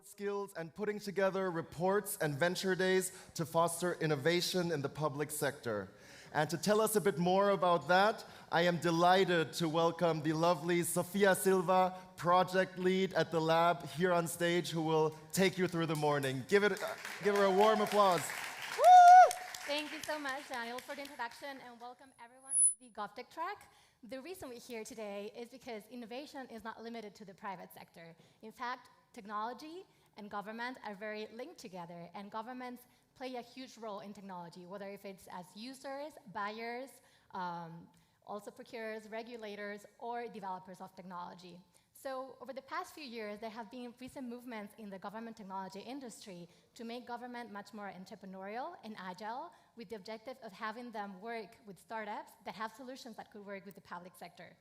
skills and putting together reports and venture days to foster innovation in the public sector. And to tell us a bit more about that, I am delighted to welcome the lovely Sofia Silva, project lead at the lab, here on stage, who will take you through the morning. Give her a warm applause. Thank you so much, Daniel, for the introduction, and welcome everyone to the GovTech track. The reason we're here today is because innovation is not limited to the private sector. In fact, technology and government are very linked together, and governments play a huge role in technology, whether if it's as users, buyers, also procurers, regulators, or developers of technology. So over the past few years, there have been recent movements in the government technology industry to make government much more entrepreneurial and agile, with the objective of having them work with startups that have solutions that could work with the public sector.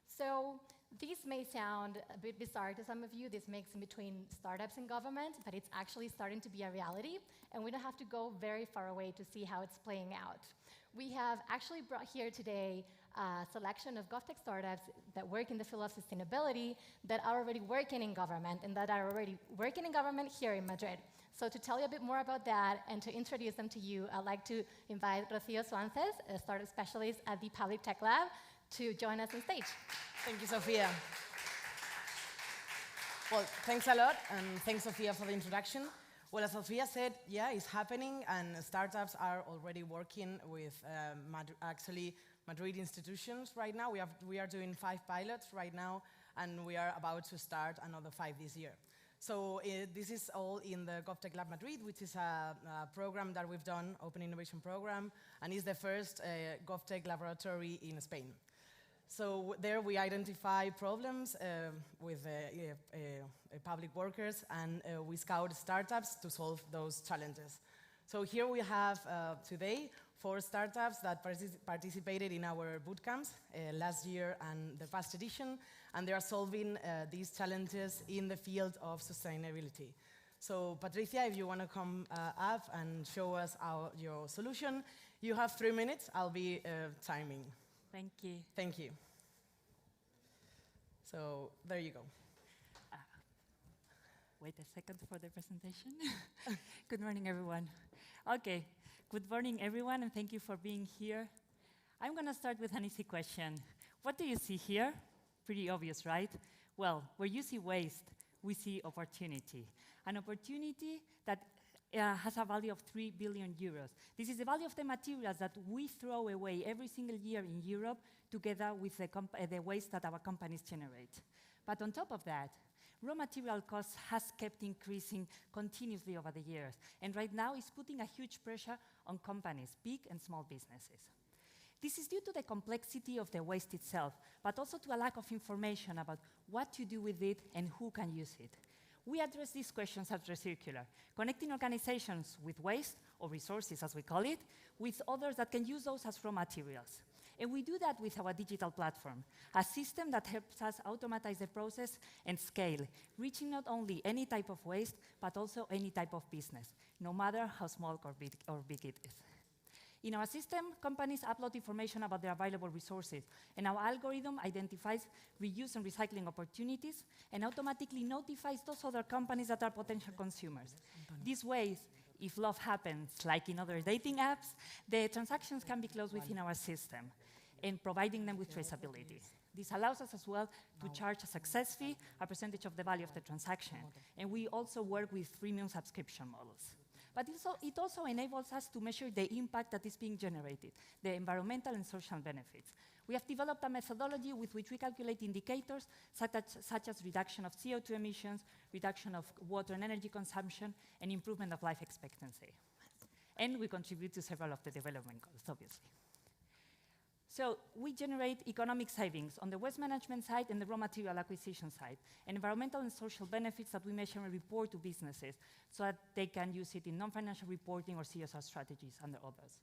So these may sound a bit bizarre to some of you, this mix in between startups and government, but it's actually starting to be a reality, and we don't have to go very far away to see how it's playing out. We have actually brought here today a selection of GovTech startups that work in the field of sustainability that are already working in government and that are already working in government here in Madrid. So to tell you a bit more about that and to introduce them to you, I'd like to invite Rocío Suances, a startup specialist at the Public Tech Lab, to join us on stage. Thank you, Sofia. Well, thanks a lot, and thanks, Sofia, for the introduction. Well, as Sofia said, yeah, it's happening, and startups are already working with Madrid institutions right now. We are doing 5 pilots right now, and we are about to start another 5 this year. So this is all in the GovTech Lab Madrid, which is a program that we've done, Open Innovation Program, and is the first GovTech laboratory in Spain. So there we identify problems with public workers, and we scout startups to solve those challenges. So here we have today 4 startups that participated in our bootcamps last year and the past edition, and they are solving these challenges in the field of sustainability. So Patricia, if you want to come up and show us your solution, you have 3 minutes. I'll be timing. Thank you. Thank you. So there you go. Wait a second for the presentation. Good morning, everyone. Okay, good morning, everyone, and thank you for being here. I'm going to start with an easy question. What do you see here? Pretty obvious, right? Well, where you see waste, we see opportunity. An opportunity that has a value of 3 billion euros. This is the value of the materials that we throw away every single year in Europe, together with the waste that our companies generate. But on top of that, raw material costs has kept increasing continuously over the years, and right now is putting a huge pressure on companies, big and small businesses. This is due to the complexity of the waste itself, but also to a lack of information about what to do with it and who can use it. We address these questions at Recircular, connecting organizations with waste, or resources as we call it, with others that can use those as raw materials. And we do that with our digital platform, a system that helps us automatize the process and scale, reaching not only any type of waste, but also any type of business, no matter how small or big it is. In our system, companies upload information about their available resources, and our algorithm identifies reuse and recycling opportunities and automatically notifies those other companies that are potential consumers. These ways, if love happens, like in other dating apps, the transactions can be closed within our system, and providing them with traceability. This allows us as well to charge a success fee, a percentage of the value of the transaction, and we also work with freemium subscription models. But it also enables us to measure the impact that is being generated, the environmental and social benefits. We have developed a methodology with which we calculate indicators such as reduction of CO2 emissions, reduction of water and energy consumption, and improvement of life expectancy. And we contribute to several of the development goals, obviously. So we generate economic savings on the waste management side and the raw material acquisition side, and environmental and social benefits that we measure and report to businesses so that they can use it in non-financial reporting or CSR strategies and others.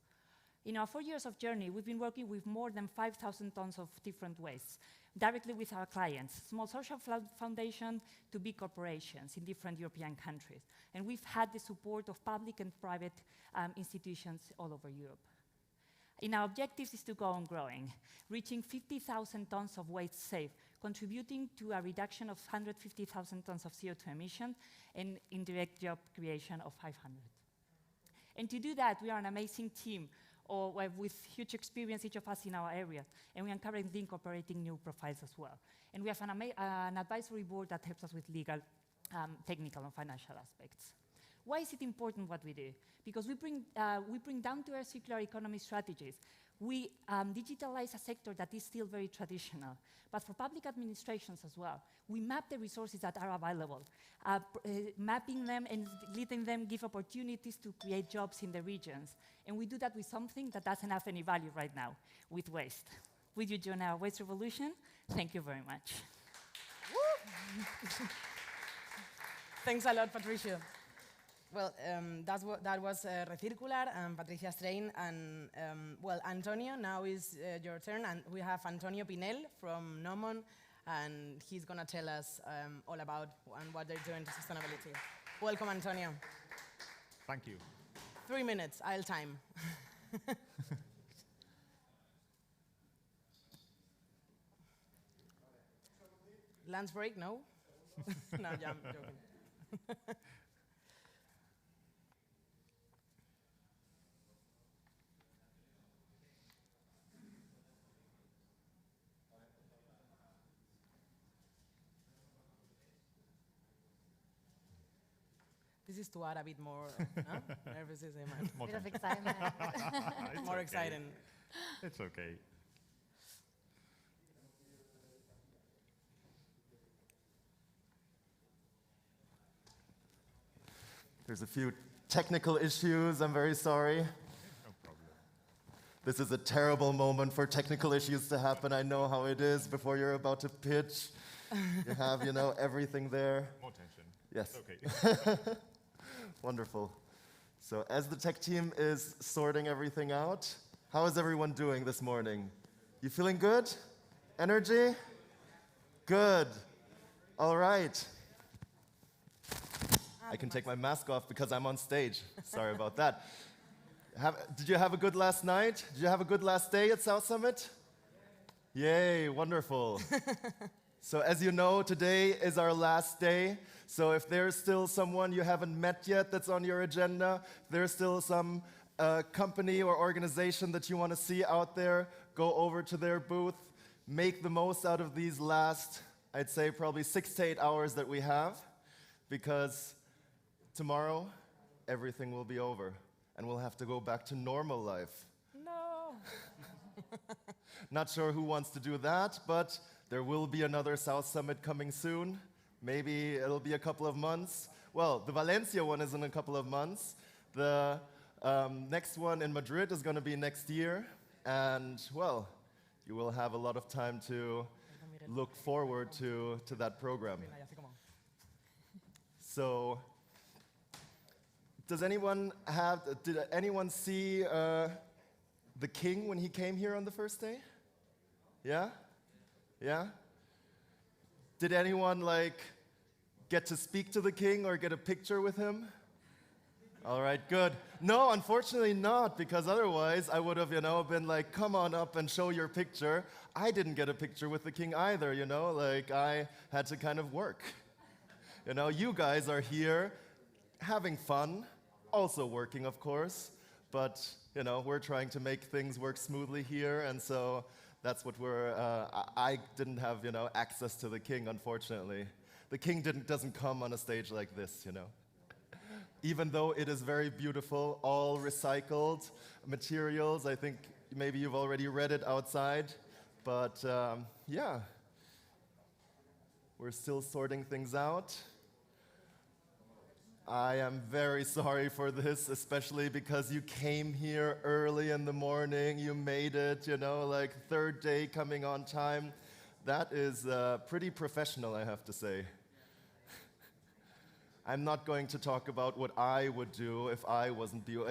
In our 4 years of journey, we've been working with more than 5,000 tons of different wastes, directly with our clients, small social foundations to big corporations in different European countries. And we've had the support of public and private institutions all over Europe. In our objectives is to go on growing, reaching 50,000 tons of waste saved, contributing to a reduction of 150,000 tons of CO2 emissions and indirect job creation of 500. And to do that, we are an amazing team with huge experience, each of us in our area, and we are currently incorporating new profiles as well. And we have an advisory board that helps us with legal, technical, and financial aspects. Why is it important what we do? Because we bring down to our circular economy strategies. We digitalize a sector that is still very traditional, but for public administrations as well. We map the resources that are available, mapping them and letting them give opportunities to create jobs in the regions. And we do that with something that doesn't have any value right now, with waste. Would you join our waste revolution? Thank you very much. Thanks a lot, Patricia. Well, that was Recircular and Patricia Strain. And, well, Antonio, now is your turn. And we have Antonio Pinel from Nomon, and he's going to tell us all about what they're doing to sustainability. Welcome, Antonio. Thank you. 3 minutes, I'll time. Lunch break, no? No, yeah, I'm joking. This is to add a bit more nervousness, man. A bit of excitement. More exciting. It's okay. There's a few technical issues, I'm very sorry. No problem. This is a terrible moment for technical issues to happen. I know how it is before you're about to pitch. You have, everything there. More tension. Yes. Okay. Wonderful. So as the tech team is sorting everything out, how is everyone doing this morning? You feeling good? Energy? Good. All right. I can take my mask off because I'm on stage. Sorry about that. Did you have a good last night? Did you have a good last day at South Summit? Yay, wonderful. So as you know, today is our last day. So if there's still someone you haven't met yet that's on your agenda, if there's still some company or organization that you want to see out there, go over to their booth. Make the most out of these last, I'd say, probably 6 to 8 hours that we have, because tomorrow, everything will be over, and we'll have to go back to normal life. No. Not sure who wants to do that, but there will be another South Summit coming soon. Maybe it'll be a couple of months. Well, the Valencia one is in a couple of months. The next one in Madrid is going to be next year. And, well, you will have a lot of time to look forward to that program. So, did anyone see the king when he came here on the first day? Yeah? Yeah? Did anyone, get to speak to the king or get a picture with him? All right, good. No, unfortunately not, because otherwise I would have, been like, come on up and show your picture. I didn't get a picture with the king either, I had to kind of work. You guys are here having fun, also working, of course, but, we're trying to make things work smoothly here, and so that's what I didn't have, access to the king, unfortunately. The king doesn't come on a stage like this, Even though it is very beautiful, all recycled materials. I think maybe you've already read it outside, but yeah. We're still sorting things out. I am very sorry for this, especially because you came here early in the morning, you made it, third day coming on time. That is pretty professional, I have to say. I'm not going to talk about what I would do if I wasn't working.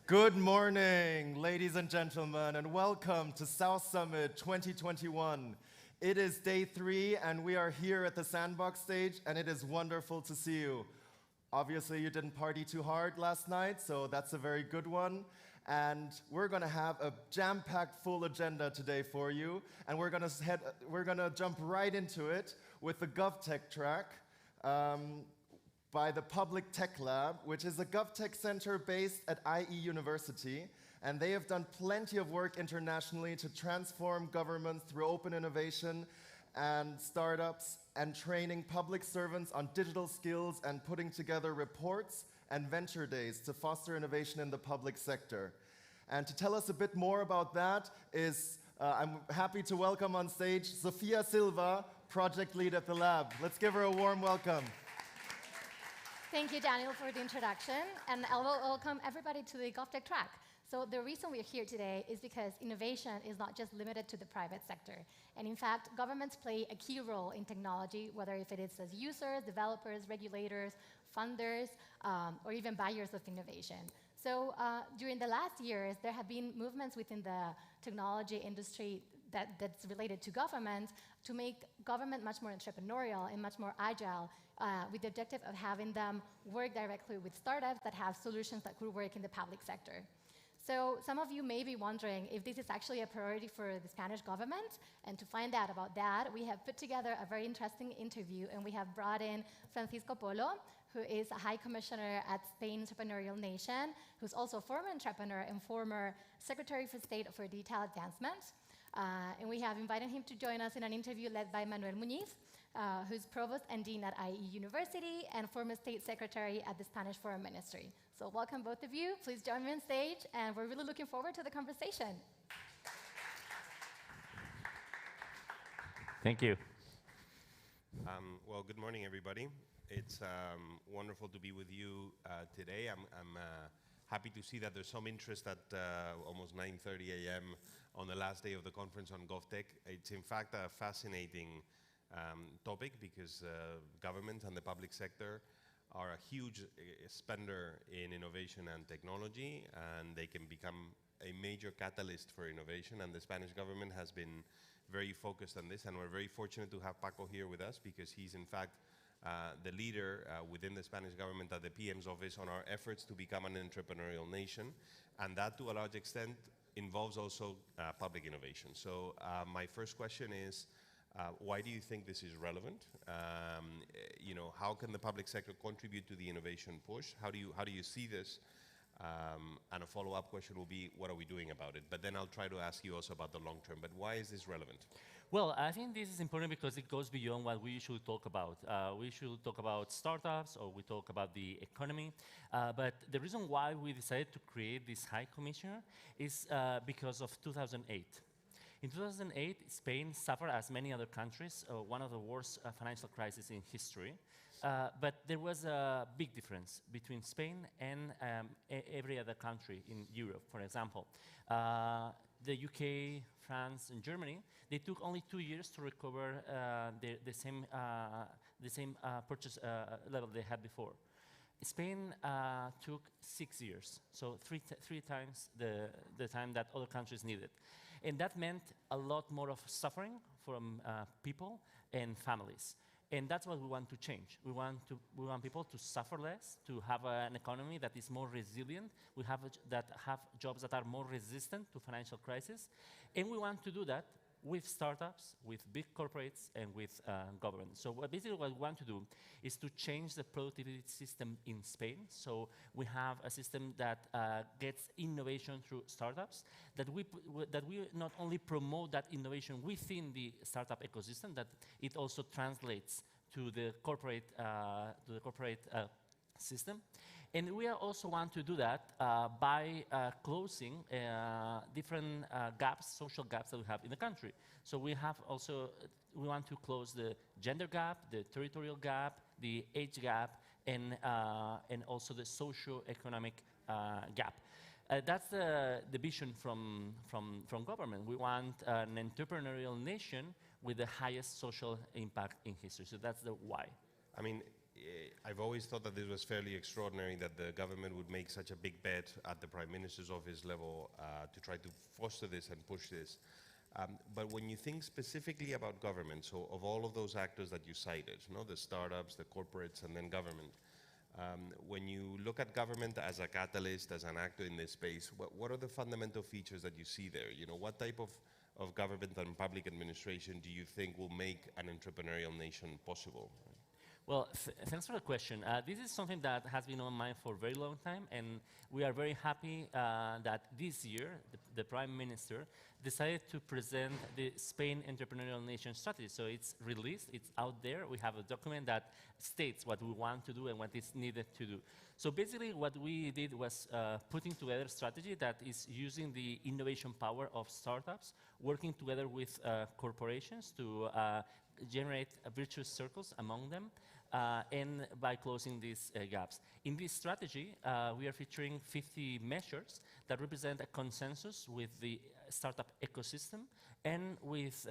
Good morning, ladies and gentlemen, and welcome to South Summit 2021. It is day 3, and we are here at the SANBOX stage, and it is wonderful to see you. Obviously, you didn't party too hard last night, so that's a very good one. And we're going to have a jam-packed full agenda today for you, and we're going to jump right into it with the GovTech track. By the Public Tech Lab, which is a GovTech center based at IE University, and they have done plenty of work internationally to transform governments through open innovation and startups and training public servants on digital skills and putting together reports and venture days to foster innovation in the public sector. And to tell us a bit more about that is, I'm happy to welcome on stage Sofia Silva, project lead at the lab. Let's give her a warm welcome. Thank you, Daniel, for the introduction, and I will welcome everybody to the GovTech track. So the reason we're here today is because innovation is not just limited to the private sector. And in fact, governments play a key role in technology, whether if it is as users, developers, regulators, funders, or even buyers of innovation. So during the last years, there have been movements within the technology industry that's related to government to make government much more entrepreneurial and much more agile with the objective of having them work directly with startups that have solutions that could work in the public sector. So some of you may be wondering if this is actually a priority for the Spanish government, and to find out about that, we have put together a very interesting interview, and we have brought in Francisco Polo, who is a High Commissioner at Spain's Entrepreneurial Nation, who's also a former entrepreneur and former Secretary for State for Digital Advancement. And we have invited him to join us in an interview led by Manuel Muñiz, who's Provost and Dean at IE University and former State Secretary at the Spanish Foreign Ministry. So welcome both of you. Please join me on stage, and we're really looking forward to the conversation. Thank you. Well, good morning, everybody. It's wonderful to be with you today. I'm happy to see that there's some interest at almost 9:30 a.m. on the last day of the conference on GovTech. It's in fact a fascinating topic because government and the public sector are a huge spender in innovation and technology, and they can become a major catalyst for innovation, and the Spanish government has been very focused on this, and we're very fortunate to have Paco here with us because he's in fact the leader within the Spanish government at the PM's office on our efforts to become an entrepreneurial nation, and that to a large extent involves also public innovation. So my first question is, why do you think this is relevant? You know, how can the public sector contribute to the innovation push? How do you see this? And a follow-up question will be, what are we doing about it? But then I'll try to ask you also about the long term. But why is this relevant? Well, I think this is important because it goes beyond what we usually talk about. We should talk about startups, or we talk about the economy. But the reason why we decided to create this High Commissioner is because of 2008. In 2008, Spain suffered, as many other countries, one of the worst financial crises in history. But there was a big difference between Spain and every other country in Europe. For example, the UK, France, and Germany, they took only 2 years to recover the same purchase level they had before. Spain took 6 years, so three times the time that other countries needed. And that meant a lot more of suffering from people and families. And that's what we want to change. We want people to suffer less, to have an economy that is more resilient. We have jobs that are more resistant to financial crisis. And we want to do that with startups, with big corporates, and with government. So basically what we want to do is to change the productivity system in Spain. So we have a system that gets innovation through startups, that we not only promote that innovation within the startup ecosystem, that it also translates to the corporate system. And we also want to do that by closing different gaps, social gaps that we have in the country. So we want to close the gender gap, the territorial gap, the age gap, and also the socio-economic gap. That's the vision from government. We want an entrepreneurial nation with the highest social impact in history. So that's the why. I mean, I've always thought that this was fairly extraordinary that the government would make such a big bet at the Prime Minister's office level to try to foster this and push this. But when you think specifically about government, so of all of those actors that you cited, the startups, the corporates, and then government, when you look at government as a catalyst, as an actor in this space, what are the fundamental features that you see there? What type of government and public administration do you think will make an entrepreneurial nation possible? Well, thanks for the question. This is something that has been on mind for a very long time, and we are very happy that this year the Prime Minister decided to present the Spain Entrepreneurial Nation Strategy. So it's released, it's out there. We have a document that states what we want to do and what is needed to do. So basically what we did was putting together a strategy that is using the innovation power of startups, working together with corporations to generate virtuous circles among them, and by closing these gaps. In this strategy, we are featuring 50 measures that represent a consensus with the startup ecosystem and with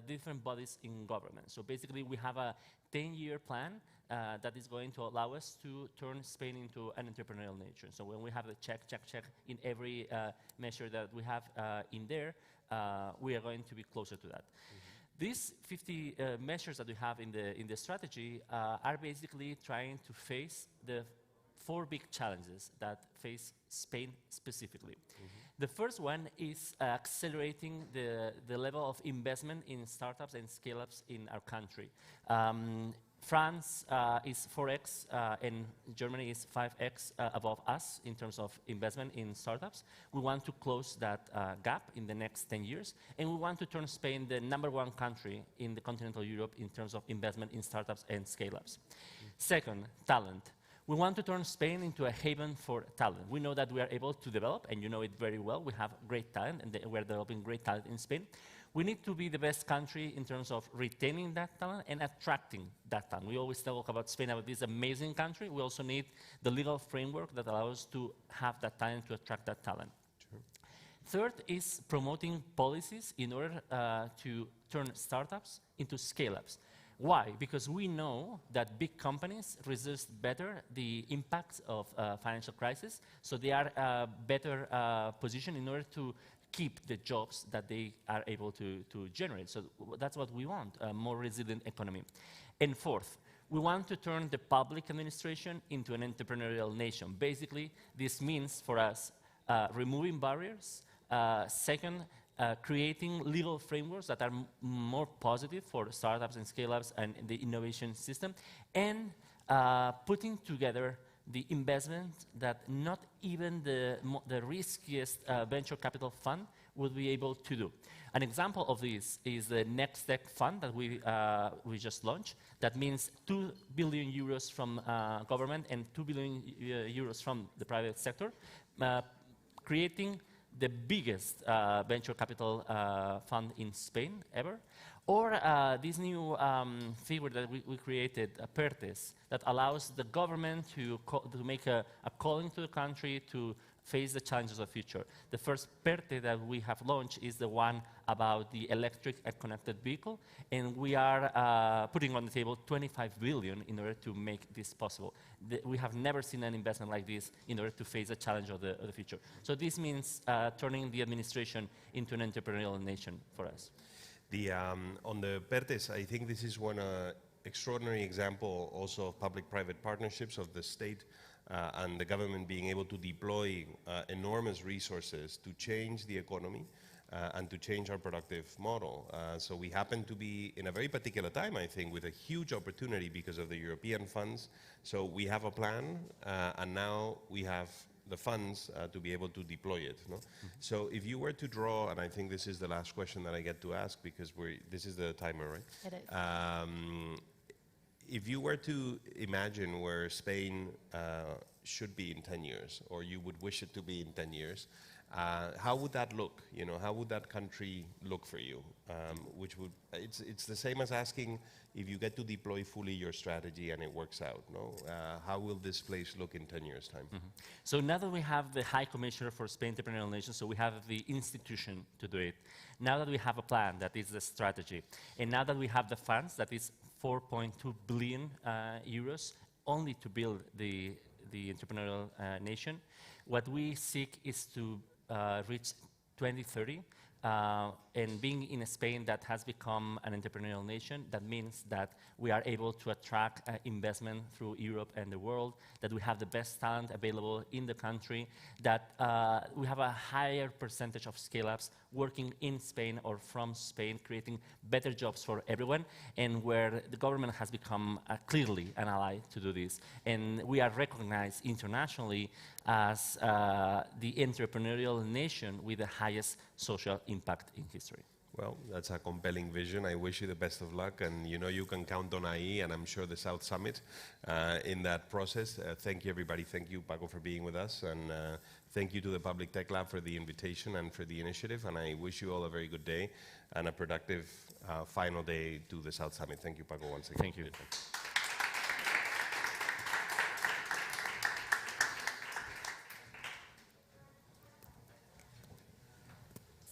different bodies in government. So basically, we have a 10-year plan that is going to allow us to turn Spain into an entrepreneurial nation. So when we have the check in every measure that we have in there, we are going to be closer to that. These 50 measures that we have in the strategy are basically trying to face the 4 big challenges that face Spain specifically. The first one is accelerating the level of investment in startups and scale-ups in our country. France is 4x and Germany is 5x above us in terms of investment in startups. We want to close that gap in the next 10 years, and we want to turn Spain the #1 country in the continental Europe in terms of investment in startups and scale-ups. Second, talent. We want to turn Spain into a haven for talent. We know that we are able to develop, and you know it very well. We have great talent, and we're developing great talent in Spain. We need to be the best country in terms of retaining that talent and attracting that talent. We always talk about Spain, about this amazing country. We also need the legal framework that allows us to have that talent, to attract that talent. Sure. Third is promoting policies in order to turn startups into scale-ups. Why? Because we know that big companies resist better the impacts of financial crisis, so they are better positioned in order to keep the jobs that they are able to generate. So that's what we want, a more resilient economy. And fourth, we want to turn the public administration into an entrepreneurial nation. Basically, this means for us removing barriers. Second, creating legal frameworks that are more positive for startups and scale-ups and the innovation system, and putting together the investment that not even the riskiest venture capital fund would be able to do. An example of this is the Next Tech Fund that we just launched. That means 2 billion euros from government and 2 billion euros from the private sector, creating the biggest venture capital fund in Spain ever. Or this new figure that we created, PERTES, that allows the government to make a calling to the country to face the challenges of the future. The first PERTE that we have launched is the one about the electric and connected vehicle, and we are putting on the table 25 billion in order to make this possible. We have never seen an investment like this in order to face the challenge of the future. So this means turning the administration into an entrepreneurial nation for us. On the PERTES, I think this is one extraordinary example also of public-private partnerships of the state and the government being able to deploy enormous resources to change the economy and to change our productive model. So we happen to be in a very particular time, I think, with a huge opportunity because of the European funds. So we have a plan, and now we have the funds to be able to deploy it. No? So if you were to draw, and I think this is the last question that I get to ask because this is the timer, right? It is. If you were to imagine where Spain should be in 10 years, or you would wish it to be in 10 years, how would that look? You know, how would that country look for you? It's the same as asking if you get to deploy fully your strategy and it works out. No, how will this place look in 10 years' time? So now that we have the High Commissioner for Spain Entrepreneurial Nation, so we have the institution to do it. Now that we have a plan, that is the strategy, and now that we have the funds, that is 4.2 billion euros only to build the entrepreneurial nation. What we seek is to reach 2030. And being in Spain that has become an entrepreneurial nation, that means that we are able to attract investment through Europe and the world, that we have the best talent available in the country, that we have a higher percentage of scale-ups working in Spain or from Spain, creating better jobs for everyone, and where the government has become clearly an ally to do this. And we are recognized internationally as the entrepreneurial nation with the highest social impact in history. Well, that's a compelling vision. I wish you the best of luck, and you know you can count on IE, and I'm sure the South Summit in that process. Thank you, everybody. Thank you, Paco, for being with us, and thank you to the Public Tech Lab for the invitation and for the initiative, and I wish you all a very good day and a productive final day to the South Summit. Thank you, Paco, once again. Thank you.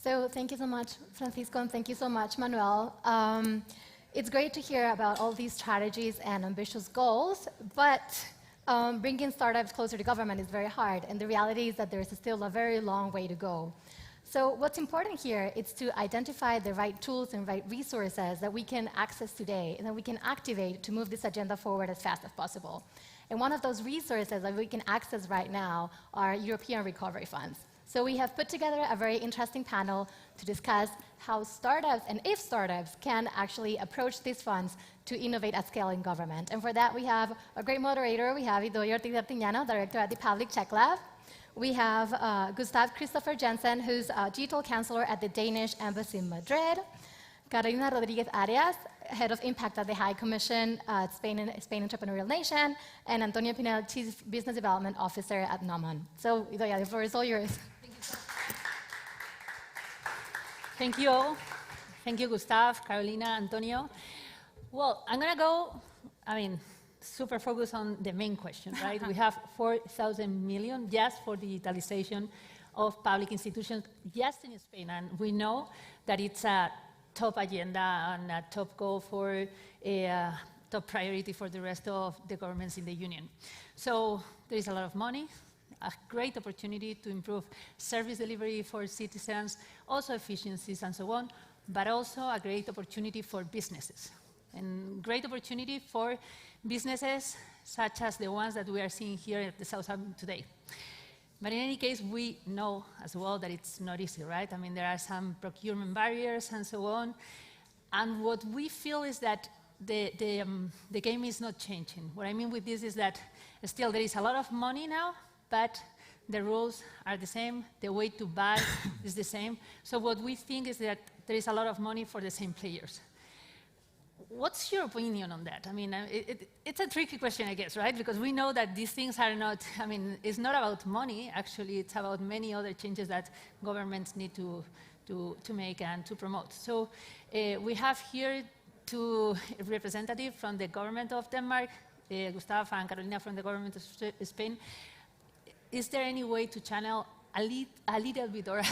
So thank you so much, Francisco, and thank you so much, Manuel. It's great to hear about all these strategies and ambitious goals, but bringing startups closer to government is very hard, and the reality is that there's still a very long way to go. So what's important here is to identify the right tools and right resources that we can access today and that we can activate to move this agenda forward as fast as possible. And one of those resources that we can access right now are European recovery funds. So we have put together a very interesting panel to discuss how startups and if startups can actually approach these funds to innovate at scale in government. And for that, we have a great moderator. We have Idoia Ortiz-Artiñano, director at the Public Tech Lab. We have Gustav Christopher Jensen, who's a digital counselor at the Danish Embassy in Madrid. Carolina Rodriguez Arias, head of impact at the High Commission at Spain Entrepreneurial Nation, and Antonio Pinel, chief business development officer at Noman. So, Idoia, the floor is all yours. Thank you all. Thank you, Gustav, Carolina, Antonio. Well, I'm going to go, super focused on the main question, right? We have 4,000 million just for digitalization of public institutions just in Spain, and we know that it's a top agenda and a top goal for a top priority for the rest of the governments in the Union. So there is a lot of money, a great opportunity to improve service delivery for citizens, also efficiencies and so on, but also a great opportunity for businesses. And great opportunity for businesses such as the ones that we are seeing here at the South Summit today. But in any case, we know as well that it's not easy, right? There are some procurement barriers and so on. And what we feel is that the game is not changing. What I mean with this is that still there is a lot of money now, but the rules are the same, the way to buy is the same. So what we think is that there is a lot of money for the same players. What's your opinion on that? It's a tricky question, I guess, right? Because we know that these things are not, it's not about money, actually, it's about many other changes that governments need to make and to promote. So we have here two representatives from the government of Denmark, Gustav and Carolina from the government of Spain. Is there any way to channel a little bit or a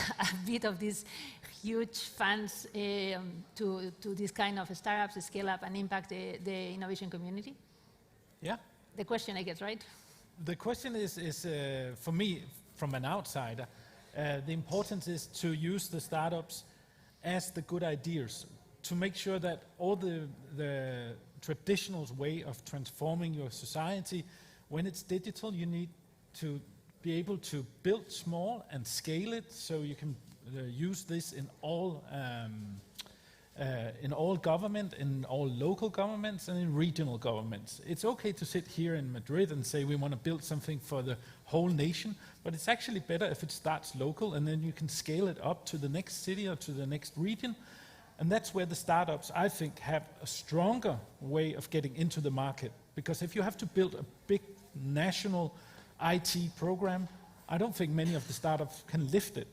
bit of these huge funds to this kind of startups, scale up, and impact the innovation community? Yeah. The question, I guess, right? The question is for me, from an outsider, the importance is to use the startups as the good ideas, to make sure that all the traditional way of transforming your society, when it's digital, you need to be able to build small and scale it, so you can use this in all government, in all local governments, and in regional governments. It's okay to sit here in Madrid and say we want to build something for the whole nation, but it's actually better if it starts local, and then you can scale it up to the next city or to the next region. And that's where the startups, I think, have a stronger way of getting into the market. Because if you have to build a big national IT program, I don't think many of the startups can lift it.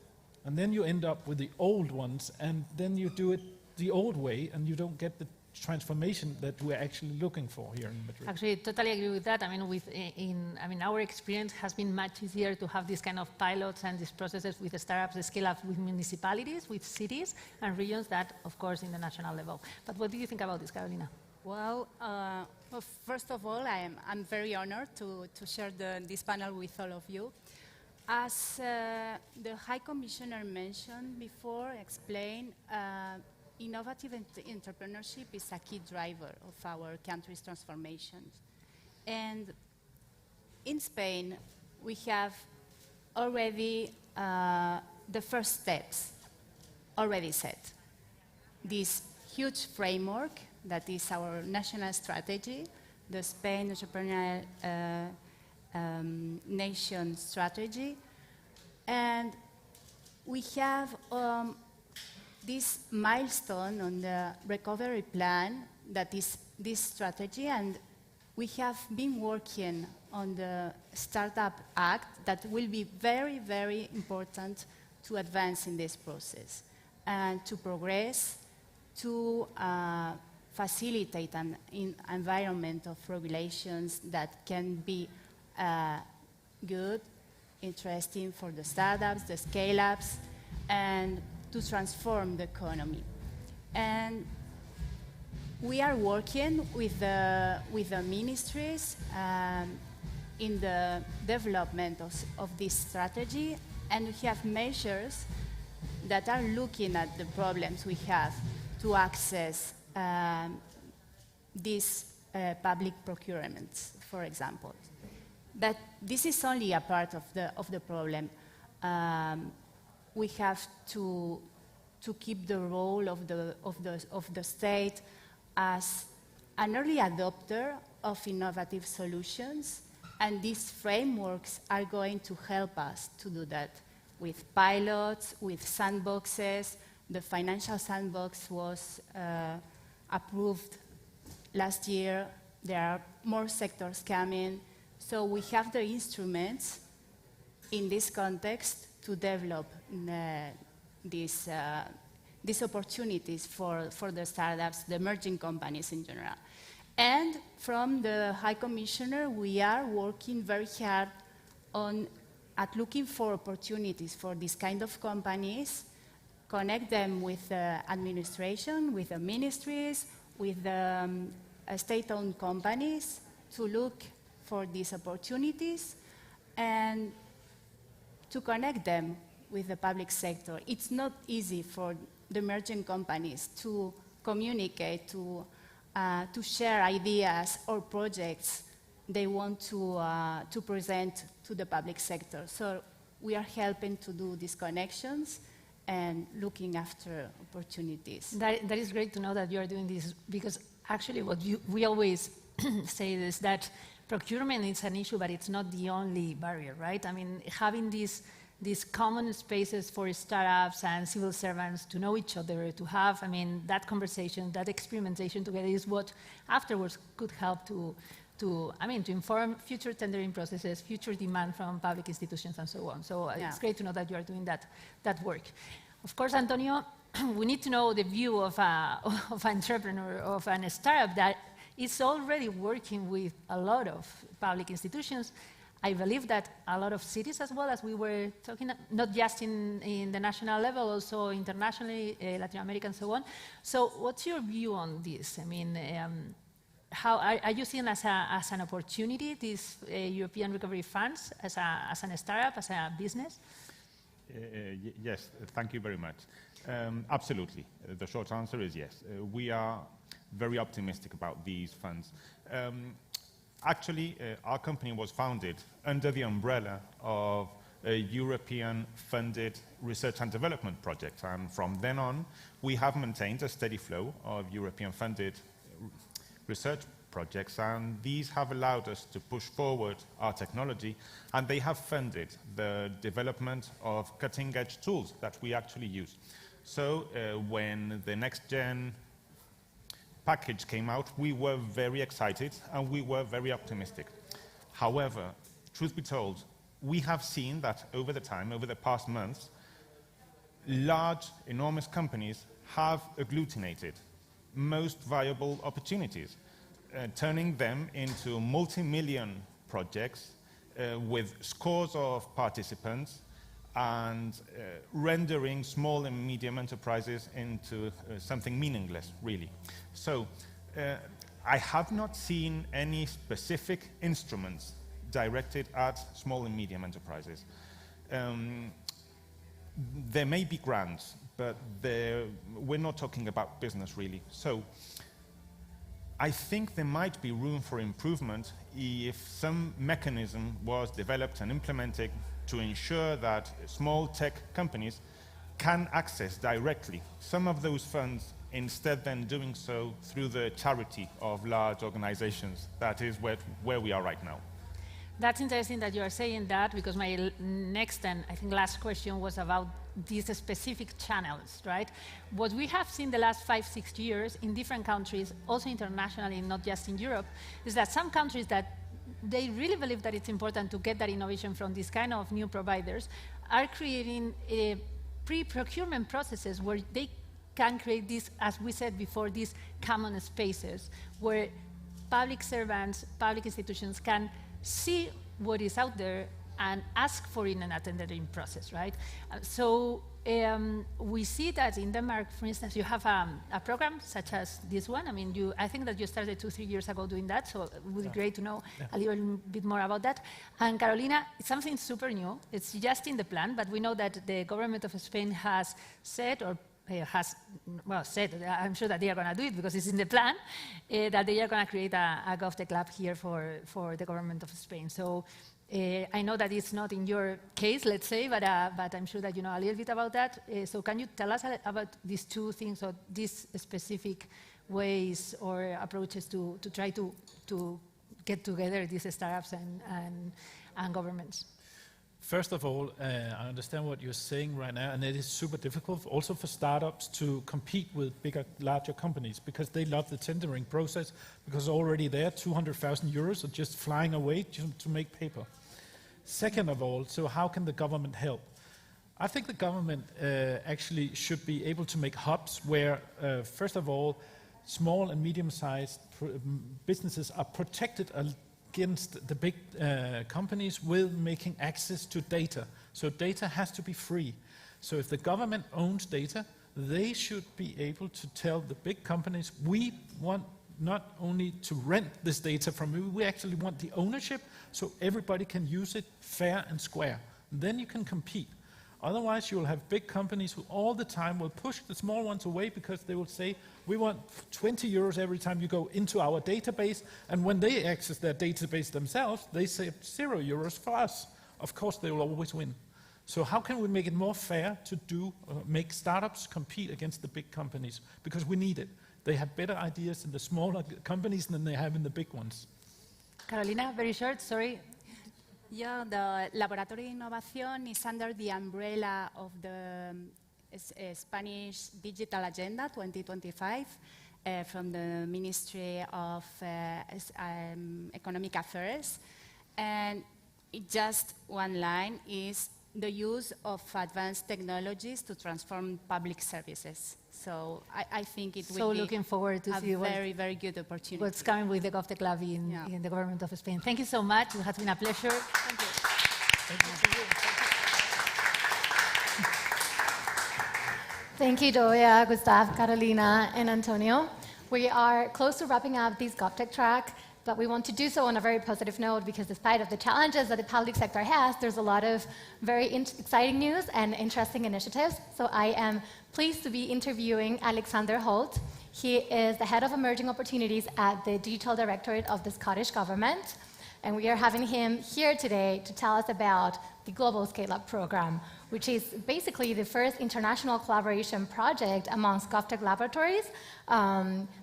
And then you end up with the old ones, and then you do it the old way, and you don't get the transformation that we're actually looking for here in Madrid. Actually, totally agree with that. Our experience has been much easier to have these kind of pilots and these processes with the startups, the scale-up with municipalities, with cities and regions, that, of course, in the national level. But what do you think about this, Carolina? Well, first of all, I'm very honored to share this panel with all of you. As the High Commissioner mentioned before, explained, innovative entrepreneurship is a key driver of our country's transformation. And in Spain, we have already the first steps already set. This huge framework that is our national strategy, the Spain Entrepreneurial Nation Strategy. And we have this milestone on the recovery plan that is this strategy, and we have been working on the Startup Act that will be very, very important to advance in this process and to progress, to facilitate an environment of regulations that can be good, interesting for the startups, the scale-ups, and to transform the economy. And we are working with the ministries in the development of this strategy, and we have measures that are looking at the problems we have to access these public procurements, for example. But this is only a part of the problem. We have to keep the role of the state as an early adopter of innovative solutions, and these frameworks are going to help us to do that with pilots, with sandboxes. The financial sandbox was approved last year. There are more sectors coming. So we have the instruments in this context to develop these opportunities for the startups, the emerging companies in general. And from the High Commissioner, we are working very hard at looking for opportunities for these kind of companies, connect them with the administration, with the ministries, with the state-owned companies to look for these opportunities and to connect them with the public sector. It's not easy for the emerging companies to communicate, to share ideas or projects they want to present to the public sector. So we are helping to do these connections and looking after opportunities. That is great to know that you are doing this, because actually what we always say is that procurement is an issue, but it's not the only barrier, right? I mean, having these common spaces for startups and civil servants to know each other, to have, I mean, that conversation, that experimentation together is what afterwards could help to inform future tendering processes, future demand from public institutions and so on. So it's great to know that you are doing that work. Of course, Antonio, we need to know the view of an entrepreneur, of a startup that is already working with a lot of public institutions. I believe that a lot of cities as well, as we were talking, not just in the national level, also internationally, Latin America and so on. So what's your view on this? I mean, how are you seeing as an opportunity these European recovery funds as a startup, as a business? Yes, thank you very much. Absolutely. The short answer is yes. We are very optimistic about these funds. Actually, our company was founded under the umbrella of a European-funded research and development project. And from then on, we have maintained a steady flow of European-funded research projects, and these have allowed us to push forward our technology, and they have funded the development of cutting-edge tools that we actually use. So when the next-gen package came out, we were very excited and we were very optimistic. However, truth be told, we have seen that over the past months, large, enormous companies have agglutinated most viable opportunities, turning them into multi-million projects with scores of participants and rendering small and medium enterprises into something meaningless, really. So I have not seen any specific instruments directed at small and medium enterprises. There may be grants, but we're not talking about business really. So I think there might be room for improvement if some mechanism was developed and implemented to ensure that small tech companies can access directly some of those funds, instead than doing so through the charity of large organizations. That is where we are right now. That's interesting that you are saying that, because my next and I think last question was about these specific channels, right? What we have seen the last 5-6 years in different countries, also internationally, not just in Europe, is that some countries that they really believe that it's important to get that innovation from these kind of new providers are creating pre-procurement processes where they can create this, as we said before, these common spaces where public servants, public institutions can see what is out there and ask for it in a tendering process, right? We see that in Denmark, for instance, you have a program such as this one. I mean, I think that you started 2-3 years ago doing that, so it would be great to know a little bit more about that. And Carolina, it's something super new. It's just in the plan, but we know that the government of Spain has said, or said, I'm sure that they are going to do it because it's in the plan, that they are going to create a GovTech lab here for the government of Spain. So I know that it's not in your case, let's say, but I'm sure that you know a little bit about that. So can you tell us about these two things, or these specific ways or approaches to try to get together these startups and governments? First of all, I understand what you're saying right now, and it is super difficult also for startups to compete with bigger, larger companies, because they love the tendering process, because already there, 200,000 euros are just flying away to make paper. Second of all, so how can the government help? I think the government actually should be able to make hubs where, first of all, small and medium-sized businesses are protected against the big companies with making access to data. So data has to be free. So if the government owns data, they should be able to tell the big companies, we want not only to rent this data from you, we actually want the ownership so everybody can use it fair and square. Then you can compete. Otherwise, you'll have big companies who all the time will push the small ones away because they will say, we want 20 euros every time you go into our database, and when they access their database themselves, they say 0 euros for us. Of course, they will always win. So how can we make it more fair to make startups compete against the big companies? Because we need it. They have better ideas in the smaller companies than they have in the big ones. Carolina, very short, sorry. Yeah, the Laboratory Innovación is under the umbrella of the Spanish Digital Agenda 2025 from the Ministry of Economic Affairs. And just one line is the use of advanced technologies to transform public services. So I think it will be looking forward to see a very, very good opportunity. What's coming with the GovTech Lab in the government of Spain. Thank you so much. It has been a pleasure. Thank you. Thank you, Joya, Gustav, Carolina, and Antonio. We are close to wrapping up this GovTech track, but we want to do so on a very positive note, because despite of the challenges that the public sector has, there's a lot of very exciting news and interesting initiatives. So I am pleased to be interviewing Alexander Holt. He is the head of emerging opportunities at the Digital Directorate of the Scottish Government. And we are having him here today to tell us about the Global Scale-Up Program, which is basically the first international collaboration project amongst GovTech laboratories.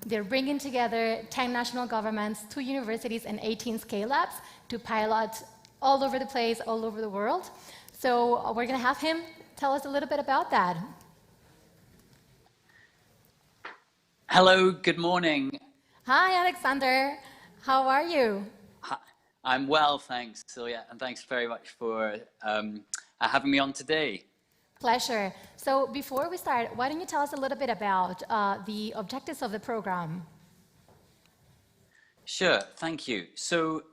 They're bringing together 10 national governments, 2 universities, and 18 scale-ups to pilot all over the place, all over the world. So we're going to have him tell us a little bit about that. Hello, good morning. Hi, Alexander. How are you? Hi. I'm well, thanks, Celia, and thanks very much for having me on today. Pleasure. So before we start, why don't you tell us a little bit about the objectives of the program? Sure, thank you. So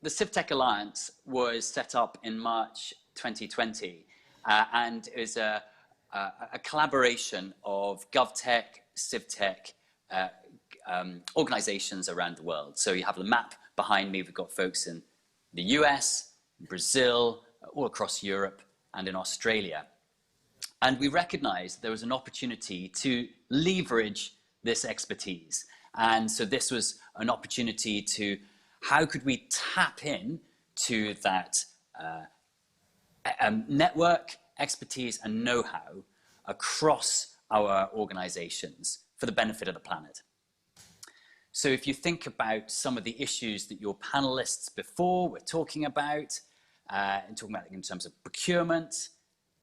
the CivTech Alliance was set up in March 2020, and it was a collaboration of GovTech, CivTech, organizations around the world. So you have the map behind me. We've got folks in the US, Brazil, all across Europe, and in Australia. And we recognized there was an opportunity to leverage this expertise. And so this was an opportunity to, how could we tap in to that network, expertise, and know-how across our organizations for the benefit of the planet. So if you think about some of the issues that your panelists before were talking about, in terms of procurement,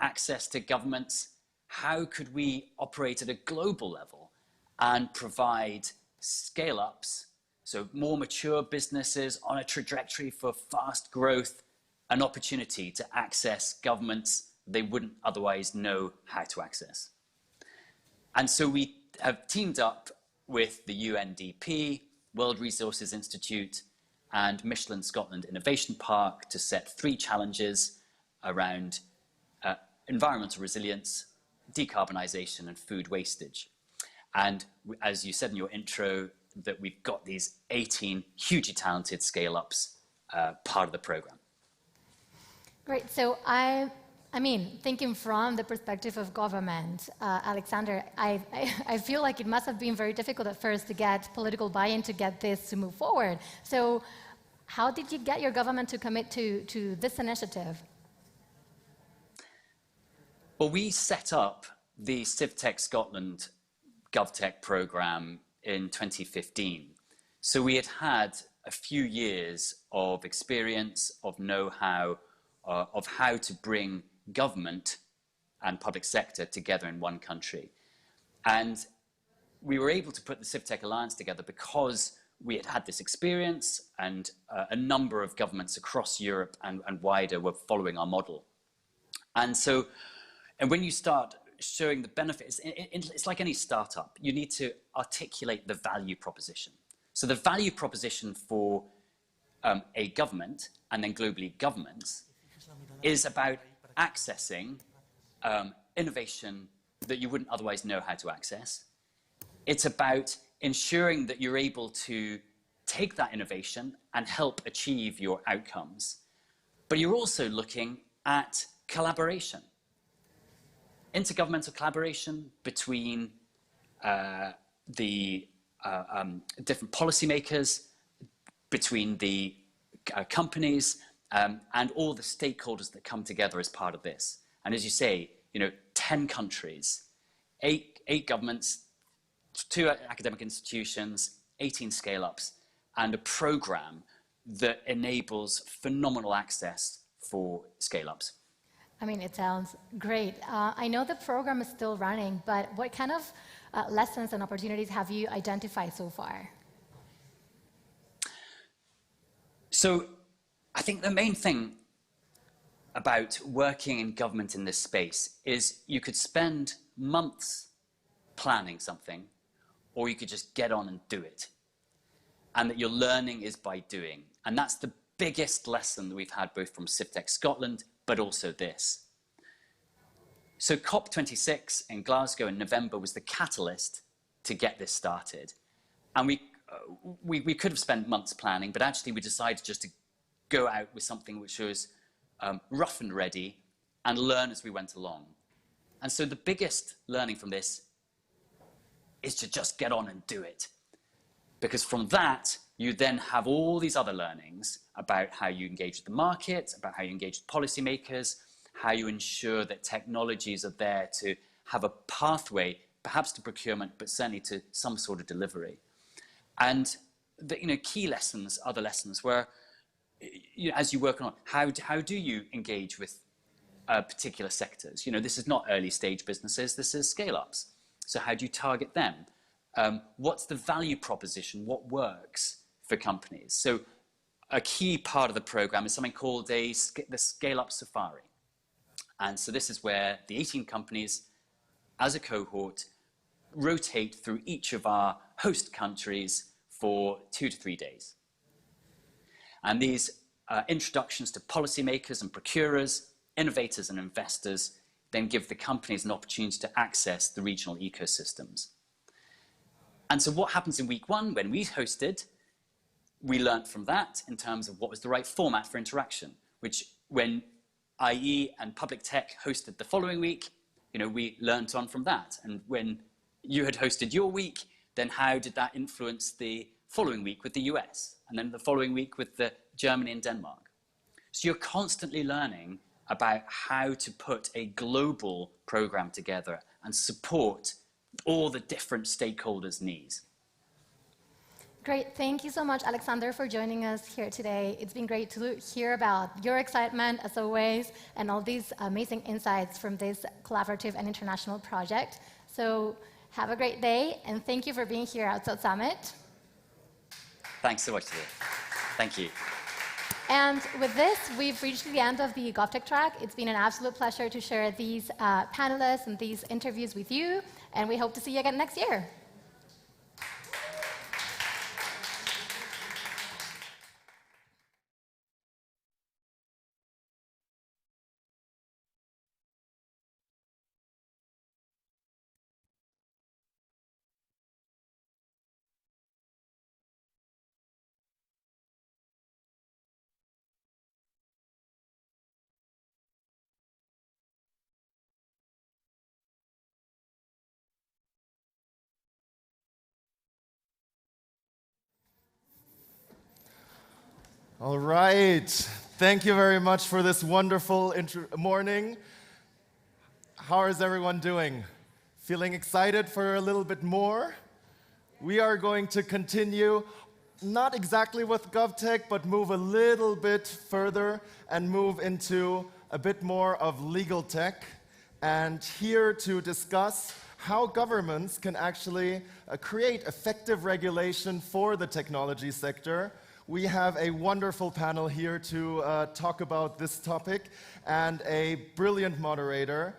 access to governments, how could we operate at a global level and provide scale-ups, so more mature businesses on a trajectory for fast growth, an opportunity to access governments they wouldn't otherwise know how to access. And so we have teamed up with the UNDP, World Resources Institute, and Michelin Scotland Innovation Park to set 3 challenges around environmental resilience, decarbonisation, and food wastage. And as you said in your intro, that we've got these 18 hugely talented scale-ups part of the program. Great. So I mean, thinking from the perspective of government, Alexander, I feel like it must have been very difficult at first to get political buy-in to get this to move forward. So how did you get your government to commit to this initiative? Well, we set up the CivTech Scotland GovTech program in 2015. So we had had a few years of experience, of know-how, of how to bring government and public sector together in one country. And we were able to put the CivTech Alliance together because we had had this experience, and a number of governments across Europe and wider were following our model. And so, and when you start showing the benefits, it's like any startup. You need to articulate the value proposition. So the value proposition for a government, and then globally governments, is about accessing innovation that you wouldn't otherwise know how to access. It's about ensuring that you're able to take that innovation and help achieve your outcomes. But you're also looking at collaboration. Intergovernmental collaboration between the different policymakers, between the companies, and all the stakeholders that come together as part of this. And as you say, 10 countries, 8 governments, 2 academic institutions, 18 scale-ups, and a program that enables phenomenal access for scale-ups. I mean, it sounds great. I know the program is still running, but what kind of lessons and opportunities have you identified so far? So I think the main thing about working in government in this space is you could spend months planning something, or you could just get on and do it. And that your learning is by doing. And that's the biggest lesson that we've had both from CivTech Scotland, but also this. So COP26 in Glasgow in November was the catalyst to get this started. And we could have spent months planning, but actually we decided just to go out with something which was rough and ready and learn as we went along. And so the biggest learning from this is to just get on and do it. Because from that, you then have all these other learnings about how you engage with the market, about how you engage with policymakers, how you ensure that technologies are there to have a pathway, perhaps to procurement, but certainly to some sort of delivery. And the key lessons, other lessons, were as you work on how do you engage with particular sectors? This is not early stage businesses, this is scale-ups. So how do you target them? What's the value proposition? What works for companies? So a key part of the program is something called the Scale-Up Safari. And so this is where the 18 companies, as a cohort, rotate through each of our host countries for 2 to 3 days. And these introductions to policymakers and procurers, innovators and investors then give the companies an opportunity to access the regional ecosystems. And so what happens in week one when we hosted, we learned from that in terms of what was the right format for interaction, which when IE and public tech hosted the following week, we learned on from that. And when you had hosted your week, then how did that influence the following week with the US? And then the following week with the Germany and Denmark. So you're constantly learning about how to put a global program together and support all the different stakeholders' needs. Great. Thank you so much, Alexander, for joining us here today. It's been great to hear about your excitement, as always, and all these amazing insights from this collaborative and international project. So have a great day, and thank you for being here at South Summit. Thanks so much, Tia. Thank you. And with this, we've reached the end of the GovTech track. It's been an absolute pleasure to share these panelists and these interviews with you, and we hope to see you again next year. All right. Thank you very much for this wonderful morning. How is everyone doing? Feeling excited for a little bit more? We are going to continue, not exactly with GovTech, but move a little bit further and move into a bit more of legal tech. And here to discuss how governments can actually create effective regulation for the technology sector. We have a wonderful panel here to talk about this topic, and a brilliant moderator.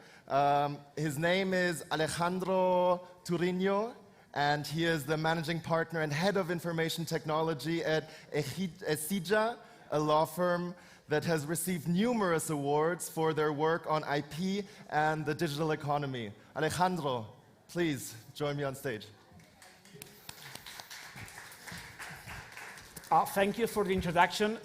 His name is Alejandro Turino, and he is the managing partner and head of information technology at Esija, a law firm that has received numerous awards for their work on IP and the digital economy. Alejandro, please join me on stage. Thank you for the introduction.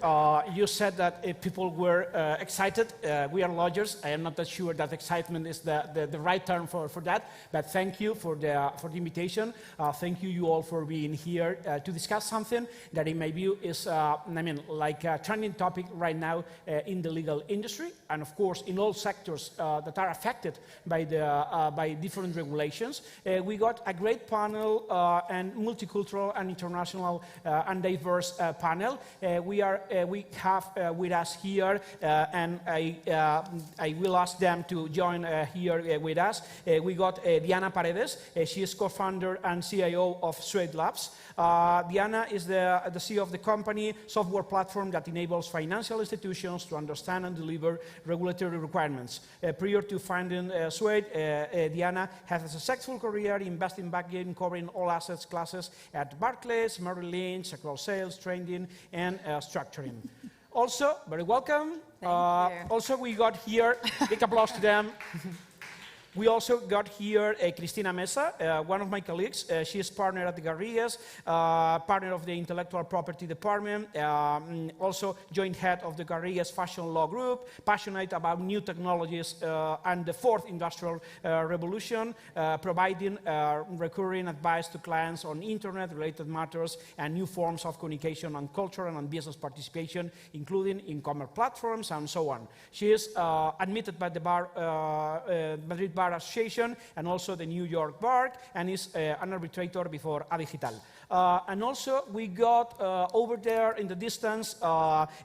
You said that people were excited. We are lawyers. I am not that sure that excitement is the right term for that, but thank you for the invitation. Thank you all for being here to discuss something that in my view is, like a trending topic right now in the legal industry, and of course in all sectors that are affected by different regulations. We got a great panel and multicultural and international and diverse panel. We have with us here, and I will ask them to join here with us. We got Diana Paredes. She is co-founder and CIO of Suede Labs. Diana is the CEO of the company software platform that enables financial institutions to understand and deliver regulatory requirements. Prior to founding Suede, Diana has a successful career investing banking, covering all assets classes at Barclays, Merrill Lynch, across sales, trading, and structuring. Also, very welcome. Also, we got here, big applause to them. We also got here Cristina Mesa, one of my colleagues. She is partner at the Garrigues, partner of the Intellectual Property Department, also joint head of the Garrigues Fashion Law Group, passionate about new technologies and the fourth industrial revolution, providing recurring advice to clients on internet-related matters and new forms of communication and cultural and business participation, including e-commerce platforms and so on. She is admitted by the Madrid Bar Association and also the New York Bar, and is an arbitrator before Adigital. And also we got over there in the distance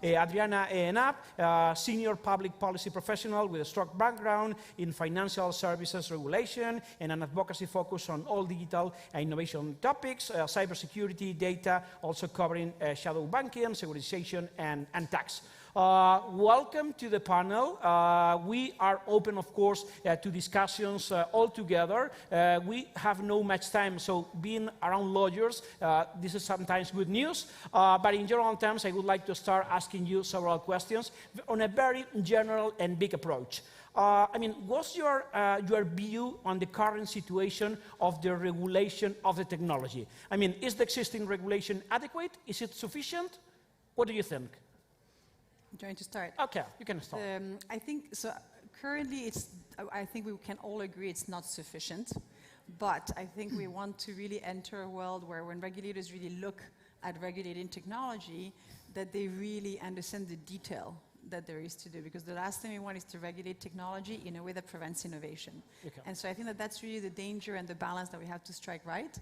Adriana Knapp, senior public policy professional with a strong background in financial services regulation and an advocacy focus on all digital and innovation topics, cybersecurity, data, also covering shadow banking, securitization, and tax. Welcome to the panel. We are open, of course, to discussions all together. We have no much time, so being around lawyers, this is sometimes good news. But in general terms, I would like to start asking you several questions on a very general and big approach. I mean, what's your view on the current situation of the regulation of the technology? I mean, is the existing regulation adequate? Is it sufficient? What do you think? I'm trying to start. Okay, you can start. I think, so currently I think we can all agree it's not sufficient, but I think we want to really enter a world where when regulators really look at regulating technology, that they really understand the detail that there is to do, because the last thing we want is to regulate technology in a way that prevents innovation. Okay. And so I think that that's really the danger and the balance that we have to strike right.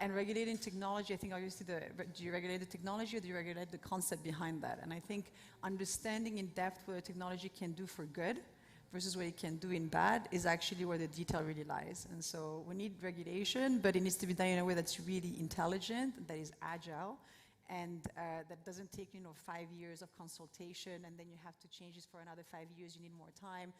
And regulating technology, I think obviously, do you regulate the technology or do you regulate the concept behind that? And I think understanding in depth what a technology can do for good versus what it can do in bad is actually where the detail really lies. And so we need regulation, but it needs to be done in a way that's really intelligent, that is agile, and that doesn't take 5 years of consultation and then you have to change this for another 5 years, you need more time,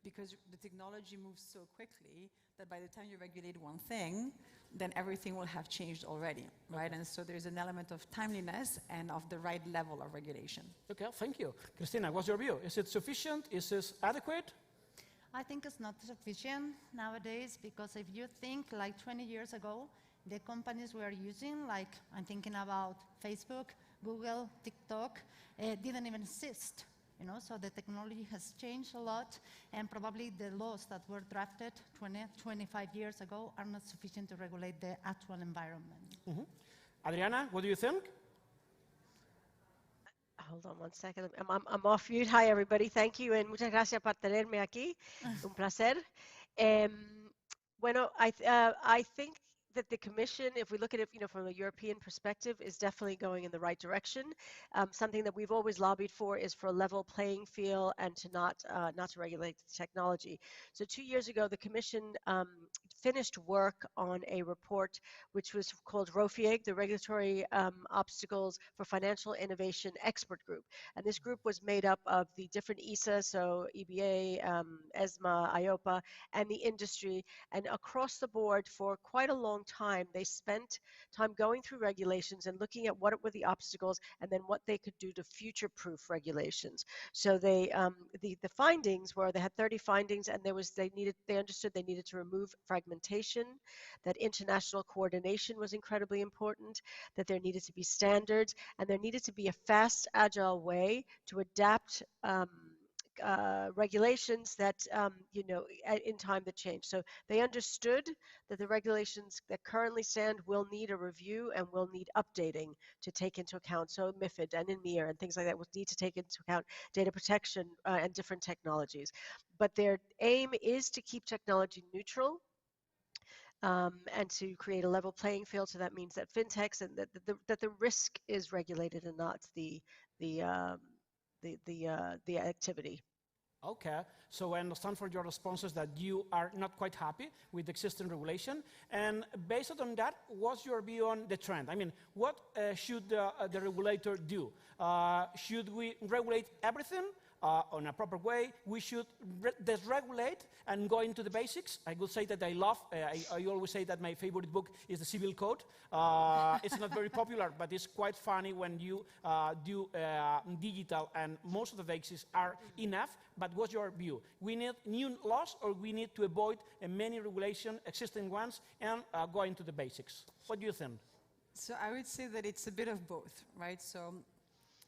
because the technology moves so quickly that by the time you regulate one thing, then everything will have changed already, right? And so there's an element of timeliness and of the right level of regulation. Okay, thank you. Christina, what's your view? Is it sufficient? Is this adequate? I think it's not sufficient nowadays, because if you think like 20 years ago, the companies we are using, like I'm thinking about Facebook, Google, TikTok, didn't even exist. So the technology has changed a lot, and probably the laws that were drafted 20, 25 years ago are not sufficient to regulate the actual environment. Mm-hmm. Adriana, what do you think? Hold on one second. I'm off mute. Hi, everybody. Thank you, and muchas gracias por tenerme aquí. Un placer. Bueno, I think that the Commission, if we look at it, from a European perspective, is definitely going in the right direction. Something that we've always lobbied for is for a level playing field and to not to regulate the technology. So 2 years ago, the Commission finished work on a report which was called ROFIEG, the Regulatory Obstacles for Financial Innovation Expert Group. And this group was made up of the different ESA, so EBA, ESMA, IOPA, and the industry. And across the board, for quite a long time, they spent time going through regulations and looking at what were the obstacles and then what they could do to future-proof regulations. So they, the findings were, they had 30 findings, and they understood they needed to remove fragmentation, that international coordination was incredibly important, that there needed to be standards, and there needed to be a fast, agile way to adapt regulations that, in time that change. So they understood that the regulations that currently stand will need a review and will need updating to take into account. So MIFID and EMIR and things like that will need to take into account data protection and different technologies. But their aim is to keep technology neutral, and to create a level playing field. So that means that fintechs and that the risk is regulated and not the activity. Okay, so I understand from your responses that you are not quite happy with the existing regulation. And based on that, what's your view on the trend? I mean, what should the regulator do? Should we regulate everything on a proper way? We should deregulate and go into the basics. I will say that I always say that my favorite book is the Civil Code. It's not very popular, but it's quite funny when you do digital, and most of the basics are enough. But what's your view? We need new laws, or we need to avoid many regulations, existing ones, and go into the basics? What do you think? So I would say that it's a bit of both, right? So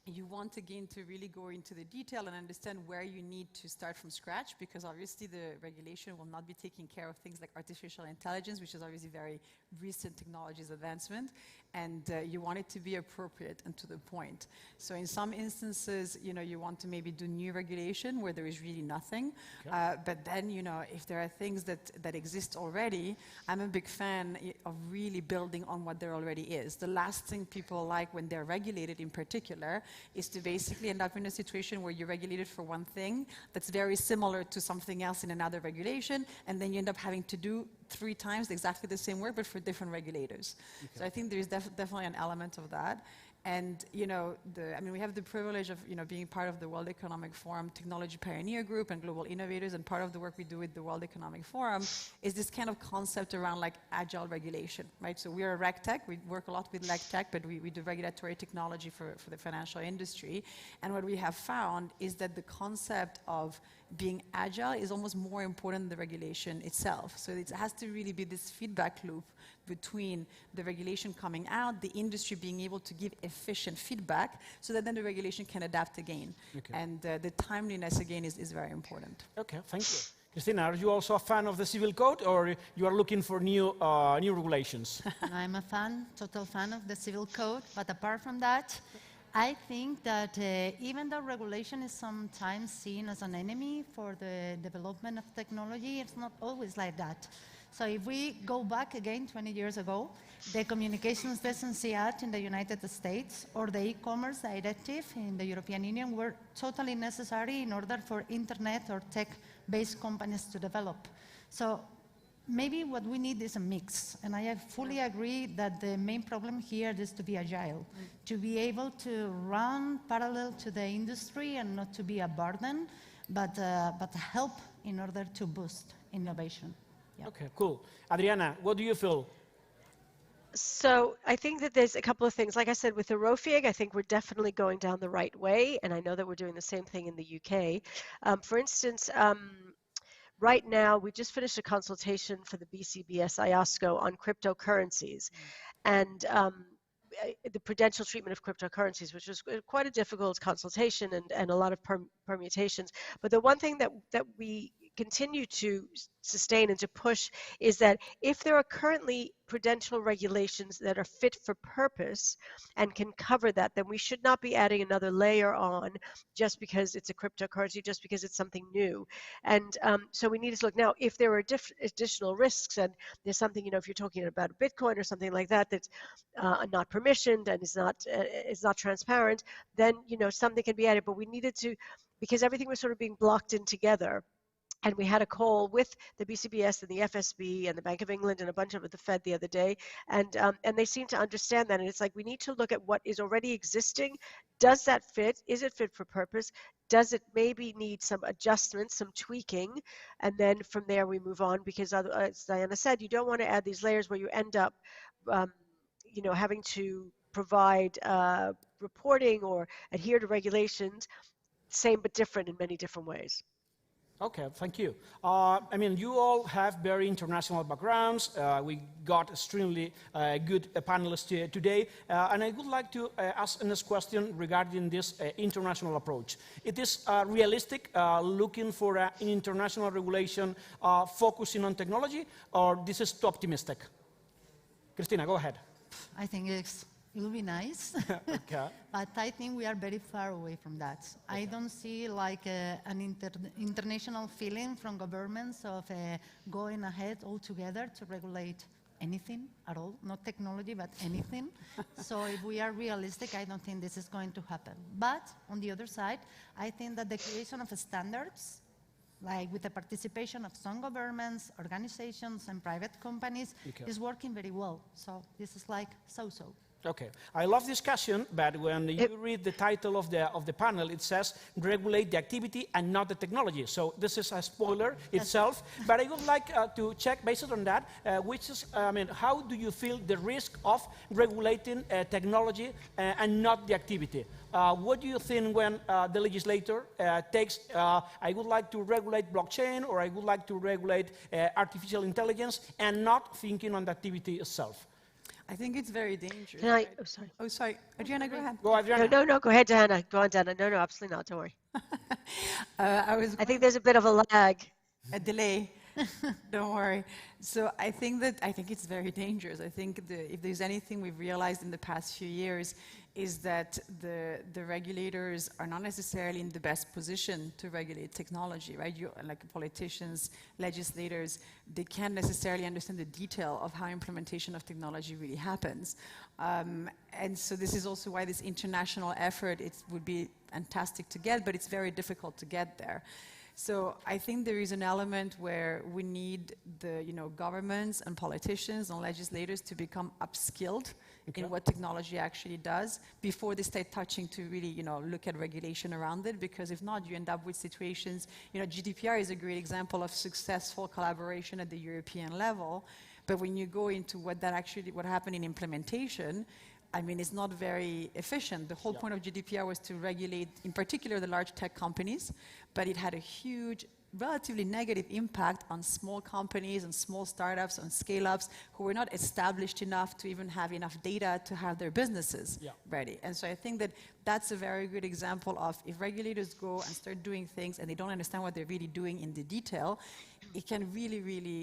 you want, again, to really go into the detail and understand where you need to start from scratch, because obviously the regulation will not be taking care of things like artificial intelligence, which is obviously very recent technologies advancement, and you want it to be appropriate and to the point. So in some instances, you want to maybe do new regulation where there is really nothing, okay. But then, if there are things that exist already, I'm a big fan of really building on what there already is. The last thing people like when they're regulated in particular is to basically end up in a situation where you're regulated for one thing that's very similar to something else in another regulation, and then you end up having to do 3 times exactly the same work, but for different regulators. Okay. So I think there's definitely an element of that. And we have the privilege of being part of the World Economic Forum Technology Pioneer Group and Global Innovators, and part of the work we do with the World Economic Forum is this kind of concept around like agile regulation, right? So we are a RegTech, we work a lot with RegTech, but we do regulatory technology for the financial industry. And what we have found is that the concept of being agile is almost more important than the regulation itself. So it has to really be this feedback loop between the regulation coming out, the industry being able to give efficient feedback, so that then the regulation can adapt again. Okay. And the timeliness, again, is very important. Okay, thank you. Christina, are you also a fan of the civil code, or you are looking for new regulations? I'm a fan, total fan of the civil code, but apart from that, I think that even though regulation is sometimes seen as an enemy for the development of technology, it's not always like that. So if we go back again 20 years ago, the Communications Decency Act in the United States or the e-commerce directive in the European Union were totally necessary in order for internet or tech-based companies to develop. So maybe what we need is a mix, and I fully agree that the main problem here is to be agile, to be able to run parallel to the industry and not to be a burden, but help in order to boost innovation. Yeah. Okay, cool. Adriana, what do you feel? So I think that there's a couple of things. Like I said, with the ROFIG, I think we're definitely going down the right way, and I know that we're doing the same thing in the UK. For instance, right now, we just finished a consultation for the BCBS IOSCO on cryptocurrencies and the prudential treatment of cryptocurrencies, which was quite a difficult consultation and a lot of permutations. But the one thing that we continue to sustain and to push is that if there are currently prudential regulations that are fit for purpose and can cover that, then we should not be adding another layer on just because it's a cryptocurrency, just because it's something new. And so we need to look now, if there are additional risks and there's something, if you're talking about Bitcoin or something like that, that's not permissioned and is not transparent, then, something can be added. But we needed to, because everything was sort of being blocked in together. And we had a call with the BCBS and the FSB and the Bank of England and a bunch of the Fed the other day, and they seem to understand that. And it's like we need to look at what is already existing. Does that fit? Is it fit for purpose? Does it maybe need some adjustments, some tweaking? And then from there we move on, because as Diana said, you don't want to add these layers where you end up, having to provide reporting or adhere to regulations, same but different in many different ways. Okay, thank you. I mean, you all have very international backgrounds. We got extremely good panelists today. And I would like to ask the next question regarding this international approach. It is realistic looking for an international regulation focusing on technology, or this is too optimistic? Christina, go ahead. I think it will be nice, Okay. but I think we are very far away from that. Okay. I don't see like an international feeling from governments of going ahead altogether to regulate anything at all, not technology, but anything. So if we are realistic, I don't think this is going to happen. But on the other side, I think that the creation of standards, like with the participation of some governments, organizations, and private companies, is working very well. So this is like so-so. Okay, I love discussion, but when you read the title of the panel, it says regulate the activity and not the technology. So this is a spoiler itself. But I would like to check based on that, which is, how do you feel the risk of regulating technology and not the activity? What do you think when the legislator takes, I would like to regulate blockchain, or I would like to regulate artificial intelligence, and not thinking on the activity itself? I think it's very dangerous. Right? Oh, sorry. Oh, sorry. Adriana, go ahead. Go, Adriana. No, go ahead, Diana. Go on, Diana. No, absolutely not. Don't worry. I think there's a bit of a lag. A delay. Don't worry. So I think it's very dangerous. I think if there's anything we've realized in the past few years is that the regulators are not necessarily in the best position to regulate technology, right? Like politicians, legislators, they can't necessarily understand the detail of how implementation of technology really happens. And so this is also why this international effort, it would be fantastic to get, but it's very difficult to get there. So I think there is an element where we need the governments and politicians and legislators to become upskilled in what technology actually does before they start touching to really look at regulation around it, because if not, you end up with situations, GDPR is a great example of successful collaboration at the European level, but when you go into what happened in implementation, I mean, it's not very efficient. The whole point of GDPR was to regulate, in particular, the large tech companies, but it had a huge, relatively negative impact on small companies and small startups and scale-ups who were not established enough to even have enough data to have their businesses ready. And so I think that that's a very good example of if regulators go and start doing things and they don't understand what they're really doing in the detail, it can really, really,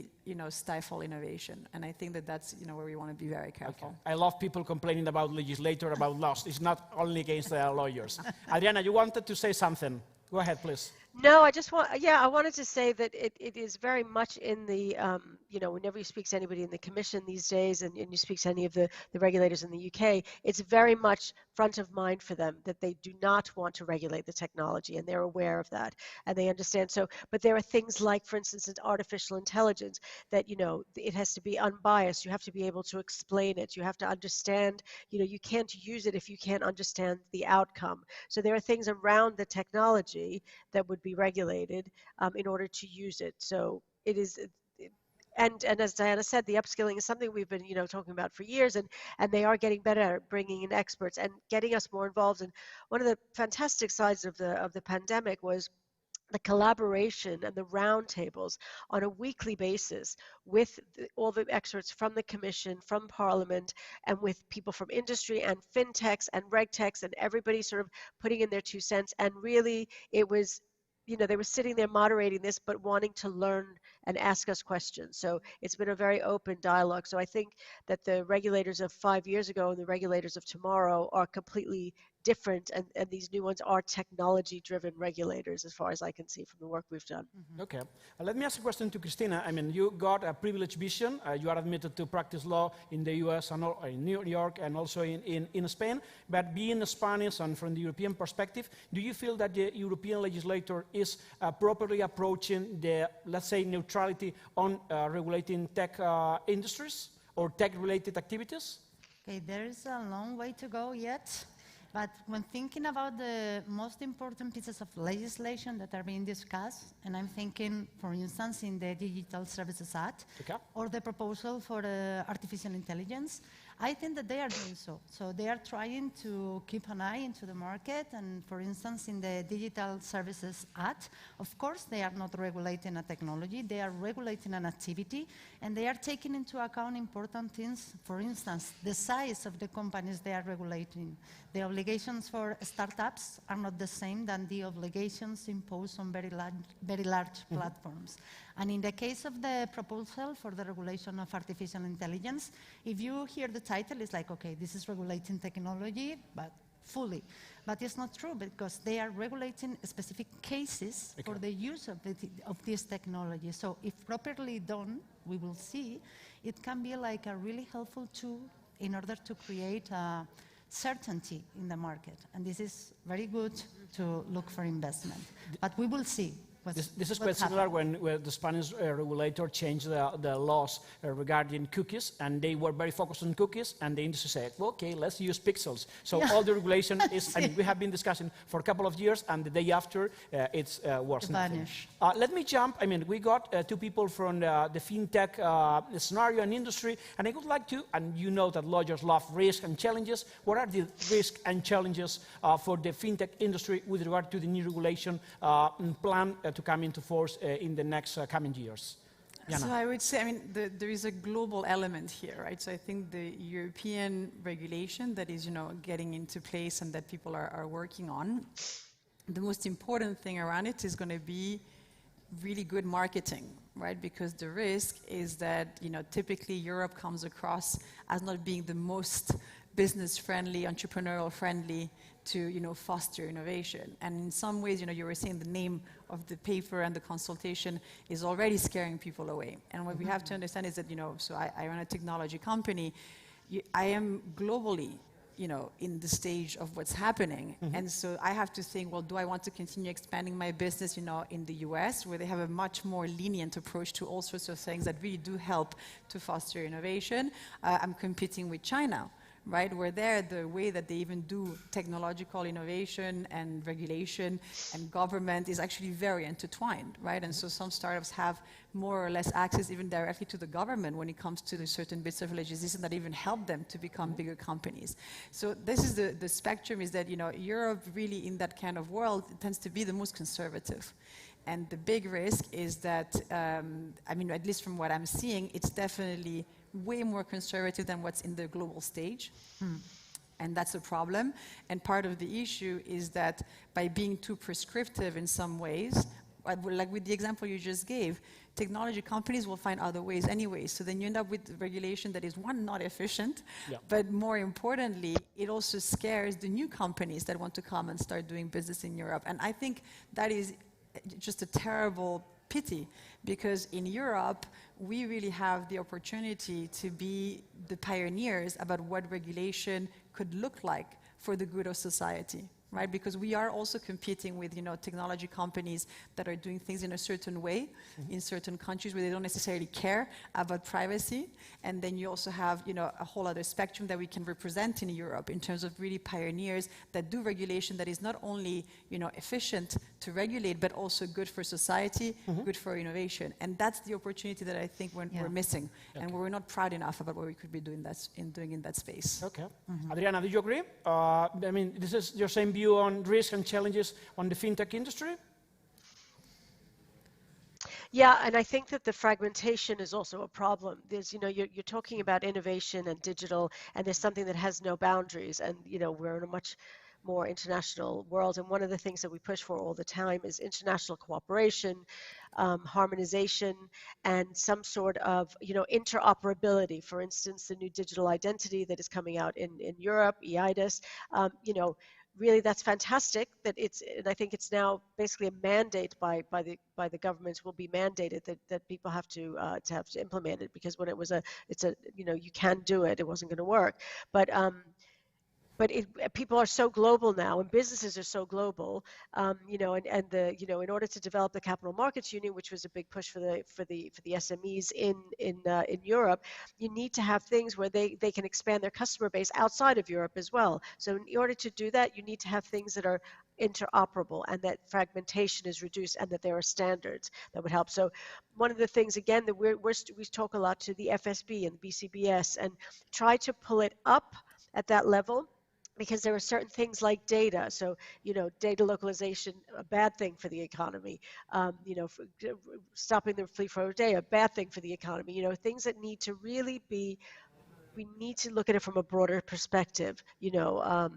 stifle innovation. And I think that that's, where we want to be very careful. Okay. I love people complaining about legislator, about laws. It's not only against the lawyers. Adriana, you wanted to say something. Go ahead, please. No, I wanted to say that it is very much in the, whenever you speak to anybody in the Commission these days and you speak to any of the regulators in the UK, it's very much front of mind for them that they do not want to regulate the technology, and they're aware of that, and they understand. So, but there are things like, for instance, in artificial intelligence, that, it has to be unbiased. You have to be able to explain it. You have to understand, you can't use it if you can't understand the outcome. So there are things around the technology that would be regulated in order to use it. So it is, and as Diana said, the upskilling is something we've been talking about for years, and they are getting better at bringing in experts and getting us more involved. And one of the fantastic sides of the pandemic was the collaboration and the roundtables on a weekly basis with all the experts from the Commission, from Parliament, and with people from industry and fintechs and regtechs, and everybody sort of putting in their 2 cents. And really, it was, they were sitting there moderating this, but wanting to learn and ask us questions. So it's been a very open dialogue. So I think that the regulators of 5 years ago and the regulators of tomorrow are completely different, and these new ones are technology-driven regulators, as far as I can see from the work we've done. Okay. Let me ask a question to Cristina. I mean, you got a privileged vision. You are admitted to practice law in the US and in New York and also in Spain. But being Spanish and from the European perspective, do you feel that the European legislator is properly approaching the, let's say, neutrality on regulating tech industries or tech-related activities? Okay, there is a long way to go yet. But when thinking about the most important pieces of legislation that are being discussed, and I'm thinking, for instance, in the Digital Services Act, or the proposal for artificial intelligence, I think that they are doing so. So they are trying to keep an eye into the market, and for instance, in the Digital Services Act, of course, they are not regulating a technology, they are regulating an activity, and they are taking into account important things, for instance, the size of the companies they are regulating. The obligations for startups are not the same than the obligations imposed on very large platforms. And in the case of the proposal for the regulation of artificial intelligence, if you hear the title, it's like, okay, this is regulating technology, but fully. But it's not true, because they are regulating specific cases for the use of this technology. So if properly done, we will see, it can be like a really helpful tool in order to create certainty in the market. And this is very good to look for investment. But we will see. This is quite similar when the Spanish regulator changed the laws regarding cookies, and they were very focused on cookies, and the industry said, well, okay, let's use pixels. So all the regulation is, I mean, we have been discussing for a couple of years, and the day after, it's worse. Let me jump. I mean, we got 2 people from the fintech scenario and industry, and I would like to, and you know that lawyers love risk and challenges. What are the risks and challenges for the fintech industry with regard to the new regulation plan to come into force in the next coming years? So I would say, I mean, there is a global element here, right? So I think the European regulation that is, getting into place and that people are working on, the most important thing around it is going to be really good marketing, right? Because the risk is that, typically Europe comes across as not being the most business-friendly, entrepreneurial-friendly to, foster innovation. And in some ways, you were saying the name of the paper and the consultation is already scaring people away. And what we have to understand is that, so I run a technology company. I am globally, in the stage of what's happening. And so I have to think, well, do I want to continue expanding my business, in the US, where they have a much more lenient approach to all sorts of things that really do help to foster innovation? I'm competing with China, right? Where there, the way that they even do technological innovation and regulation and government is actually very intertwined, right? And so some startups have more or less access even directly to the government when it comes to the certain bits of legislation that even help them to become bigger companies. So this is the spectrum, is that, you know, Europe really in that kind of world tends to be the most conservative. And the big risk is that, I mean, at least from what I'm seeing, it's definitely way more conservative than what's in the global stage. And that's a problem. And part of the issue is that by being too prescriptive in some ways, like with the example you just gave, technology companies will find other ways anyway. So then you end up with regulation that is, one, not efficient, but more importantly, it also scares the new companies that want to come and start doing business in Europe. And I think that is just a terrible pity, because in Europe, we really have the opportunity to be the pioneers about what regulation could look like for the good of society. Right? Because we are also competing with, you know, technology companies that are doing things in a certain way in certain countries where they don't necessarily care about privacy. And then you also have, you know, a whole other spectrum that we can represent in Europe in terms of really pioneers that do regulation that is not only, you know, efficient to regulate, but also good for society, good for innovation. And that's the opportunity that I think we're missing, and we're not proud enough about what we could be doing in that space. Okay. Adriana, do you agree? I mean, this is your same view on risk and challenges on the fintech industry? Yeah, and I think that the fragmentation is also a problem. There's, you know, you're talking about innovation and digital, and there's something that has no boundaries. And, you know, we're in a much more international world. And one of the things that we push for all the time is international cooperation, harmonization, and some sort of, you know, interoperability. For instance, the new digital identity that is coming out in Europe, EIDAS, you know, really, that's fantastic. That it's, and I think it's now basically a mandate by the governments, will be mandated that people have to implement it, because when it's a you know, you can do it, it wasn't going to work, but people are so global now, and businesses are so global, you know, and the, you know, in order to develop the capital markets union, which was a big push for the SMEs in Europe, you need to have things where they can expand their customer base outside of Europe as well. So in order to do that, you need to have things that are interoperable, and that fragmentation is reduced, and that there are standards that would help. So one of the things, again, that we talk a lot to the FSB and the BCBS, and try to pull it up at that level, because there are certain things like data. So, you know, data localization, a bad thing for the economy. You know, stopping the free flow of data, a bad thing for the economy. You know, things that need to really be, we need to look at it from a broader perspective, you know,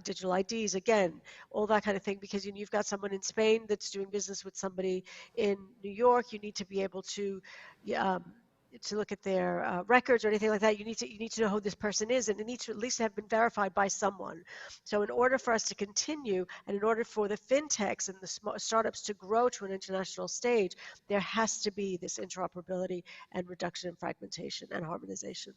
digital IDs, again, all that kind of thing, because you've got someone in Spain that's doing business with somebody in New York. You need to be able to look at their records or anything like that. You need to know who this person is, and it needs to at least have been verified by someone. So in order for us to continue, and in order for the fintechs and the startups to grow to an international stage, there has to be this interoperability and reduction in fragmentation and harmonization.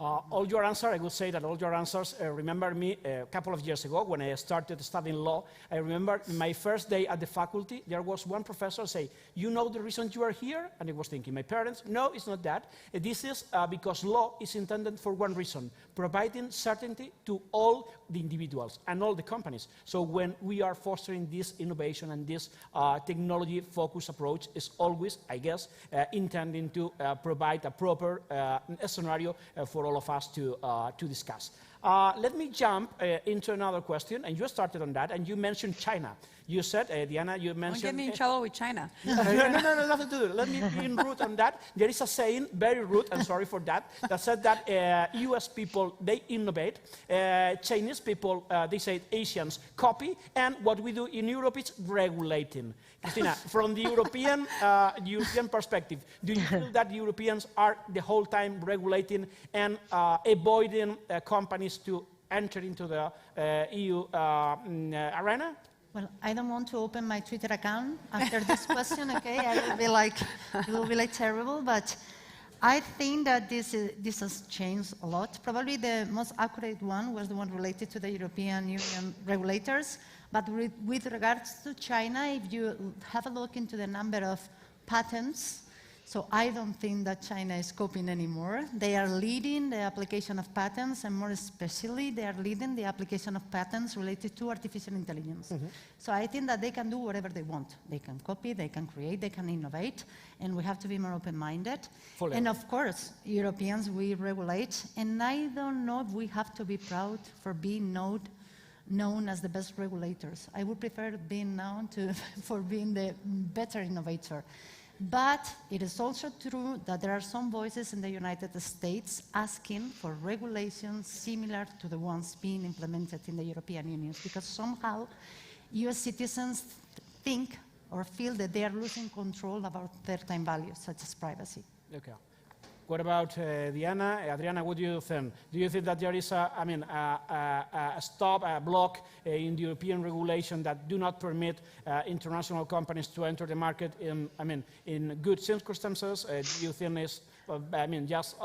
All your answers, I would say that all your answers remember me a couple of years ago when I started studying law. I remember my first day at the faculty, there was one professor say, "You know the reason you are here?" And I was thinking, my parents, no, it's not that. This is because law is intended for one reason, providing certainty to all the individuals and all the companies. So when we are fostering this innovation and this technology-focused approach, is always, I guess, intending to provide a proper scenario for all of us to discuss. Let me jump into another question, and you started on that, and you mentioned China. You said, Diana, you mentioned... Don't get me in trouble with China. No, nothing to do. Let me be rude on that. There is a saying, very rude, and sorry for that said that US people, they innovate. Chinese people, they say Asians copy, and what we do in Europe is regulating. Christina, from the European perspective, do you feel that Europeans are the whole time regulating and avoiding companies to enter into the EU arena? Well, I don't want to open my Twitter account after this question, okay? It will be like terrible, but I think that this has changed a lot. Probably the most accurate one was the one related to the European Union regulators, but with regards to China, if you have a look into the number of patents So I don't think that China is copying anymore. They are leading the application of patents, and more especially, they are leading the application of patents related to artificial intelligence. So I think that they can do whatever they want. They can copy, they can create, they can innovate, and we have to be more open-minded. And of course, Europeans, we regulate, and I don't know if we have to be proud for being known as the best regulators. I would prefer being known for being the better innovator. But it is also true that there are some voices in the United States asking for regulations similar to the ones being implemented in the European Union, because somehow US citizens think or feel that they are losing control about certain values, such as privacy. Okay. What about Diana? Adriana, what do you think? Do you think that there is a block in the European regulation that do not permit international companies to enter the market in good circumstances? Do you think it's just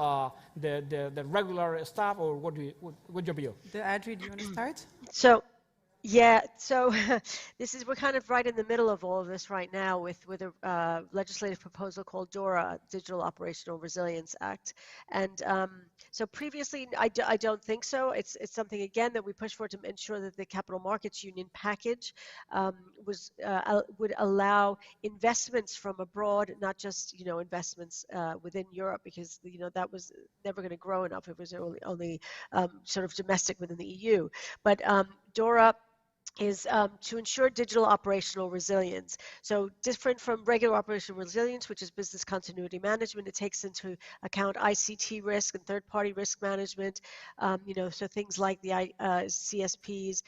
the regular stuff, or what's your view? Adri, do you want to start? Yeah, so we're kind of right in the middle of all of this right now with a legislative proposal called DORA, Digital Operational Resilience Act. And so previously, I don't think so. It's something, again, that we push for to ensure that the Capital Markets Union package would allow investments from abroad, not just, investments within Europe, because, that was never going to grow enough. It was only sort of domestic within the EU. But DORA is to ensure digital operational resilience. So different from regular operational resilience, which is business continuity management, it takes into account ICT risk and third-party risk management, so things like the CSPs,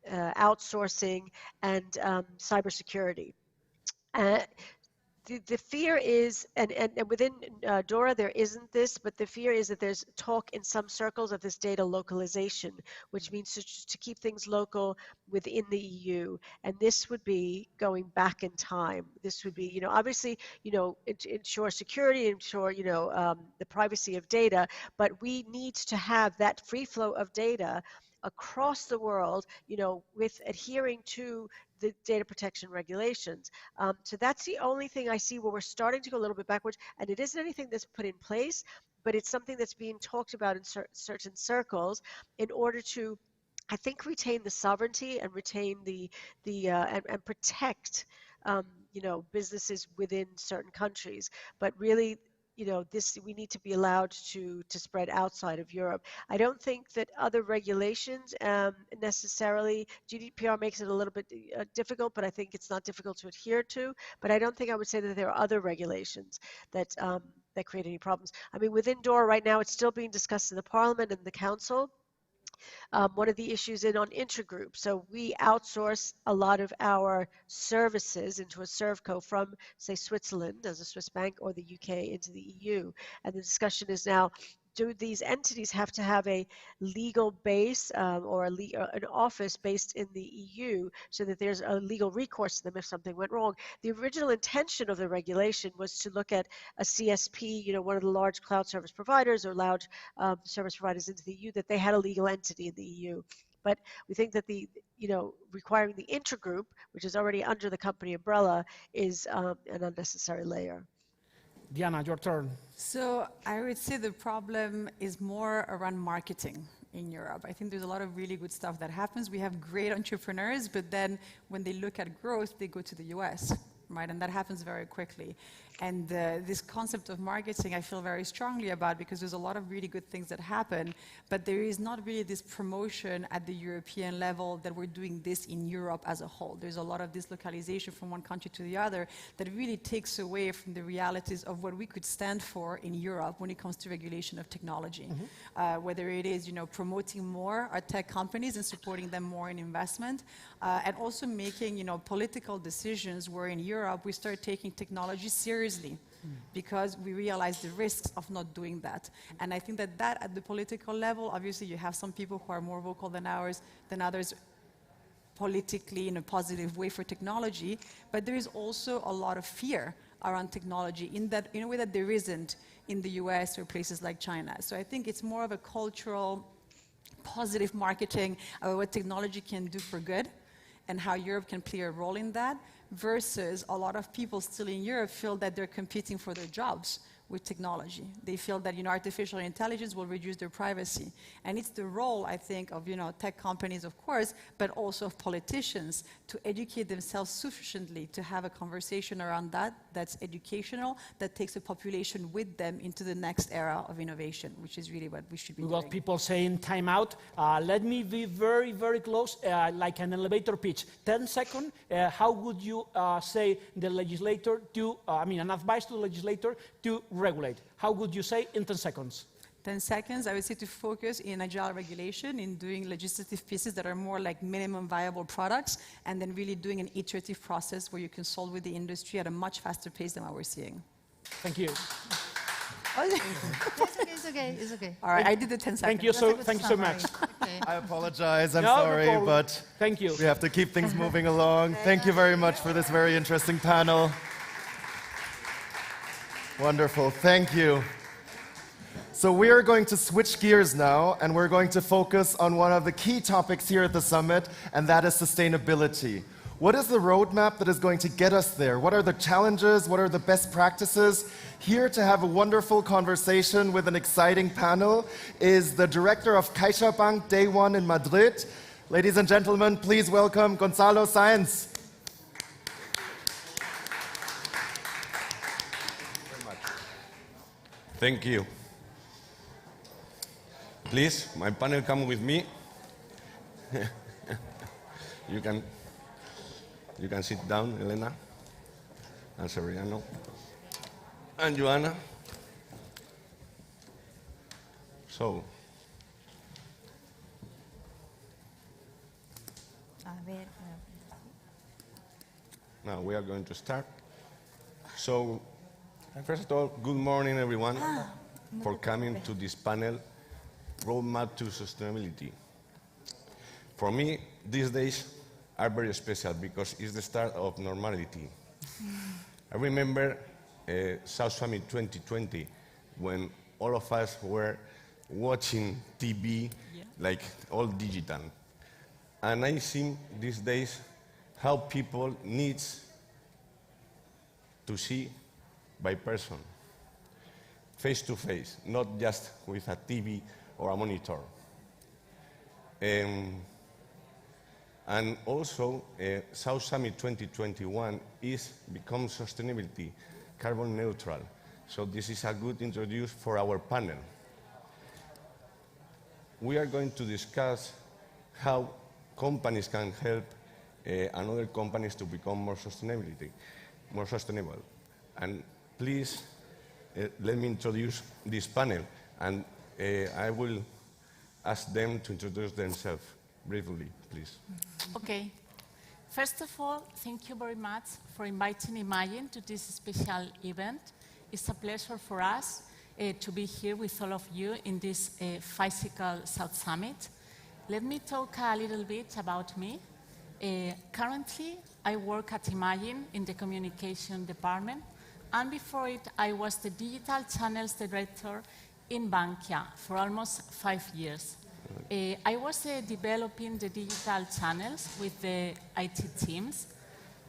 outsourcing, and cybersecurity. The fear is, and within DORA there isn't this, but the fear is that there's talk in some circles of this data localization, which means to keep things local within the EU. And this would be going back in time. This would be, obviously, ensure security, ensure, the privacy of data, but we need to have that free flow of data across the world, with adhering to the data protection regulations. So that's the only thing I see where we're starting to go a little bit backwards, and it isn't anything that's put in place, but it's something that's being talked about in certain circles in order to, I think, retain the sovereignty and retain and protect, businesses within certain countries. But really, we need to be allowed to spread outside of Europe. I don't think that other regulations necessarily, GDPR makes it a little bit difficult, but I think it's not difficult to adhere to. But I don't think I would say that there are other regulations that create any problems. I mean, within DORA right now, it's still being discussed in the Parliament and the Council. One of the issues on intragroup. So we outsource a lot of our services into a ServCo from, say, Switzerland as a Swiss bank, or the UK into the EU. And the discussion is now, do these entities have to have a legal base or an office based in the EU so that there's a legal recourse to them if something went wrong? The original intention of the regulation was to look at a CSP, one of the large cloud service providers or large service providers into the EU, that they had a legal entity in the EU. But we think that requiring the intragroup, which is already under the company umbrella, is an unnecessary layer. Diana, your turn. So I would say the problem is more around marketing in Europe. I think there's a lot of really good stuff that happens. We have great entrepreneurs, but then when they look at growth, they go to the US, right? And that happens very quickly. And this concept of marketing, I feel very strongly about, because there's a lot of really good things that happen, but there is not really this promotion at the European level that we're doing this in Europe as a whole. There's a lot of dislocalization from one country to the other that really takes away from the realities of what we could stand for in Europe when it comes to regulation of technology. Whether it is, promoting more our tech companies and supporting them more in investment, and also making, political decisions where in Europe we start taking technology seriously. Because we realize the risks of not doing that. And I think that at the political level, obviously you have some people who are more vocal than others politically in a positive way for technology, but there is also a lot of fear around technology in a way that there isn't in the US or places like China. So I think it's more of a cultural positive marketing about what technology can do for good. and how Europe can play a role in that, versus a lot of people still in Europe feel that they're competing for their jobs with technology. They feel that artificial intelligence will reduce their privacy. And it's the role, I think, of tech companies, of course, but also of politicians to educate themselves sufficiently to have a conversation around that that's educational, that takes the population with them into the next era of innovation, which is really what we should be We doing. got people saying time out. Let me be very, very close, like an elevator pitch. 10 seconds, how would you say the legislator to, an advice to the legislator to regulate? How would you say in 10 seconds? 10 seconds, I would say to focus in agile regulation, in doing legislative pieces that are more like minimum viable products, and then really doing an iterative process where you consult with the industry at a much faster pace than what we're seeing. Thank you. It's okay, it's okay. All right, I did the 10 seconds. Thank you so much. Okay. I apologize, I'm No, no sorry, problem. but Thank you. we have to keep things moving along. Thank you very much for this very interesting panel. Wonderful, thank you. So we are going to switch gears now, and we're going to focus on one of the key topics here at the summit, and that is sustainability. What is the roadmap that is going to get us there? What are the challenges? What are the best practices? Here to have a wonderful conversation with an exciting panel is the director of CaixaBank Day One in Madrid. Ladies and gentlemen, please welcome Gonzalo Sáenz. Thank you. Please, my panel, come with me. You can sit down, Elena, and Severiano, and Joanna. So, now we are going to start. So, first of all, good morning, everyone, for coming to this panel, Roadmap to Sustainability. For me, these days are very special because it's the start of normality. I remember South Summit 2020 when all of us were watching TV, like all digital. And I see these days how people need to see by person, face to face, not just with a TV or a monitor. And also, South Summit 2021 is become sustainability, carbon neutral. So this is a good introduction for our panel. We are going to discuss how companies can help other companies to become more sustainable. And please, let me introduce this panel, and I will ask them to introduce themselves briefly, please. Okay. First of all, thank you very much for inviting Imagine to this special event. It's a pleasure for us to be here with all of you in this physical South Summit. Let me talk a little bit about me. Currently, I work at Imagine in the communication department, and before it, I was the digital channels director in Bankia for almost 5 years. I was developing the digital channels with the IT teams.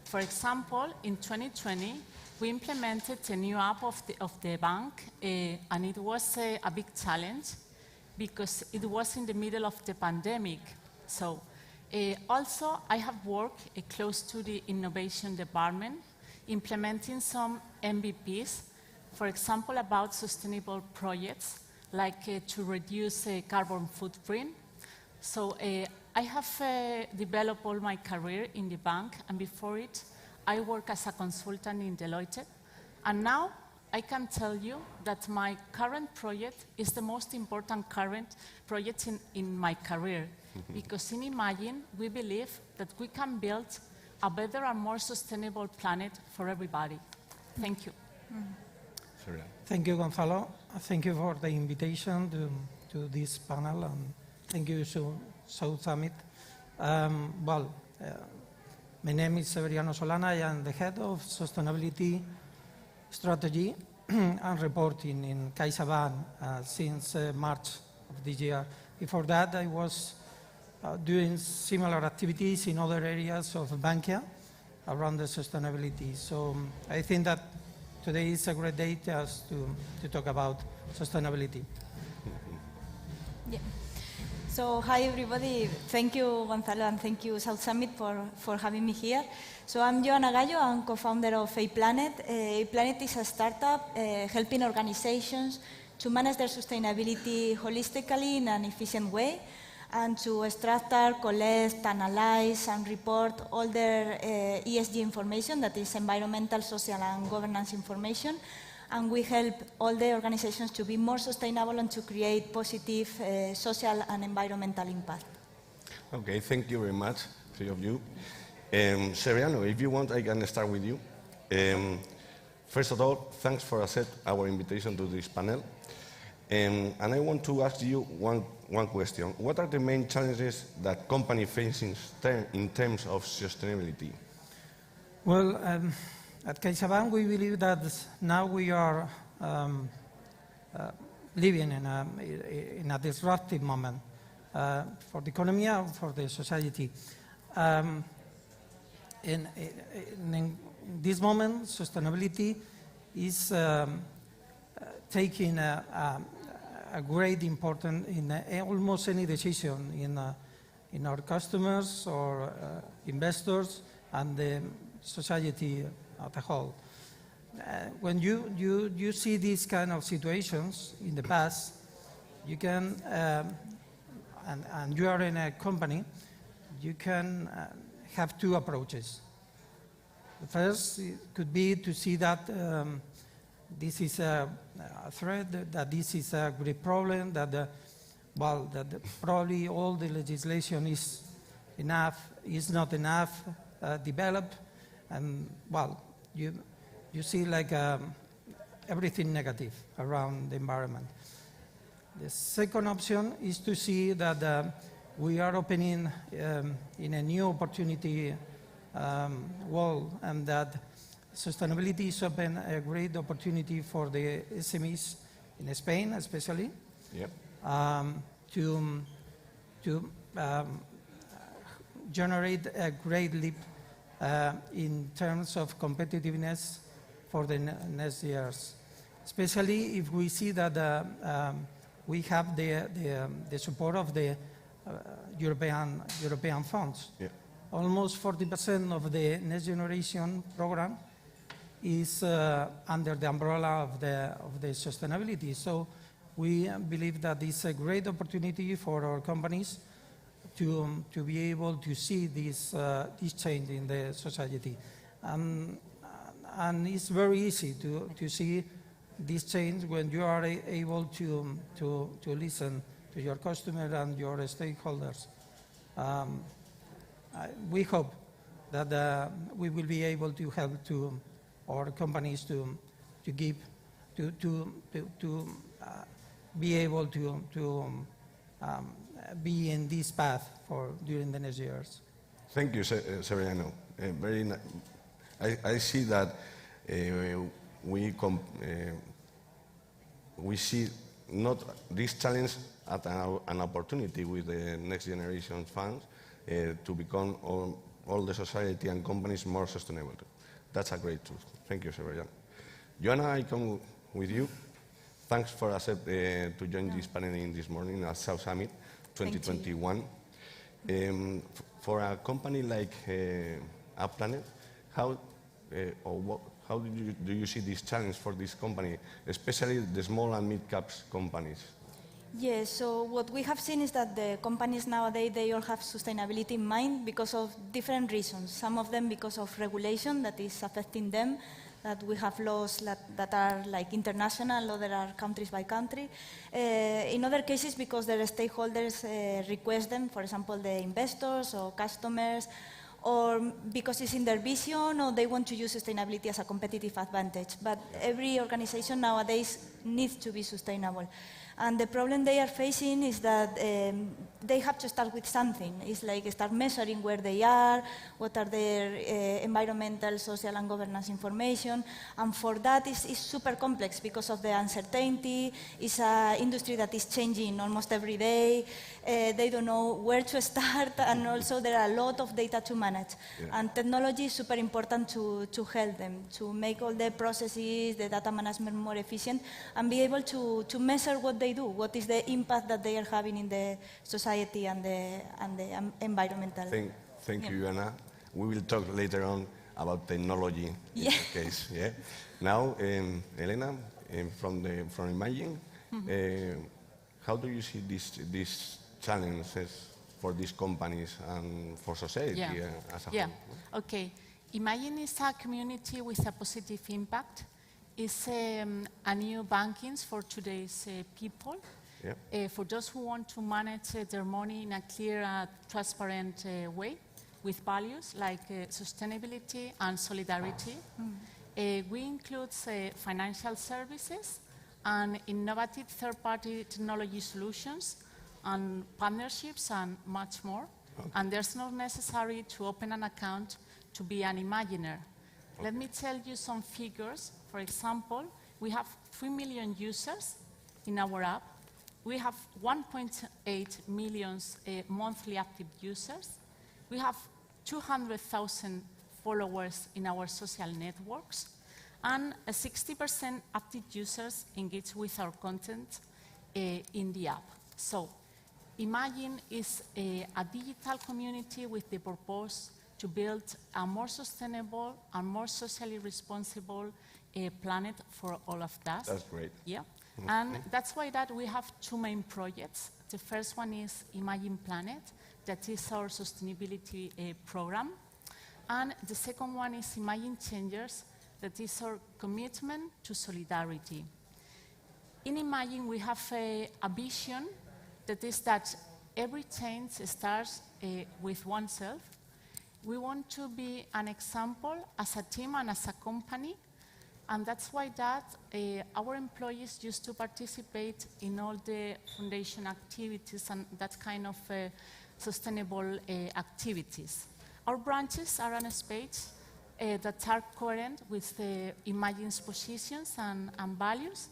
For example, in 2020, we implemented a new app of the bank, and it was a big challenge because it was in the middle of the pandemic. So, also, I have worked close to the innovation department, implementing some MVPs, for example, about sustainable projects, like to reduce carbon footprint. So I have developed all my career in the bank, and before it, I worked as a consultant in Deloitte. And now I can tell you that my current project is the most important current project in my career, because in Imagine, we believe that we can build a better and more sustainable planet for everybody. Thank you. Thank you, Gonzalo. Thank you for the invitation to this panel, and thank you to South Summit. My name is Severiano Solana. I am the head of sustainability strategy and reporting in CaixaBank since March of this year. Before that, I was doing similar activities in other areas of Bankia around the sustainability. So I think that today is a great day just to talk about sustainability. Yeah. So hi everybody, thank you Gonzalo and thank you South Summit for having me here. So I'm Joana Gallo, I'm co-founder of A-Planet. A-Planet is a startup helping organizations to manage their sustainability holistically in an efficient way and to structure, collect, analyze and report all their ESG information, that is environmental, social and governance information. And we help all the organizations to be more sustainable and to create positive social and environmental impact. Okay, thank you very much, three of you. Seriano, if you want, I can start with you. First of all, thanks for accepting our invitation to this panel. And I want to ask you one question. What are the main challenges that company faces in terms of sustainability? Well, at CaixaBank, we believe that now we are living in a disruptive moment for the economy and for the society. In this moment, sustainability is taking a great importance in almost any decision in our customers or investors and the society as a whole. When you see these kind of situations in the past, you can, and you are in a company, you can have two approaches. The first could be to see that this is a threat, that this is a great problem, that probably all the legislation is not enough developed, and you see like everything negative around the environment. The second option is to see that we are opening in a new opportunity world, and that sustainability is open a great opportunity for the SMEs in Spain, especially, to generate a great leap in terms of competitiveness for the next years, especially if we see that we have the support of the European funds. Yeah. Almost 40% of the Next Generation program is under the umbrella of the sustainability. So we believe that it's a great opportunity for our companies to be able to see this change in the society. And it's very easy to see this change when you are able to listen to your customer and your stakeholders. We hope that we will be able to help to our companies to be able to be in this path during the next years. Thank you, Severiano. I see that we see not this challenge as an opportunity with the Next Generation funds to become all the society and companies more sustainable. That's a great truth. Thank you, Severiano. Joanna, I come with you. Thanks for accepting to join this panel in this morning at South Summit 2021. For a company like A-Planet, how do you see this challenge for this company, especially the small and mid-caps companies? Yes, so what we have seen is that the companies nowadays, they all have sustainability in mind because of different reasons. Some of them because of regulation that is affecting them, that we have laws that are like international, other are countries by country. In other cases, because their stakeholders request them, for example, the investors or customers, or because it's in their vision, or they want to use sustainability as a competitive advantage. But every organization nowadays needs to be sustainable. And the problem they are facing is that they have to start with something. It's like start measuring where they are, what are their environmental, social, and governance information. And for that, it's super complex because of the uncertainty. It's an industry that is changing almost every day. They don't know where to start, and also there are a lot of data to manage. Yeah. And technology is super important to help them, to make all the processes, the data management more efficient, and be able to measure what they do, what is the impact that they are having in the society and the environmental. Thank you, Joanna. We will talk later on about technology in this case. Yeah. Now, Elena, from Imagine, how do you see these challenges for these companies and for society as a whole? Okay. Imagine is a community with a positive impact. It's a new banking for today's people. Yeah. For those who want to manage their money in a clear, transparent way with values like sustainability and solidarity. We include financial services and innovative third-party technology solutions and partnerships and much more. Okay. And there's not necessary to open an account to be an Imaginer. Okay. Let me tell you some figures. For example, we have 3 million users in our app. We have 1.8 million monthly active users. We have 200,000 followers in our social networks, and 60% active users engage with our content in the app. So, Imagine is a digital community with the purpose to build a more sustainable and more socially responsible planet for all of us. That's great. Yeah. And that's why that we have two main projects. The first one is Imagine Planet, that is our sustainability program. And the second one is Imagine Changers, that is our commitment to solidarity. In Imagine, we have a vision that is that every change starts with oneself. We want to be an example as a team and as a company. And that's why that our employees used to participate in all the foundation activities and that kind of sustainable activities. Our branches are on a space that are coherent with the Imagine's positions and values,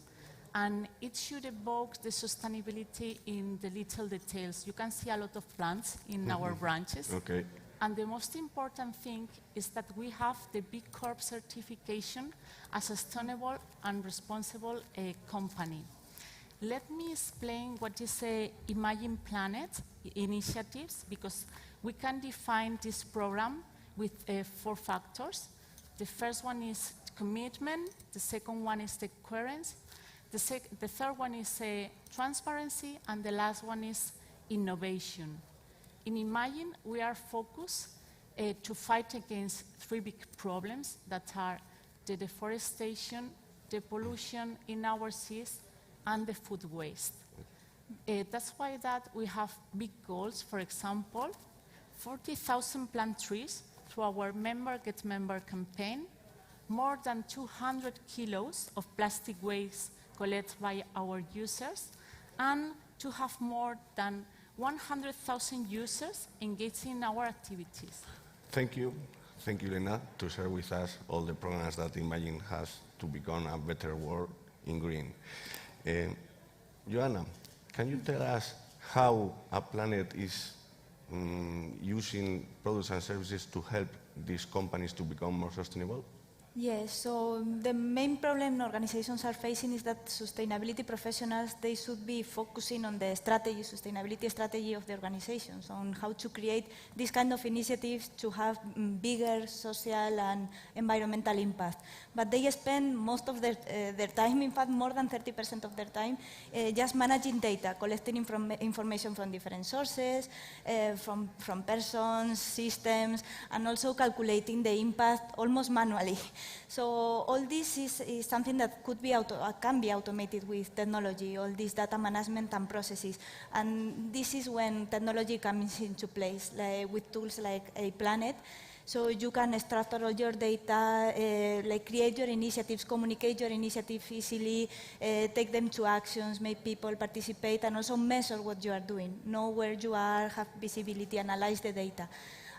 and it should evoke the sustainability in the little details. You can see a lot of plants in our branches. Okay. And the most important thing is that we have the B Corp certification as a sustainable and responsible company. Let me explain what is Imagine Planet initiatives, because we can define this program with 4 factors. The first one is commitment, the second one is the coherence, the third one is transparency, and the last one is innovation. In Imagine, we are focused to fight against 3 big problems that are the deforestation, the pollution in our seas, and the food waste. That's why that we have big goals. For example, 40,000 plant trees through our Member Get Member campaign, more than 200 kilos of plastic waste collected by our users, and to have more than 100,000 users engaged in our activities. Thank you. Thank you, Lena, to share with us all the programs that Imagine has to become a better world in green. Joanna, can you tell us how a planet is using products and services to help these companies to become more sustainable? Yes, so the main problem organizations are facing is that sustainability professionals, they should be focusing on the strategy, sustainability strategy of the organizations, on how to create these kind of initiatives to have bigger social and environmental impact. But they spend most of their time, in fact more than 30% of their time, just managing data, collecting information from different sources, from persons, systems, and also calculating the impact almost manually. So all this is something that could be can be automated with technology, all these data management and processes. And this is when technology comes into place, with tools like a Planet. So you can structure all your data, like create your initiatives, communicate your initiative easily, take them to actions, make people participate, and also measure what you are doing, know where you are, have visibility, analyze the data.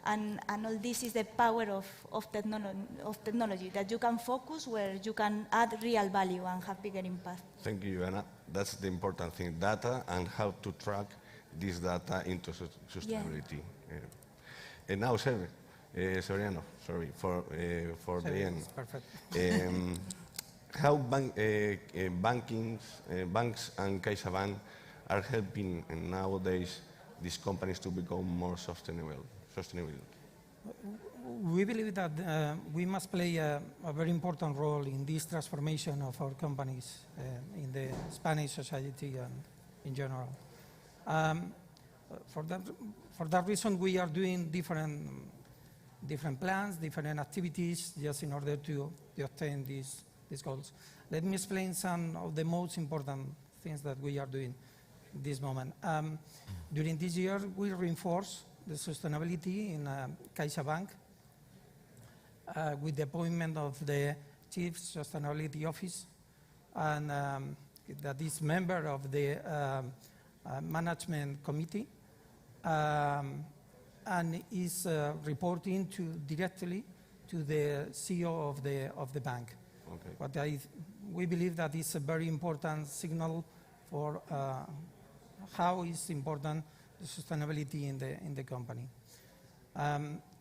And all this is the power of technology, that you can focus where you can add real value and have bigger impact. Thank you, Joanna. That's the important thing, data and how to track this data into sustainability. Yeah. And now, Severiano, sorry, for the end. Perfect. How banks and CaixaBank are helping nowadays these companies to become more sustainable? We believe that we must play a very important role in this transformation of our companies in the Spanish society and in general. For that reason, we are doing different plans, different activities, just in order to obtain these goals. Let me explain some of the most important things that we are doing at this moment. During this year, we reinforce the sustainability in CaixaBank with the appointment of the Chief Sustainability Office, and that is member of the Management Committee, and is reporting directly to the CEO of the bank. Okay. But we believe that is a very important signal for how is important the sustainability in the company.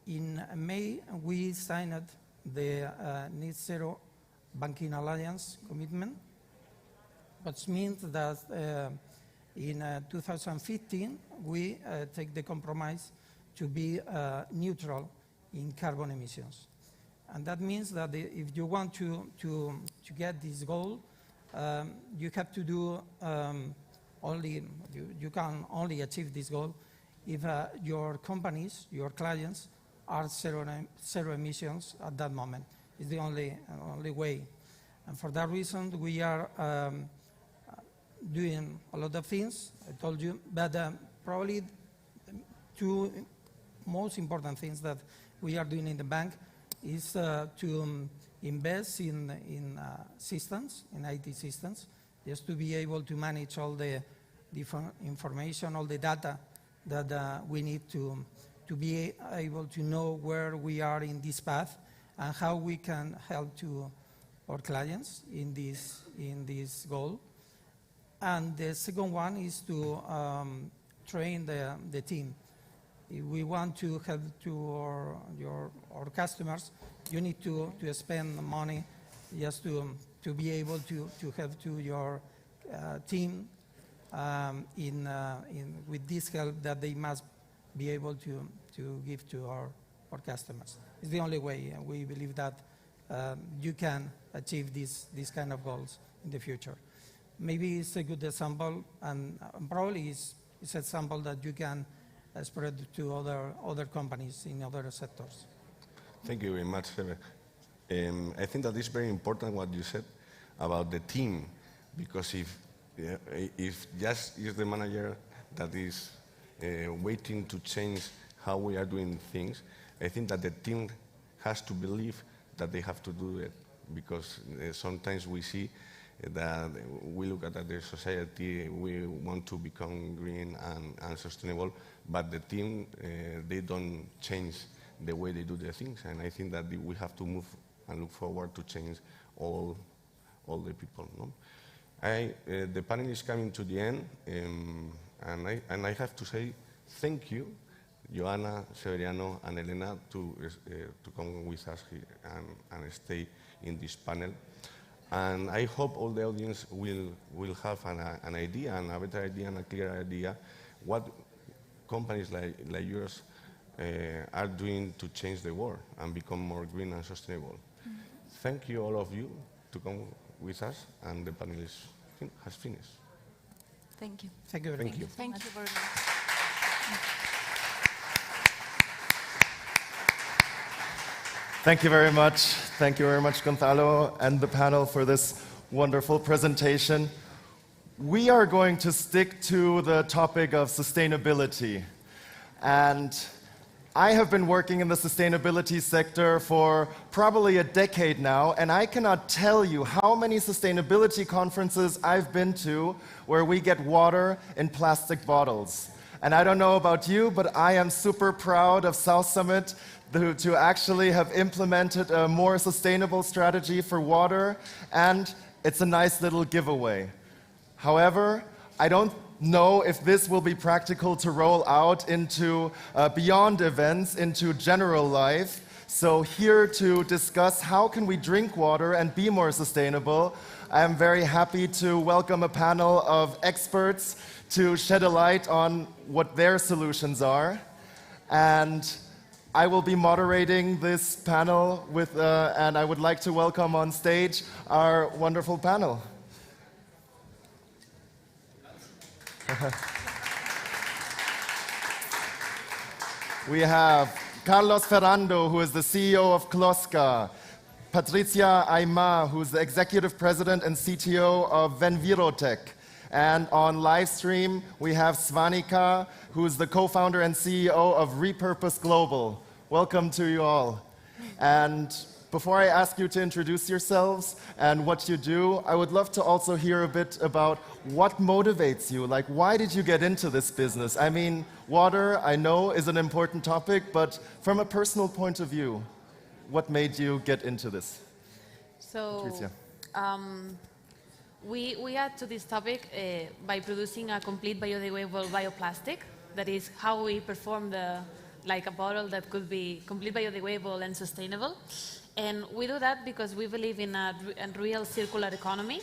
In May, we signed the Net Zero Banking Alliance commitment, which means that in 2015, we take the compromise to be neutral in carbon emissions. And that means that if you want to get this goal, you have to do you can only achieve this goal if your companies, your clients, are zero emissions at that moment. It's the only way. And for that reason, we are doing a lot of things, I told you, but probably two most important things that we are doing in the bank is to invest in systems, in IT systems, just to be able to manage all the different information, all the data that we need to be able to know where we are in this path and how we can help to our clients in this goal. And the second one is to train the team. If we want to help to our customers, you need to spend money just to be able to help to your team with this help that they must be able to give to our customers. It's the only way, and we believe that you can achieve these kind of goals in the future. Maybe it's a good example, and probably it's an example that you can spread to other companies in other sectors. Thank you very much, Sebe. I think that it's very important what you said about the team, because if just is the manager that is waiting to change how we are doing things, I think that the team has to believe that they have to do it, because sometimes we see that we look at the society, we want to become green and sustainable, but the team, they don't change the way they do their things. And I think that we have to move and look forward to change all the people. No? The panel is coming to the end, and I have to say thank you, Joanna, Severiano, and Elena, to come with us here and stay in this panel. And I hope all the audience will have an idea, and a better idea and a clear idea what companies like yours are doing to change the world and become more green and sustainable. Mm-hmm. Thank you, all of you, to come with us, and the panel has finished. Thank you. Thank you very much. Thank you very much. Thank you very much. Thank you very much, Gonzalo and the panel for this wonderful presentation. We are going to stick to the topic of sustainability. And I have been working in the sustainability sector for probably a decade now, and I cannot tell you how many sustainability conferences I've been to where we get water in plastic bottles. And I don't know about you, but I am super proud of South Summit to actually have implemented a more sustainable strategy for water, and it's a nice little giveaway. However, I don't know if this will be practical to roll out into beyond events, into general life. So here to discuss how can we drink water and be more sustainable, I am very happy to welcome a panel of experts to shed a light on what their solutions are. And I will be moderating this panel and I would like to welcome on stage our wonderful panel. We have Carlos Ferrando, who is the CEO of Kloska, Patricia Aymar, who's the Executive President and CTO of Venvirotech, and on live stream we have Svanika, who's the co-founder and CEO of Repurpose Global. Welcome to you all. And before I ask you to introduce yourselves and what you do, I would love to also hear a bit about what motivates you. Like, why did you get into this business? I mean, water, I know, is an important topic, but from a personal point of view, what made you get into this? So, Patricia. we add to this topic by producing a complete biodegradable bioplastic. That is how we perform like a bottle that could be complete biodegradable and sustainable. And we do that because we believe in a real circular economy.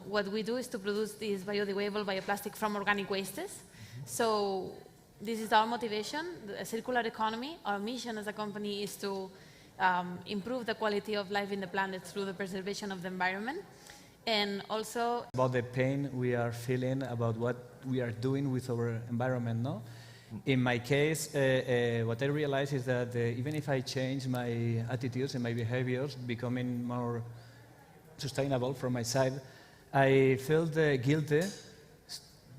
What we do is to produce this biodegradable bioplastic from organic wastes. So this is our motivation, a circular economy. Our mission as a company is to improve the quality of life in the planet through the preservation of the environment. And also about the pain we are feeling about what we are doing with our environment, no? In my case, what I realize is that even if I change my attitudes and my behaviors, becoming more sustainable from my side, I felt guilty,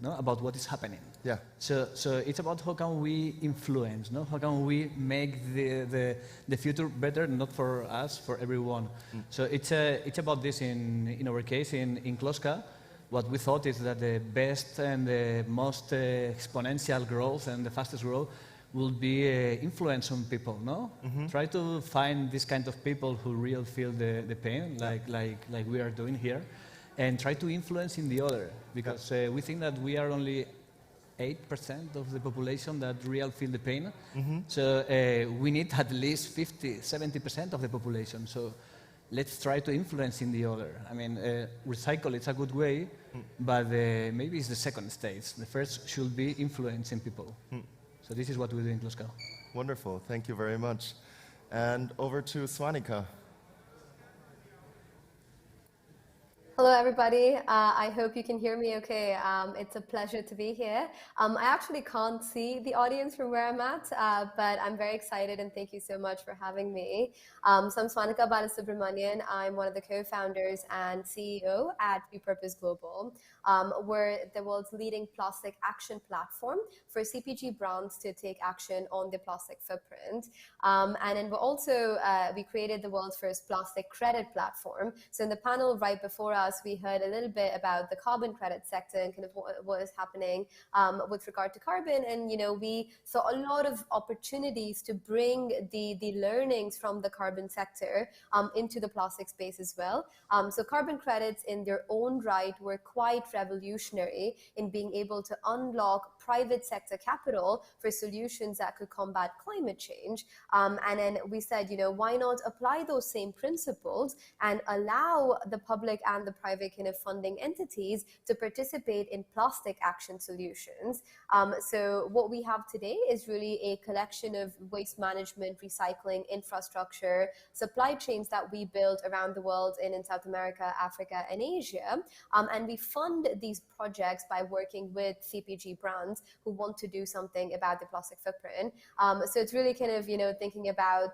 no, about what is happening. Yeah. So it's about how can we influence, no? How can we make the future better, not for us, for everyone. So it's about this in our case, in Kloska. What we thought is that the best and the most exponential growth and the fastest growth will be influence on people, no? Try to find this kind of people who really feel the pain, like we are doing here, and try to influence in the other, because we think that we are only 8% of the population that really feel the pain. So we need at least 50, 70% of the population. So let's try to influence in the other. I mean, recycle, it's a good way, but maybe it's the second stage. The first should be influencing people. So this is what we do in Kloska. Wonderful, thank you very much. And over to Svanika. Hello, everybody. I hope you can hear me okay. It's a pleasure to be here. I actually can't see the audience from where I'm at, but I'm very excited and thank you so much for having me. So I'm Svanika Balasubramanian. I'm one of the co-founders and CEO at Repurpose Global. We're the world's leading plastic action platform for CPG brands to take action on their plastic footprint. And then we created the world's first plastic credit platform. So in the panel right before us, we heard a little bit about the carbon credit sector and kind of what is happening with regard to carbon. And, we saw a lot of opportunities to bring the learnings from the carbon sector into the plastic space as well. So carbon credits in their own right were quite revolutionary in being able to unlock private sector capital for solutions that could combat climate change. And then we said, why not apply those same principles and allow the public and the private kind of funding entities to participate in plastic action solutions. So what we have today is really a collection of waste management, recycling, infrastructure, supply chains that we build around the world in South America, Africa, and Asia. And we fund these projects by working with CPG brands who want to do something about the plastic footprint. So it's really kind of, thinking about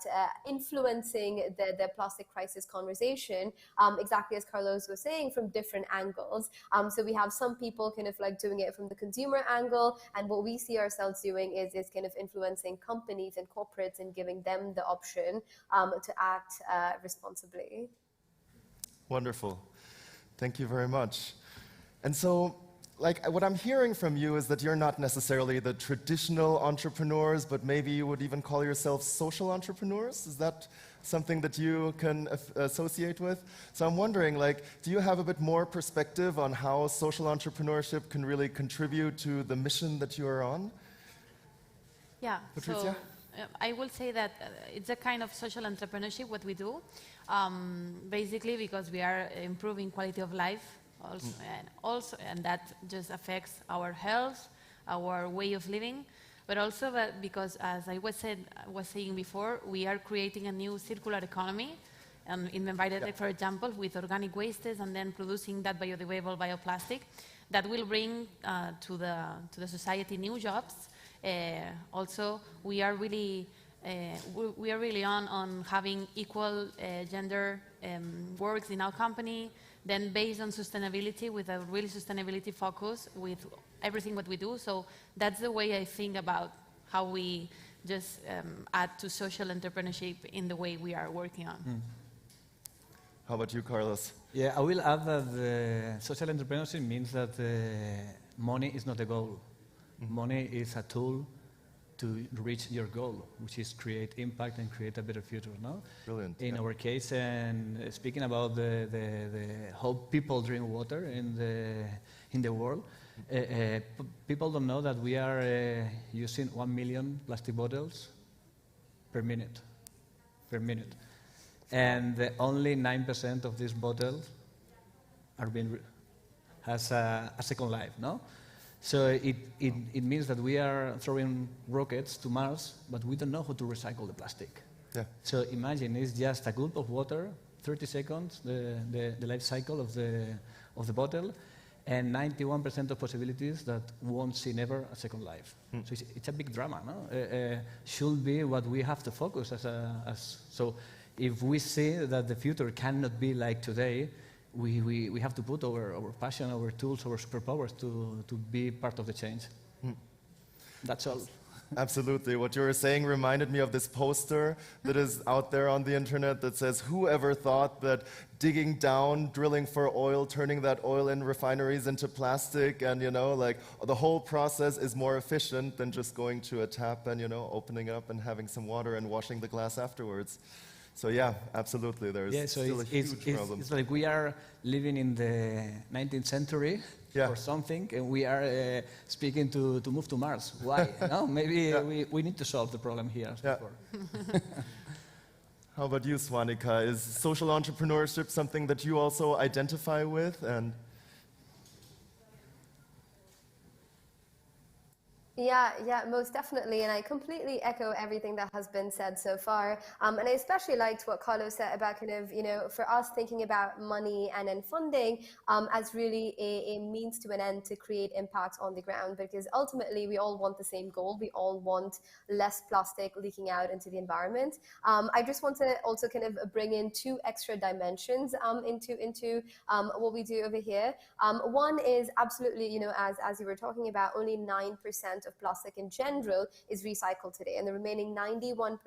influencing the plastic crisis conversation, exactly as Carlos was saying, from different angles. So we have some people kind of like doing it from the consumer angle, and what we see ourselves doing is kind of influencing companies and corporates and giving them the option to act responsibly. Wonderful. Thank you very much. And so, like, what I'm hearing from you is that you're not necessarily the traditional entrepreneurs, but maybe you would even call yourselves social entrepreneurs. Is that something that you can associate with? So I'm wondering, like, do you have a bit more perspective on how social entrepreneurship can really contribute to the mission that you are on? Yeah, Patricia? so I will say that it's a kind of social entrepreneurship, what we do, basically because we are improving quality of life and that just affects our health, our way of living, but also because, as I was saying before, we are creating a new circular economy in Envirotech, for example, with organic wastes and then producing that biodegradable bioplastic that will bring to the society new jobs. Also, we are really on having equal gender works in our company, then based on sustainability with a really sustainability focus with everything what we do. So that's the way I think about how we just add to social entrepreneurship in the way we are working on. How about you, Carlos? Yeah, I will add that the social entrepreneurship means that money is not the goal. Money is a tool to reach your goal, which is create impact and create a better future. No, brilliant. In our case, and speaking about the how people drink water in the world, people don't know that we are using 1 million plastic bottles per minute, and only 9% of these bottles are being has a second life. No. So it means that we are throwing rockets to Mars, but we don't know how to recycle the plastic. Yeah. So imagine it's just a gulp of water, 30 seconds, the life cycle of the bottle, and 91% of possibilities that won't see never a second life. So it's a big drama, no? Should be what we have to focus so if we see that the future cannot be like today, we have to put our passion, our tools, our superpowers to be part of the change. That's all. Absolutely. What you were saying reminded me of this poster that is out there on the internet that says, whoever thought that digging down, drilling for oil, turning that oil in refineries into plastic, and, like the whole process is more efficient than just going to a tap and, opening up and having some water and washing the glass afterwards. So yeah, absolutely, there's still a huge problem. It's like we are living in the 19th century or something, and we are speaking to move to Mars. Why? No, maybe we need to solve the problem here. Yeah. How about you, Swanika? Is social entrepreneurship something that you also identify with? And Yeah, most definitely. And I completely echo everything that has been said so far. And I especially liked what Carlos said about kind of, for us thinking about money and then funding as really a means to an end to create impact on the ground, because ultimately we all want the same goal. We all want less plastic leaking out into the environment. I just want to also kind of bring in two extra dimensions into what we do over here. One is absolutely, as you were talking about, only 9% of plastic in general is recycled today, and the remaining 91%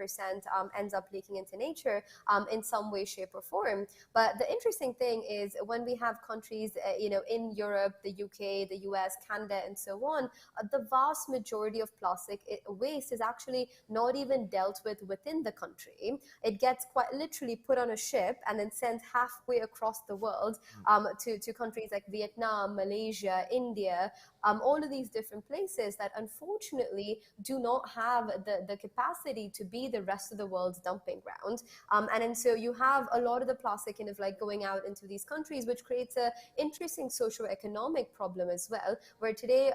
ends up leaking into nature in some way, shape, or form. But the interesting thing is when we have countries, in Europe, the UK, the US, Canada, and so on, the vast majority of plastic waste is actually not even dealt with within the country. It gets quite literally put on a ship and then sent halfway across the world to countries like Vietnam, Malaysia, India, all of these different places that unfortunately do not have the capacity to be the rest of the world's dumping ground. And so you have a lot of the plastic kind of like going out into these countries, which creates an interesting socio-economic problem as well, where today,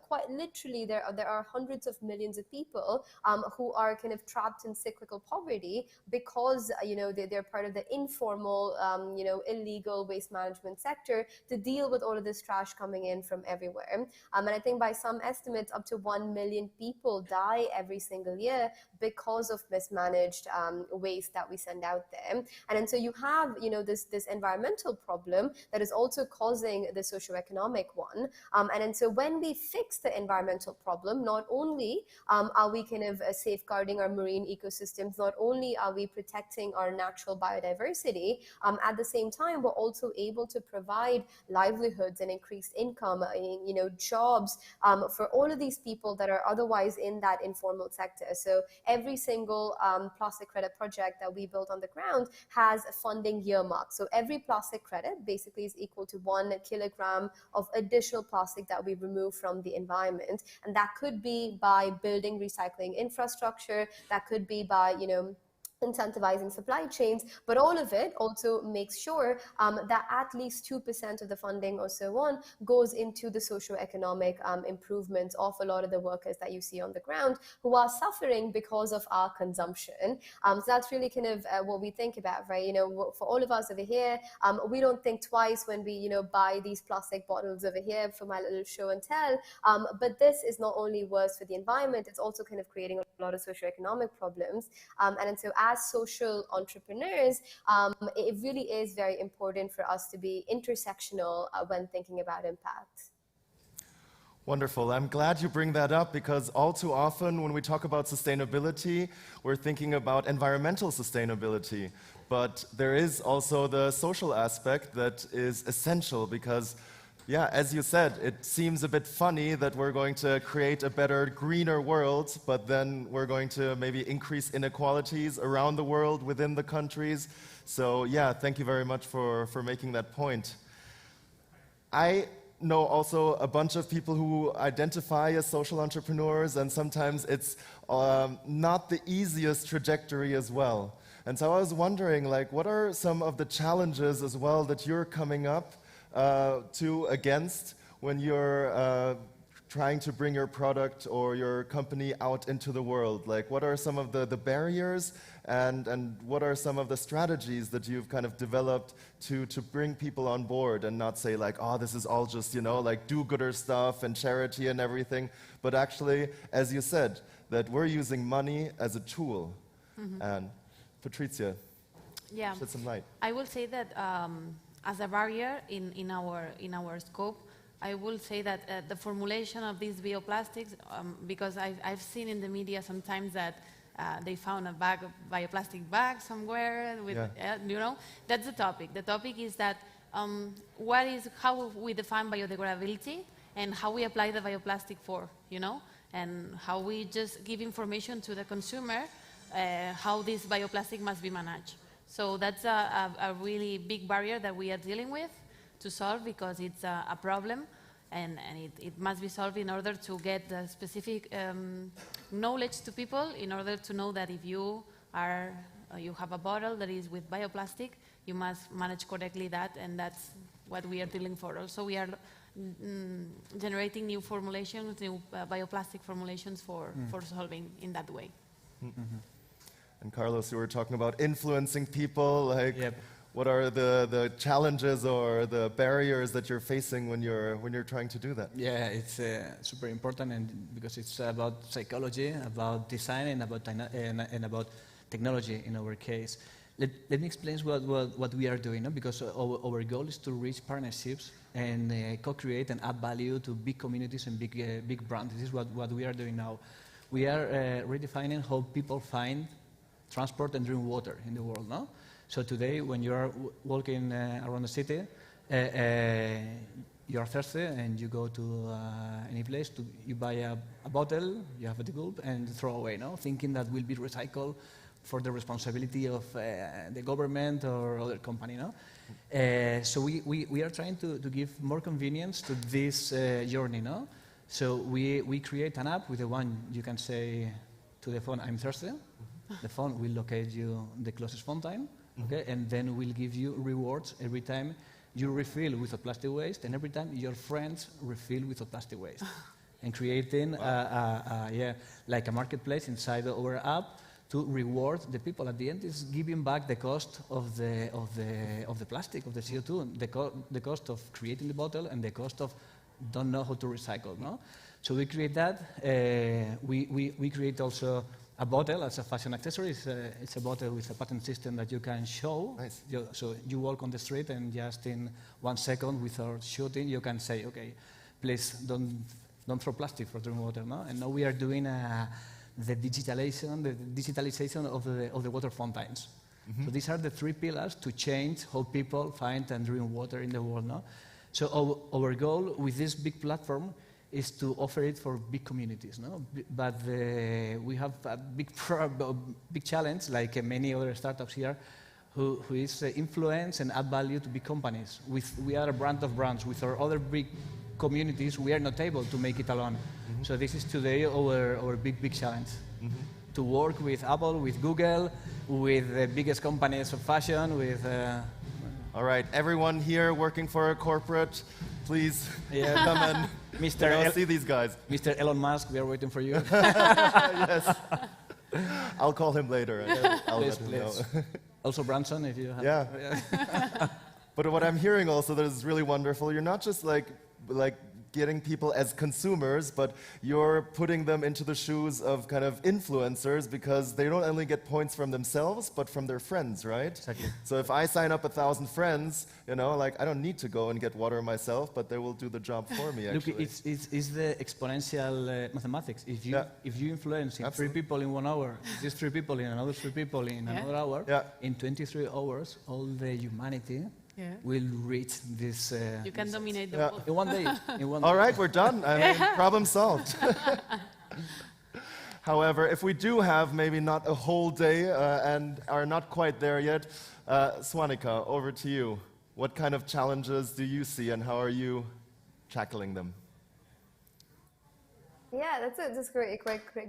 quite literally, there are hundreds of millions of people who are kind of trapped in cyclical poverty because, they're part of the informal, illegal waste management sector to deal with all of this trash coming in from everywhere. And I think by some estimates, up to 1 million people die every single year because of mismanaged waste that we send out there. And so you have, this environmental problem that is also causing the socioeconomic one. And so when we fix the environmental problem, not only are we kind of safeguarding our marine ecosystems, not only are we protecting our natural biodiversity, at the same time, we're also able to provide livelihoods and increased income, jobs for all of these people that are otherwise in that informal sector. So every single plastic credit project that we built on the ground has a funding earmark. So every plastic credit basically is equal to 1 kilogram of additional plastic that we remove from the environment. And that could be by building recycling infrastructure, that could be by, incentivizing supply chains, but all of it also makes sure that at least 2% of the funding or so on goes into the socio-economic improvements of a lot of the workers that you see on the ground who are suffering because of our consumption. So that's really kind of what we think about, right? For all of us over here, we don't think twice when we, buy these plastic bottles over here for my little show and tell. But this is not only worse for the environment, it's also kind of creating a lot of socio-economic problems. And so as social entrepreneurs, it really is very important for us to be intersectional when thinking about impact. Wonderful. I'm glad you bring that up because all too often when we talk about sustainability, we're thinking about environmental sustainability. But there is also the social aspect that is essential because, yeah, as you said, it seems a bit funny that we're going to create a better, greener world, but then we're going to maybe increase inequalities around the world within the countries. So, yeah, thank you very much for making that point. I know also a bunch of people who identify as social entrepreneurs, and sometimes it's not the easiest trajectory as well. And so I was wondering, what are some of the challenges as well that you're coming up against when you're trying to bring your product or your company out into the world? What are some of the barriers and what are some of the strategies that you've kind of developed to bring people on board and not say oh, this is all just, do-gooder stuff and charity and everything, but actually, as you said, that we're using money as a tool. Mm-hmm. And Patricia, shed some light. I will say that as a barrier in our scope, I will say that the formulation of these bioplastics, because I've seen in the media sometimes that they found a bioplastic bag somewhere with, that's the topic. The topic is that how we define biodegradability and how we apply the bioplastic and how we just give information to the consumer how this bioplastic must be managed. So that's a really big barrier that we are dealing with to solve because it's a problem and it must be solved in order to get the specific knowledge to people in order to know that if you have a bottle that is with bioplastic, you must manage correctly that, and that's what we are dealing for. Also, we are generating new formulations, new bioplastic formulations for solving in that way. Mm-hmm. And Carlos, you were talking about influencing people, what are the challenges or the barriers that you're facing when you're trying to do that? Yeah, it's super important, and because it's about psychology, about design, and about technology in our case. Let me explain what we are doing, because our goal is to reach partnerships and co-create and add value to big communities and big brands. This is what we are doing now. We are redefining how people find, transport, and drink water in the world, no? So today, when you are walking around the city, you are thirsty and you go to any place, you buy a bottle, you have a gulp, and throw away, no? Thinking that will be recycled for the responsibility of the government or other company, no? So we are trying to give more convenience to this journey, no? So we create an app with the one you can say to the phone, I'm thirsty. The phone will locate you the closest fountain, okay? And then we'll give you rewards every time you refill without plastic waste, and every time your friends refill without plastic waste. And creating like a marketplace inside our app to reward the people. At the end, is giving back the cost of the plastic, of the CO2, the cost of creating the bottle, and the cost of don't know how to recycle. No, so we create that. We create also a bottle as a fashion accessory. It's a bottle with a patent system that you can show. Nice. So you walk on the street, and just in 1 second, without shooting, you can say, okay, please don't throw plastic for drinking water. No, and now we are doing the digitalization of the water fountains. So these are the 3 pillars to change how people find and drink water in the world. No? So our goal with this big platform is to offer it for big communities. No? But we have a big challenge, like many other startups here, who is influence and add value to big companies. We are a brand of brands. With our other big communities, we are not able to make it alone. So this is today our big challenge. To work with Apple, with Google, with the biggest companies of fashion, with... All right, everyone here working for a corporate, please come and see these guys. Mr. Elon Musk, we are waiting for you. Yes. I'll call him later. And I'll Please, let him know. Also Branson, if you have... Yeah. But what I'm hearing also that is really wonderful, you're not just like getting people as consumers, but you're putting them into the shoes of kind of influencers, because they don't only get points from themselves, but from their friends, right? Exactly. So if I sign up 1,000 friends, you know, like I don't need to go and get water myself, but they will do the job for me, actually. Look, it's the exponential mathematics. If you influence 3 people in 1 hour, these 3 people in another 3 people in another hour, in 23 hours, all the humanity will reach this... you can dominate the world. In 1 day. All right, we're done. I mean, problem solved. However, if we do have maybe not a whole day and are not quite there yet, Swanika, over to you. What kind of challenges do you see, and how are you tackling them? Yeah, that's a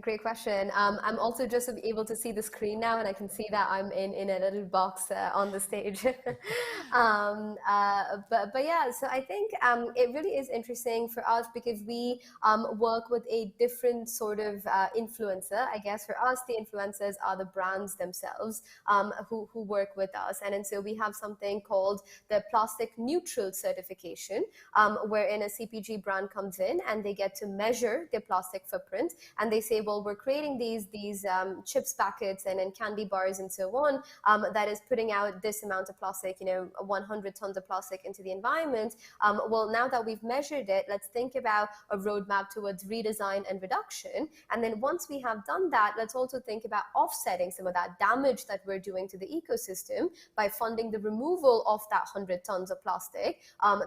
great question. I'm also just able to see the screen now, and I can see that I'm in a little box on the stage. But yeah, so I think it really is interesting for us, because we work with a different sort of influencer. I guess for us, the influencers are the brands themselves who work with us. And so we have something called the plastic neutral certification, wherein a CPG brand comes in and they get to measure their plastic footprint, and they say, well, we're creating these chips packets and candy bars and so on, that is putting out this amount of plastic, 100 tons of plastic into the environment. Well, now that we've measured it, let's think about a roadmap towards redesign and reduction. And then once we have done that, let's also think about offsetting some of that damage that we're doing to the ecosystem by funding the removal of that 100 tons of plastic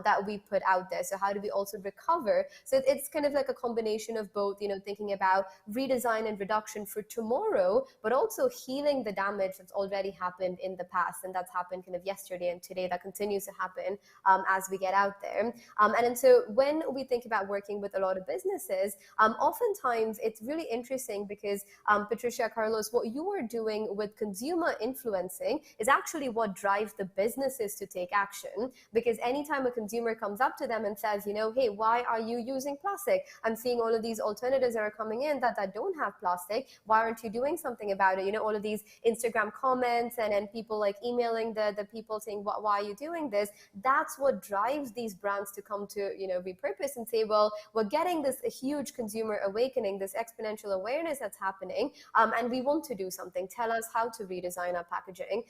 that we put out there. So how do we also recover? So it's kind of like a combination of both, thinking about redesign and reduction for tomorrow, but also healing the damage that's already happened in the past. And that's happened kind of yesterday and today. That continues to happen as we get out there. And so when we think about working with a lot of businesses, oftentimes it's really interesting because Patricia, Carlos, what you are doing with consumer influencing is actually what drives the businesses to take action. Because anytime a consumer comes up to them and says, hey, why are you using plastic? I'm seeing all of these alternatives that are coming in that don't have plastic. Why aren't you doing something about it? All of these Instagram comments and people like emailing the people saying, why are you doing this? That's what drives these brands to come to, repurpose and say, well, we're getting this huge consumer awakening, this exponential awareness that's happening, and we want to do something. Tell us how to redesign our packaging.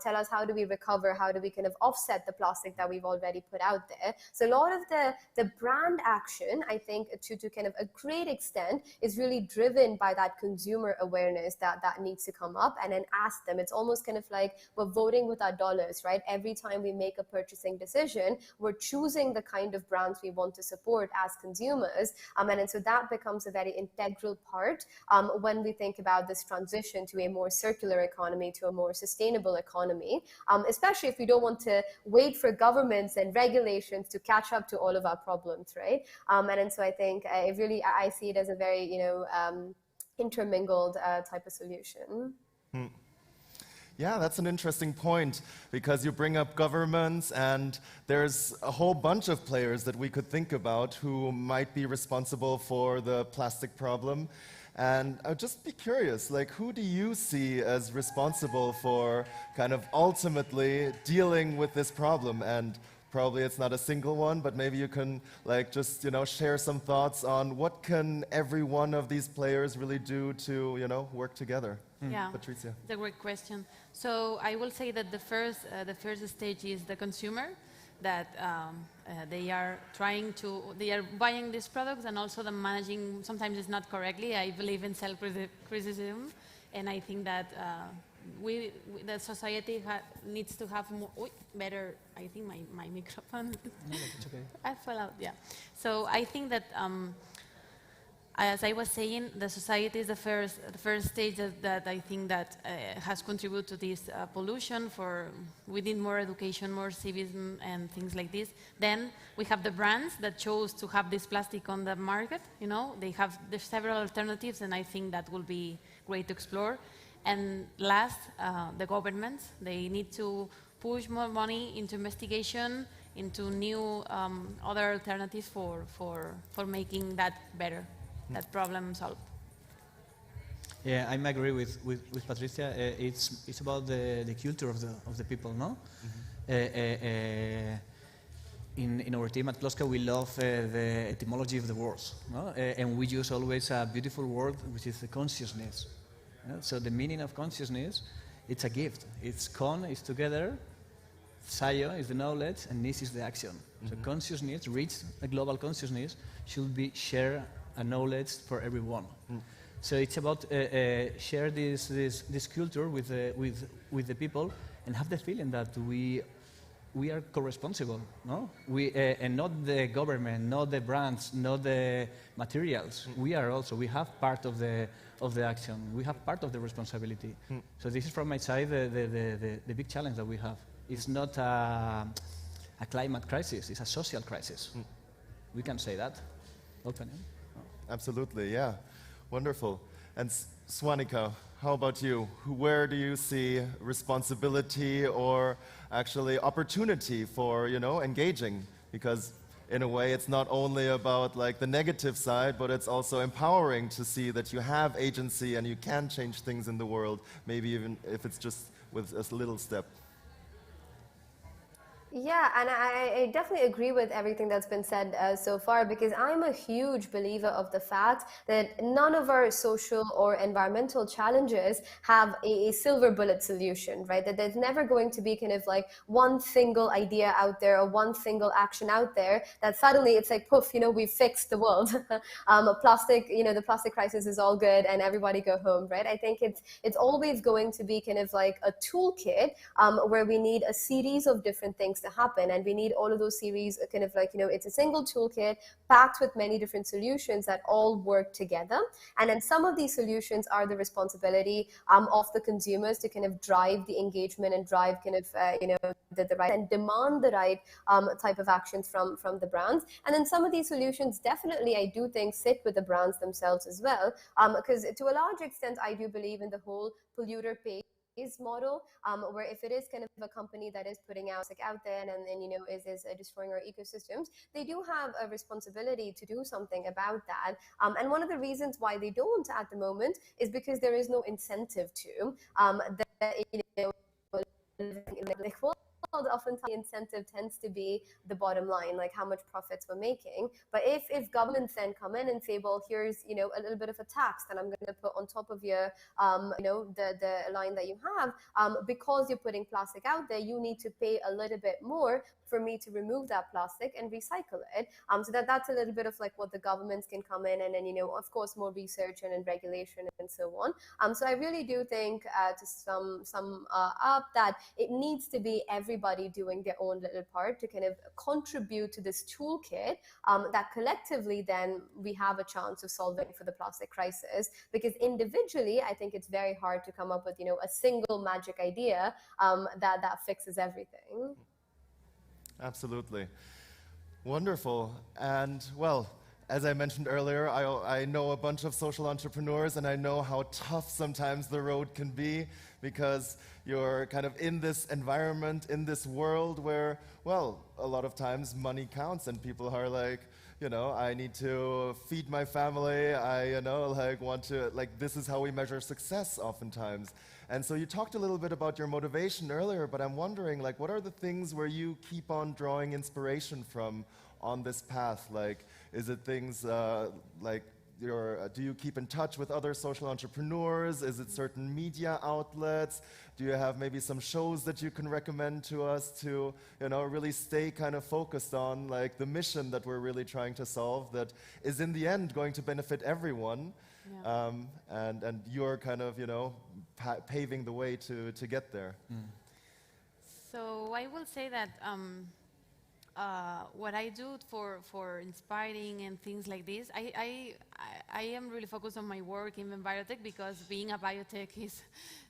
Tell us how do we recover? How do we kind of offset the plastic that we've already put out there? So a lot of the brand action, I think, to kind of agree great extent is really driven by that consumer awareness that needs to come up, and then ask them. It's almost kind of like we're voting with our dollars, right? Every time we make a purchasing decision, we're choosing the kind of brands we want to support as consumers. And so that becomes a very integral part when we think about this transition to a more circular economy, to a more sustainable economy, especially if we don't want to wait for governments and regulations to catch up to all of our problems, right? And so I think I see it as a very, intermingled type of solution. Yeah, that's an interesting point, because you bring up governments, and there's a whole bunch of players that we could think about who might be responsible for the plastic problem. And I'd just be curious, like, who do you see as responsible for kind of ultimately dealing with this problem? And probably it's not a single one, but maybe you can just share some thoughts on what can every one of these players really do to work together. Yeah, Patricia. it's a great question. So I will say that the first stage is the consumer, that they are buying these products, and also the managing, sometimes it's not correctly. I believe in self-criticism, and I think that the society needs to have more, better, I think my microphone. No, it's okay. I fell out, yeah. So I think that, as I was saying, the society is the first stage that I think that has contributed to this pollution. We need more education, more civism, and things like this. Then we have the brands that chose to have this plastic on the market. There's several alternatives, and I think that will be great to explore. And last, the governments, they need to push more money into investigation, into new other alternatives for making that better, that problem solved. Yeah, I agree with Patricia. It's about the culture of the people, no? In our team at Kloska, we love the etymology of the words, no? And we use always a beautiful word, which is the consciousness. So the meaning of consciousness, it's a gift. It's con is together, scio is the knowledge, and nis is the action. So consciousness, reach a global consciousness, should be share a knowledge for everyone. So it's about share this culture with the people, and have the feeling that we are co-responsible, no? And not the government, not the brands, not the materials. We have part of the action. We have part of the responsibility. So this is from my side the big challenge that we have. It's not a climate crisis, it's a social crisis. We can say that openly. Absolutely, yeah. Wonderful. And Swanika, how about you? Where do you see responsibility or actually opportunity for, engaging? Because in a way, it's not only about the negative side, but it's also empowering to see that you have agency and you can change things in the world, maybe even if it's just with a little step. Yeah, and I definitely agree with everything that's been said so far, because I'm a huge believer of the fact that none of our social or environmental challenges have a silver bullet solution, right? That there's never going to be kind of one single idea out there or one single action out there that suddenly it's like, poof, we fixed the world. Plastic, the plastic crisis is all good and everybody go home, right? I think it's always going to be kind of like a toolkit where we need a series of different things to happen, and we need all of those series kind of it's a single toolkit packed with many different solutions that all work together. And then some of these solutions are the responsibility of the consumers to kind of drive the engagement and drive kind of the right and demand the right type of actions from the brands. And then some of these solutions definitely I do think sit with the brands themselves as well, because to a large extent I do believe in the whole polluter pays model, where if it is kind of a company that is putting out there and is destroying our ecosystems, they do have a responsibility to do something about that. And one of the reasons why they don't at the moment is because there is no incentive to. oftentimes the incentive tends to be the bottom line, like how much profits we're making. But if governments then come in and say, well, here's, a little bit of a tax that I'm going to put on top of your, the line that you have, because you're putting plastic out there, you need to pay a little bit more for me to remove that plastic and recycle it. So that's a little bit of like what the governments can come in, and then, of course, more research and regulation and so on. So I really do think to sum up that it needs to be everybody doing their own little part to kind of contribute to this toolkit that collectively then we have a chance of solving for the plastic crisis. Because individually, I think it's very hard to come up with, a single magic idea that fixes everything. Absolutely. Wonderful. And well, as I mentioned earlier, I know a bunch of social entrepreneurs, and I know how tough sometimes the road can be, because you're kind of in this environment, in this world where, well, a lot of times money counts and people are like, I need to feed my family, this is how we measure success oftentimes. And so you talked a little bit about your motivation earlier, but I'm wondering, what are the things where you keep on drawing inspiration from on this path? Is it things do you keep in touch with other social entrepreneurs? Is it certain media outlets? Do you have maybe some shows that you can recommend to us to, really stay kind of focused on the mission that we're really trying to solve, that is in the end going to benefit everyone? Yeah. And you're kind of, paving the way to get there. So I will say that what I do for inspiring and things like this, I am really focused on my work in biotech, because being a biotech is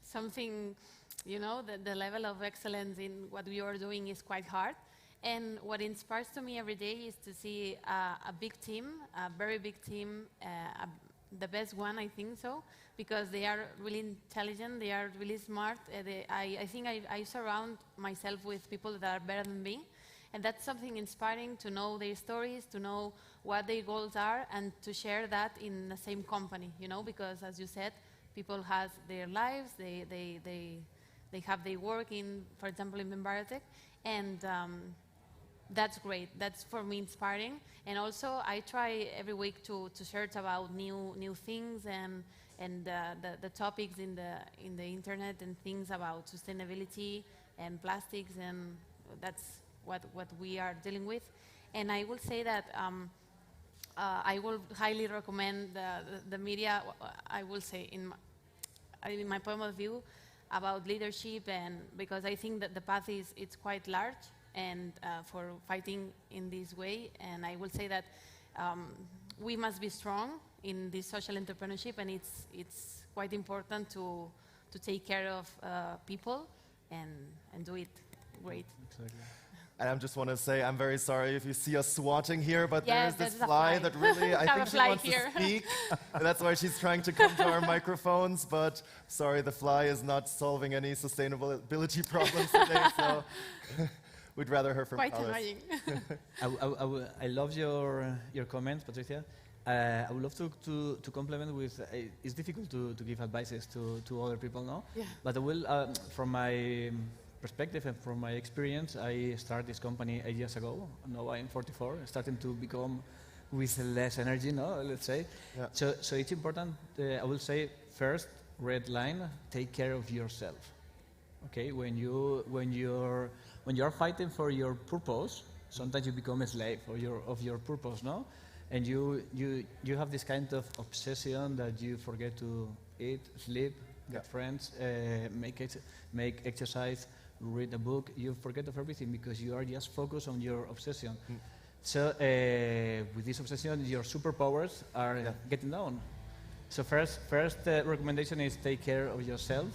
something, the level of excellence in what we are doing is quite hard. And what inspires to me every day is to see a big team, a very big team, the best one, I think so, because they are really intelligent, they are really smart. I think I surround myself with people that are better than me. And that's something inspiring, to know their stories, to know what their goals are, and to share that in the same company, because as you said, people have their lives, they have their work in, for example, in biotech, and that's great. That's for me inspiring. And also I try every week to search about new things and the topics in the internet, and things about sustainability and plastics, and that's what we are dealing with. And I will say that I will highly recommend the media, I will say in my point of view, about leadership, and because I think that the path it's quite large, and for fighting in this way. And I will say that we must be strong in this social entrepreneurship, and it's quite important to take care of people and do it great. Exactly. And I just want to say, I'm very sorry if you see us swatting here, but yes, there's this fly that really, I think she wants to speak. And that's why she's trying to come to our microphones. But sorry, the fly is not solving any sustainability problems today, so we'd rather hear from quite Alice. Annoying. I love your comments, Patricia. I would love to complement with, it's difficult to give advices to other people now, yeah. But I will, from my perspective and from my experience, I started this company 8 years ago. Now I'm 44, starting to become with less energy, no, let's say. Yeah. So it's important, I will say, first, red line, take care of yourself. Okay, when you're fighting for your purpose, sometimes you become a slave of your purpose, no? And you have this kind of obsession that you forget to eat, sleep, get friends, make exercise, read a book. You forget of everything because you are just focused on your obsession. So with this obsession, your superpowers are getting down. So first recommendation is take care of yourself.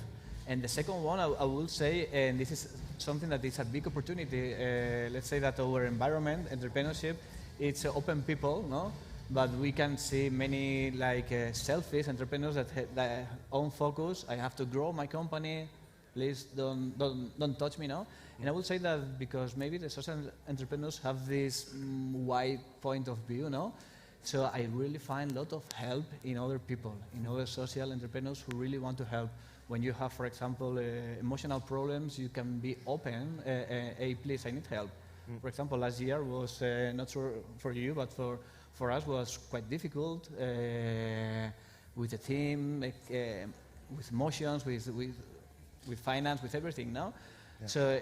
And the second one, I will say, and this is something that is a big opportunity, let's say that our environment, entrepreneurship, it's open people, no? But we can see many selfish entrepreneurs that have their own focus. I have to grow my company, please don't touch me, no? And I will say that because maybe the social entrepreneurs have this wide point of view, no? So I really find a lot of help in other people, in other social entrepreneurs who really want to help when you have, for example, emotional problems, you can be open, hey, please, I need help. For example, last year was, not sure for you, but for us was quite difficult with the team, with emotions, with finance, with everything, no? Yeah. So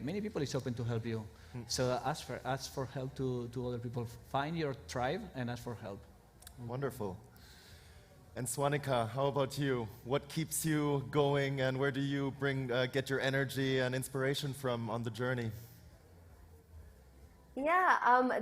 many people is open to help you. So ask for help to other people. Find your tribe and ask for help. Wonderful. And Swanika, how about you? What keeps you going, and where do you get your energy and inspiration from on the journey? Yeah,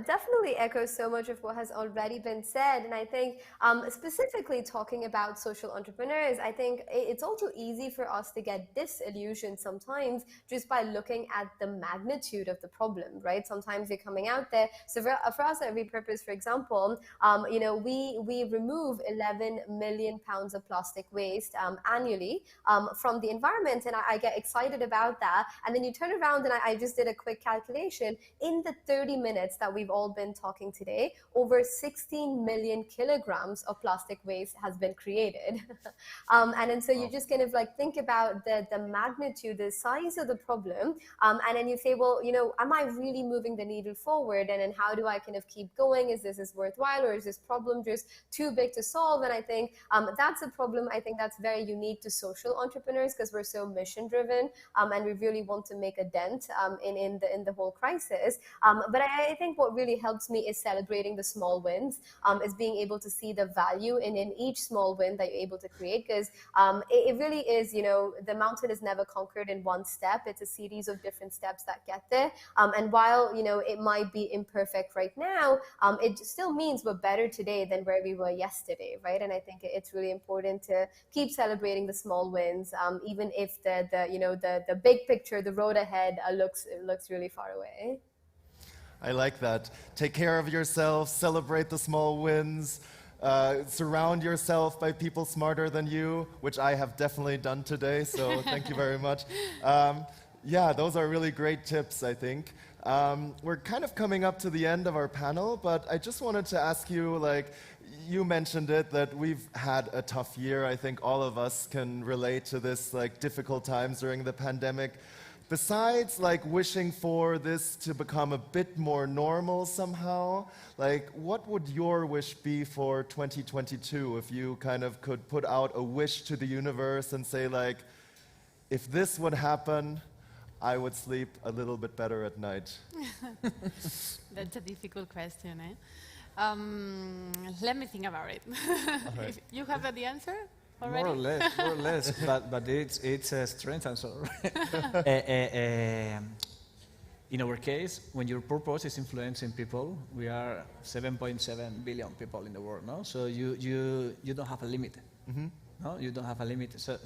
definitely echoes so much of what has already been said. And I think specifically talking about social entrepreneurs, I think it's also easy for us to get disillusioned sometimes just by looking at the magnitude of the problem, right? Sometimes you're coming out there. So for us at Repurpose, for example, you know, we remove 11 million pounds of plastic waste annually from the environment. And I get excited about that. And then you turn around and I just did a quick calculation. In the 30 minutes that we've all been talking today, over 16 million kilograms of plastic waste has been created. And so you just kind of like think about the magnitude, the size of the problem, and then you say, well, you know, am I really moving the needle forward? And then how do I kind of keep going? Is this worthwhile, or is this problem just too big to solve? And I think that's a problem. I think that's very unique to social entrepreneurs because we're so mission driven, and we really want to make a dent in the whole crisis. But I think what really helps me is celebrating the small wins, is being able to see the value in each small win that you're able to create, because it really is, you know, the mountain is never conquered in one step. It's a series of different steps that get there. And while, you know, it might be imperfect right now, it still means we're better today than where we were yesterday, right? And I think it's really important to keep celebrating the small wins, even if the big picture, the road ahead looks really far away. I like that. Take care of yourself, celebrate the small wins, surround yourself by people smarter than you, which I have definitely done today, so thank you very much. Yeah, those are really great tips, I think. We're kind of coming up to the end of our panel, but I just wanted to ask you, like, you mentioned it, that we've had a tough year. I think all of us can relate to this, like, difficult times during the pandemic. Besides, like, wishing for this to become a bit more normal somehow, like, what would your wish be for 2022 if you kind of could put out a wish to the universe and say, like, if this would happen, I would sleep a little bit better at night? That's a difficult question, eh? Let me think about it. Right. You have the answer? Already? More or less, but it's a strength and so. In our case, when your purpose is influencing people, we are 7.7 billion people in the world, no? So you don't have a limit, no? You don't have a limit. So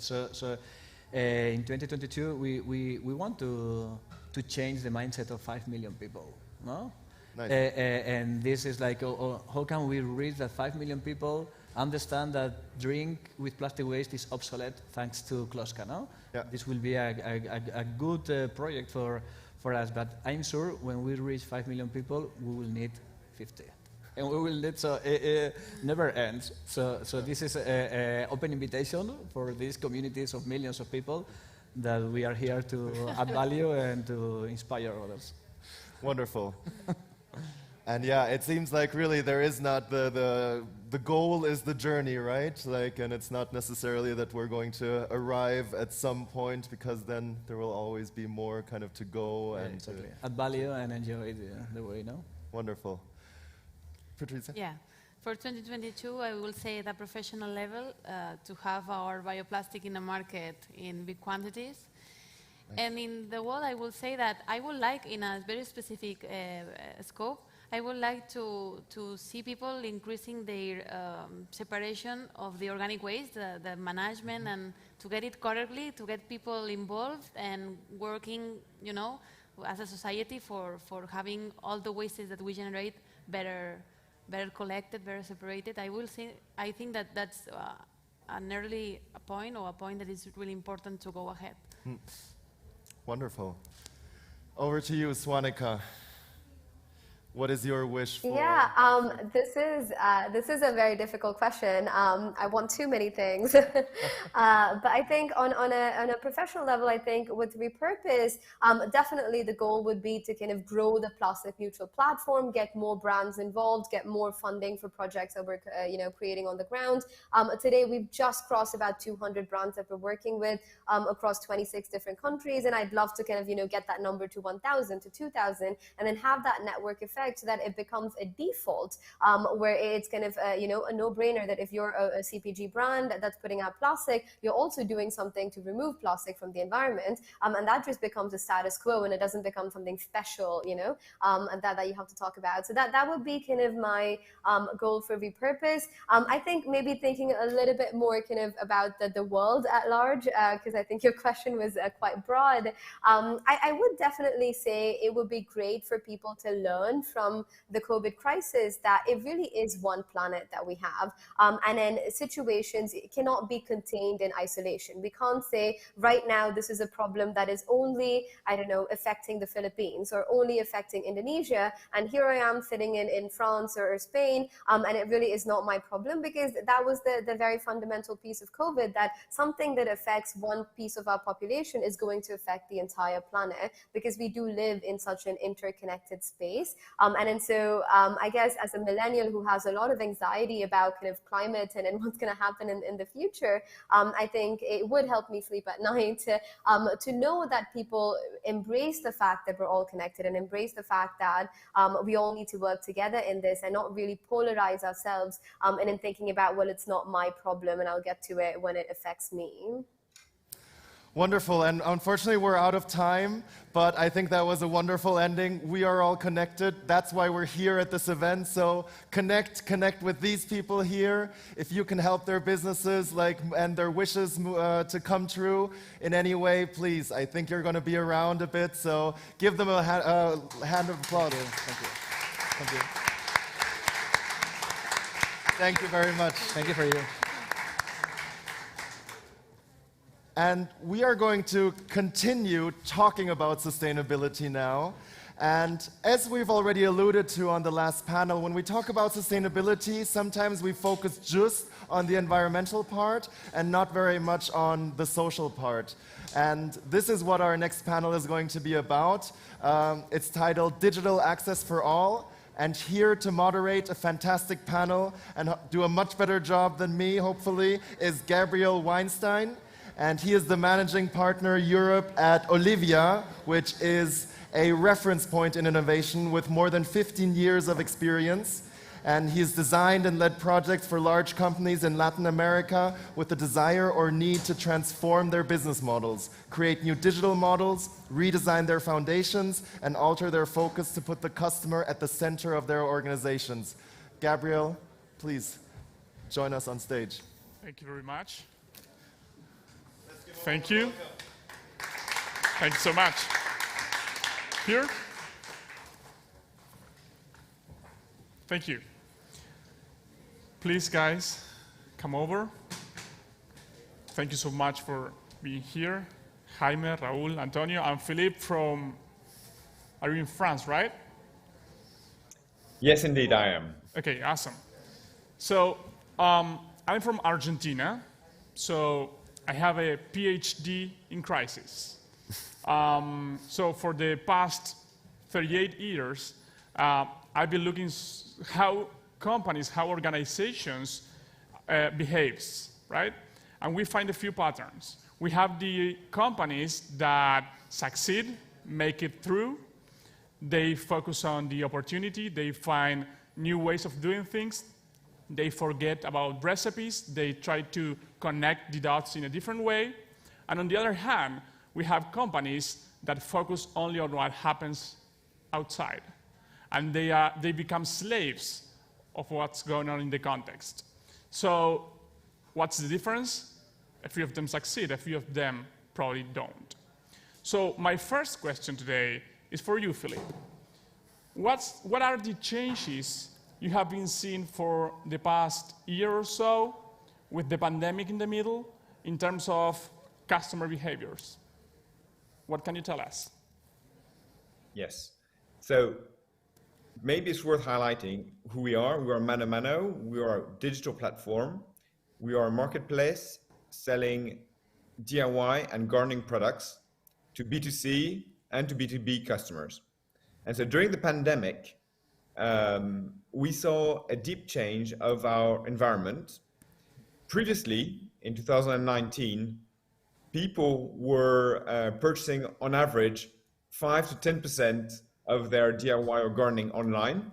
in 2022, we want to change the mindset of 5 million people, no? Nice. And this is like, how can we reach that 5 million people? Understand that drink with plastic waste is obsolete thanks to Kloska, no? Yeah. This will be a good project for us, but I'm sure when we reach 5 million people, we will need 50. And we will need, so it never ends. So this is an open invitation for these communities of millions of people that we are here to add value and to inspire others. Wonderful. And yeah, it seems like really there is not the goal is the journey, right? Like, and it's not necessarily that we're going to arrive at some point, because then there will always be more kind of to go and exactly. Add value and enjoy the way, no? Wonderful. Patricia? Yeah. For 2022, I will say at a professional level to have our bioplastic in the market in big quantities. Nice. And in the world, I will say that I would like, in a very specific scope, I would like to see people increasing their separation of the organic waste, the management, and to get it correctly, to get people involved and working, you know, as a society for having all the wastes that we generate better collected, better separated. I think that that's an early point, or a point that is really important to go ahead. Wonderful. Over to you, Swanika. What is your wish for? Yeah, this is a very difficult question. I want too many things, but I think on a professional level, I think with Repurpose, definitely the goal would be to kind of grow the plastic neutral platform, get more brands involved, get more funding for projects that we're creating on the ground. Today we've just crossed about 200 brands that we're working with across 26 different countries, and I'd love to kind of get that number to 1,000 to 2,000, and then have that network effect so that it becomes a default where it's kind of a no-brainer that if you're a CPG brand that's putting out plastic, you're also doing something to remove plastic from the environment, and that just becomes a status quo, and it doesn't become something special, and that you have to talk about. So that would be kind of my goal for Repurpose. I think maybe thinking a little bit more kind of about the world at large, because I think your question was quite broad. I would definitely say it would be great for people to learn from the COVID crisis that it really is one planet that we have, and then situations cannot be contained in isolation. We can't say right now this is a problem that is only, I don't know, affecting the Philippines or only affecting Indonesia, and here I am sitting in France or Spain, and it really is not my problem, because that was the very fundamental piece of COVID, that something that affects one piece of our population is going to affect the entire planet, because we do live in such an interconnected space. And so I guess as a millennial who has a lot of anxiety about kind of climate and what's going to happen in the future, I think it would help me sleep at night to know that people embrace the fact that we're all connected, and embrace the fact that we all need to work together in this, and not really polarize ourselves and in thinking about, well, it's not my problem and I'll get to it when it affects me. Wonderful, and unfortunately we're out of time, but I think that was a wonderful ending. We are all connected. That's why we're here at this event. So connect with these people here. If you can help their businesses and their wishes to come true in any way, please. I think you're going to be around a bit, so give them a hand of applause. Thank you. Thank you. Thank you very much. Thank you for you. And we are going to continue talking about sustainability now. And as we've already alluded to on the last panel, when we talk about sustainability, sometimes we focus just on the environmental part and not very much on the social part. And this is what our next panel is going to be about. It's titled Digital Access for All. And here to moderate a fantastic panel and do a much better job than me, hopefully, is Gabriel Weinstein. And he is the managing partner Europe at Olivia, which is a reference point in innovation with more than 15 years of experience. And he's designed and led projects for large companies in Latin America with the desire or need to transform their business models, create new digital models, redesign their foundations, and alter their focus to put the customer at the center of their organizations. Gabriel, please join us on stage. Thank you very much. Thank you. Thank you so much. Here. Thank you. Please, guys, come over. Thank you so much for being here. Jaime, Raúl, Antonio, and Philippe from, are you in France, right? Yes, indeed, I am. Okay, awesome. So I'm from Argentina. So I have a PhD in crisis. So for the past 38 years, I've been looking how companies, how organizations behaves, right? And we find a few patterns. We have the companies that succeed, make it through. They focus on the opportunity. They find new ways of doing things. They forget about recipes. They try to connect the dots in a different way. And on the other hand, we have companies that focus only on what happens outside. And they become slaves of what's going on in the context. So what's the difference? A few of them succeed, a few of them probably don't. So my first question today is for you, Philippe. What are the changes you have been seeing for the past year or so with the pandemic in the middle in terms of customer behaviors? What can you tell us? Yes. So maybe it's worth highlighting who we are. We are Mano Mano. We are a digital platform. We are a marketplace selling DIY and gardening products to B2C and to B2B customers. And so during the pandemic, we saw a deep change of our environment. Previously, in 2019, people were purchasing on average 5 to 10% of their DIY or gardening online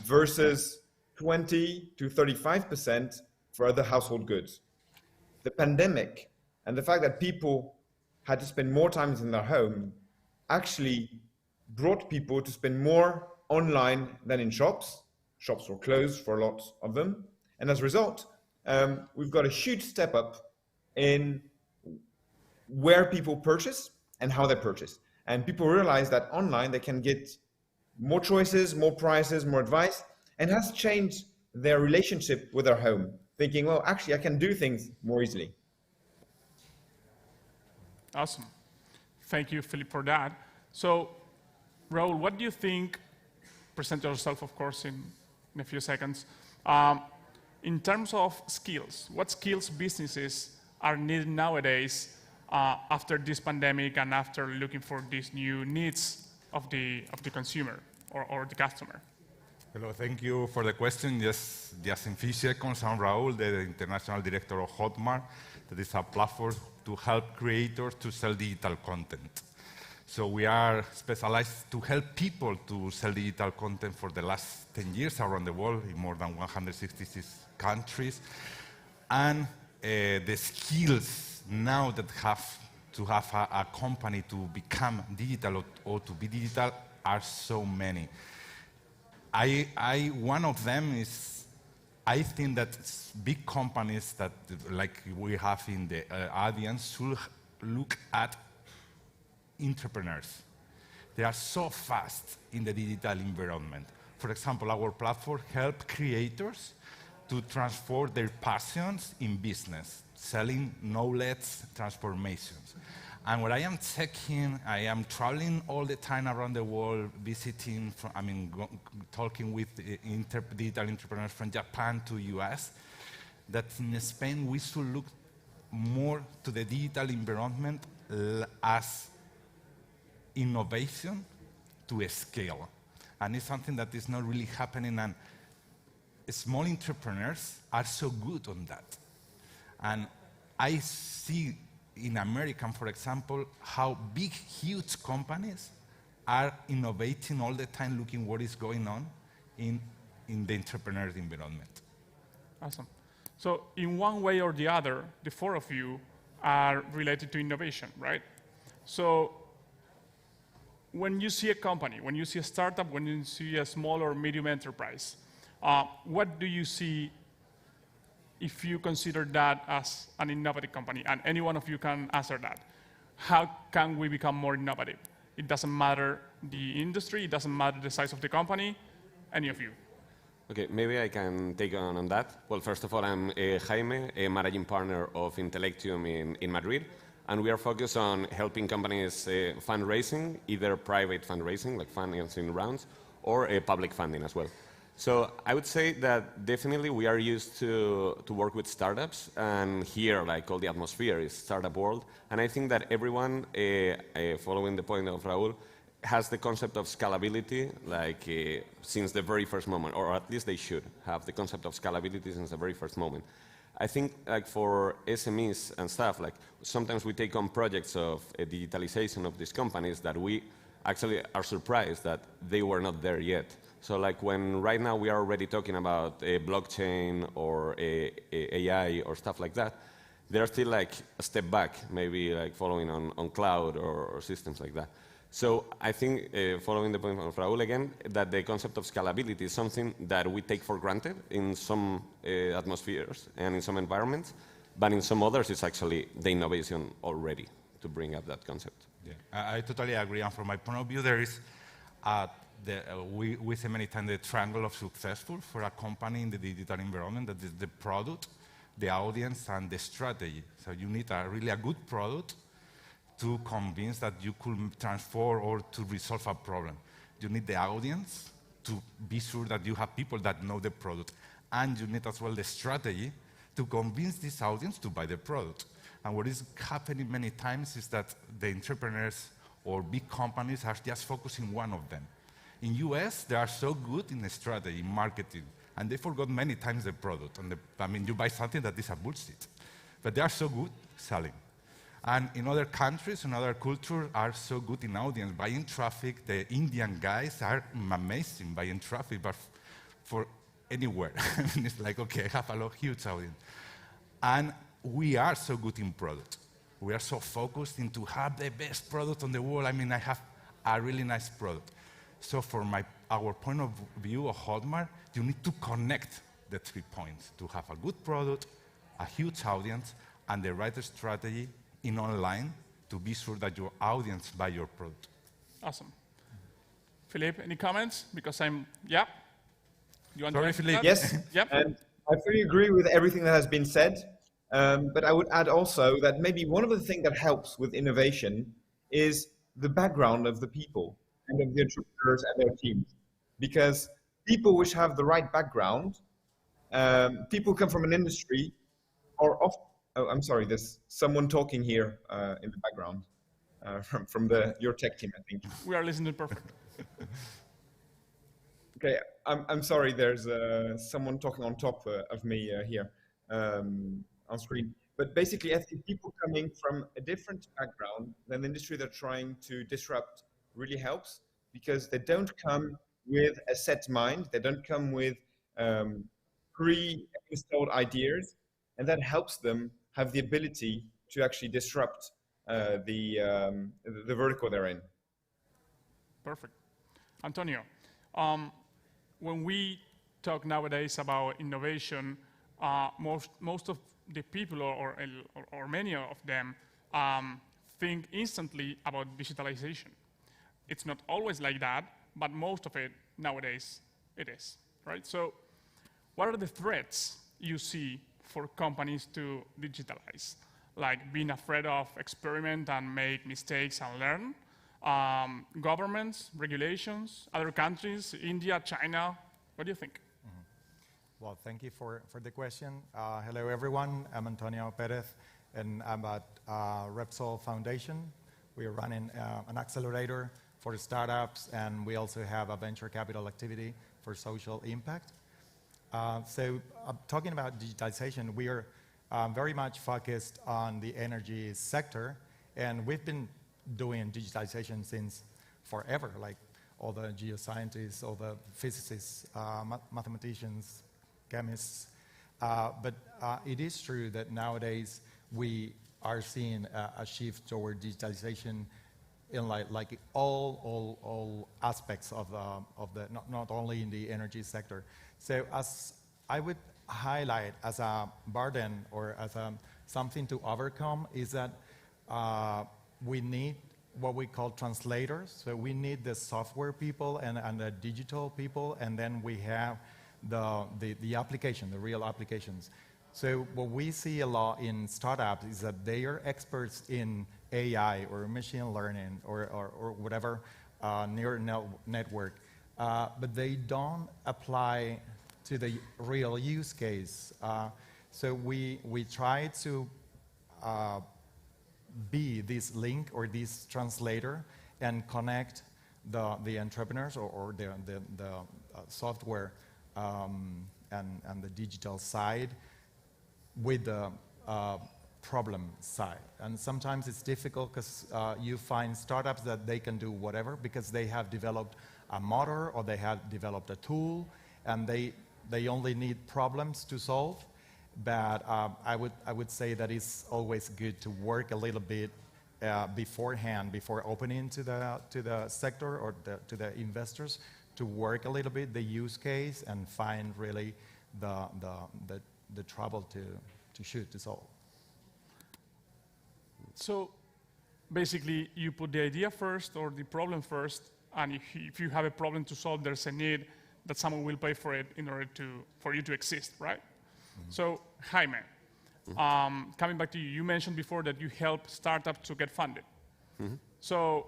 versus 20 to 35% for other household goods. The pandemic and the fact that people had to spend more time in their home actually brought people to spend more online than in shops. Shops were closed for a lot of them. And as a result, we've got a huge step up in where people purchase and how they purchase. And people realize that online they can get more choices, more prices, more advice, and has changed their relationship with their home, thinking, well, actually, I can do things more easily. Awesome. Thank you, Philip, for that. So, Raul, what do you think, present yourself, of course, in a few seconds, in terms of skills, what skills businesses are needed nowadays after this pandemic and after looking for these new needs of the consumer or the customer? Hello, thank you for the question. Yes, just in few seconds, I'm Raul, the International Director of Hotmart. That is a platform to help creators to sell digital content. So we are specialized to help people to sell digital content for the last 10 years around the world in more than 166 countries. And the skills now that have to have a company to become digital or to be digital are so many. One of them is, I think that big companies that, like we have in the audience, should look at entrepreneurs. They are so fast in the digital environment. For example, our platform helps creators to transform their passions in business, selling knowledge transformations. And what I am checking, I am traveling all the time around the world, visiting, talking with digital entrepreneurs from Japan to US, that in Spain we should look more to the digital environment as innovation to scale. And it's something that is not really happening, and small entrepreneurs are so good on that. And I see in America, for example, how big, huge companies are innovating all the time, looking what is going on in the entrepreneur environment. Awesome. So in one way or the other, the four of you are related to innovation, right? So when you see a company, when you see a startup, when you see a small or medium enterprise, what do you see if you consider that as an innovative company? And any one of you can answer that. How can we become more innovative? It doesn't matter the industry, it doesn't matter the size of the company, any of you. Okay, maybe I can take on that. Well, first of all, I'm Jaime, a managing partner of Intellectium in Madrid, and we are focused on helping companies fundraising, either private fundraising, like financing rounds, or public funding as well. So I would say that definitely we are used to work with startups, and here, like, all the atmosphere is startup world. And I think that everyone, following the point of Raul, has the concept of scalability, like since the very first moment, or at least they should have the concept of scalability since the very first moment. I think, like, for SMEs and stuff, like, sometimes we take on projects of digitalization of these companies that we actually are surprised that they were not there yet. So, like, when right now we are already talking about blockchain or AI or stuff like that, they're still like a step back, maybe like following on cloud or systems like that. So I think, following the point of Raul again, that the concept of scalability is something that we take for granted in some atmospheres and in some environments, but in some others it's actually the innovation already to bring up that concept. Yeah, I totally agree. And from my point of view, there is we say many times the triangle of successful for a company in the digital environment. That is the product, the audience, and the strategy. So you need really a good product to convince that you could transform or to resolve a problem. You need the audience to be sure that you have people that know the product. And you need as well the strategy to convince this audience to buy the product. And what is happening many times is that the entrepreneurs or big companies are just focusing one of them. In US, they are so good in the strategy, in marketing, and they forgot many times the product. And I mean, you buy something that is a bullshit. But they are so good selling. And in other countries, in other cultures, are so good in audience, buying traffic. The Indian guys are amazing buying traffic, but for anywhere. I mean, it's like, okay, I have a huge audience. And we are so good in product. We are so focused into have the best product on the world. I mean, I have a really nice product. So from our point of view of Hotmart, you need to connect the 3 points to have a good product, a huge audience, and the right strategy in online to be sure that your audience buy your product. Awesome. Philippe, any comments? Because yeah. You want Sorry, to Philippe. Yes, yep. and I fully agree with everything that has been said. But I would add also that maybe one of the things that helps with innovation is the background of the people and of the entrepreneurs and their teams. Because people which have the right background, people come from an industry or often, oh, I'm sorry, there's someone talking here in the background from your tech team, I think. We are listening perfect. Okay, I'm sorry, there's someone talking on top of me here on screen. But basically, I think people coming from a different background than the industry they're trying to disrupt really helps, because they don't come with a set mind, they don't come with pre-installed ideas, and that helps them have the ability to actually disrupt the vertical they're in. Perfect. Antonio, when we talk nowadays about innovation, most of the people, or many of them, think instantly about digitalization. It's not always like that, but most of it nowadays it is, right? So what are the threats you see for companies to digitalize? Like being afraid of experiment and make mistakes and learn? Governments, regulations, other countries, India, China, what do you think? Well, thank you for the question. Hello, everyone. I'm Antonio Perez, and I'm at Repsol Foundation. We are running an accelerator for startups, and we also have a venture capital activity for social impact. Talking about digitization, we are very much focused on the energy sector, and we've been doing digitization since forever, like all the geoscientists, all the physicists, mathematicians, chemists. But it is true that nowadays we are seeing a shift toward digitization in like all aspects of the not only in the energy sector. So as I would highlight as a burden or as something to overcome is that we need what we call translators. So we need the software people and the digital people, and then we have the application, the real applications. So what we see a lot in startups is that they are experts in AI or machine learning or whatever neural network, but they don't apply to the real use case. So we try to be this link or this translator and connect the entrepreneurs or the software and the digital side with the problem side. And sometimes it's difficult because you find startups that they can do whatever because they have developed a motor or they have developed a tool and they only need problems to solve. But I would say that it's always good to work a little bit beforehand, before opening to the sector or to the investors, to work a little bit the use case and find really the trouble to solve. So basically, you put the idea first or the problem first, and if you have a problem to solve, there's a need that someone will pay for it in order for you to exist, right? Mm-hmm. So Jaime, coming back to you, you mentioned before that you help startups to get funded. Mm-hmm. So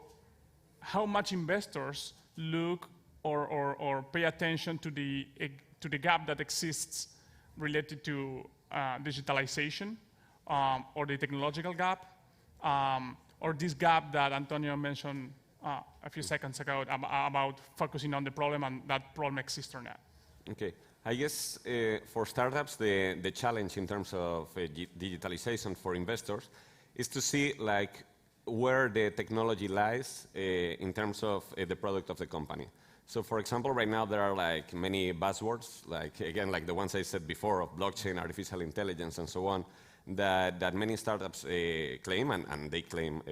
how much investors look or pay attention to the gap that exists related to digitalization or the technological gap, or this gap that Antonio mentioned a few seconds ago about focusing on the problem and that problem exists or not? Okay. I guess for startups, the challenge in terms of digitalization for investors is to see like where the technology lies in terms of the product of the company. So for example, right now there are like many buzzwords, like again, like the ones I said before of blockchain, artificial intelligence, and so on, that many startups claim, and they claim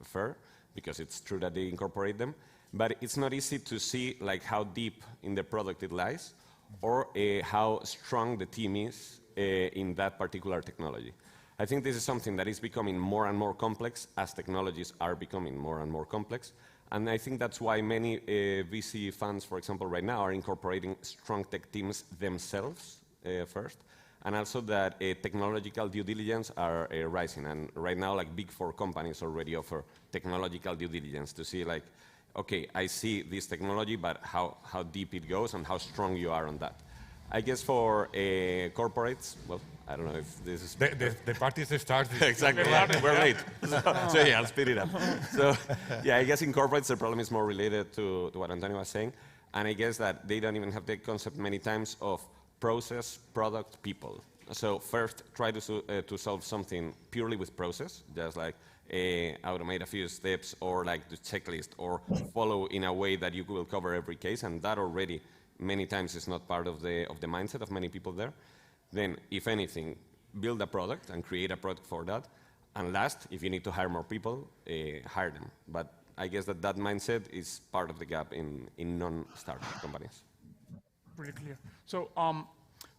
fair, because it's true that they incorporate them. But it's not easy to see like how deep in the product it lies, or how strong the team is in that particular technology. I think this is something that is becoming more and more complex as technologies are becoming more and more complex. And I think that's why many VC funds, for example, right now are incorporating strong tech teams themselves first, and also that technological due diligence are rising. And right now, like Big Four companies already offer technological due diligence to see like, okay, I see this technology, but how deep it goes and how strong you are on that. I guess for corporates, well, I don't know if this is... The party starts... Exactly, yeah, we're late. So yeah, I'll speed it up. So yeah, I guess in corporates the problem is more related to what Antonio was saying. And I guess that they don't even have the concept many times of process, product, people. So first, try to solve something purely with process, just like automate a few steps, or like the checklist, or follow in a way that you will cover every case, and that already many times is not part of the mindset of many people there. Then, if anything, build a product and create a product for that. And last, if you need to hire more people, hire them. But I guess that mindset is part of the gap in non-startup companies. Pretty clear. So,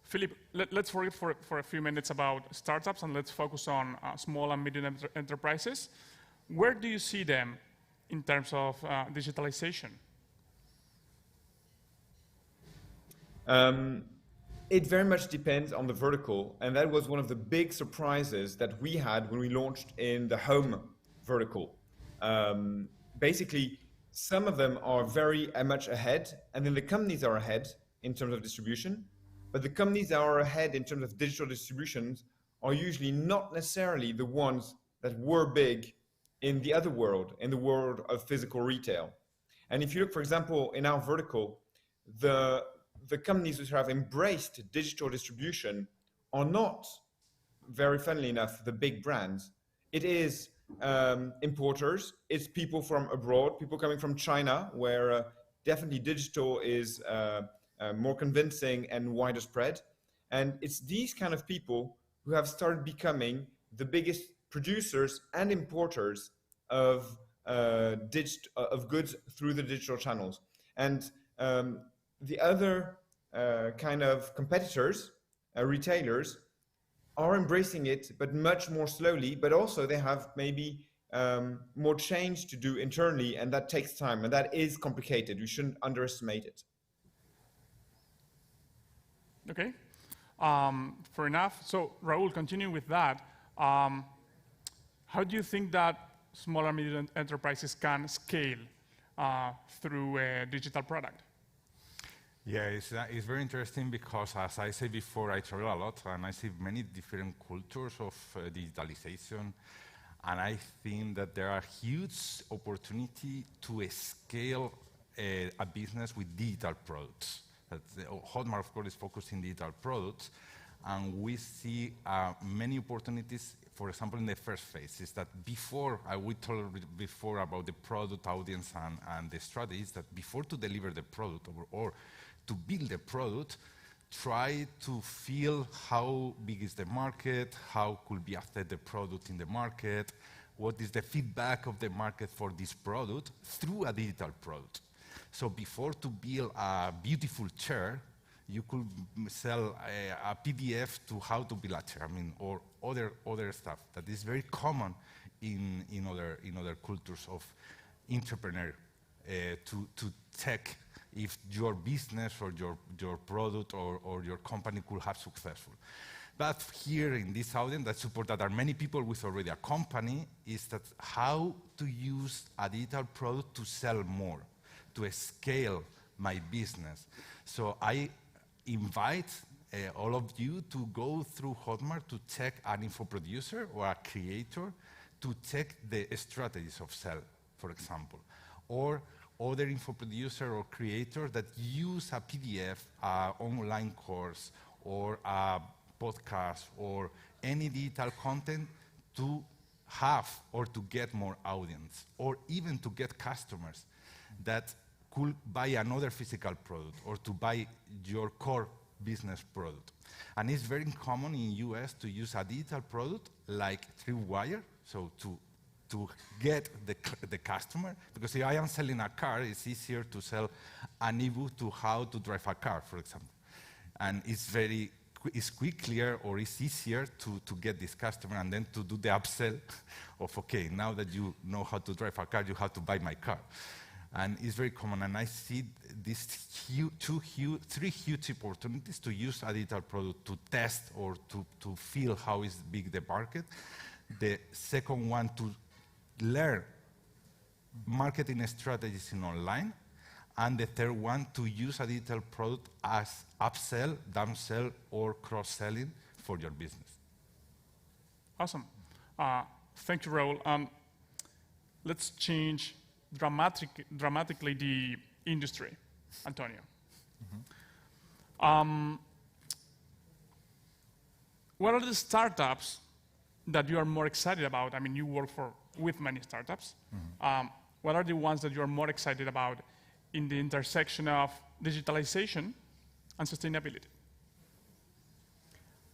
Philip, let's forget for a few minutes about startups and let's focus on small and medium enterprises. Where do you see them in terms of digitalization? It very much depends on the vertical, and that was one of the big surprises that we had when we launched in the home vertical. Basically, some of them are very much ahead, and then the companies are ahead in terms of distribution, but the companies that are ahead in terms of digital distributions are usually not necessarily the ones that were big in the other world, in the world of physical retail. And if you look, for example, in our vertical, the companies which have embraced digital distribution are not, very funnily enough, the big brands. It is importers, it's people from abroad, people coming from China, where definitely digital is more convincing and wider spread. And it's these kind of people who have started becoming the biggest producers and importers of goods through the digital channels. And the other kind of competitors, retailers, are embracing it, but much more slowly, but also they have maybe more change to do internally, and that takes time, and that is complicated. We shouldn't underestimate it. Okay, fair enough. So Raul, continuing with that, how do you think that small and medium enterprises can scale through a digital product? Yeah, it's very interesting because, as I said before, I travel a lot and I see many different cultures of digitalization, and I think that there are huge opportunity to scale a business with digital products. Hotmart, of course, is focusing on digital products, and we see many opportunities. For example, in the first phase, is that before, we told before about the product audience and the strategies, that before to deliver the product or to build the product, try to feel how big is the market, how could be affected the product in the market, what is the feedback of the market for this product through a digital product. So before to build a beautiful chair, you could sell a PDF to how to build a chair, or other stuff that is very common in other cultures of entrepreneur to check if your business or your product or your company could have successful. But here in this audience that support that are many people with already a company, is that how to use a digital product to sell more, to scale my business. So I invite all of you to go through Hotmart to check an infoproducer or a creator to check the strategies of sell, for example, or other infoproducer or creator that use a PDF, online course, or a podcast, or any digital content to have or to get more audience, or even to get customers that could buy another physical product or to buy your core business product. And it's very common in US to use a digital product like Tripwire, so to get the customer, because if I am selling a car, it's easier to sell an ebook to how to drive a car, for example. And it's quicker or it's easier to get this customer and then to do the upsell of, okay, now that you know how to drive a car, you have to buy my car. And it's very common, and I see these three huge opportunities to use a digital product to test or to feel how is big the market. The second one, to learn marketing strategies in online. And the third one, to use a digital product as upsell, downsell, or cross-selling for your business. Awesome. Thank you, Raul. Let's change dramatically the industry, Antonio. What are the startups that you are more excited about? I mean, you work with many startups. What are the ones that you are more excited about in the intersection of digitalization and sustainability?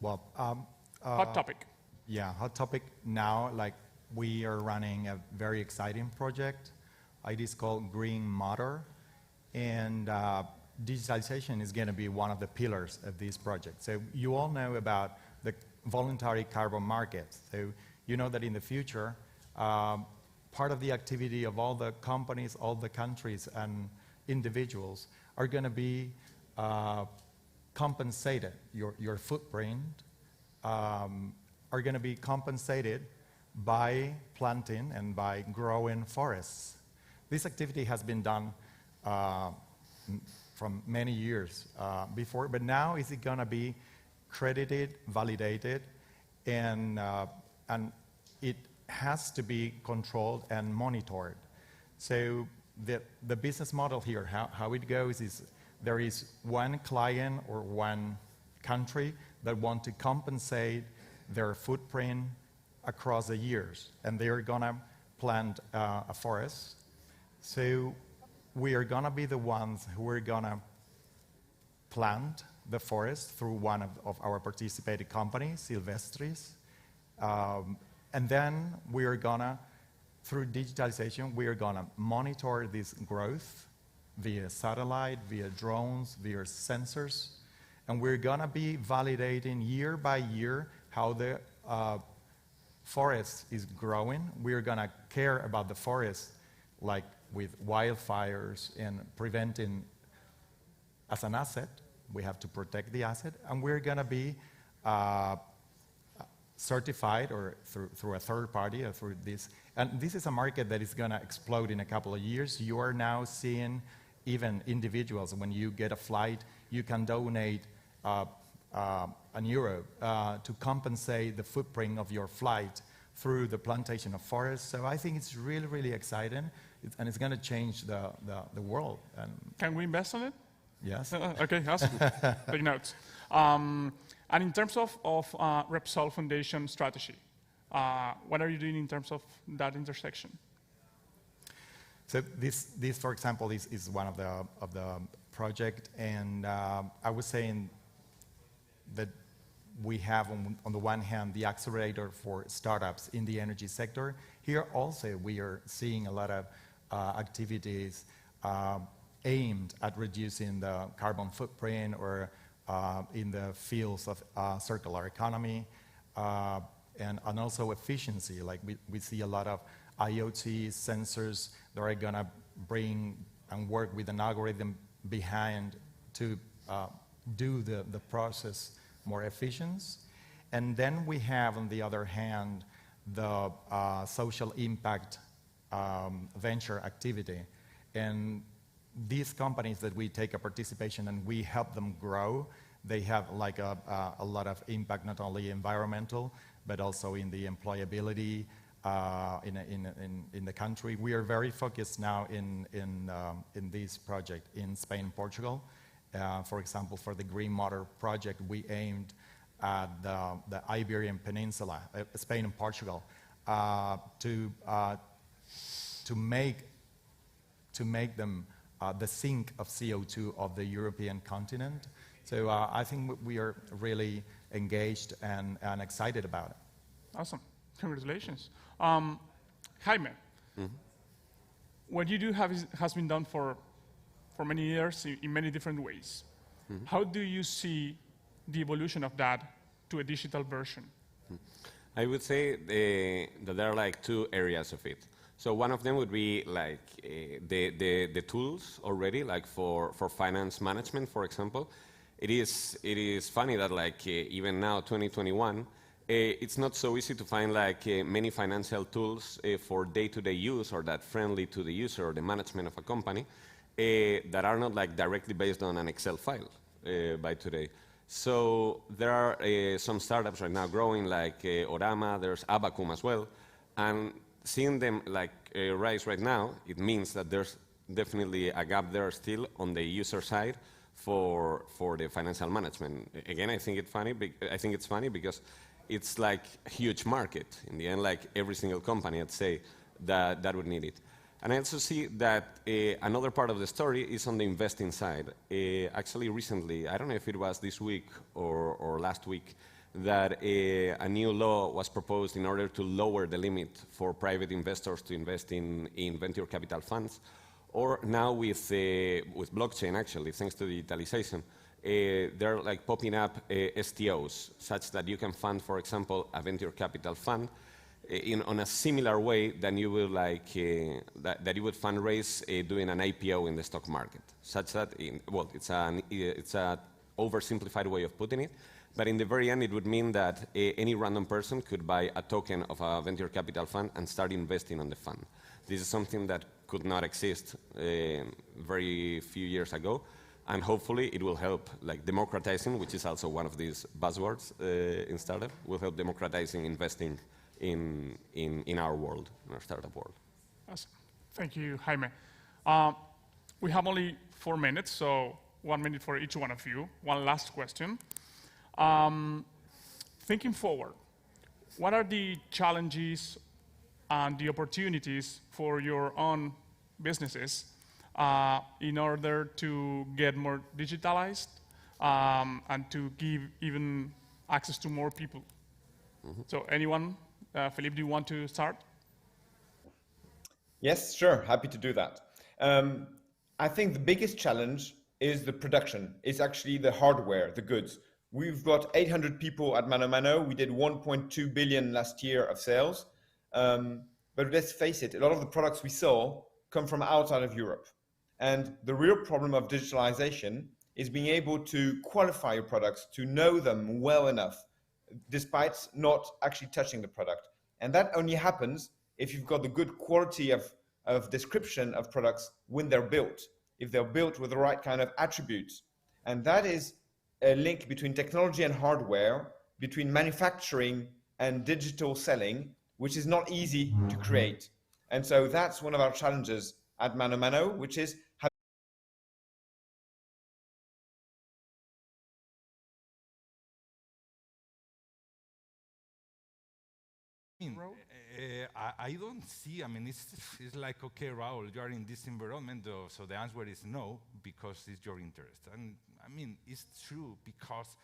Well, hot topic. Yeah, hot topic now. Like, we are running a very exciting project. It is called Green Motor, and digitalization is going to be one of the pillars of this project. So you all know about the voluntary carbon market. So you know that in the future, part of the activity of all the companies, all the countries, and individuals are going to be compensated. Your footprint are going to be compensated by planting and by growing forests. This activity has been done from many years before, but now is it going to be credited, validated, and it has to be controlled and monitored. So the business model here, how it goes is there is one client or one country that want to compensate their footprint across the years, and they're going to plant a forest. So we are going to be the ones who are going to plant the forest through one of our participating companies, Silvestris. And then we are going to, through digitalization, we are going to monitor this growth via satellite, via drones, via sensors. And we're going to be validating year by year how the forest is growing. We're going to care about the forest, like with wildfires and preventing as an asset. We have to protect the asset, and we're going to be certified or through a third party or through this. And this is a market that is going to explode in a couple of years. You are now seeing even individuals, when you get a flight, you can donate €1 to compensate the footprint of your flight through the plantation of forests. So I think it's really, really exciting, and it's going to change the world. And can we invest on it? Yes. Okay, awesome. Take notes. And in terms of Repsol Foundation strategy, what are you doing in terms of that intersection? So this for example, is one of the project, and I was saying that we have on the one hand the accelerator for startups in the energy sector. Here also we are seeing a lot of activities aimed at reducing the carbon footprint or in the fields of circular economy and also efficiency. Like we see a lot of IoT sensors that are going to bring and work with an algorithm behind to do the process more efficient. And then we have, on the other hand, the social impact venture activity. And these companies that we take a participation and we help them grow, they have like a lot of impact, not only environmental, but also in the employability in the country. We are very focused now in this project in Spain and Portugal. For example, for the Green Motor project, we aimed at the Iberian Peninsula, Spain and Portugal, to make them the sink of CO2 of the European continent. So I think we are really engaged and excited about it. Awesome. Congratulations. Jaime, what you do has been done for many years in many different ways. How do you see the evolution of that to a digital version? I would say that there are like two areas of it. So one of them would be like the tools already, like for finance management, for example. It is funny that like even now, 2021, it's not so easy to find like many financial tools for day-to-day use or that friendly to the user or the management of a company that are not like directly based on an Excel file by today. So there are some startups right now growing like Orama, there's Abacum as well, and seeing them like rise right now, it means that there's definitely a gap there still on the user side for the financial management. Again, I think it's funny because it's like a huge market. In the end, like every single company, I'd say, that would need it. And I also see that another part of the story is on the investing side. Actually, recently, I don't know if it was this week or last week, that a new law was proposed in order to lower the limit for private investors to invest in venture capital funds. Or now with blockchain, actually, thanks to digitalization, they're like popping up STOs, such that you can fund, for example, a venture capital fund on a similar way than you will like that you would fundraise doing an IPO in the stock market. Such that, it's a oversimplified way of putting it, but in the very end, it would mean that any random person could buy a token of a venture capital fund and start investing on the fund. This is something that could not exist very few years ago, and hopefully it will help like democratizing, which is also one of these buzzwords in startup, will help democratizing investing in our world, in our startup world. Awesome. Thank you, Jaime. We have only 4 minutes, so 1 minute for each one of you. One last question. Thinking forward, what are the challenges and the opportunities for your own businesses in order to get more digitalized and to give even access to more people? So anyone? Philippe, do you want to start? Yes, sure. Happy to do that. I think the biggest challenge is the production. It's actually the hardware, the goods. We've got 800 people at Mano Mano. We did 1.2 billion last year of sales. But let's face it, a lot of the products we sell come from outside of Europe. And the real problem of digitalization is being able to qualify your products, to know them well enough, despite not actually touching the product. And that only happens if you've got the good quality of description of products when they're built, if they're built with the right kind of attributes. And that is a link between technology and hardware, between manufacturing and digital selling, which is not easy to create. And so that's one of our challenges at Mano Mano, which is I don't see, it's like, okay, Raul, you are in this environment, so the answer is no, because it's your interest. And it's true, because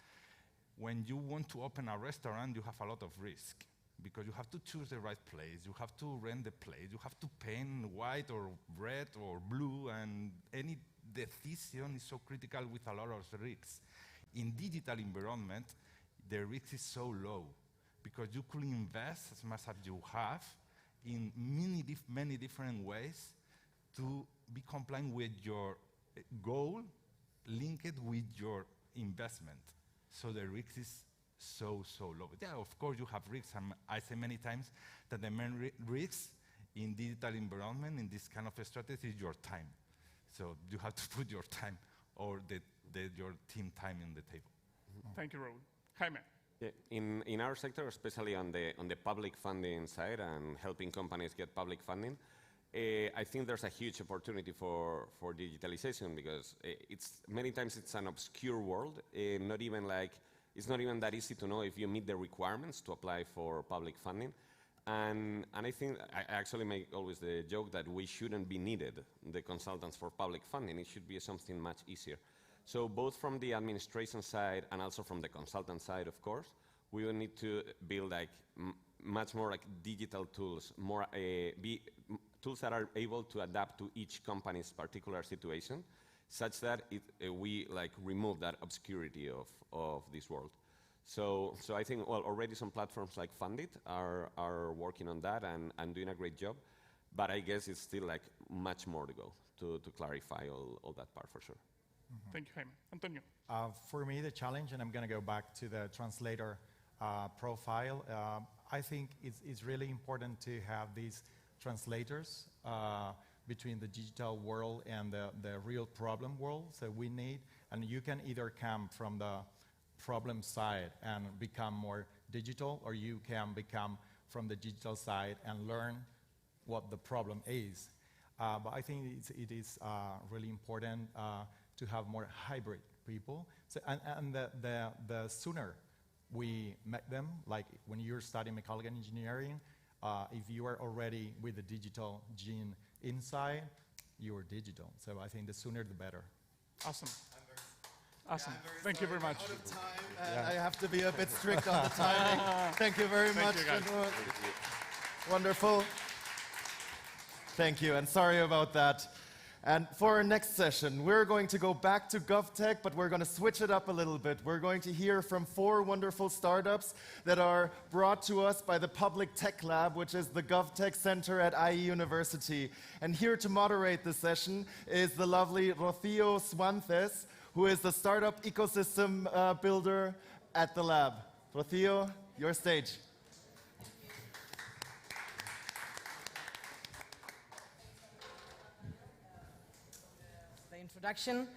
when you want to open a restaurant, you have a lot of risk, because you have to choose the right place, you have to rent the place, you have to paint white or red or blue, and any decision is so critical with a lot of risks. In digital environment, the risk is so low, because you could invest as much as you have in many different ways to be compliant with your goal, linked with your investment. So the risk is so low. Yeah, of course you have risks, and I say many times that the main risk in digital environment, in this kind of strategy, is your time. So you have to put your time or your team time in the table. Thank you, Raul. Jaime. Yeah, in our sector, especially on the public funding side and helping companies get public funding, I think there's a huge opportunity for digitalization because many times it's an obscure world. It's not even that easy to know if you meet the requirements to apply for public funding. And I think I actually make always the joke that we shouldn't be needed, the consultants for public funding. It should be something much easier. So both from the administration side and also from the consultant side, of course, we will need to build much more digital tools, tools that are able to adapt to each company's particular situation, such that we remove that obscurity of this world. So I think already some platforms like Fundit are working on that and doing a great job, but I guess it's still much more to go to clarify all that part for sure. Thank you, Jaime. Antonio. For me, the challenge, and I'm going to go back to the translator profile, I think it's really important to have these translators between the digital world and the real problem world. So we need, and you can either come from the problem side and become more digital, or you can become from the digital side and learn what the problem is. But I think it is really important to have more hybrid people. So, and the sooner we make them, like when you're studying mechanical engineering, if you are already with the digital gene inside, you're digital. So I think the sooner the better. Awesome. Awesome. Thank you very much. Out of time, and I have to be a bit strict on the timing. Thank you very much. Thank you, guys. Wonderful. Thank you, and sorry about that. And for our next session, we're going to go back to GovTech, but we're going to switch it up a little bit. We're going to hear from 4 wonderful startups that are brought to us by the Public Tech Lab, which is the GovTech Center at IE University. And here to moderate the session is the lovely Rocío Suances, who is the startup ecosystem builder at the lab. Rocío, your stage. The introduction.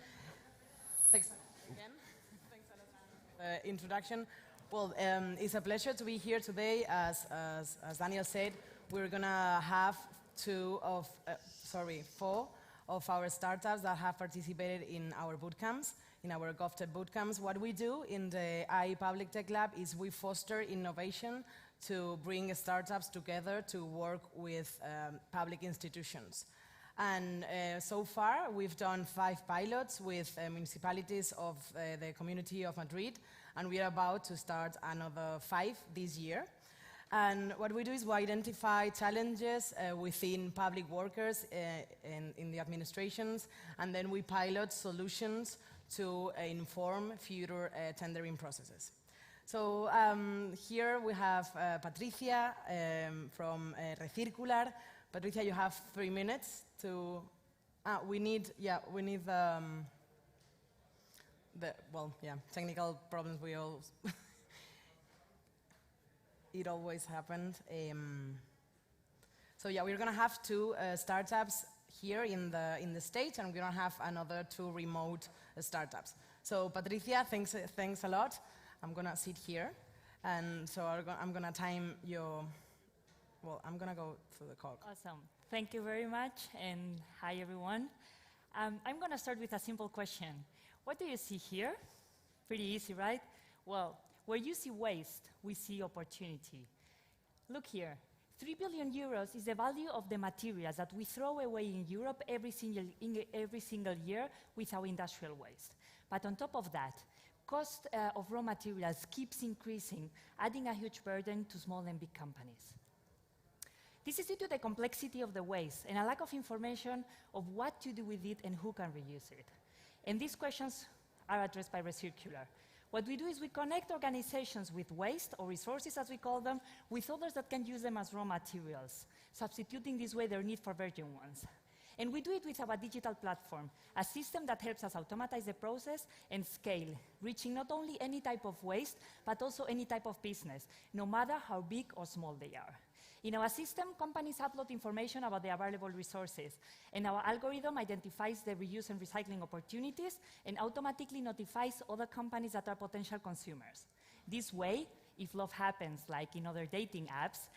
Thanks again. Thanks a lot. Introduction. Well, it's a pleasure to be here today. As Daniel said, we're gonna have 4 of our startups that have participated in our bootcamps, in our GovTech bootcamps. What we do in the IE Public Tech Lab is we foster innovation to bring startups together to work with public institutions. And so far, we've done 5 pilots with municipalities of the community of Madrid, and we are about to start another 5 this year. And what we do is we identify challenges within public workers in the administrations, and then we pilot solutions to inform future tendering processes. So here we have Patricia from Recircular. Patricia, you have 3 minutes to. We need technical problems. It always happened. So yeah, we're gonna have 2 startups here in the States, and we're gonna have another 2 remote startups. So Patricia, thanks a lot. I'm gonna sit here, and so I'm gonna time your. Well, I'm gonna go through the call. Awesome. Thank you very much, and hi everyone. I'm gonna start with a simple question. What do you see here? Pretty easy, right? Well, where you see waste, we see opportunity. Look here, 3 billion euros is the value of the materials that we throw away in Europe every single year with our industrial waste. But on top of that, cost of raw materials keeps increasing, adding a huge burden to small and big companies. This is due to the complexity of the waste and a lack of information of what to do with it and who can reuse it. And these questions are addressed by Recircular. What we do is we connect organizations with waste, or resources as we call them, with others that can use them as raw materials, substituting this way their need for virgin ones. And we do it with our digital platform, a system that helps us automatize the process and scale, reaching not only any type of waste, but also any type of business, no matter how big or small they are. In our system, companies upload information about the available resources, and our algorithm identifies the reuse and recycling opportunities and automatically notifies other companies that are potential consumers. This way, if love happens, like in other dating apps,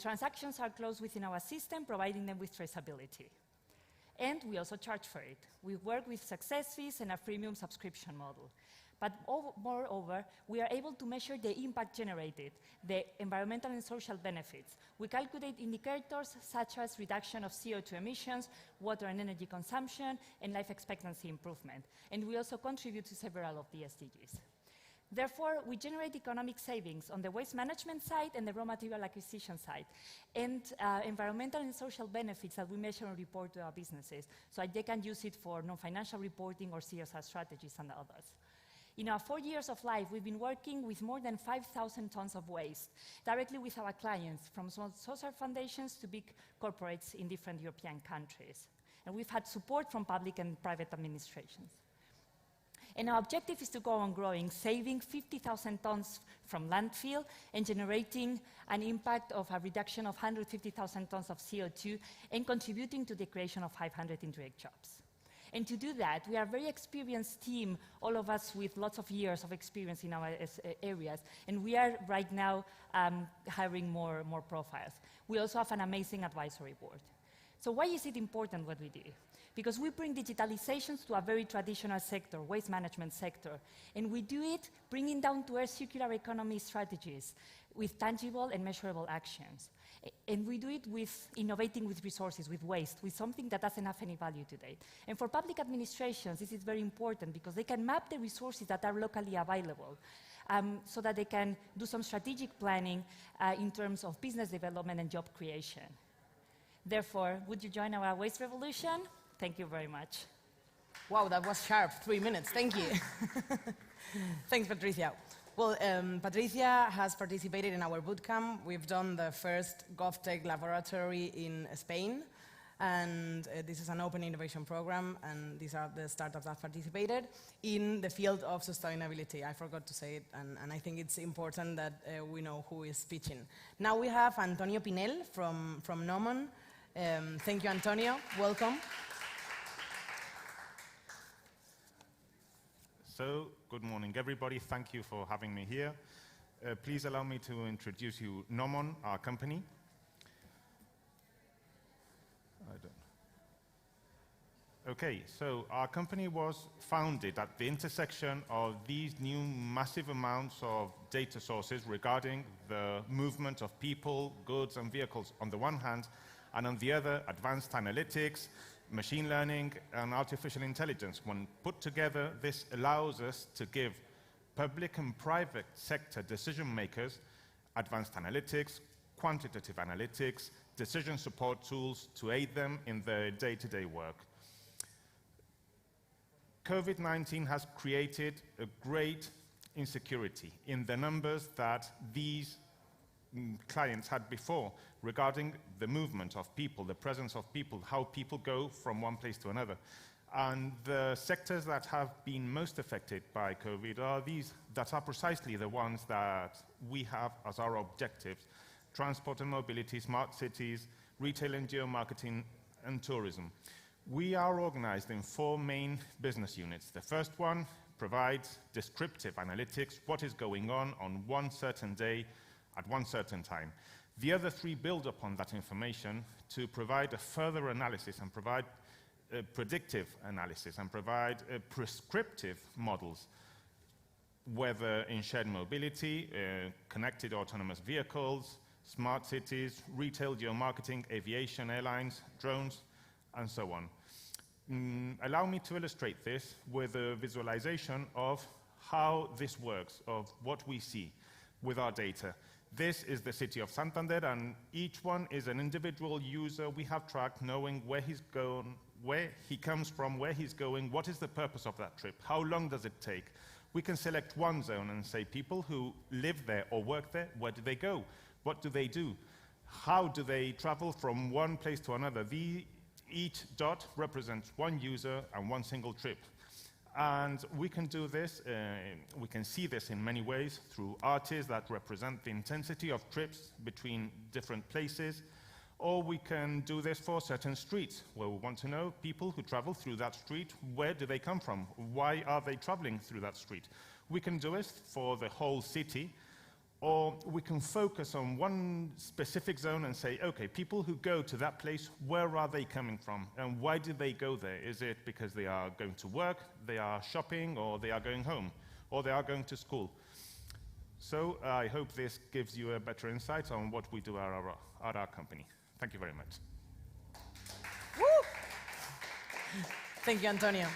transactions are closed within our system, providing them with traceability. And we also charge for it. We work with success fees and a freemium subscription model. But moreover, we are able to measure the impact generated, the environmental and social benefits. We calculate indicators such as reduction of CO2 emissions, water and energy consumption, and life expectancy improvement. And we also contribute to several of the SDGs. Therefore, we generate economic savings on the waste management side and the raw material acquisition side, and environmental and social benefits that we measure and report to our businesses, so they can use it for non-financial reporting or CSR strategies and others. In our 4 years of life, we've been working with more than 5,000 tons of waste, directly with our clients, from small social foundations to big corporates in different European countries. And we've had support from public and private administrations. And our objective is to go on growing, saving 50,000 tons from landfill and generating an impact of a reduction of 150,000 tons of CO2 and contributing to the creation of 500 indirect jobs. And to do that, we are a very experienced team, all of us with lots of years of experience in our areas, and we are right now hiring more profiles. We also have an amazing advisory board. So why is it important what we do? Because we bring digitalizations to a very traditional sector, waste management sector, and we do it bringing down to earth circular economy strategies with tangible and measurable actions. And we do it with innovating with resources, with waste, with something that doesn't have any value today. And for public administrations, this is very important because they can map the resources that are locally available so that they can do some strategic planning in terms of business development and job creation. Therefore, would you join our waste revolution? Thank you very much. Wow, that was sharp, 3 minutes, thank you. Thanks, Patricia. Well, Patricia has participated in our bootcamp. We've done the first GovTech laboratory in Spain, and this is an open innovation program, and these are the startups that participated in the field of sustainability. I forgot to say it, and I think it's important that we know who is speaking. Now we have Antonio Pinel from Nomon. Thank you, Antonio. Welcome. So, good morning, everybody. Thank you for having me here. Please allow me to introduce you Nomon, our company. Okay, so our company was founded at the intersection of these new massive amounts of data sources regarding the movement of people, goods, and vehicles on the one hand, and on the other, advanced analytics, machine learning, and artificial intelligence. When put together, this allows us to give public and private sector decision makers advanced analytics, quantitative analytics, decision support tools to aid them in their day-to-day work. COVID-19 has created a great insecurity in the numbers that these clients had before regarding the movement of people, the presence of people, how people go from one place to another. And the sectors that have been most affected by COVID are these that are precisely the ones that we have as our objectives: transport and mobility, smart cities, retail and geomarketing, and tourism. We are organized in 4 main business units. The first one provides descriptive analytics, what is going on one certain day at one certain time. The other 3 build upon that information to provide a further analysis and provide predictive analysis and provide prescriptive models, whether in shared mobility, connected autonomous vehicles, smart cities, retail, geomarketing, aviation, airlines, drones, and so on. Allow me to illustrate this with a visualization of how this works, of what we see with our data. This is the city of Santander, and each one is an individual user we have tracked, knowing where he's going, where he comes from, where he's going, what is the purpose of that trip, how long does it take. We can select one zone and say people who live there or work there, where do they go? What do they do? How do they travel from one place to another? Each dot represents one user and one single trip. And we can do this, we can see this in many ways through artists that represent the intensity of trips between different places, or we can do this for certain streets, where we want to know people who travel through that street, where do they come from? Why are they traveling through that street? We can do it for the whole city, or we can focus on one specific zone and say, okay, people who go to that place, where are they coming from? And why did they go there? Is it because they are going to work, they are shopping, or they are going home, or they are going to school? So I hope this gives you a better insight on what we do at our company. Thank you very much. Woo! Thank you, Antonio.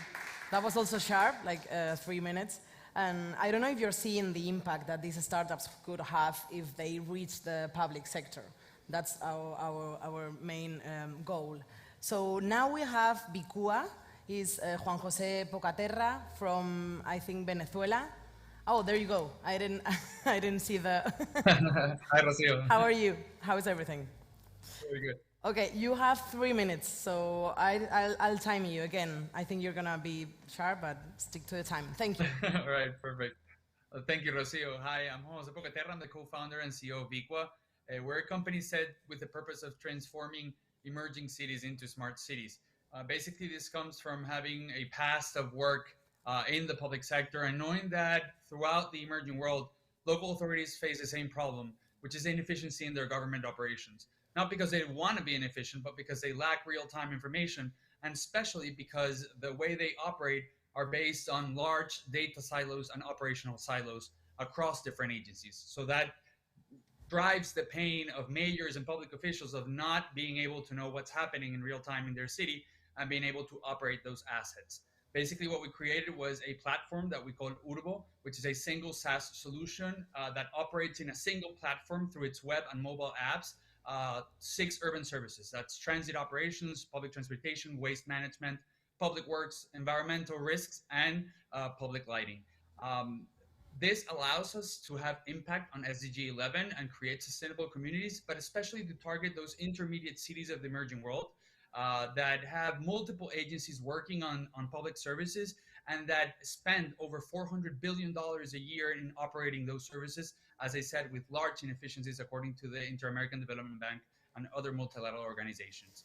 That was also sharp, like 3 minutes. And I don't know if you're seeing the impact that these startups could have if they reach the public sector. That's our main goal. So now we have Bicua. He's Juan José Pocaterra from, I think, Venezuela. Oh, there you go. I didn't see the... Hi, Rocio. How are you? How is everything? Very good. Okay, you have 3 minutes, so I'll time you again. I think you're gonna be sharp, but stick to the time. Thank you. All right, perfect. Thank you, Rocio. Hi, I'm Juan José Pocaterra. I'm the co-founder and CEO of Vicua. We're a company set with the purpose of transforming emerging cities into smart cities. Basically, this comes from having a past of work in the public sector and knowing that throughout the emerging world, local authorities face the same problem, which is inefficiency in their government operations. Not because they want to be inefficient, but because they lack real-time information, and especially because the way they operate are based on large data silos and operational silos across different agencies. So that drives the pain of mayors and public officials of not being able to know what's happening in real time in their city and being able to operate those assets. Basically, what we created was a platform that we call Urbo, which is a single SaaS solution that operates in a single platform through its web and mobile apps, 6 urban services. That's transit operations, public transportation, waste management, public works, environmental risks, and public lighting. This allows us to have impact on SDG 11 and create sustainable communities, but especially to target those intermediate cities of the emerging world that have multiple agencies working on public services and that spend over $400 billion a year in operating those services, as I said, with large inefficiencies according to the Inter-American Development Bank and other multilateral organizations.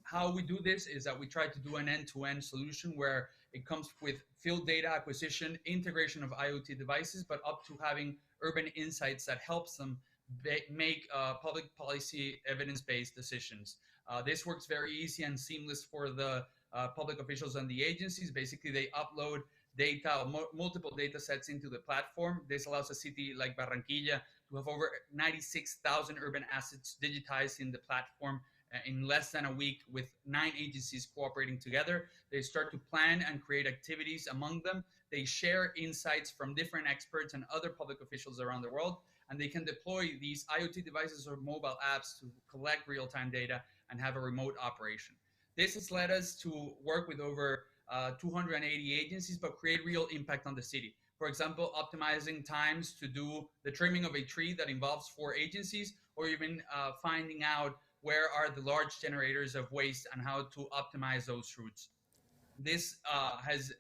How we do this is that we try to do an end-to-end solution where it comes with field data acquisition, integration of IoT devices, but up to having urban insights that helps them make public policy evidence-based decisions. This works very easy and seamless for the public officials and the agencies. Basically, they upload data, multiple data sets into the platform. This allows a city like Barranquilla to have over 96,000 urban assets digitized in the platform in less than a week with 9 agencies cooperating together. They start to plan and create activities among them. They share insights from different experts and other public officials around the world, and they can deploy these IoT devices or mobile apps to collect real-time data and have a remote operation. This has led us to work with over 280 agencies, but create real impact on the city. For example, optimizing times to do the trimming of a tree that involves 4 agencies, or even finding out where are the large generators of waste and how to optimize those routes. This has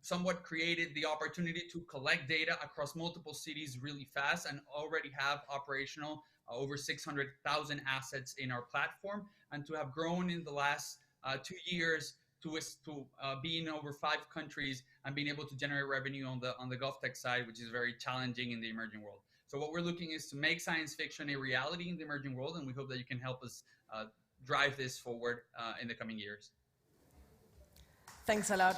somewhat created the opportunity to collect data across multiple cities really fast and already have operational over 600,000 assets in our platform, and to have grown in the last 2 years to be in over 5 countries and being able to generate revenue on the GovTech side, which is very challenging in the emerging world. So what we're looking is to make science fiction a reality in the emerging world, and we hope that you can help us drive this forward in the coming years. Thanks a lot.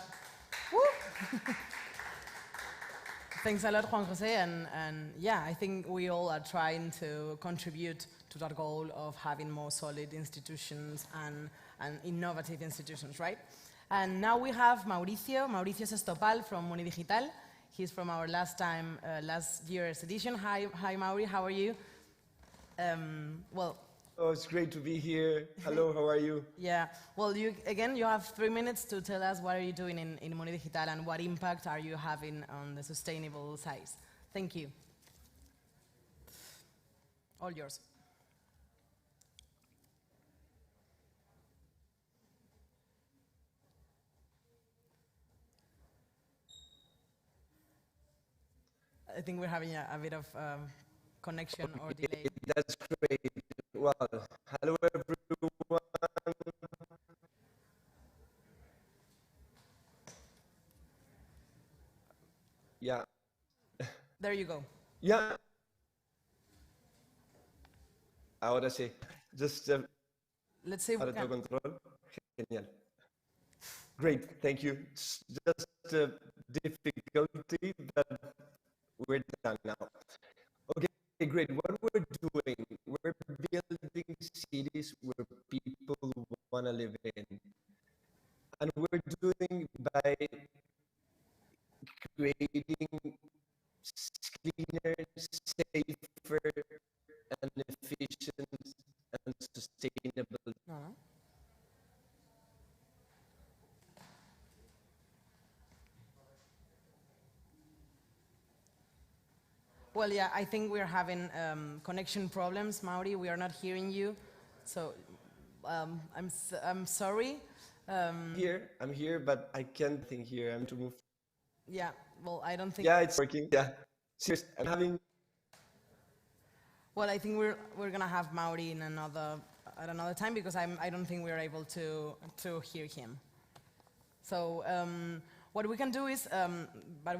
Thanks a lot, Juan José, and yeah, I think we all are trying to contribute to that goal of having more solid institutions and innovative institutions, right? And now we have Mauricio Sestopal from Unidigital. He's from our last year's edition. Hi, Mauri, how are you? Oh, it's great to be here. Hello, how are you? Yeah, well, you have 3 minutes to tell us what are you doing in Unidigital and what impact are you having on the sustainable side. Thank you. All yours. I think we're having a bit of connection or delay. That's great. Well, hello everyone. Yeah. There you go. Yeah. Ahora sí. Just Let's see if we ahora can. todo control. Genial. Great, thank you. It's just a difficulty, but we're done now. Okay, great. What we're doing, we're building cities where people want to live in. And we're doing by creating cleaner, safer, and efficient and sustainable. Well, yeah, I think we're having connection problems, Mauri. We are not hearing you, so I'm sorry. I'm here, but I can't think here. I'm to move. Yeah, well, I don't think. Yeah, it's working. Yeah, seriously, I'm having. Well, I think we're gonna have Mauri in at another time because I don't think we're able to hear him. So what we can do is, but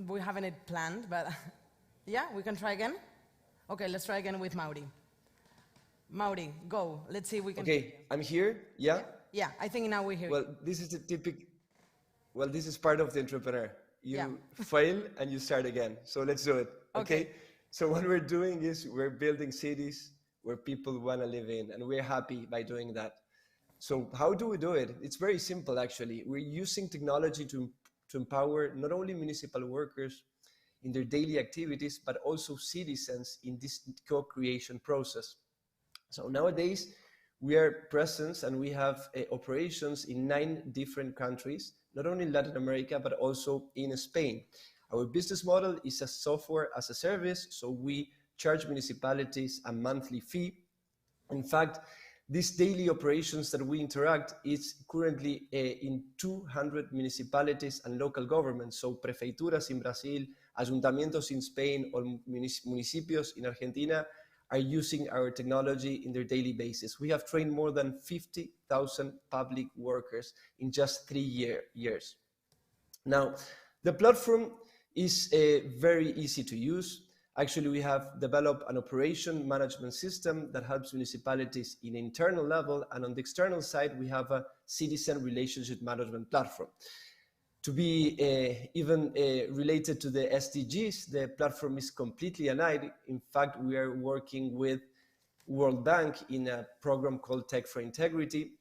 we haven't it planned, but yeah, we can try again. Okay, let's try again with Mauri. Mauri, go. Let's see if we can. Okay, I'm here. Yeah. Yeah, I think now we hear. Well, this is the typical. Well, this is part of the entrepreneur. You fail and you start again. So let's do it. Okay. So what we're doing is we're building cities where people want to live in, and we're happy by doing that. So how do we do it? It's very simple, actually. We're using technology to empower not only municipal workers in their daily activities, but also citizens in this co-creation process. So nowadays, we are present and we have operations in 9 different countries, not only in Latin America, but also in Spain. Our business model is a software as a service, so we charge municipalities a monthly fee. In fact, these daily operations that we interact is currently in 200 municipalities and local governments, so prefeituras in Brazil, ayuntamientos in Spain, or municipios in Argentina are using our technology in their daily basis. We have trained more than 50,000 public workers in just 3 years. Now, the platform is very easy to use. Actually, we have developed an operation management system that helps municipalities in internal level, and on the external side, we have a citizen relationship management platform. To be even related to the SDGs, the platform is completely aligned. In fact, we are working with World Bank in a program called Tech for Integrity,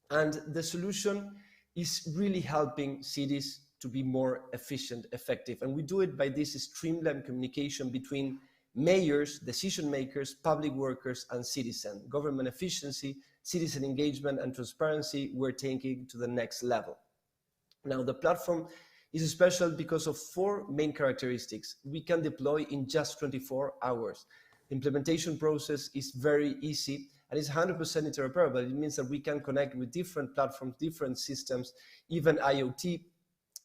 and the solution is really helping cities to be more efficient, effective. And we do it by this streamlined communication between mayors, decision makers, public workers, and citizens. Government efficiency, citizen engagement, and transparency we're taking to the next level. Now, the platform is special because of 4 main characteristics. We can deploy in just 24 hours. The implementation process is very easy and it's 100% interoperable. It means that we can connect with different platforms, different systems, even IoT,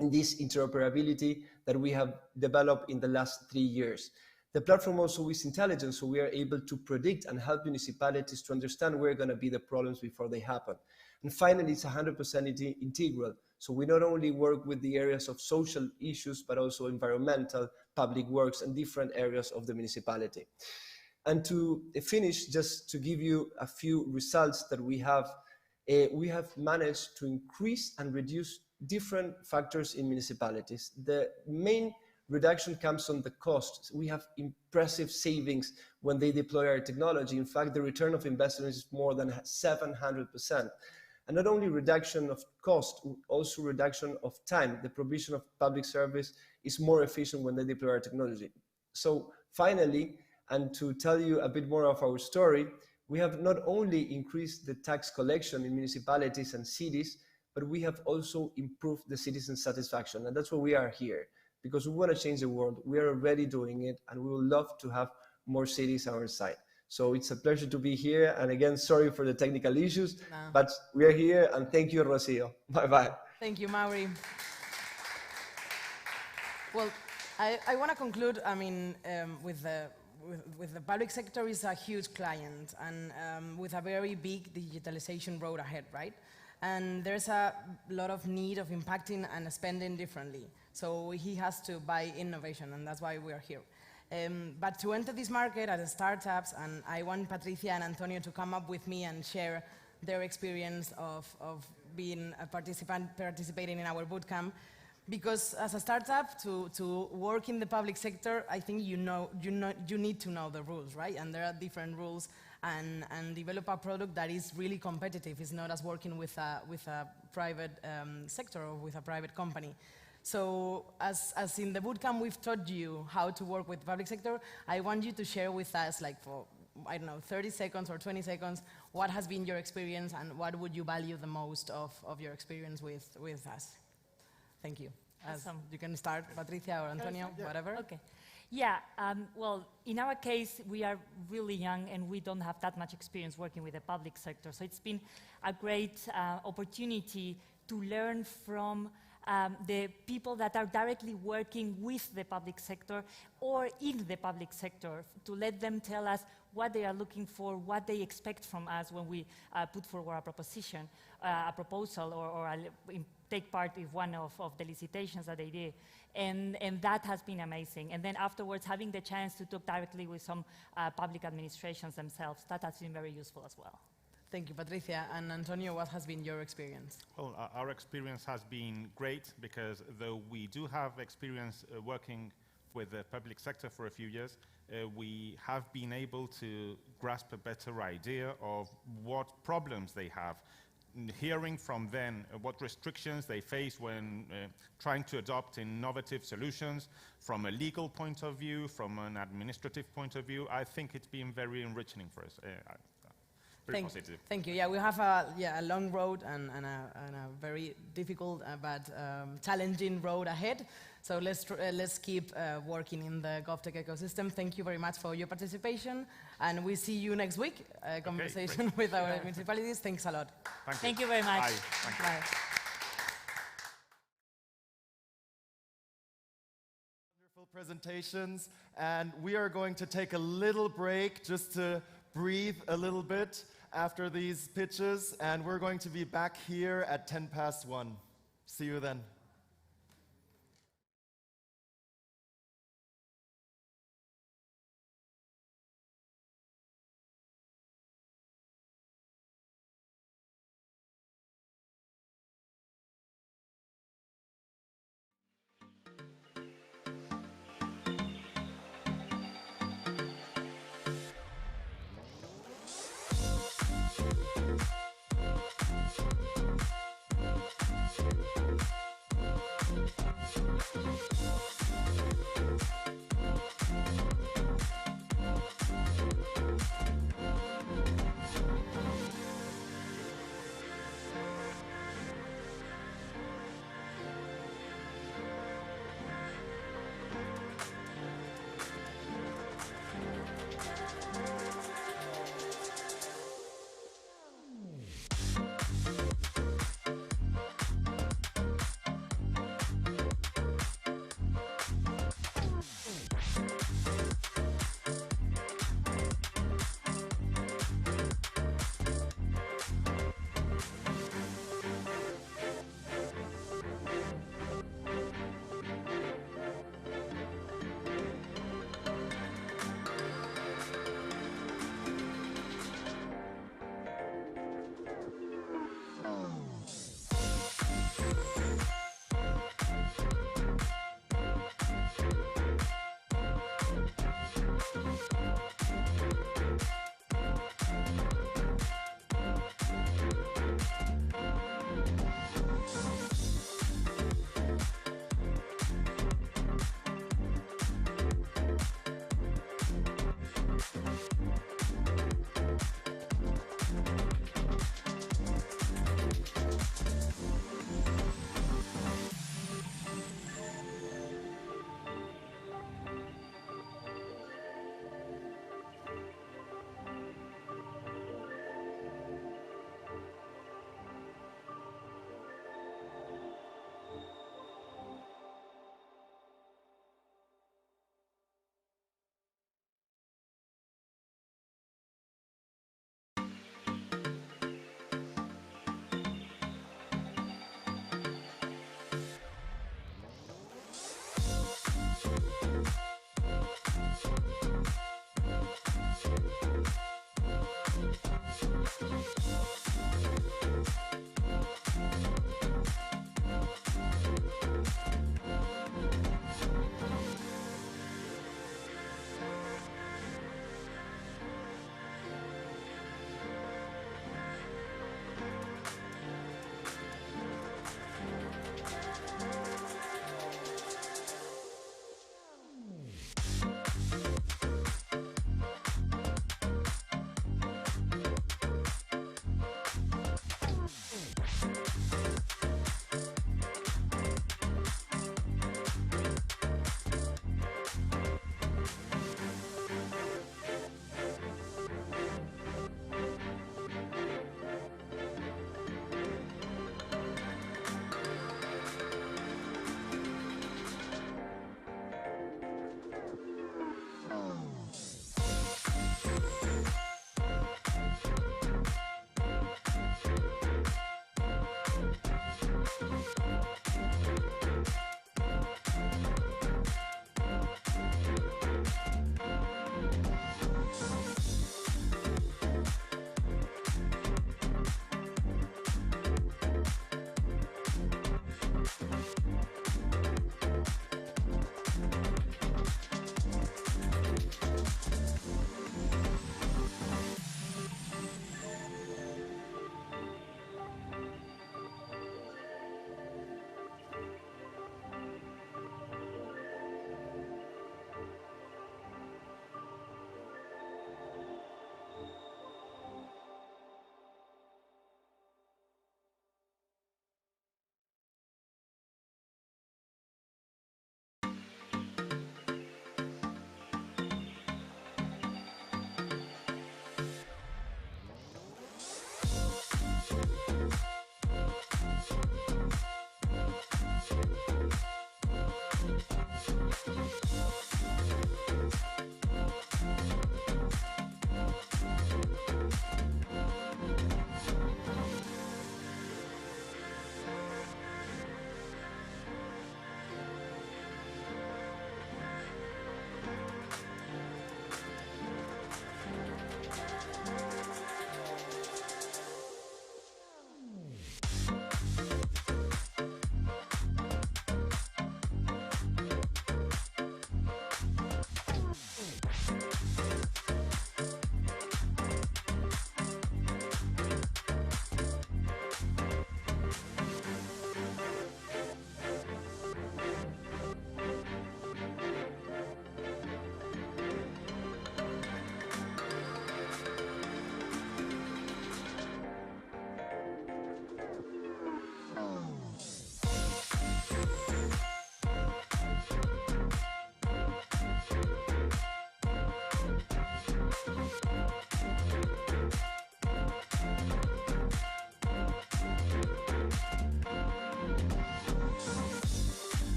in this interoperability that we have developed in the last 3 years. The platform also is intelligent, so we are able to predict and help municipalities to understand where are going to be the problems before they happen. And finally, it's 100% integral. So we not only work with the areas of social issues, but also environmental, public works, and different areas of the municipality. And to finish, just to give you a few results that we have managed to increase and reduce different factors in municipalities. The main reduction comes on the cost. We have impressive savings when they deploy our technology. In fact, the return of investment is more than 700%. And not only reduction of cost, also reduction of time. The provision of public service is more efficient when they deploy our technology. So finally, and to tell you a bit more of our story, we have not only increased the tax collection in municipalities and cities, but we have also improved the citizen satisfaction. And that's why we are here, because we want to change the world. We are already doing it, and we would love to have more cities on our side. So it's a pleasure to be here. And again, sorry for the technical issues, but we are here, and thank you, Rocio. Bye-bye. Thank you, Mauri. Well, I want to conclude, I mean, with the public sector is a huge client and with a very big digitalization road ahead, right? And there's a lot of need of impacting and spending differently. So he has to buy innovation, and that's why we are here. But to enter this market as startups, and I want Patricia and Antonio to come up with me and share their experience of being a participating in our bootcamp. Because as a startup, to work in the public sector, I think you need to know the rules, right? And there are different rules, and develop a product that is really competitive. It's not as working with a private sector or with a private company. So as in the bootcamp, we've taught you how to work with the public sector. I want you to share with us, like for, I don't know, 30 seconds or 20 seconds, what has been your experience and what would you value the most of your experience with us? Thank you. Awesome. You can start, Patricia or Antonio, whatever. Okay. Yeah, well, in our case, we are really young and we don't have that much experience working with the public sector. So it's been a great opportunity to learn from the people that are directly working with the public sector or in the public sector, to let them tell us what they are looking for, what they expect from us when we put forward a proposition, a proposal, or take part in one of the licitations that they did. And that has been amazing. And then afterwards, having the chance to talk directly with some public administrations themselves, that has been very useful as well. Thank you, Patricia. And Antonio, what has been your experience? Well, our experience has been great because though we do have experience working with the public sector for a few years, we have been able to grasp a better idea of what problems they have, hearing from them what restrictions they face when trying to adopt innovative solutions from a legal point of view, from an administrative point of view. I think it's been very enriching for us. Thank you. Yeah, we have a long road and a very difficult but challenging road ahead. So let's keep working in the GovTech ecosystem. Thank you very much for your participation, and we see you next week. Conversation with our municipalities. Thanks a lot. Thank you very much. Bye. Bye. Wonderful presentations, and we are going to take a little break just to breathe a little bit after these pitches, and we're going to be back here at 1:10. See you then.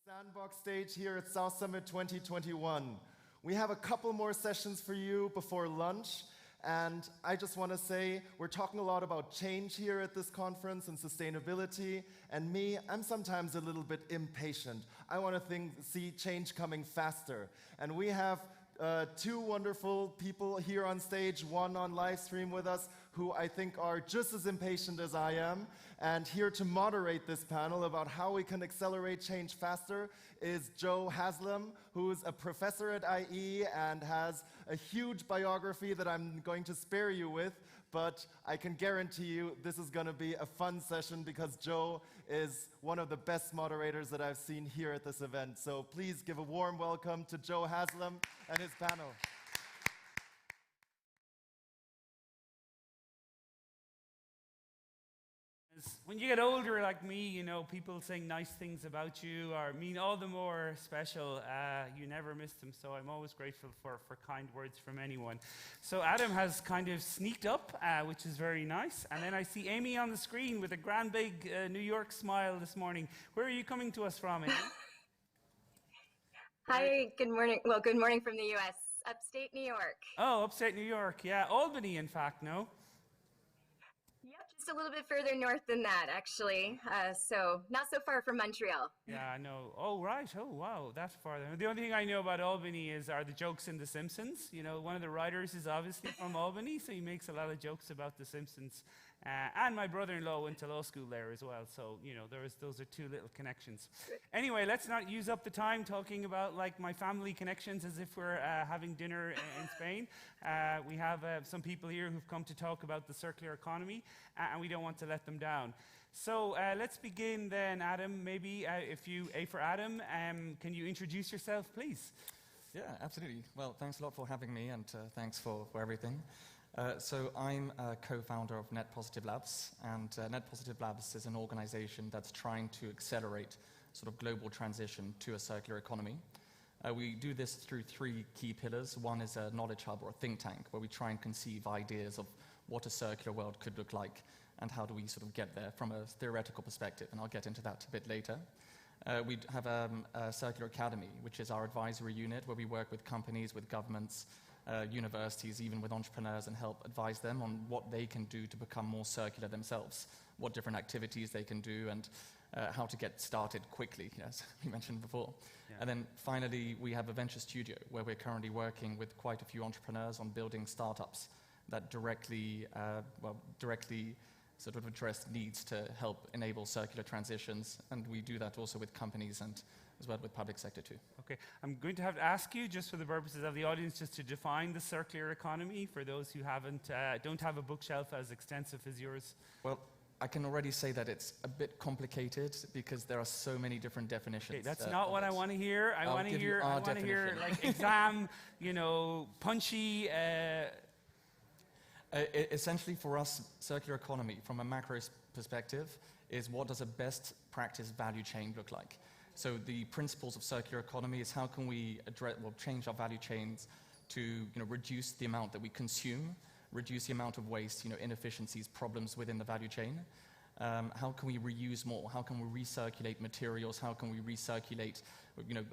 SANBOX Stage here at South Summit 2021. We have a couple more sessions for you before lunch, and I just want to say we're talking a lot about change here at this conference and sustainability, and me, I'm sometimes a little bit impatient. I want to see change coming faster, and we have two wonderful people here on stage, one on live stream with us, who I think are just as impatient as I am. And here to moderate this panel about how we can accelerate change faster is Joe Haslam, who's a professor at IE and has a huge biography that I'm going to spare you with, but I can guarantee you this is going to be a fun session because Joe is one of the best moderators that I've seen here at this event. So please give a warm welcome to Joe Haslam and his panel. When you get older like me, you know, people saying nice things about you are mean all the more special. You never miss them, so I'm always grateful for kind words from anyone. So Adam has kind of sneaked up, which is very nice. And then I see Amy on the screen with a grand big New York smile this morning. Where are you coming to us from, Amy? Hi, good morning. Well, good morning from the U.S., upstate New York. Oh, upstate New York, yeah. Albany, in fact, no? Just a little bit further north than that, actually. So not so far from Montreal. Yeah, I know. Oh, right. Oh, wow. That's farther. The only thing I know about Albany are the jokes in The Simpsons. You know, one of the writers is obviously from Albany, so he makes a lot of jokes about The Simpsons. And my brother-in-law went to law school there as well. So, you know, those are two little connections. Anyway, let's not use up the time talking about, like, my family connections as if we're having dinner in Spain. We have some people here who've come to talk about the circular economy, and we don't want to let them down. So let's begin then, Adam. Maybe if you, A for Adam, can you introduce yourself, please? Yeah, absolutely. Well, thanks a lot for having me, and thanks for everything. So I'm a co-founder of Net Positive Labs, and Net Positive Labs is an organization that's trying to accelerate sort of global transition to a circular economy. We do this through 3 key pillars. One is a knowledge hub or a think tank, where we try and conceive ideas of what a circular world could look like and how do we sort of get there from a theoretical perspective, and I'll get into that a bit later. We have a Circular Academy, which is our advisory unit, where we work with companies, with governments, universities, even with entrepreneurs, and help advise them on what they can do to become more circular themselves, what different activities they can do, and how to get started quickly, as we mentioned before. Yeah. And then finally, we have a venture studio, where we're currently working with quite a few entrepreneurs on building startups that directly sort of address needs to help enable circular transitions, and we do that also with companies and as well with public sector too. Okay, I'm going to have to ask you, just for the purposes of the audience, just to define the circular economy for those who don't have a bookshelf as extensive as yours. Well, I can already say that it's a bit complicated because there are so many different definitions. Okay, that's not what I want to hear. I want to hear like exam, punchy. Essentially, for us, circular economy, from a macro perspective, is what does a best practice value chain look like? So the principles of circular economy is how can we change our value chains to reduce the amount that we consume, reduce the amount of waste, inefficiencies, problems within the value chain. How can we reuse more? How can we recirculate materials? How can we recirculate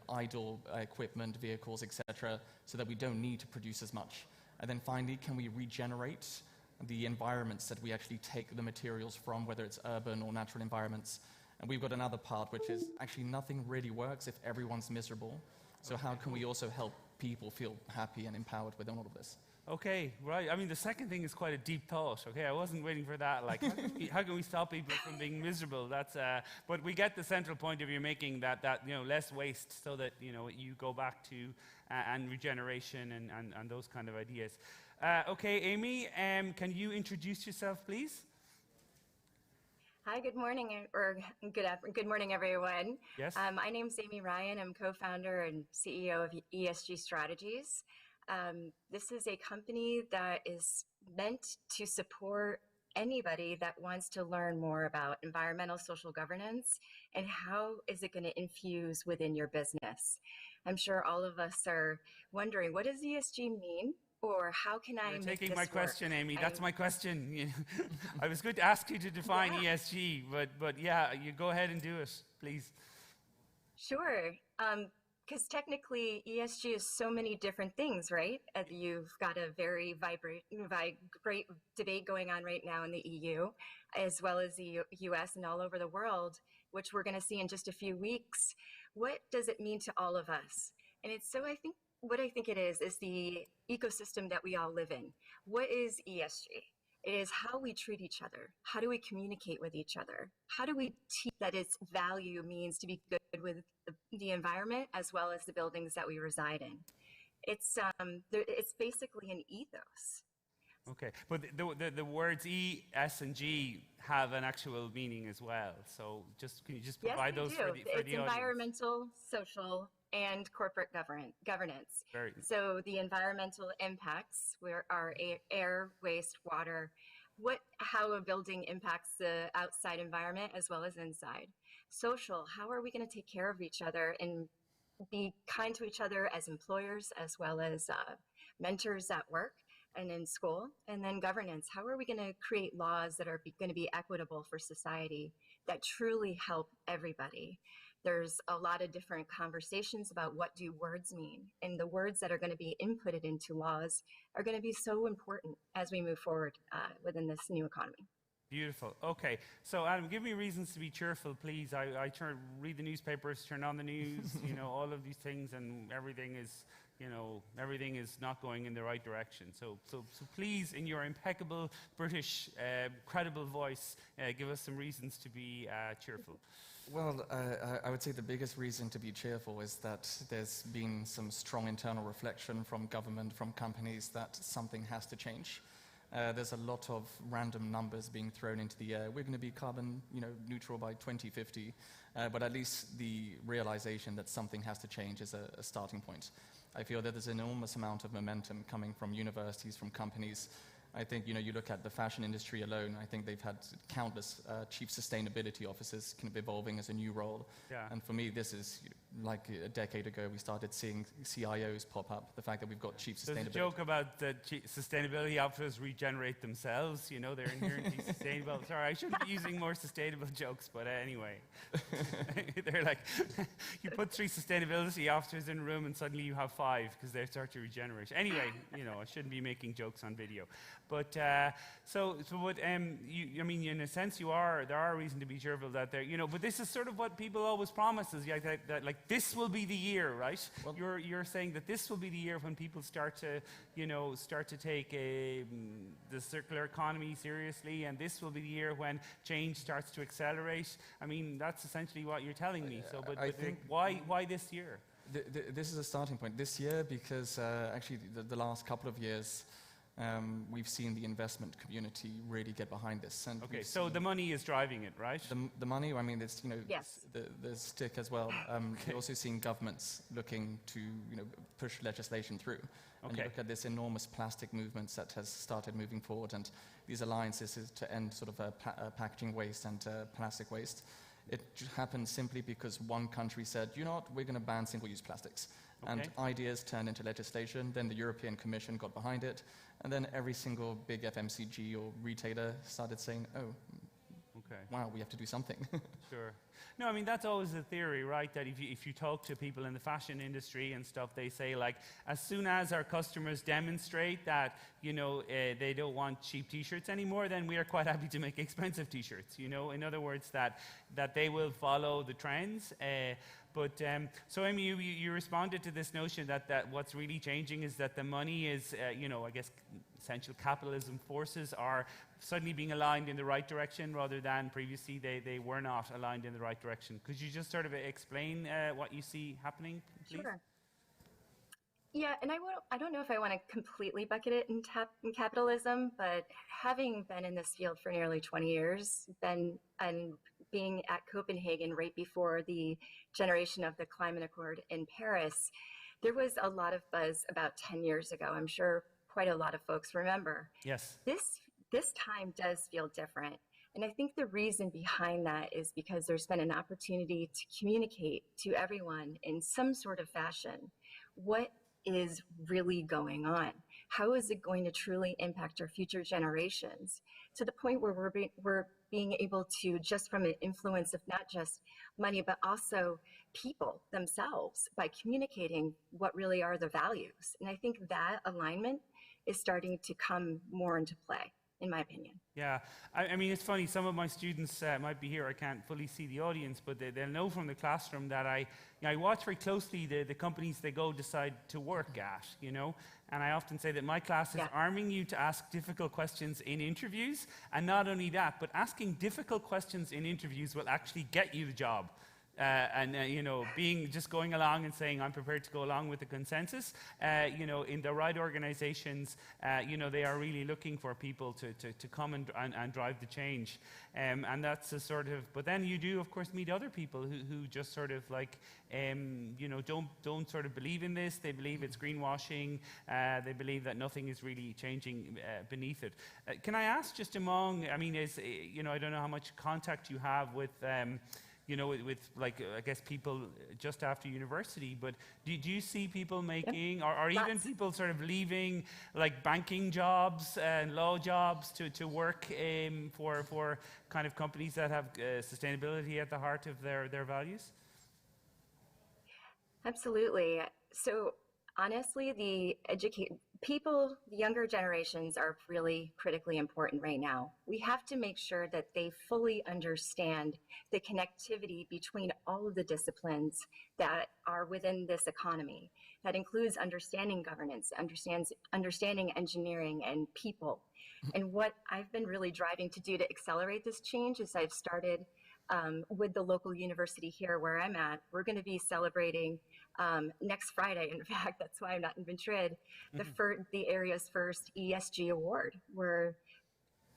idle equipment, vehicles, etc., so that we don't need to produce as much? And then finally, can we regenerate the environments that we actually take the materials from, whether it's urban or natural environments? And we've got another part, which is actually nothing really works if everyone's miserable. So how can we also help people feel happy and empowered within all of this? Okay, right. I mean, the second thing is quite a deep thought. Okay, I wasn't waiting for that. Like, how can we stop people from being miserable? That's. But we get the central point of you making that less waste, so that you go back to and regeneration and those kind of ideas. Okay, Amy, can you introduce yourself, please? Hi, good morning, or good morning, everyone. Yes. My name's Amy Ryan. I'm co-founder and CEO of ESG Strategies. This is a company that is meant to support anybody that wants to learn more about environmental social governance and how is it going to infuse within your business. I'm sure all of us are wondering, what does ESG mean? Or how can I You're make taking this my question, work? Amy. That's my question. I was going to ask you to define ESG, but yeah, you go ahead and do it, please. Sure. Because technically, ESG is so many different things, right? You've got a very vibrant debate going on right now in the EU, as well as the US and all over the world, which we're going to see in just a few weeks. What does it mean to all of us? And what I think it is the ecosystem that we all live in. What is ESG? It is how we treat each other. How do we communicate with each other? How do we teach that its value means to be good with the environment as well as the buildings that we reside in? It's basically an ethos. Okay, but the words E, S, and G have an actual meaning as well. So can you just provide those for the audience? It's environmental, social, and corporate governance. So the environmental impacts are air, waste, water, how a building impacts the outside environment as well as inside. Social, how are we going to take care of each other and be kind to each other as employers as well as mentors at work and in school. And then governance, how are we going to create laws that are going to be equitable for society that truly help everybody? There's a lot of different conversations about what do words mean, and the words that are going to be inputted into laws are going to be so important as we move forward within this new economy. Beautiful. Okay, so Adam, give me reasons to be cheerful, please. I read the newspapers, turn on the news, all of these things, and everything is not going in the right direction. So please, in your impeccable British, credible voice, give us some reasons to be cheerful. Well, I would say the biggest reason to be cheerful is that there's been some strong internal reflection from government, from companies, that something has to change. There's a lot of random numbers being thrown into the air. We're going to be carbon neutral by 2050, but at least the realization that something has to change is a starting point. I feel that there's an enormous amount of momentum coming from universities, from companies, I think, you look at the fashion industry alone, I think they've had countless chief sustainability officers kind of evolving as a new role. Yeah. And for me, this is like a decade ago, we started seeing CIOs pop up. The fact that we've got chief sustainability. There's a joke about the sustainability officers regenerate themselves. They're inherently sustainable. Sorry, I shouldn't be using more sustainable jokes, but anyway. They're like, you put 3 sustainability officers in a room and suddenly you have 5 because they start to regenerate. Anyway, I shouldn't be making jokes on video. But I mean, in a sense, there are reason to be cheerful that there, but this is sort of what people always promise us, that like this will be the year, right? Well, you're saying that this will be the year when people start to take the circular economy seriously, and this will be the year when change starts to accelerate. I mean, that's essentially what you're telling me. So, but think, why this year? This is a starting point. This year, because actually the last couple of years, we've seen the investment community really get behind this. And okay, so the money is driving it, right? The money, I mean, it's, yes. the stick as well. We're also seeing governments looking to, push legislation through. Okay. And you look at this enormous plastic movements that has started moving forward, and these alliances is to end sort of packaging waste and plastic waste. It happened simply because one country said, you know what, we're going to ban single-use plastics. Okay. And ideas turned into legislation. Then the European Commission got behind it. And then every single big FMCG or retailer started saying, oh, okay, wow, we have to do something. Sure. No, I mean, that's always the theory, right? That if you talk to people in the fashion industry and stuff, they say, like, as soon as our customers demonstrate that, they don't want cheap T-shirts anymore, then we are quite happy to make expensive T-shirts, In other words, that they will follow the trends. So Amy, you responded to this notion that what's really changing is that the money is, I guess, essential capitalism forces are suddenly being aligned in the right direction rather than previously they were not aligned in the right direction. Could you just sort of explain what you see happening, please? Sure. Yeah, and I don't know if I want to completely bucket it in capitalism, but having been in this field for nearly 20 years, and being at Copenhagen right before the generation of the climate accord in Paris, there was a lot of buzz about 10 years ago. I'm sure quite a lot of folks remember. Yes. This time does feel different. And I think the reason behind that is because there's been an opportunity to communicate to everyone in some sort of fashion what is really going on. How is it going to truly impact our future generations to the point where we're being able to, just from an influence of not just money, but also people themselves, by communicating what really are the values. And I think that alignment is starting to come more into play, in my opinion. Yeah, I mean, it's funny, some of my students might be here, I can't fully see the audience, but they'll know from the classroom that I watch very closely the companies they go decide to work at, and I often say that my class is arming you to ask difficult questions in interviews, and not only that, but asking difficult questions in interviews will actually get you the job. Just going along and saying, I'm prepared to go along with the consensus, in the right organizations, they are really looking for people to come and drive the change. And that's a sort of, but then you do, of course, meet other people who just sort of like, don't sort of believe in this. They believe it's greenwashing. They believe that nothing is really changing beneath it. Can I ask just among, I mean, I don't know how much contact you have with, with like, I guess people just after university, but do you see people making, or even people sort of leaving like banking jobs and law jobs to work for kind of companies that have sustainability at the heart of their values? Absolutely. So honestly, the younger generations are really critically important right now. We have to make sure that they fully understand the connectivity between all of the disciplines that are within this economy. That includes understanding governance, understanding engineering and people. And what I've been really driving to do to accelerate this change is I've started with the local university here where I'm at. We're going to be celebrating next Friday. In fact, that's why I'm not in Madrid, the area's first ESG award, where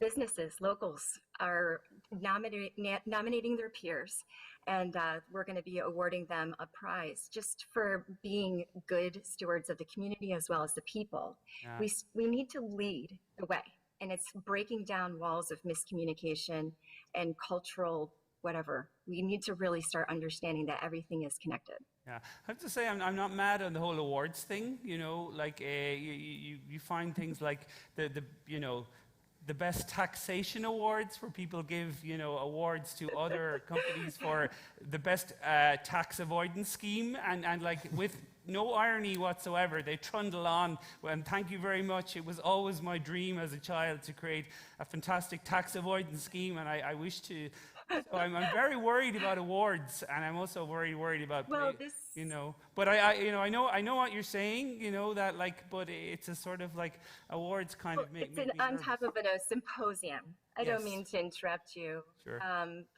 businesses, locals are nominating their peers, and we're going to be awarding them a prize just for being good stewards of the community as well as the people. Yeah. We need to lead the way. and it's breaking down walls of miscommunication and cultural whatever. We need to really start understanding that everything is connected. Yeah, I have to say I'm not mad on the whole awards thing. You know, like you find things like the best taxation awards, where people give awards to other companies for the best tax avoidance scheme, and like with no irony whatsoever, they trundle on. And thank you very much. It was always my dream as a child to create a fantastic tax avoidance scheme, and I wish to. So I'm very worried about awards, and I'm also worried about But I know what you're saying. That like, but it's a sort of like awards kind of make. It's on top of a symposium. I don't mean to interrupt you, Sure.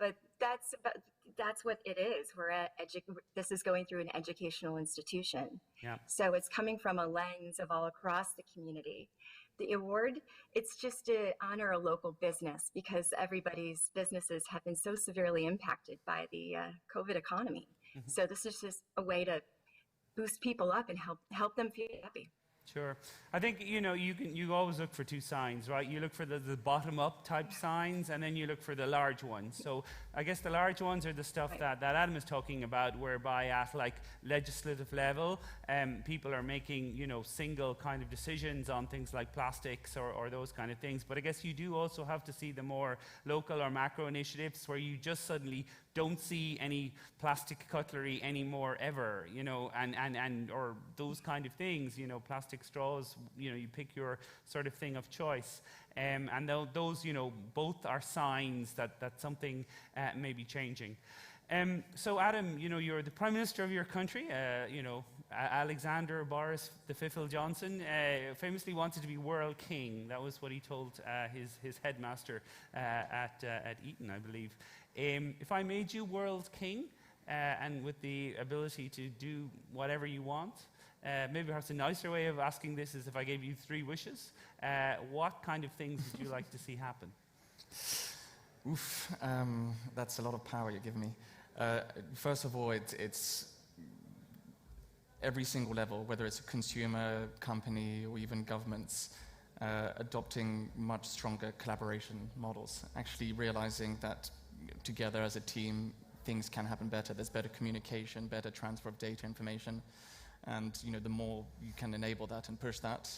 But that's what it is. This is going through an educational institution. Yeah. So it's coming from a lens of all across the community. The award, it's just to honor a local business, because everybody's businesses have been so severely impacted by the COVID economy. So this is just a way to boost people up and help them feel happy. Sure. I think, you always look for two signs, right? You look for the bottom-up type signs, and then you look for the large ones. So I guess the large ones are the stuff that Adam is talking about, whereby at like legislative level, people are making, single kind of decisions on things like plastics or those kind of things. But I guess you do also have to see the more local or macro initiatives where you just suddenly don't see any plastic cutlery anymore ever, and or those kind of things, plastic straws, you pick your sort of thing of choice. And those, both are signs that something may be changing. So Adam, you're the Prime Minister of your country. Alexander Boris V Johnson famously wanted to be world king. That was what he told his headmaster at Eton, I believe. If I made you world king, and with the ability to do whatever you want, maybe perhaps a nicer way of asking this is if I gave you 3 wishes, what kind of things would you like to see happen? Oof, that's a lot of power you give me. First of all, it's every single level, whether it's a consumer, company, or even governments, adopting much stronger collaboration models, actually realizing that together as a team, things can happen better. There's better communication, better transfer of data information, and the more you can enable that and push that,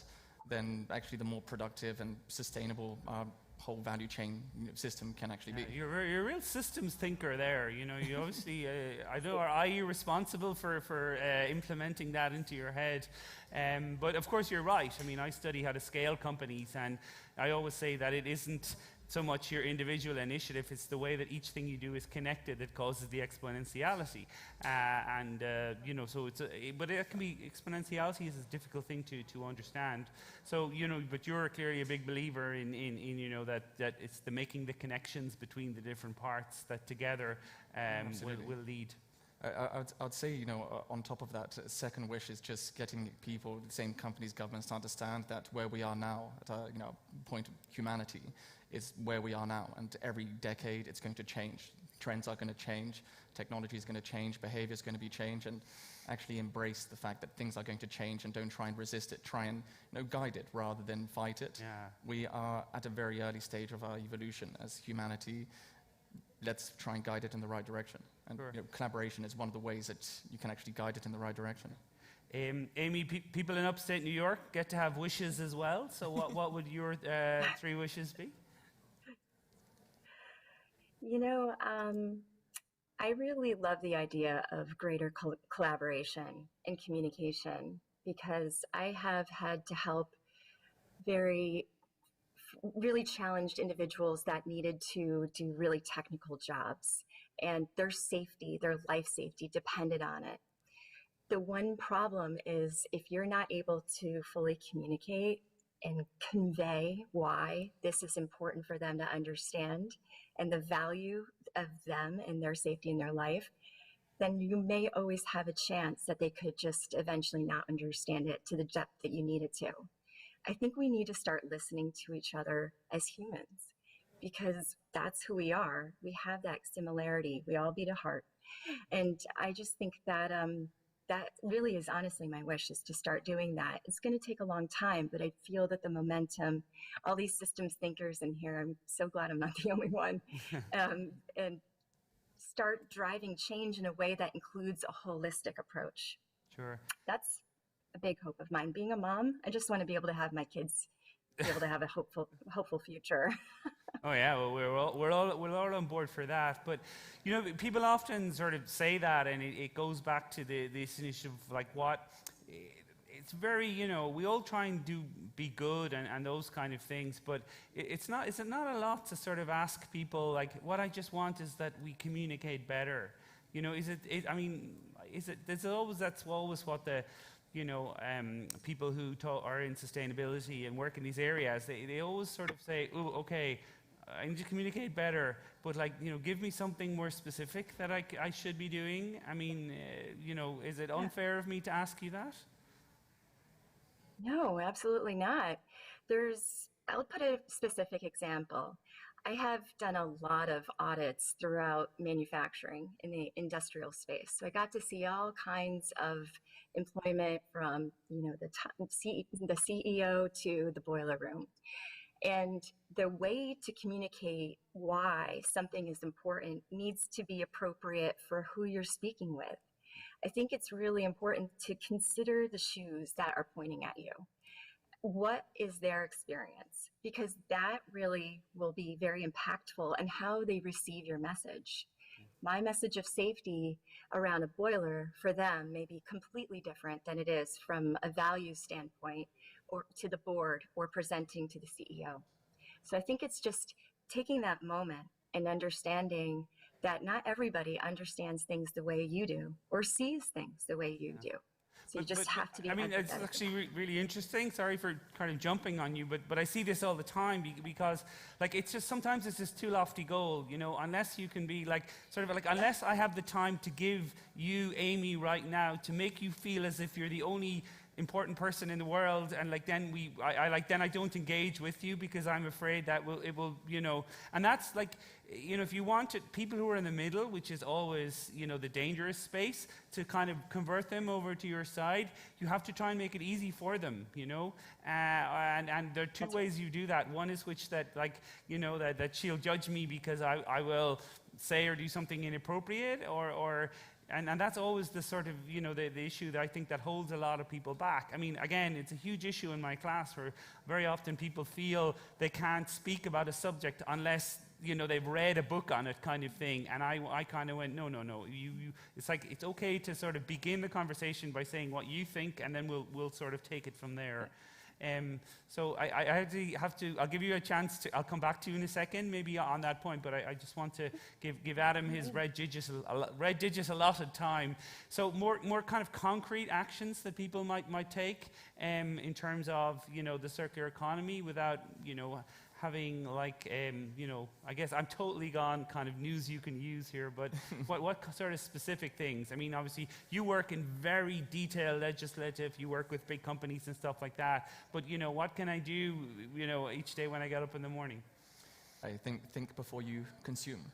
then actually the more productive and sustainable our whole value chain system can actually be. You're a real systems thinker there. You obviously, I know, are you responsible for implementing that into your head? But of course you're right. I mean, I study how to scale companies, and I always say that it isn't so much your individual initiative, it's the way that each thing you do is connected that causes the exponentiality. So it's but it can be, exponentiality is a difficult thing to understand. So, but you're clearly a big believer in that it's the making the connections between the different parts that together will lead. I'd say, on top of that, second wish is just getting people, the same companies, governments, to understand that where we are now, at a point of humanity, is where we are now. And every decade, it's going to change. Trends are going to change. Technology is going to change. Behavior is going to be changed. And actually embrace the fact that things are going to change, and don't try and resist it. Try and guide it rather than fight it. Yeah. We are at a very early stage of our evolution as humanity. Let's try and guide it in the right direction. And collaboration is one of the ways that you can actually guide it in the right direction. Amy, people in upstate New York get to have wishes as well. So what would your 3 wishes be? I really love the idea of greater collaboration and communication, because I have had to help really challenged individuals that needed to do really technical jobs, and their safety, their life safety depended on it. The one problem is if you're not able to fully communicate and convey why this is important for them to understand and the value of them and their safety in their life, then you may always have a chance that they could just eventually not understand it to the depth that you need it to. I think we need to start listening to each other as humans, because that's who we are. We have that similarity. We all beat a heart. And I just think that that really is honestly my wish, is to start doing that. It's going to take a long time, but I feel that the momentum, all these systems thinkers in here, I'm so glad I'm not the only one, and start driving change in a way that includes a holistic approach. Sure. That's a big hope of mine. Being a mom, I just want to be able to have my kids be able to have a hopeful future. Oh yeah, well we're all on board for that. But you know, people often sort of say that, and it goes back to this initiative of like what. It's very, you know, we all try and be good and those kind of things, but it's not a lot to sort of ask people, like, what I just want is that we communicate better. You know, that's always what the, you know, people who are in sustainability and work in these areas, they always sort of say, oh, okay, I need to communicate better, but like, you know, give me something more specific that I should be doing. I mean, you know, is it unfair of me to ask you that? No, absolutely not. I'll put a specific example. I have done a lot of audits throughout manufacturing in the industrial space. So I got to see all kinds of employment from, you know, the CEO to the boiler room. And the way to communicate why something is important needs to be appropriate for who you're speaking with. I think it's really important to consider the shoes that are pointing at you. What is their experience? Because that really will be very impactful on how they receive your message. My message of safety around a boiler for them may be completely different than it is from a value standpoint or to the board or presenting to the CEO. So I think it's just taking that moment and understanding that not everybody understands things the way you do or sees things the way you do. So you just have to be I mean, it's actually really interesting. Sorry for kind of jumping on you, but I see this all the time because, like, it's just sometimes it's just too lofty goal, you know, unless you can be like, sort of like, unless I have the time to give you, Amy, right now to make you feel as if you're the only important person in the world, and like then I don't engage with you because I'm afraid that it will, you know, and that's like, you know, if you want people who are in the middle, which is always, you know, the dangerous space, to kind of convert them over to your side, you have to try and make it easy for them, you know, and there are two ways you do that. One is like, you know, that she'll judge me because I will say or do something inappropriate, and that's always the sort of, you know, the issue that I think that holds a lot of people back. I mean, again, it's a huge issue in my class where very often people feel they can't speak about a subject unless, you know, they've read a book on it, kind of thing. And I kind of went, no. It's like, it's okay to sort of begin the conversation by saying what you think, and then we'll sort of take it from there. So I have to, I'll give you a chance to, I'll come back to you in a second, maybe on that point, but I just want to give Adam his red digits allotted time. So more kind of concrete actions that people might take in terms of, you know, the circular economy without, you know, having like, you know, I guess I'm totally gone kind of news you can use here, but what sort of specific things? I mean, obviously you work in very detailed legislative, you work with big companies and stuff like that, but you know, what can I do, you know, each day when I get up in the morning? I think before you consume.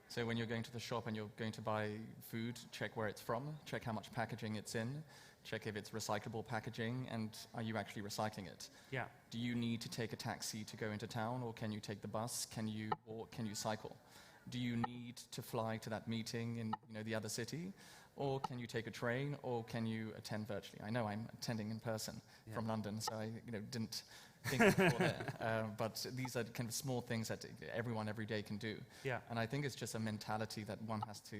So when you're going to the shop and you're going to buy food, check where it's from, check how much packaging it's in, check if it's recyclable packaging, and are you actually recycling it? Yeah. Do you need to take a taxi to go into town, or can you take the bus? Can you cycle? Do you need to fly to that meeting in, you know, the other city, or can you take a train, or can you attend virtually? I know I'm attending in person from London, so I didn't think before there. But these are kind of small things that everyone every day can do. Yeah. And I think it's just a mentality that one has to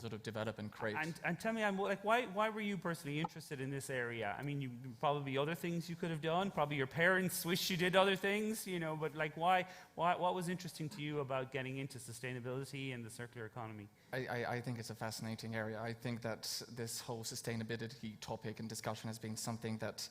sort of develop and create. And tell me, like, why were you personally interested in this area? I mean, you probably other things you could have done. Probably your parents wish you did other things, you know. But like, what was interesting to you about getting into sustainability and the circular economy? I think it's a fascinating area. I think that this whole sustainability topic and discussion has been something that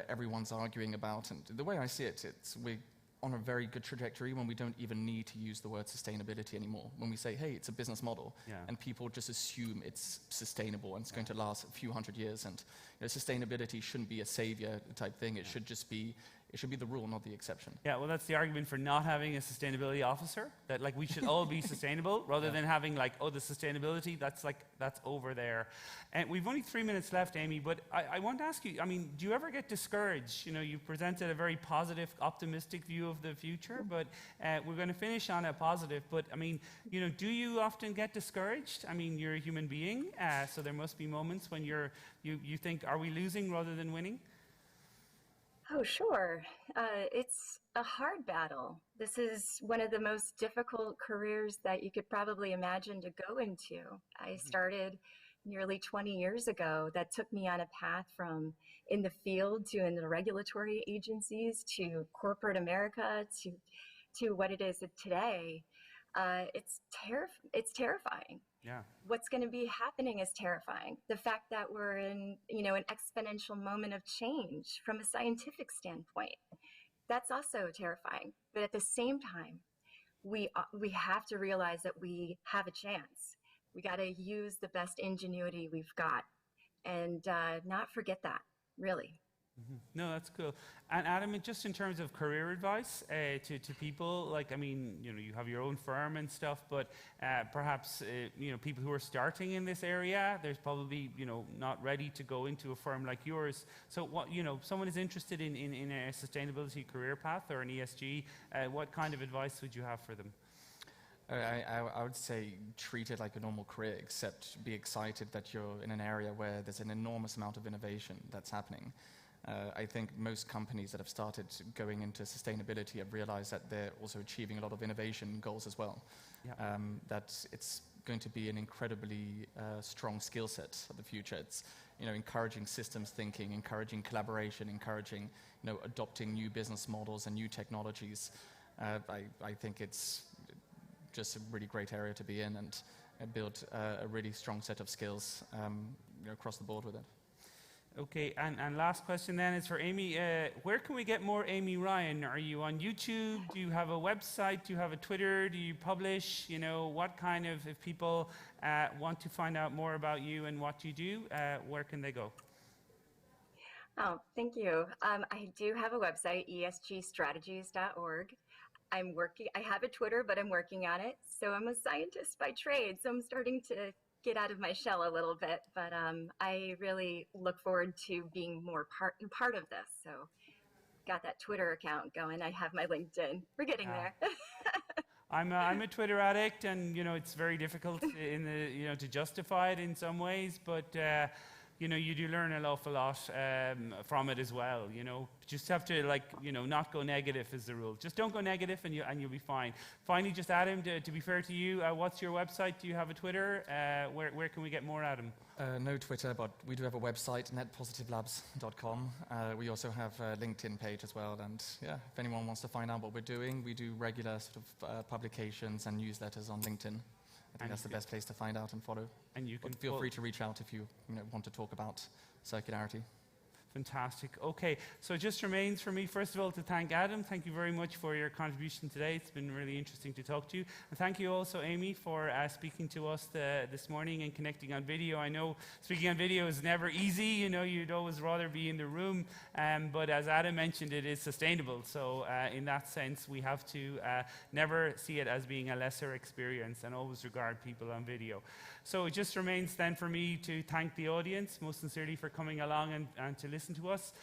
everyone's arguing about. And the way I see it, we're on a very good trajectory when we don't even need to use the word sustainability anymore. When we say, hey, it's a business model, and people just assume it's sustainable and it's going to last a few hundred years. And you know, sustainability shouldn't be a savior type thing. It should just be It should be the rule, not the exception. Yeah, well, that's the argument for not having a sustainability officer, that like we should all be sustainable rather than having like, oh, the sustainability, that's over there. And we've only 3 minutes left, Amy, but I want to ask you, I mean, do you ever get discouraged? You know, you presented a very positive, optimistic view of the future, but we're going to finish on a positive, but I mean, you know, do you often get discouraged? I mean, you're a human being, so there must be moments when you think, are we losing rather than winning? Oh, sure. It's a hard battle. This is one of the most difficult careers that you could probably imagine to go into. I started nearly 20 years ago. That took me on a path from in the field to in the regulatory agencies to corporate America to what it is today. It's terrifying. Yeah. What's going to be happening is terrifying. The fact that we're in, you know, an exponential moment of change from a scientific standpoint, that's also terrifying. But at the same time, we have to realize that we have a chance. We got to use the best ingenuity we've got and not forget that, really. Mm-hmm. No, that's cool. And Adam, just in terms of career advice to people, like, I mean, you know, you have your own firm and stuff, but perhaps, you know, people who are starting in this area, there's probably, you know, not ready to go into a firm like yours. So what, you know, someone is interested in a sustainability career path or an ESG, what kind of advice would you have for them? I would say treat it like a normal career, except be excited that you're in an area where there's an enormous amount of innovation that's happening. I think most companies that have started going into sustainability have realized that they're also achieving a lot of innovation goals as well. Yeah. That it's going to be an incredibly strong skill set of the future. It's, you know, encouraging systems thinking, encouraging collaboration, encouraging, you know, adopting new business models and new technologies. I think it's just a really great area to be in and build a really strong set of skills you know, across the board with it. Okay, and last question then is for Amy. Where can we get more Amy Ryan? Are you on YouTube? Do you have a website? Do you have a Twitter? Do you publish? You know, what kind of, if people want to find out more about you and what you do, where can they go? Oh, thank you. I do have a website, esgstrategies.org. I have a Twitter, but I'm working on it. So I'm a scientist by trade, so I'm starting to get out of my shell a little bit, but I really look forward to being more part of this. So got that Twitter account going. I have my LinkedIn. We're getting there. I'm a Twitter addict, and you know it's very difficult to justify it in some ways, but you know, you do learn an awful lot from it as well. You know, just have to, like, you know, not go negative is the rule. Just don't go negative, and you'll be fine. Finally, just Adam, to be fair to you, what's your website? Do you have a Twitter? Where can we get more, Adam? No Twitter, but we do have a website, netpositivelabs.com. We also have a LinkedIn page as well, and yeah, if anyone wants to find out what we're doing, we do regular sort of publications and newsletters on LinkedIn. I think that's the best place to find out and follow. And you can feel free to reach out if you want to talk about circularity. Fantastic. Okay, so it just remains for me, first of all, to thank Adam. Thank you very much for your contribution today. It's been really interesting to talk to you. And thank you also, Amy, for speaking to us this morning and connecting on video. I know speaking on video is never easy. You know, you'd always rather be in the room. But as Adam mentioned, it is sustainable. So in that sense, we have to never see it as being a lesser experience and always regard people on video. So it just remains then for me to thank the audience most sincerely for coming along and to listen to us.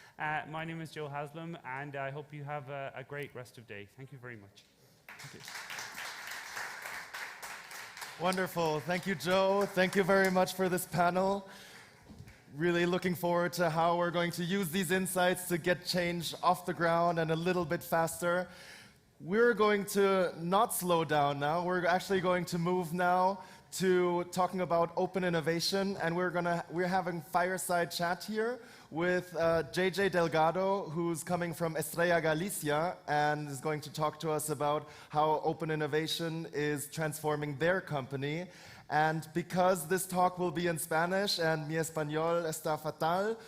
My name is Joe Haslam, and I hope you have a great rest of day. Thank you very much. Thank you. Wonderful. Thank you, Joe. Thank you very much for this panel. Really looking forward to how we're going to use these insights to get change off the ground and a little bit faster. We're going to not slow down now. We're actually going to move now to talking about open innovation, and we're having fireside chat here with JJ Delgado, who's coming from Estrella Galicia and is going to talk to us about how open innovation is transforming their company. And because this talk will be in Spanish and mi español está fatal,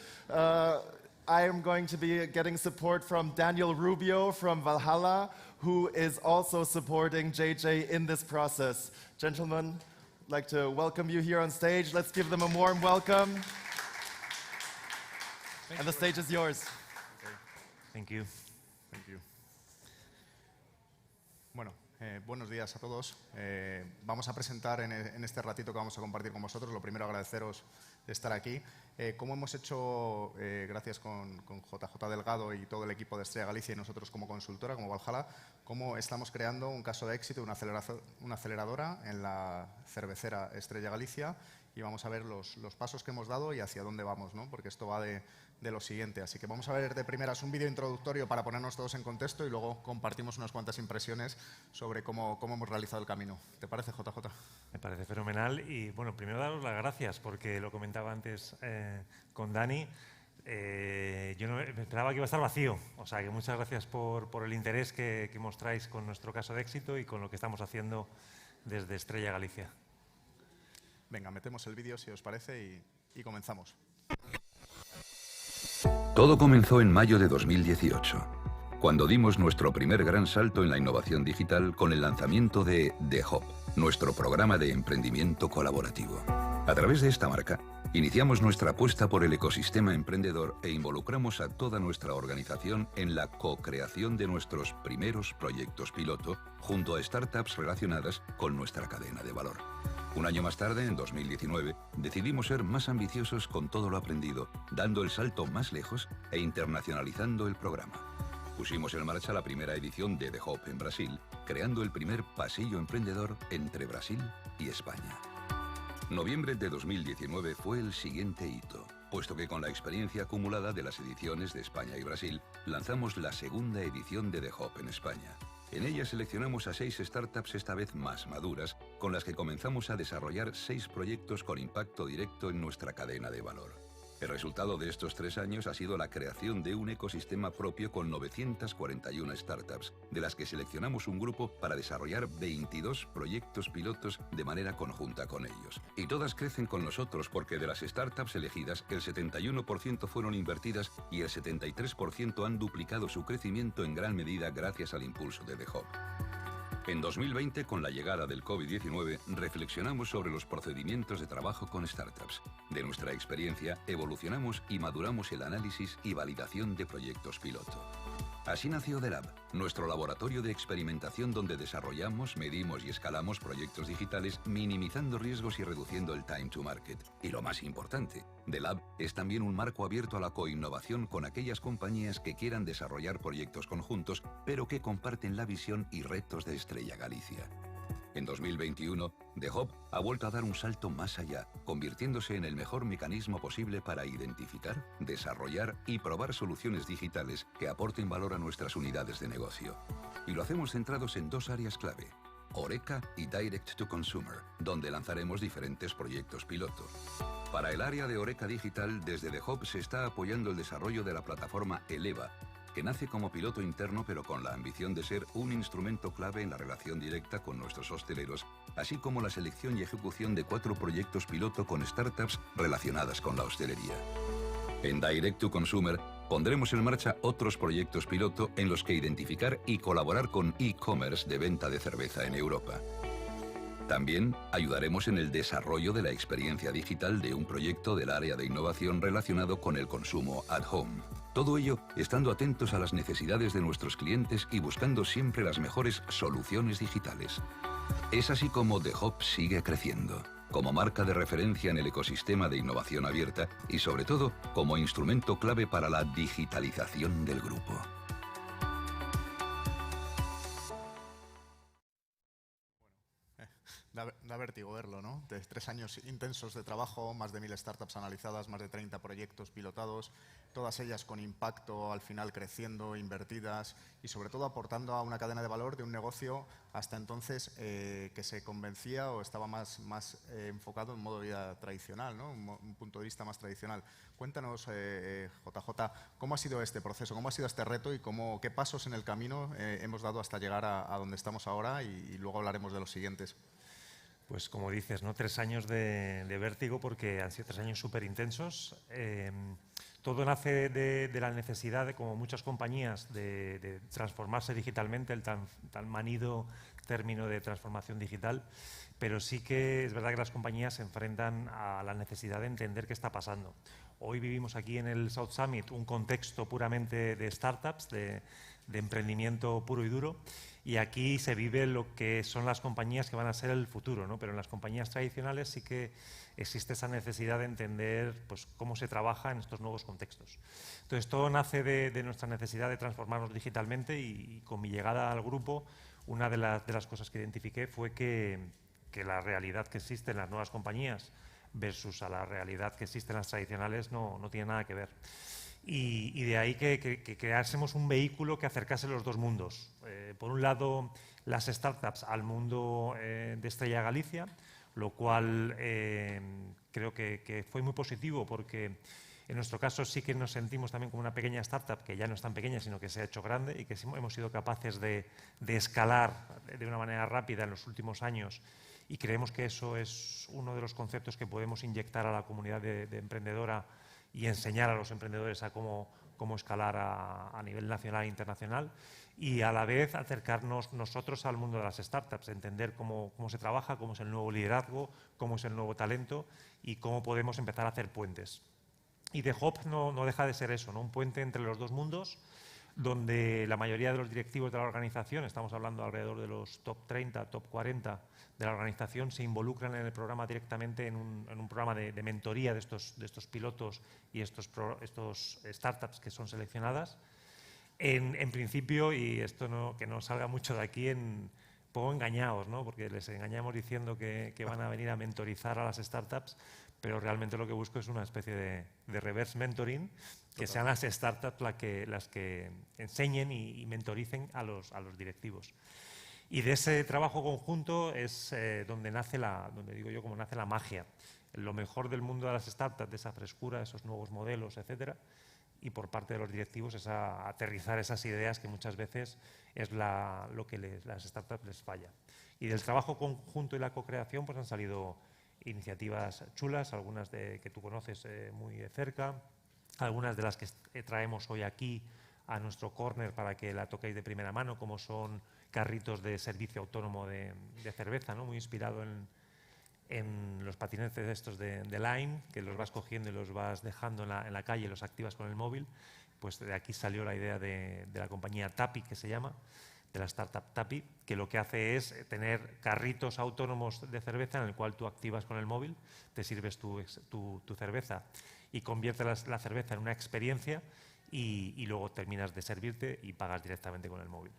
I am going to be getting support from Daniel Rubio from Valhalla, who is also supporting JJ in this process. Gentlemen, I'd like to welcome you here on stage. Let's give them a warm welcome. And the stage is yours. Thank you. Buenos días a todos. Vamos a presentar en este ratito que vamos a compartir con vosotros. Lo primero, agradeceros de estar aquí. Como hemos hecho, gracias con JJ Delgado y todo el equipo de Estrella Galicia y nosotros como consultora, como Valhalla, cómo estamos creando un caso de éxito, una aceleradora en la cervecera Estrella Galicia, y vamos a ver los pasos que hemos dado y hacia dónde vamos, ¿no? Porque esto va de lo siguiente. Así que vamos a ver de primeras un vídeo introductorio para ponernos todos en contexto y luego compartimos unas cuantas impresiones sobre cómo hemos realizado el camino. ¿Te parece, JJ? Me parece fenomenal y, bueno, primero daros las gracias porque lo comentaba antes con Dani. Yo no me esperaba que iba a estar vacío, o sea que muchas gracias por el interés que mostráis con nuestro caso de éxito y con lo que estamos haciendo desde Estrella Galicia. Venga, metemos el vídeo si os parece y comenzamos. Todo comenzó en mayo de 2018, cuando dimos nuestro primer gran salto en la innovación digital con el lanzamiento de The Hub, nuestro programa de emprendimiento colaborativo. A través de esta marca, iniciamos nuestra apuesta por el ecosistema emprendedor e involucramos a toda nuestra organización en la co-creación de nuestros primeros proyectos piloto junto a startups relacionadas con nuestra cadena de valor. Un año más tarde, en 2019, decidimos ser más ambiciosos con todo lo aprendido, dando el salto más lejos e internacionalizando el programa. Pusimos en marcha la primera edición de The Hub en Brasil, creando el primer pasillo emprendedor entre Brasil y España. Noviembre de 2019 fue el siguiente hito, puesto que con la experiencia acumulada de las ediciones de España y Brasil, lanzamos la segunda edición de The Hub en España. En ella seleccionamos a 6 startups esta vez más maduras, con las que comenzamos a desarrollar 6 proyectos con impacto directo en nuestra cadena de valor. El resultado de estos 3 años ha sido la creación de un ecosistema propio con 941 startups, de las que seleccionamos un grupo para desarrollar 22 proyectos pilotos de manera conjunta con ellos. Y todas crecen con nosotros porque de las startups elegidas, el 71% fueron invertidas y el 73% han duplicado su crecimiento en gran medida gracias al impulso de The Hub. En 2020, con la llegada del COVID-19, reflexionamos sobre los procedimientos de trabajo con startups. De nuestra experiencia, evolucionamos y maduramos el análisis y validación de proyectos piloto. Así nació The Lab, nuestro laboratorio de experimentación donde desarrollamos, medimos y escalamos proyectos digitales, minimizando riesgos y reduciendo el time to market. Y lo más importante, The Lab es también un marco abierto a la coinnovación con aquellas compañías que quieran desarrollar proyectos conjuntos, pero que comparten la visión y retos de Estrella Galicia. En 2021, The Hub ha vuelto a dar un salto más allá, convirtiéndose en el mejor mecanismo posible para identificar, desarrollar y probar soluciones digitales que aporten valor a nuestras unidades de negocio. Y lo hacemos centrados en 2 áreas clave: Horeca y Direct to Consumer, donde lanzaremos diferentes proyectos piloto. Para el área de Horeca Digital, desde The Hub se está apoyando el desarrollo de la plataforma Eleva, que nace como piloto interno pero con la ambición de ser un instrumento clave en la relación directa con nuestros hosteleros, así como la selección y ejecución de 4 proyectos piloto con startups relacionadas con la hostelería. En Direct to Consumer pondremos en marcha otros proyectos piloto en los que identificar y colaborar con e-commerce de venta de cerveza en Europa. También ayudaremos en el desarrollo de la experiencia digital de un proyecto del área de innovación relacionado con el consumo at home. Todo ello estando atentos a las necesidades de nuestros clientes y buscando siempre las mejores soluciones digitales. Es así como The Hub sigue creciendo, como marca de referencia en el ecosistema de innovación abierta y sobre todo como instrumento clave para la digitalización del grupo. Da vértigo verlo, ¿no? De 3 años intensos de trabajo, más de 1000 startups analizadas, más de 30 proyectos pilotados, todas ellas con impacto, al final creciendo, invertidas y sobre todo aportando a una cadena de valor de un negocio hasta entonces que se convencía o estaba más enfocado en modo de vida tradicional, ¿no? Un punto de vista más tradicional. Cuéntanos, JJ, ¿cómo ha sido este proceso? ¿Cómo ha sido este reto y qué pasos en el camino hemos dado hasta llegar a donde estamos ahora y luego hablaremos de los siguientes? Pues como dices, ¿no? 3 años de vértigo porque han sido 3 años súper intensos. Todo nace de la necesidad, de, como muchas compañías, de transformarse digitalmente, el tan manido término de transformación digital, pero sí que es verdad que las compañías se enfrentan a la necesidad de entender qué está pasando. Hoy vivimos aquí en el South Summit un contexto puramente de startups, de emprendimiento puro y duro, Y aquí se vive lo que son las compañías que van a ser el futuro, ¿no? Pero en las compañías tradicionales sí que existe esa necesidad de entender pues, cómo se trabaja en estos nuevos contextos. Entonces, todo nace de nuestra necesidad de transformarnos digitalmente y con mi llegada al grupo, una de las cosas que identifiqué fue que la realidad que existe en las nuevas compañías versus a la realidad que existe en las tradicionales no tiene nada que ver. Y de ahí que creásemos un vehículo que acercase los dos mundos. Por un lado, las startups al mundo de Estrella Galicia, lo cual creo que fue muy positivo porque en nuestro caso sí que nos sentimos también como una pequeña startup que ya no es tan pequeña, sino que se ha hecho grande y que hemos sido capaces de escalar de una manera rápida en los últimos años. Y creemos que eso es uno de los conceptos que podemos inyectar a la comunidad de emprendedora y enseñar a los emprendedores a cómo escalar a nivel nacional e internacional, y a la vez acercarnos nosotros al mundo de las startups, entender cómo se trabaja, cómo es el nuevo liderazgo, cómo es el nuevo talento y cómo podemos empezar a hacer puentes. Y The Hub no deja de ser eso, ¿no? Un puente entre los dos mundos, donde la mayoría de los directivos de la organización, estamos hablando alrededor de los top 30, top 40 de la organización, se involucran en el programa directamente en un programa de mentoría de estos pilotos y estos startups que son seleccionadas. En principio, y esto que no salga mucho de aquí, poco engañados, ¿no? Porque les engañamos diciendo que van a venir a mentorizar a las startups, pero realmente lo que busco es una especie de reverse mentoring, que sean las startups las que enseñen y mentoricen a los directivos. Y de ese trabajo conjunto es donde nace nace la magia. Lo mejor del mundo de las startups, de esa frescura, esos nuevos modelos, etcétera, y por parte de los directivos es aterrizar esas ideas que muchas veces es lo que las startups les falla. Y del trabajo conjunto y la co-creación pues han salido iniciativas chulas, algunas que tú conoces muy de cerca, algunas de las que traemos hoy aquí a nuestro corner para que la toquéis de primera mano, como son carritos de servicio autónomo de cerveza, ¿no? Muy inspirado en los patinetes estos de Line, que los vas cogiendo y los vas dejando en la calle y los activas con el móvil. Pues de aquí salió la idea de la compañía Tapi, que se llama, de la startup Tapi, que lo que hace es tener carritos autónomos de cerveza en el cual tú activas con el móvil, te sirves tu cerveza y conviertes la cerveza en una experiencia y luego terminas de servirte y pagas directamente con el móvil.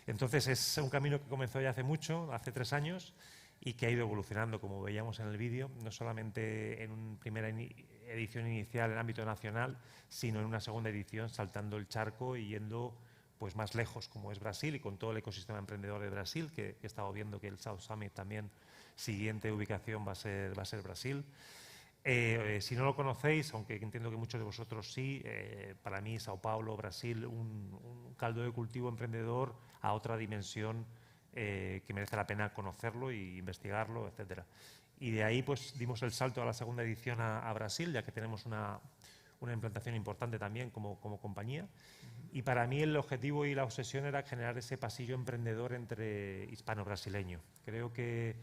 Entonces es un camino que comenzó ya hace mucho, hace 3 años, y que ha ido evolucionando, como veíamos en el vídeo, no solamente en una primera edición inicial en ámbito nacional, sino en una segunda edición saltando el charco y yendo pues más lejos, como es Brasil, y con todo el ecosistema emprendedor de Brasil, que he estado viendo que el South Summit también, siguiente ubicación va a ser Brasil. Si no lo conocéis, aunque entiendo que muchos de vosotros sí, para mí Sao Paulo, Brasil, un caldo de cultivo emprendedor a otra dimensión que merece la pena conocerlo e investigarlo, etcétera. Y de ahí pues dimos el salto a la segunda edición a Brasil, ya que tenemos una implantación importante también como compañía. Y para mí el objetivo y la obsesión era generar ese pasillo emprendedor entre hispano-brasileño. Creo que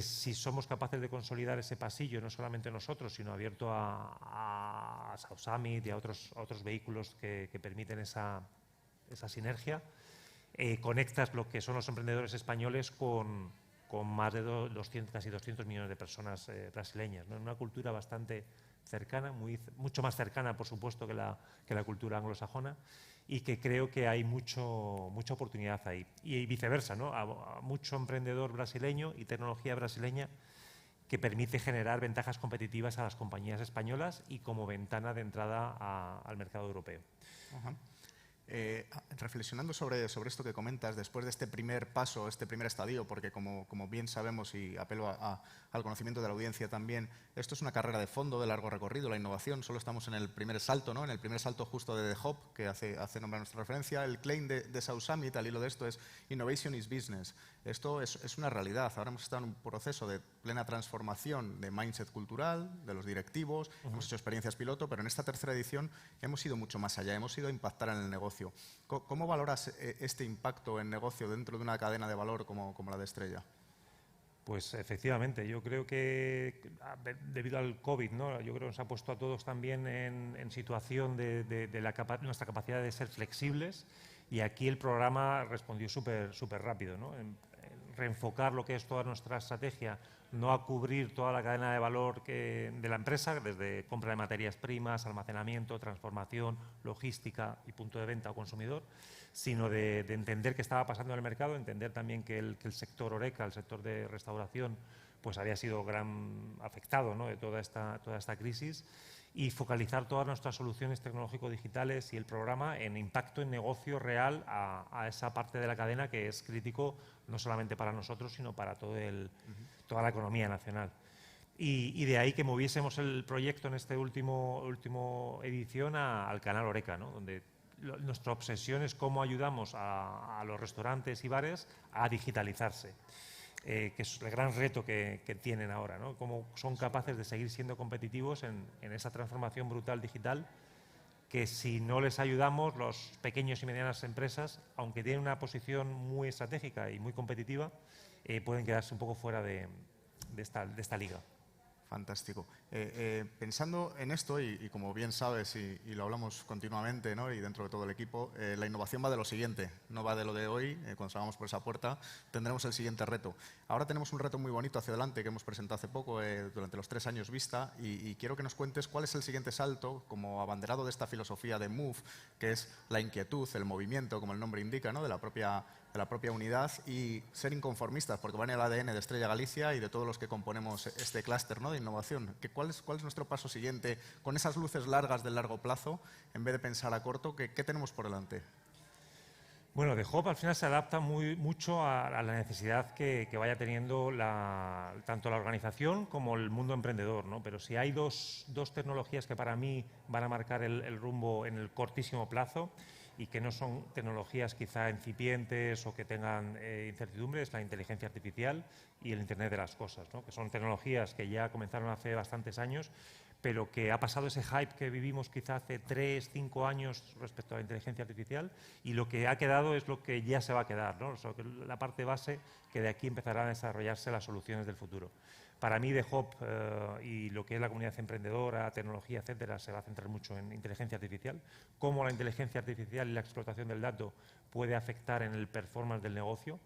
si somos capaces de consolidar ese pasillo, no solamente nosotros, sino abierto a South Summit y a otros vehículos que permiten esa sinergia, conectas lo que son los emprendedores españoles con más de casi 200 millones de personas brasileñas, ¿no? En una cultura bastante cercana, mucho más cercana, por supuesto, que la cultura anglosajona, y que creo que hay mucha oportunidad ahí. Y viceversa, ¿no? A mucho emprendedor brasileño y tecnología brasileña que permite generar ventajas competitivas a las compañías españolas y como ventana de entrada al mercado europeo. Ajá. Reflexionando sobre esto que comentas, después de este primer paso, este primer estadio, porque como bien sabemos y apelo al conocimiento de la audiencia también, esto es una carrera de fondo de largo recorrido, la innovación, solo estamos en el primer salto, ¿no? En el primer salto justo de The Hub, que hace nombrar nuestra referencia. El claim de South Summit al hilo de esto es Innovation is Business. Esto es una realidad. Ahora hemos estado en un proceso de plena transformación de mindset cultural, de los directivos, hemos hecho experiencias piloto, pero en esta tercera edición hemos ido mucho más allá, hemos ido a impactar en el negocio. ¿Cómo valoras este impacto en negocio dentro de una cadena de valor como la de Estrella? Pues efectivamente, yo creo que debido al COVID, ¿no? Yo creo que nos ha puesto a todos también en situación de nuestra capacidad de ser flexibles Y aquí el programa respondió súper rápido, ¿no? En reenfocar lo que es toda nuestra estrategia, no a cubrir toda la cadena de valor de la empresa, desde compra de materias primas, almacenamiento, transformación, logística y punto de venta o consumidor, sino de entender qué estaba pasando en el mercado, entender también que el sector HoReCa, el sector de restauración, pues había sido gran afectado, ¿no?, de toda esta crisis, y focalizar todas nuestras soluciones tecnológico-digitales y el programa en impacto en negocio real a esa parte de la cadena que es crítico no solamente para nosotros, sino para toda la economía nacional. Y de ahí que moviésemos el proyecto en este último edición al canal HoReCa, ¿no?, donde nuestra obsesión es cómo ayudamos a los restaurantes y bares a digitalizarse. Que es el gran reto que tienen ahora, ¿no? Cómo son capaces de seguir siendo competitivos en esa transformación brutal digital, que si no les ayudamos, los pequeños y medianas empresas, aunque tienen una posición muy estratégica y muy competitiva, pueden quedarse un poco fuera de esta liga. Fantástico. Pensando en esto, y como bien sabes, y lo hablamos continuamente, ¿no?, y dentro de todo el equipo, la innovación va de lo siguiente, no va de lo de hoy. Cuando salgamos por esa puerta tendremos el siguiente reto. Ahora tenemos un reto muy bonito hacia adelante que hemos presentado hace poco, durante los 3 años vista, y quiero que nos cuentes cuál es el siguiente salto como abanderado de esta filosofía de Move, que es la inquietud, el movimiento, como el nombre indica, ¿no?, de la propia unidad, y ser inconformistas, porque van en el ADN de Estrella Galicia y de todos los que componemos este clúster, ¿no?, de innovación. ¿Cuál es nuestro paso siguiente con esas luces largas del largo plazo, en vez de pensar a corto? ¿Qué tenemos por delante? Bueno, The Hub al final se adapta mucho a la necesidad que vaya teniendo tanto la organización como el mundo emprendedor, ¿no? Pero si hay dos tecnologías que para mí van a marcar el rumbo en el cortísimo plazo y que no son tecnologías quizá incipientes o que tengan incertidumbre, es la inteligencia artificial y el Internet de las cosas, ¿no?, que son tecnologías que ya comenzaron hace bastantes años, pero que ha pasado ese hype que vivimos quizá hace 3, 5 años respecto a la inteligencia artificial, y lo que ha quedado es lo que ya se va a quedar, ¿no? O sea, la parte base que de aquí empezarán a desarrollarse las soluciones del futuro. Para mí, The Hub y lo que es la comunidad emprendedora, tecnología, etcétera, se va a centrar mucho en inteligencia artificial, cómo la inteligencia artificial y la explotación del dato puede afectar en el performance del negocio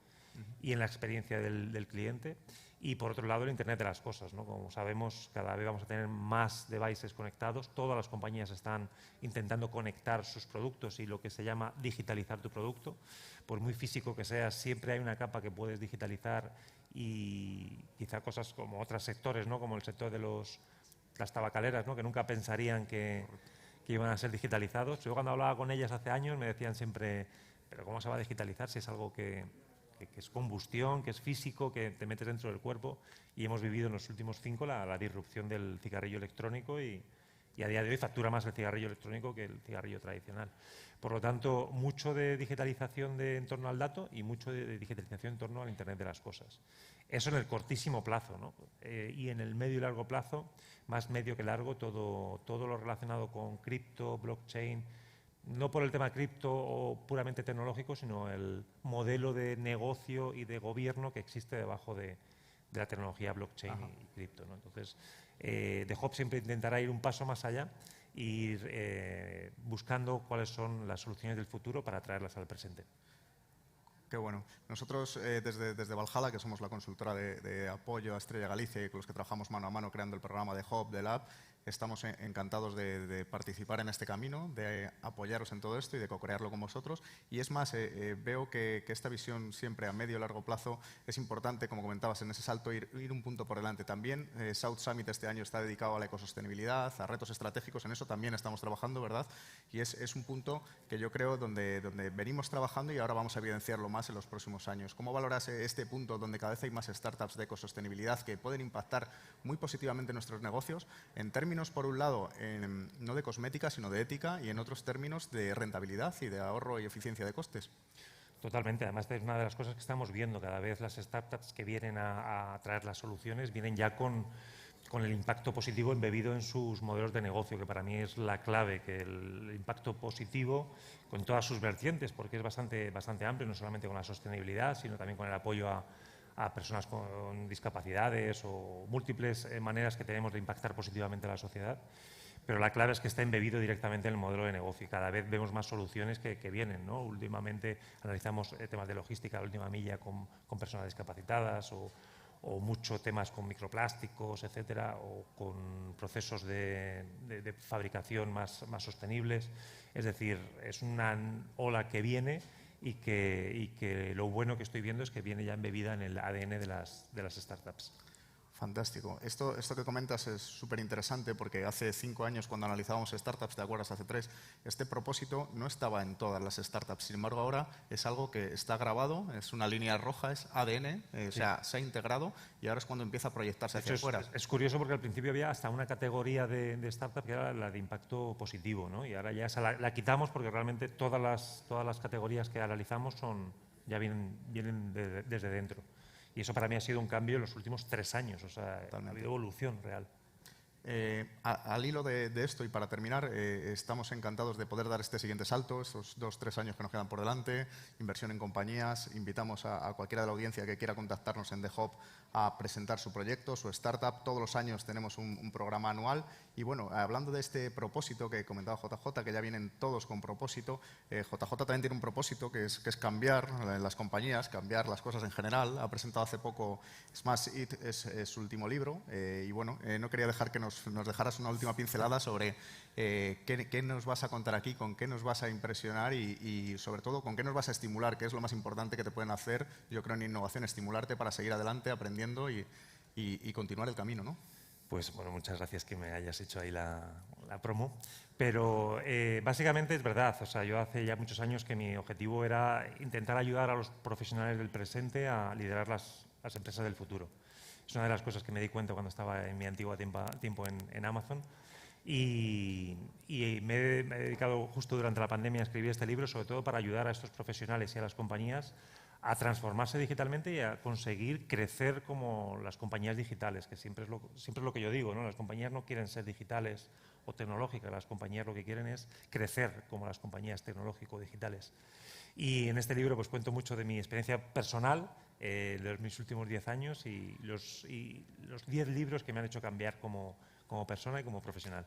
y en la experiencia del cliente. Y por otro lado, el Internet de las cosas, ¿no? Como sabemos, cada vez vamos a tener más devices conectados. Todas las compañías están intentando conectar sus productos y lo que se llama digitalizar tu producto. Por muy físico que sea, siempre hay una capa que puedes digitalizar, y quizá cosas como otros sectores, ¿no?, como el sector de las tabacaleras, ¿no?, que nunca pensarían que iban a ser digitalizados. Yo cuando hablaba con ellas hace años me decían siempre, pero ¿cómo se va a digitalizar si es algo que es combustión, que es físico, que te metes dentro del cuerpo? Y hemos vivido en los últimos 5 la disrupción del cigarrillo electrónico, y a día de hoy factura más el cigarrillo electrónico que el cigarrillo tradicional. Por lo tanto, mucho de digitalización en torno al dato y mucho de digitalización en torno al Internet de las cosas. Eso en el cortísimo plazo, ¿no? Y en el medio y largo plazo, más medio que largo, todo lo relacionado con cripto, blockchain, no por el tema cripto o puramente tecnológico, sino el modelo de negocio y de gobierno que existe debajo de la tecnología blockchain y cripto, ¿no? Entonces, The Hub siempre intentará ir un paso más allá e ir buscando cuáles son las soluciones del futuro para traerlas al presente. Qué bueno. Nosotros desde Valhalla, que somos la consultora de apoyo a Estrella Galicia y con los que trabajamos mano a mano creando el programa de Hub, de Lab, estamos encantados de participar en este camino, de apoyaros en todo esto y de co-crearlo con vosotros. Y es más, veo que esta visión siempre a medio y largo plazo es importante, como comentabas, en ese salto ir un punto por delante. También South Summit este año está dedicado a la ecosostenibilidad, a retos estratégicos, en eso también estamos trabajando, ¿verdad? Y es un punto que yo creo donde venimos trabajando y ahora vamos a evidenciarlo más en los próximos años. ¿Cómo valoras este punto donde cada vez hay más startups de ecosostenibilidad que pueden impactar muy positivamente nuestros negocios en términos, por un lado, no de cosmética, sino de ética, y en otros términos de rentabilidad y de ahorro y eficiencia de costes? Totalmente. Además, es una de las cosas que estamos viendo. Cada vez las startups que vienen a traer las soluciones vienen ya con el impacto positivo embebido en sus modelos de negocio, que para mí es la clave, que el impacto positivo con todas sus vertientes, porque es bastante amplio, no solamente con la sostenibilidad, sino también con el apoyo a personas con discapacidades o múltiples maneras que tenemos de impactar positivamente a la sociedad, pero la clave es que está embebido directamente en el modelo de negocio y cada vez vemos más soluciones que vienen, ¿no? Últimamente analizamos temas de logística, la última milla con personas discapacitadas o muchos temas con microplásticos, etcétera, o con procesos de fabricación más sostenibles. Es decir, es una ola que viene y que lo bueno que estoy viendo es que viene ya embebida en el ADN de las startups. Fantástico. Esto que comentas es súper interesante porque hace 5 años cuando analizábamos startups, ¿te acuerdas? Hace 3, este propósito no estaba en todas las startups. Sin embargo, ahora es algo que está grabado, es una línea roja, es ADN, o sea, se ha integrado y ahora es cuando empieza a proyectarse hacia afuera. Es curioso porque al principio había hasta una categoría de startup que era la de impacto positivo, ¿no? Y ahora ya la quitamos porque realmente todas las categorías que analizamos ya vienen desde dentro. Y eso para mí ha sido un cambio en los últimos 3 años, o sea, ha habido evolución real. Al hilo de esto y para terminar, estamos encantados de poder dar este siguiente salto, estos 2-3 años que nos quedan por delante, inversión en compañías. Invitamos a cualquiera de la audiencia que quiera contactarnos en The Hub a presentar su proyecto, su startup. Todos los años tenemos un programa anual. Y bueno, hablando de este propósito que comentaba JJ, que ya vienen todos con propósito, JJ también tiene un propósito que es cambiar las compañías, cambiar las cosas en general. Ha presentado hace poco Smash It, es su último libro. Y bueno, no quería dejar que nos dejaras una última pincelada sobre qué nos vas a contar aquí, con qué nos vas a impresionar y sobre todo con qué nos vas a estimular, que es lo más importante que te pueden hacer, yo creo, en innovación, estimularte para seguir adelante, aprendiendo y continuar el camino, ¿no? Pues bueno, muchas gracias que me hayas hecho ahí la promo. Pero básicamente es verdad, o sea, yo hace ya muchos años que mi objetivo era intentar ayudar a los profesionales del presente a liderar las empresas del futuro. Es una de las cosas que me di cuenta cuando estaba en mi antiguo tiempo en Amazon. Y me he dedicado justo durante la pandemia a escribir este libro, sobre todo para ayudar a estos profesionales y a las compañías a transformarse digitalmente y a conseguir crecer como las compañías digitales, que siempre es lo que yo digo, ¿no? Las compañías no quieren ser digitales o tecnológicas, las compañías lo que quieren es crecer como las compañías tecnológico-digitales. Y en este libro pues cuento mucho de mi experiencia personal, de mis últimos 10 años y los 10 libros que me han hecho cambiar como persona y como profesional.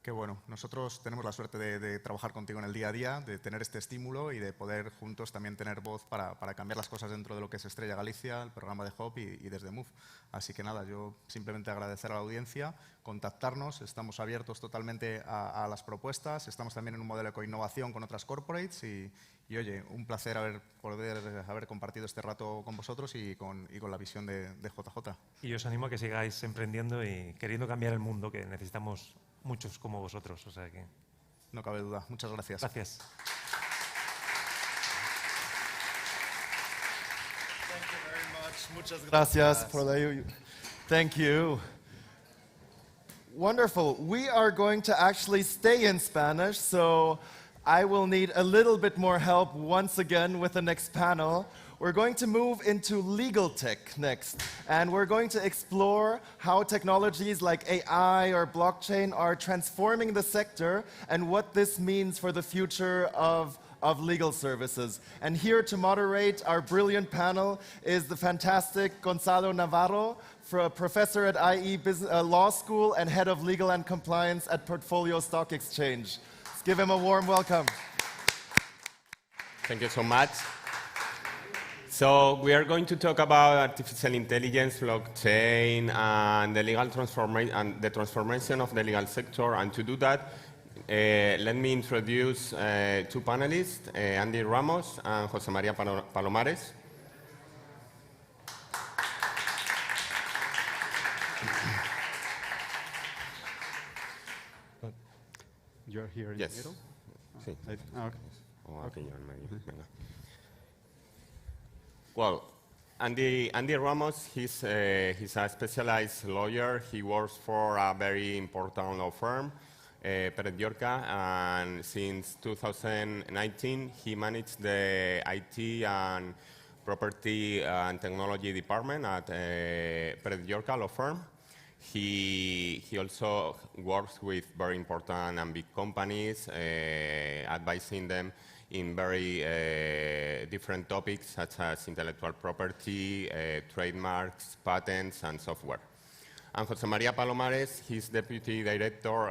Qué bueno. Nosotros tenemos la suerte de trabajar contigo en el día a día, de tener este estímulo y de poder juntos también tener voz para cambiar las cosas dentro de lo que es Estrella Galicia, el programa de Hub y desde Move. Así que nada, yo simplemente agradecer a la audiencia, contactarnos, estamos abiertos totalmente a las propuestas, estamos también en un modelo de coinnovación con otras corporates y oye, un placer poder haber compartido este rato con vosotros y con la visión de JJ. Y os animo a que sigáis emprendiendo y queriendo cambiar el mundo, que necesitamos muchos como vosotros, o sea que... No cabe duda. Muchas gracias. Gracias. Thank you very much. Muchas gracias por la... Thank you. Wonderful. We are going to actually stay in Spanish, so I will need a little bit more help once again with the next panel. We're going to move into legal tech next, and we're going to explore how technologies like AI or blockchain are transforming the sector and what this means for the future of legal services. And here to moderate our brilliant panel is the fantastic Gonzalo Navarro, professor at IE Law School and head of legal and compliance at Portfolio Stock Exchange. Let's give him a warm welcome. Thank you so much. So we are going to talk about artificial intelligence, blockchain, and the legal transformation of the legal sector. And to do that, let me introduce 2 panelists, Andy Ramos and José María Palomares. You're here in the middle? Sí. Okay. Okay. Venga. Well, Andy Ramos, he's a specialized lawyer. He works for a very important law firm, Pérez Llorca, and since 2019 he managed the IT and property and technology department at Pérez Llorca law firm. He also works with very important and big companies, advising them in very different topics such as intellectual property, trademarks, patents, and software. And José María Palomares, he's Deputy Director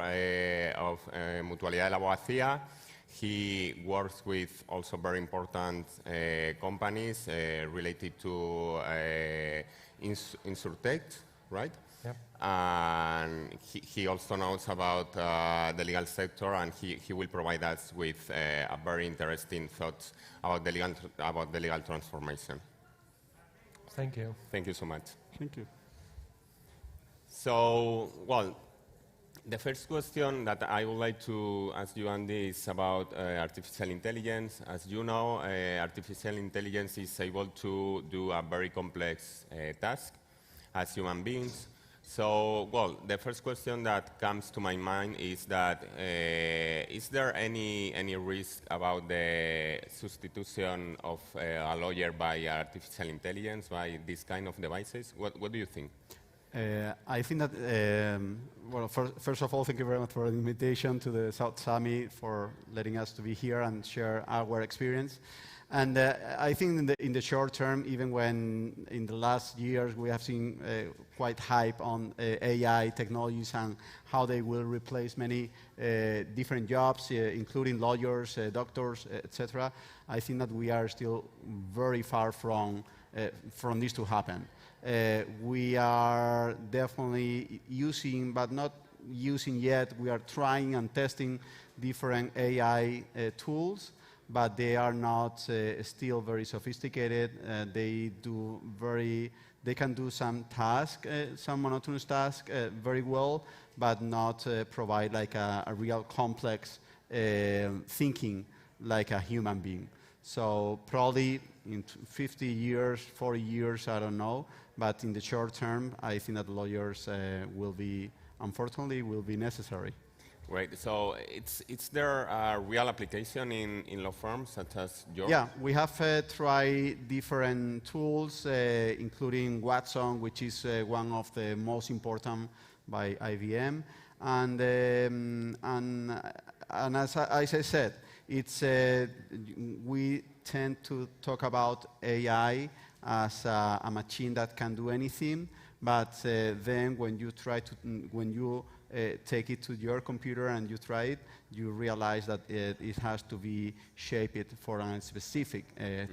of Mutualidad de la Abogacía. He works with also very important companies related to Insurtech, right? Yep. And he also knows about the legal sector, and he will provide us with a very interesting thoughts about the legal transformation. Thank you. Thank you so much. Thank you. So, well, the first question that I would like to ask you, Andy, is about artificial intelligence. As you know, artificial intelligence is able to do a very complex task as human beings. So, well, the first question that comes to my mind is that is there any risk about the substitution of a lawyer by artificial intelligence, by these kind of devices? What do you think? I think that, well, first of all, thank you very much for the invitation to the South Summit, for letting us to be here and share our experience. And I think in the short term, even when in the last years we have seen quite hype on AI technologies and how they will replace many different jobs, including lawyers, doctors, etc., I think that we are still very far from this to happen. We are definitely using, but not using yet, we are trying and testing different AI tools, but they are not still very sophisticated. They can do some tasks, some monotonous tasks very well, but not provide like a real complex thinking like a human being. So probably in 50 years, 40 years, I don't know, but in the short term, I think that lawyers unfortunately, will be necessary. Right. So is there a real application in law firms such as yours? Yeah, we have tried different tools, including Watson, which is one of the most important by IBM, and as I said, it's we tend to talk about AI as a machine that can do anything, but then when you take it to your computer and you try it, you realize that it has to be shaped for a specific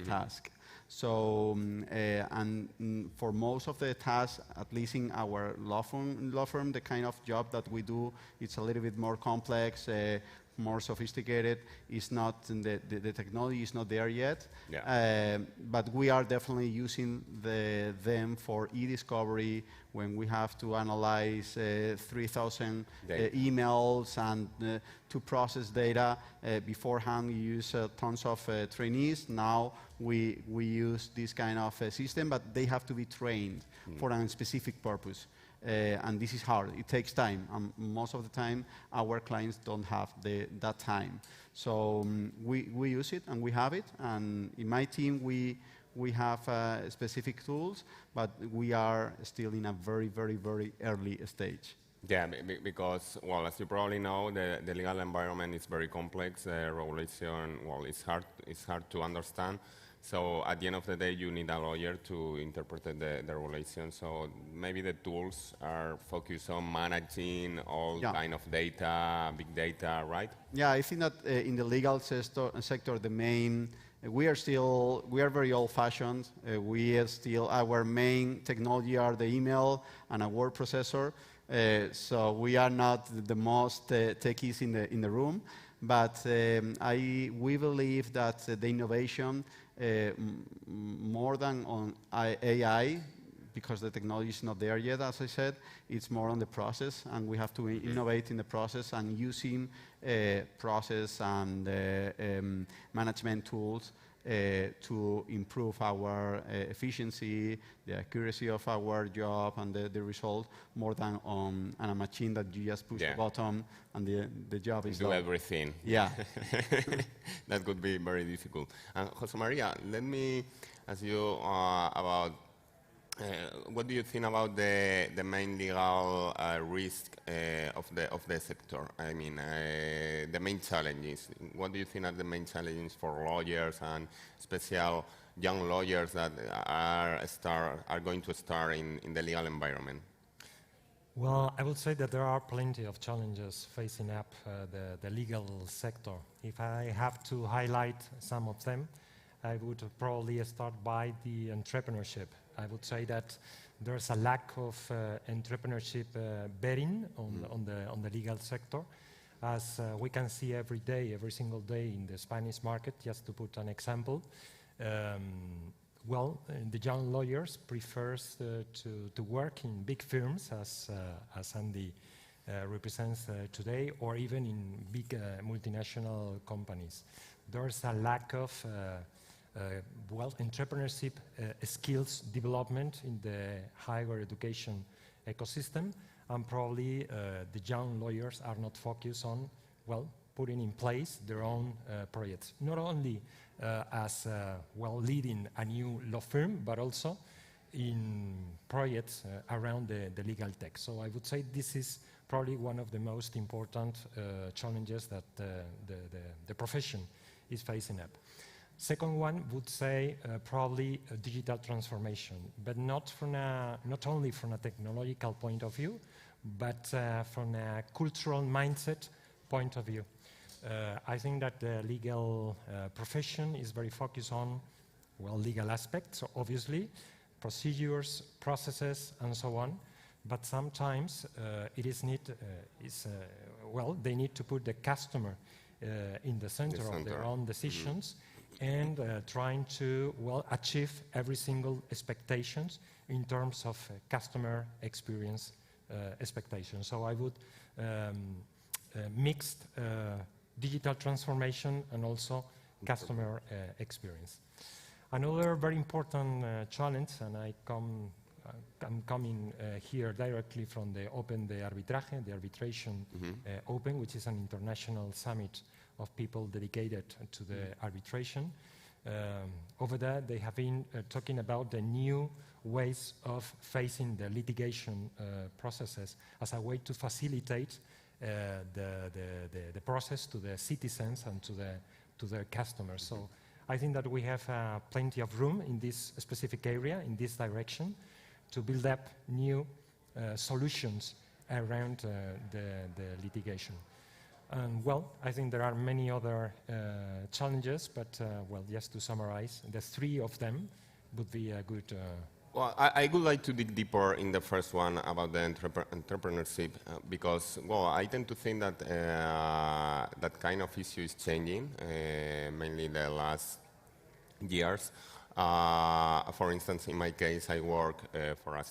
task. So, and for most of the tasks, at least in our law firm, the kind of job that we do, it's a little bit more complex, more sophisticated. It's not, the technology is not there yet, yeah. But we are definitely using them for e-discovery when we have to analyze 3,000 emails and to process data. Beforehand, we use tons of trainees. Now we use this kind of system, but they have to be trained for a specific purpose. And this is hard. It takes time. Most of the time, our clients don't have that time. So we use it, and we have it. And in my team, we have specific tools, but we are still in a very, very, very early stage. Yeah, because, well, as you probably know, the legal environment is very complex. Regulation, well, it's hard to understand. So at the end of the day, you need a lawyer to interpret the regulation. So maybe the tools are focused on managing all kind of data, big data, right? Yeah, I think that in the legal sector, we are very old-fashioned. Our main technology are the email and a word processor. So we are not the most techies in the room. But we believe that the innovation, more than on AI, because the technology is not there yet, as I said, it's more on the process, and we have to innovate in the process and using process and management tools to improve our efficiency, the accuracy of our job, and the result, more than on a machine that you just push a button and the job is done. Do everything. Yeah. That could be very difficult. And Jose Maria, let me ask you about what do you think about the main legal risk of the sector? I mean, the main challenges. What do you think are the main challenges for lawyers and special young lawyers that are going to start in the legal environment? Well, I would say that there are plenty of challenges facing up the legal sector. If I have to highlight some of them, I would probably start by the entrepreneurship. I would say that there's a lack of entrepreneurship betting on the legal sector, as we can see every day, every single day in the Spanish market. Just to put an example, the young lawyers prefers to work in big firms, as Andy represents today, or even in big multinational companies. There's a lack of entrepreneurship skills development in the higher education ecosystem, and probably the young lawyers are not focused on, putting in place their own projects. Not only as leading a new law firm, but also in projects around the legal tech. So I would say this is probably one of the most important challenges that the profession is facing up. Second one would say probably a digital transformation, but not only from a technological point of view, but from a cultural mindset point of view. I think that the legal profession is very focused on, legal aspects, so obviously, procedures, processes, and so on. But sometimes they need to put the customer in the center of their own decisions, and trying to achieve every single expectations in terms of customer experience expectations. So I would mix digital transformation and also customer experience. Another very important challenge, and I'm coming here directly from the Open de Arbitraje, the Arbitration Open, which is an international summit of people dedicated to the arbitration. Over there, they have been talking about the new ways of facing the litigation processes as a way to facilitate the process to the citizens and to their customers. So I think that we have plenty of room in this specific area, in this direction, to build up new solutions around the litigation. And I think there are many other challenges, but just to summarize, the three of them would be a good. Well, I would like to dig deeper in the first one about the entrepreneurship, because, I tend to think that that kind of issue is changing, mainly in the last years. For instance, in my case, I work for a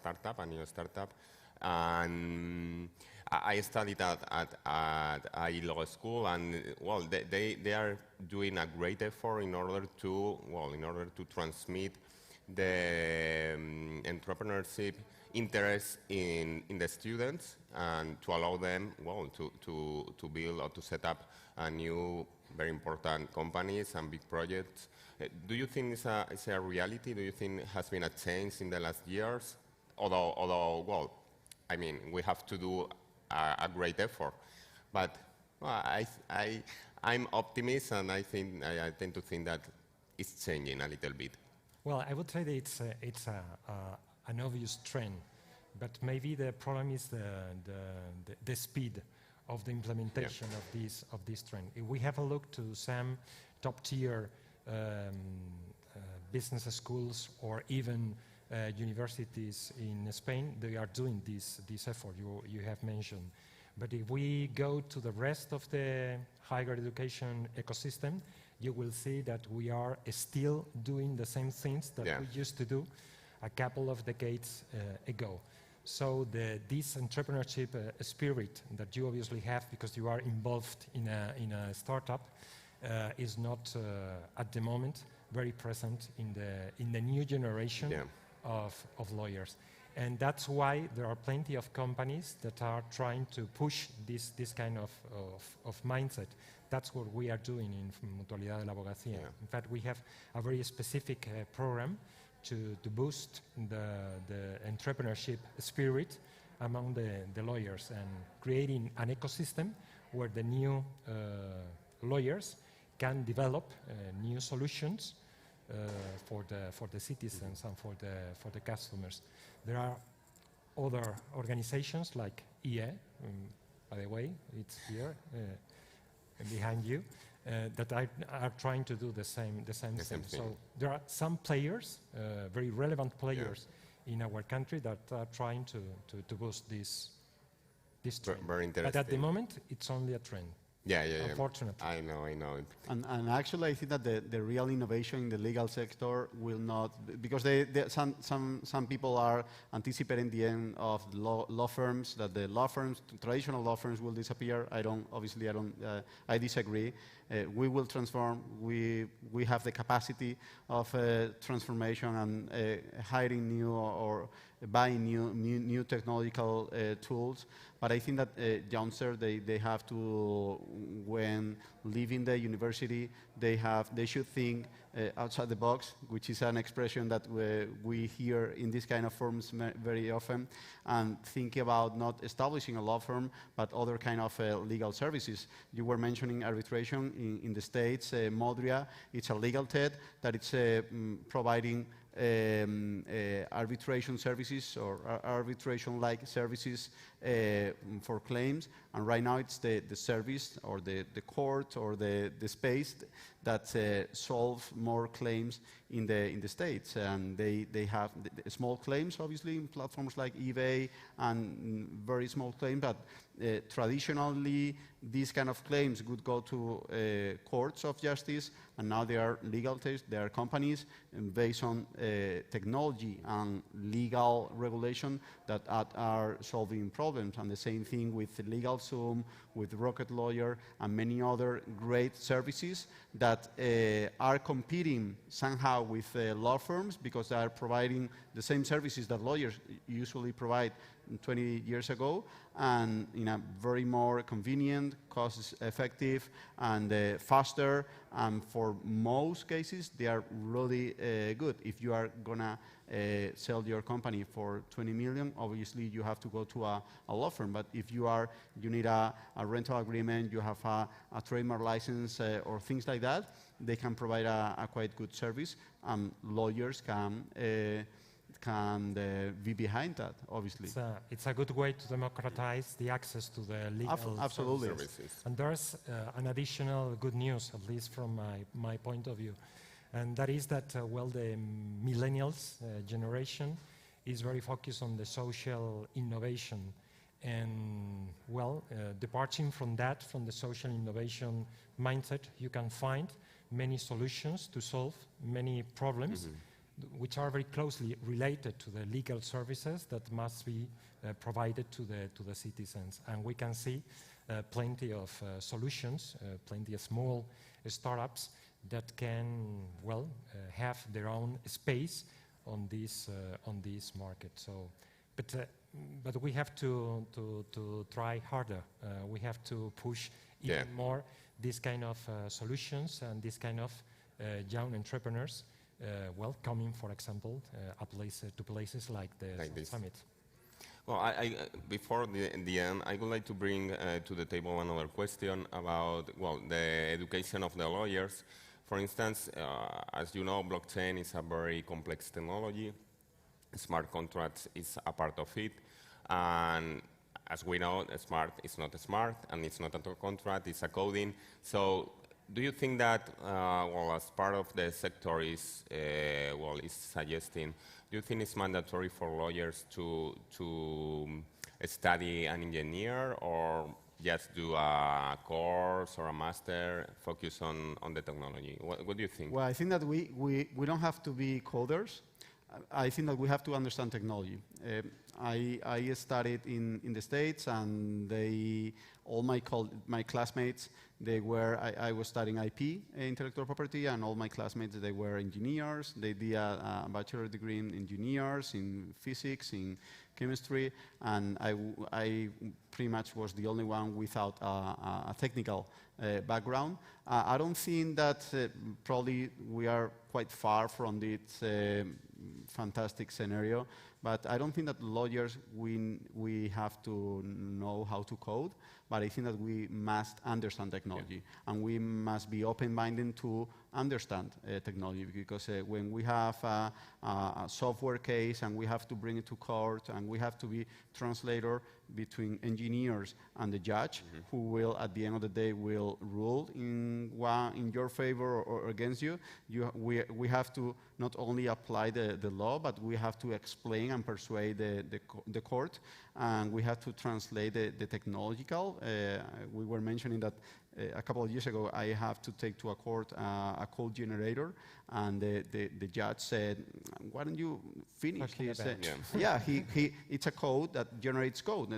new startup, and I studied at a law school, and they are doing a great effort in order to transmit the entrepreneurship interest in the students, and to allow them to build or to set up a new very important companies and big projects. Do you think it's a reality? Do you think it has been a change in the last years? Although I mean, we have to do a great effort, but I'm optimist, and I tend to think that it's changing a little bit. Well, I would say that it's an obvious trend, but maybe the problem is the speed of the implementation of this trend. If we have a look to some top-tier business schools or even universities in Spain, they are doing this effort you have mentioned. But if we go to the rest of the higher education ecosystem, you will see that we are still doing the same things that we used to do a couple of decades ago. So this entrepreneurship spirit that you obviously have because you are involved in a startup is not at the moment very present in the new generation of lawyers. And that's why there are plenty of companies that are trying to push this kind of mindset. That's what we are doing in Mutualidad de la Abogacía. Yeah. In fact, we have a very specific program to boost the entrepreneurship spirit among the lawyers, and creating an ecosystem where the new lawyers can develop new solutions for the citizens and for the customers. There are other organizations like EE, by the way, it's here behind you, that are trying to do the same thing. So there are some players, very relevant players in our country that are trying to boost this trend. Very interesting. But at the moment, it's only a trend. Yeah. Unfortunately. I know it. And actually, I think that the real innovation in the legal sector will not, because some people are anticipating the end of law firms, that the law firms, traditional law firms, will disappear. I disagree. We will transform. We have the capacity of transformation and hiring new or buying new technological tools. But I think that youngsters, they have to, when leaving the university, they should think outside the box, which is an expression that we hear in this kind of forums very often, and think about not establishing a law firm, but other kind of legal services. You were mentioning arbitration in the States. Modria, it's a legal tech that it's providing arbitration services or arbitration-like services for claims, and right now it's the service or the court or the space that solves more claims in the States, and they have small claims, obviously, in platforms like eBay, and very small claims, but traditionally these kind of claims would go to courts of justice, and now they are legal tests, they are companies, and based on technology and legal regulation that are solving problems. And the same thing with LegalZoom, with Rocket Lawyer, and many other great services that are competing somehow with law firms, because they are providing the same services that lawyers usually provide 20 years ago, and in a very more convenient, cost-effective, and faster. And for most cases, they are really good. If you are gonna sell your company for 20 million, obviously you have to go to a law firm. But if you need a rental agreement, you have a trademark license or things like that, they can provide a quite good service. Lawyers can be behind that, obviously. It's a good way to democratize the access to the legal services. And there's an additional good news, at least from my point of view, and that is that, the millennials generation is very focused on the social innovation, and, departing from the social innovation mindset, you can find many solutions to solve many problems, which are very closely related to the legal services that must be provided to the citizens. And we can see plenty of solutions, plenty of small startups that can, have their own space on this market. So, but we have to try harder. We have to push even more these kind of solutions and this kind of young entrepreneurs. Coming, for example, to places like the summit. Well, before the end, I would like to bring to the table another question about, the education of the lawyers. For instance, as you know, blockchain is a very complex technology. Smart contracts is a part of it. And as we know, smart is not smart, and it's not a contract, it's a coding. So, do you think that, as part of the sector is suggesting, do you think it's mandatory for lawyers to study an engineer, or just do a course or a master, focus on the technology? What do you think? Well, I think that we don't have to be coders. I think that we have to understand technology. I studied in the States, and all my classmates, I was studying IP, intellectual property, and all my classmates, they were engineers. They did a bachelor degree in engineers, in physics, in chemistry, and I pretty much was the only one without a technical background. I don't think that probably we are quite far from this fantastic scenario, but I don't think that lawyers, we have to know how to code, but I think that we must understand technology, and we must be open-minded to understand technology, because when we have a software case and we have to bring it to court and we have to be translator between engineers and the judge, who will, at the end of the day, will rule in your favor or against you, we have to not only apply the law, but we have to explain and persuade the court, and we have to translate the technological. We were mentioning that a couple of years ago, I have to take to a court a code generator, and the judge said, "Why don't you finish this?" Yeah, it's a code that generates code.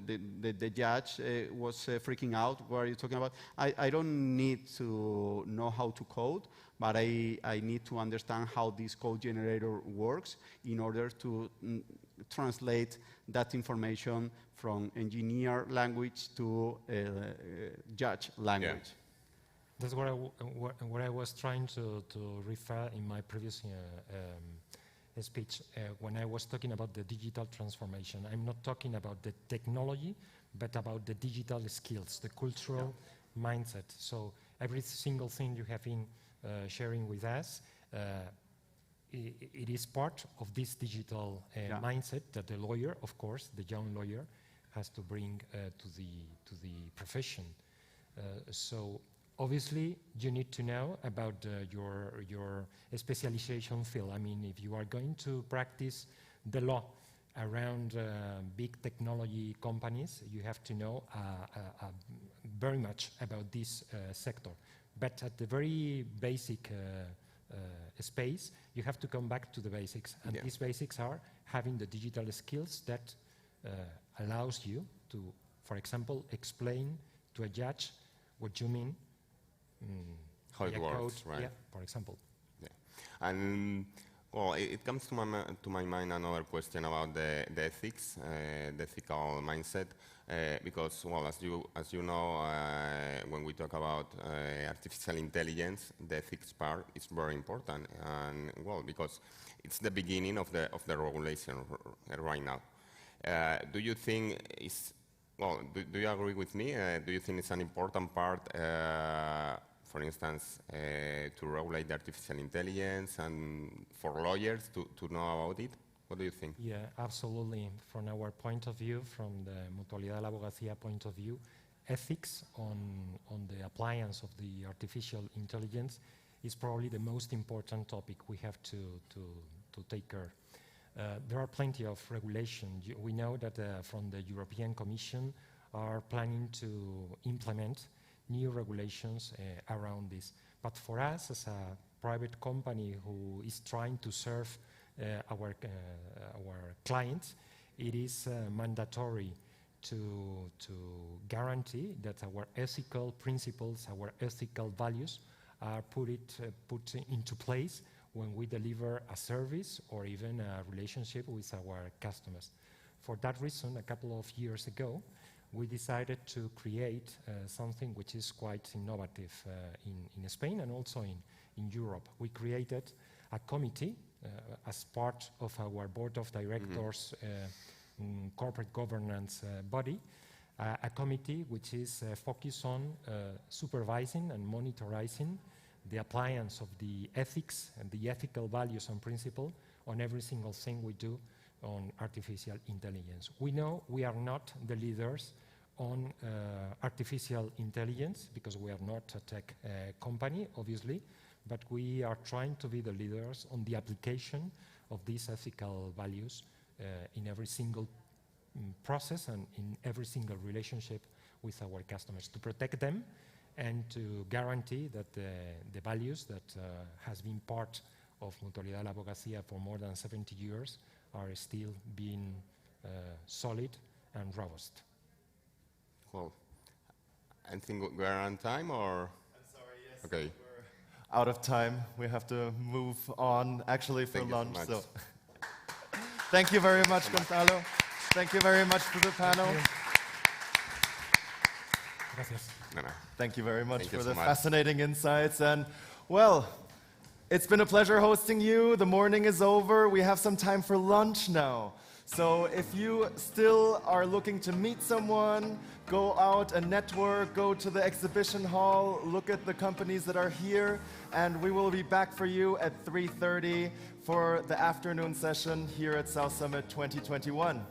The judge was freaking out. What are you talking about? I don't need to know how to code, but I need to understand how this code generator works in order to translate that information from engineer language to judge language. That's what I was trying to refer in my previous speech when I was talking about the digital transformation. I'm not talking about the technology, but about the digital skills, the cultural mindset. So every single thing you have been sharing with us, it is part of this digital mindset that the lawyer, of course, the young lawyer, has to bring to the profession. So obviously, you need to know about your specialization field. I mean, if you are going to practice the law around big technology companies, you have to know very much about this sector. But at the very basic space, you have to come back to the basics. And these basics are having the digital skills that allows you to, for example, explain to a judge what you mean. How it works, right? Yeah, for example. Yeah. And well, it comes to my mind another question about the ethics, the ethical mindset, because well, as you know, when we talk about artificial intelligence, the ethics part is very important, and well, because it's the beginning of the regulation right now. Do you think it's well? Do you agree with me? Do you think it's an important part? For instance, to regulate the artificial intelligence and for lawyers to know about it? What do you think? Yeah, absolutely. From our point of view, from the Mutualidad de la Abogacía point of view, ethics on the appliance of the artificial intelligence is probably the most important topic we have to take care. There are plenty of regulations. We know that from the European Commission are planning to implement new regulations around this. But for us, as a private company who is trying to serve our clients, it is mandatory to guarantee that our ethical principles, our ethical values are put into place when we deliver a service or even a relationship with our customers. For that reason, a couple of years ago, we decided to create something which is quite innovative in Spain and also in Europe. We created a committee as part of our board of directors corporate governance body, a committee which is focused on supervising and monitoring the appliance of the ethics and the ethical values and principles on every single thing we do on artificial intelligence. We know we are not the leaders on artificial intelligence because we are not a tech company, obviously, but we are trying to be the leaders on the application of these ethical values in every single process and in every single relationship with our customers to protect them and to guarantee that the values that has been part of Mutualidad de la Abogacía for more than 70 years are still being solid and robust. Well, I think we are on time, or? I'm sorry, yes. Okay. We're out of time. We have to move on, actually, for lunch. So, thank you very much, Gonzalo. Thank you very much to the panel. Gracias. Thank you very much Thank you for so the much. fascinating insights. And, well, it's been a pleasure hosting you. The morning is over. We have some time for lunch now. So if you still are looking to meet someone, go out and network, go to the exhibition hall, look at the companies that are here, and we will be back for you at 3:30 for the afternoon session here at South Summit 2021.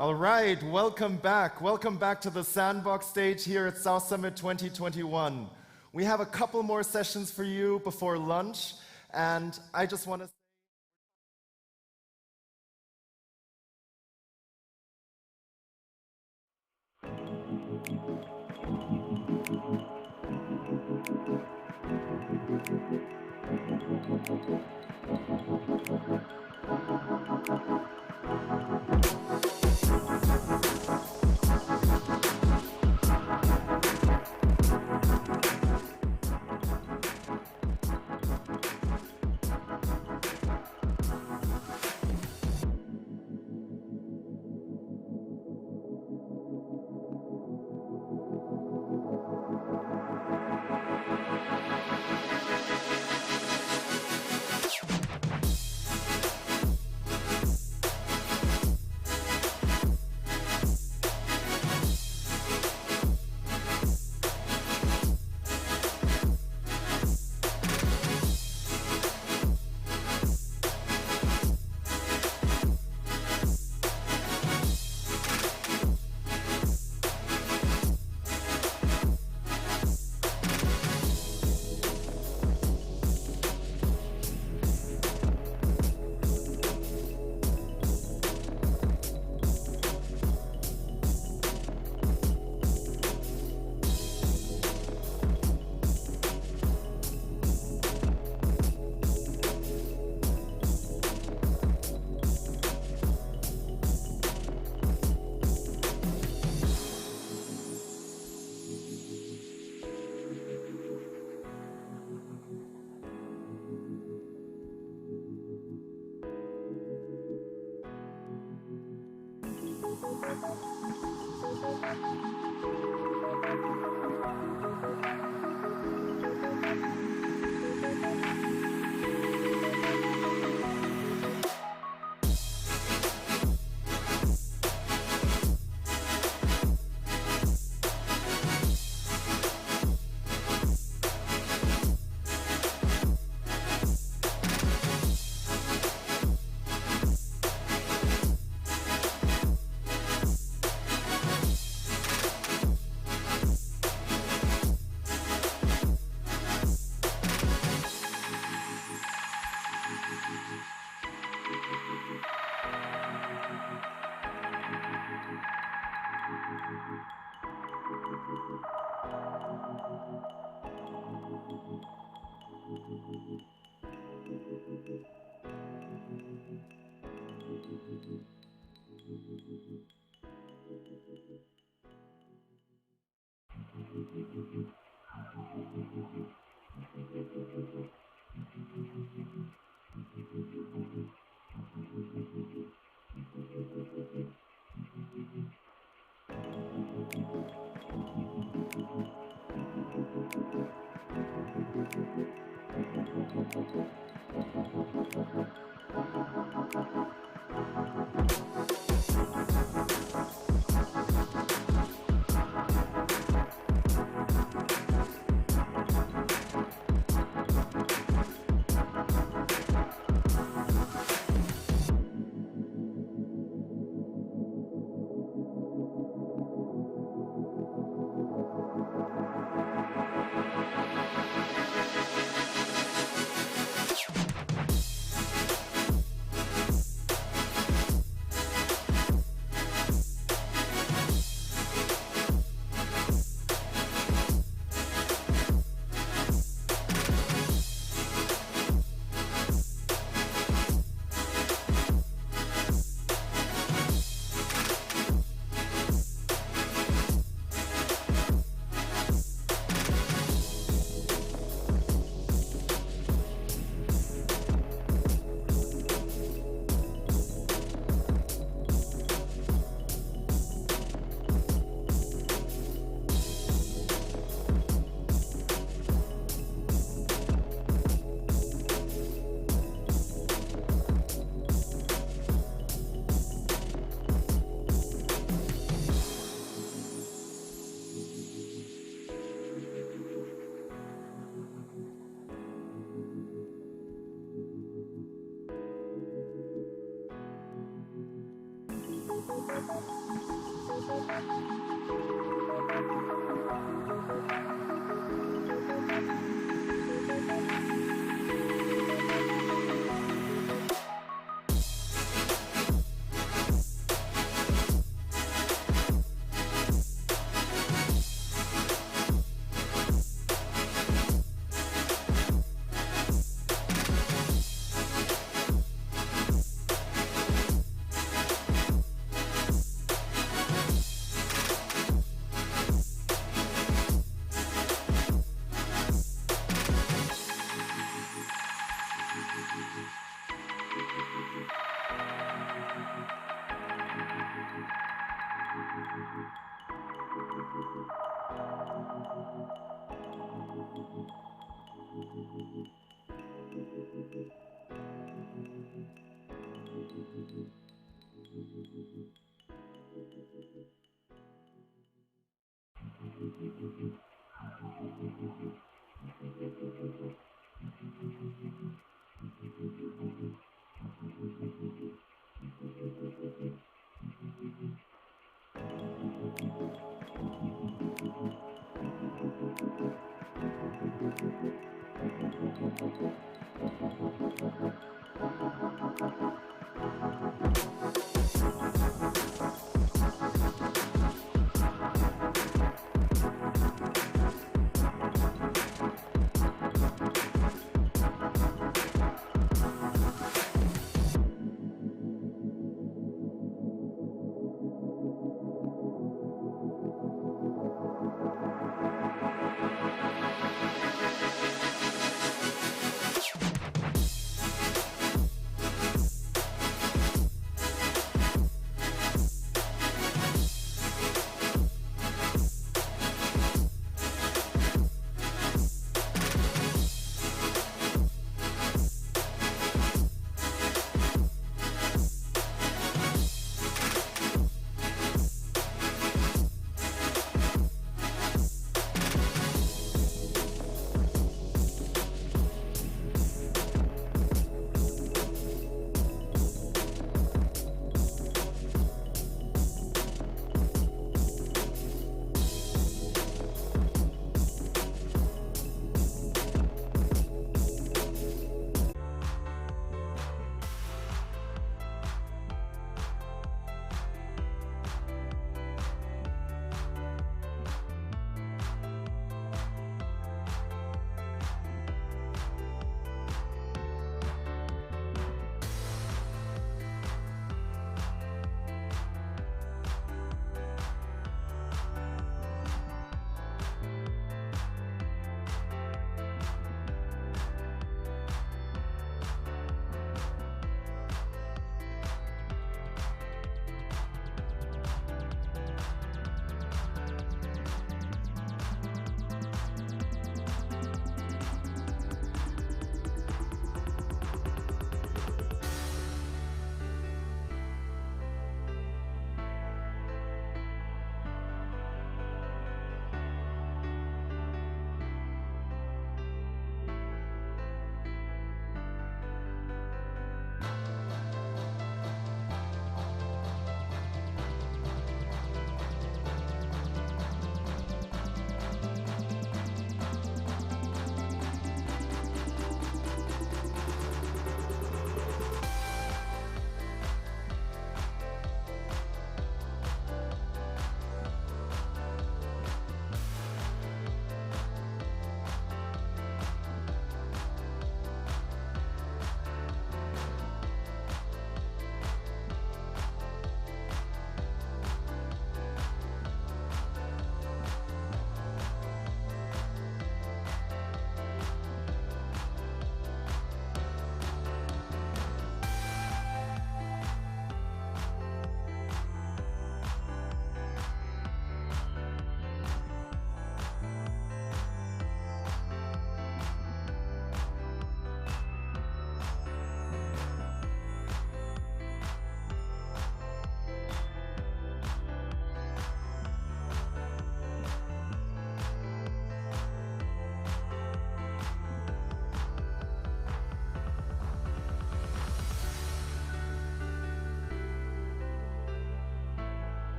All right, welcome back. Welcome back to the SANBOX stage here at South Summit 2021. We have a couple more sessions for you before lunch, and I just want to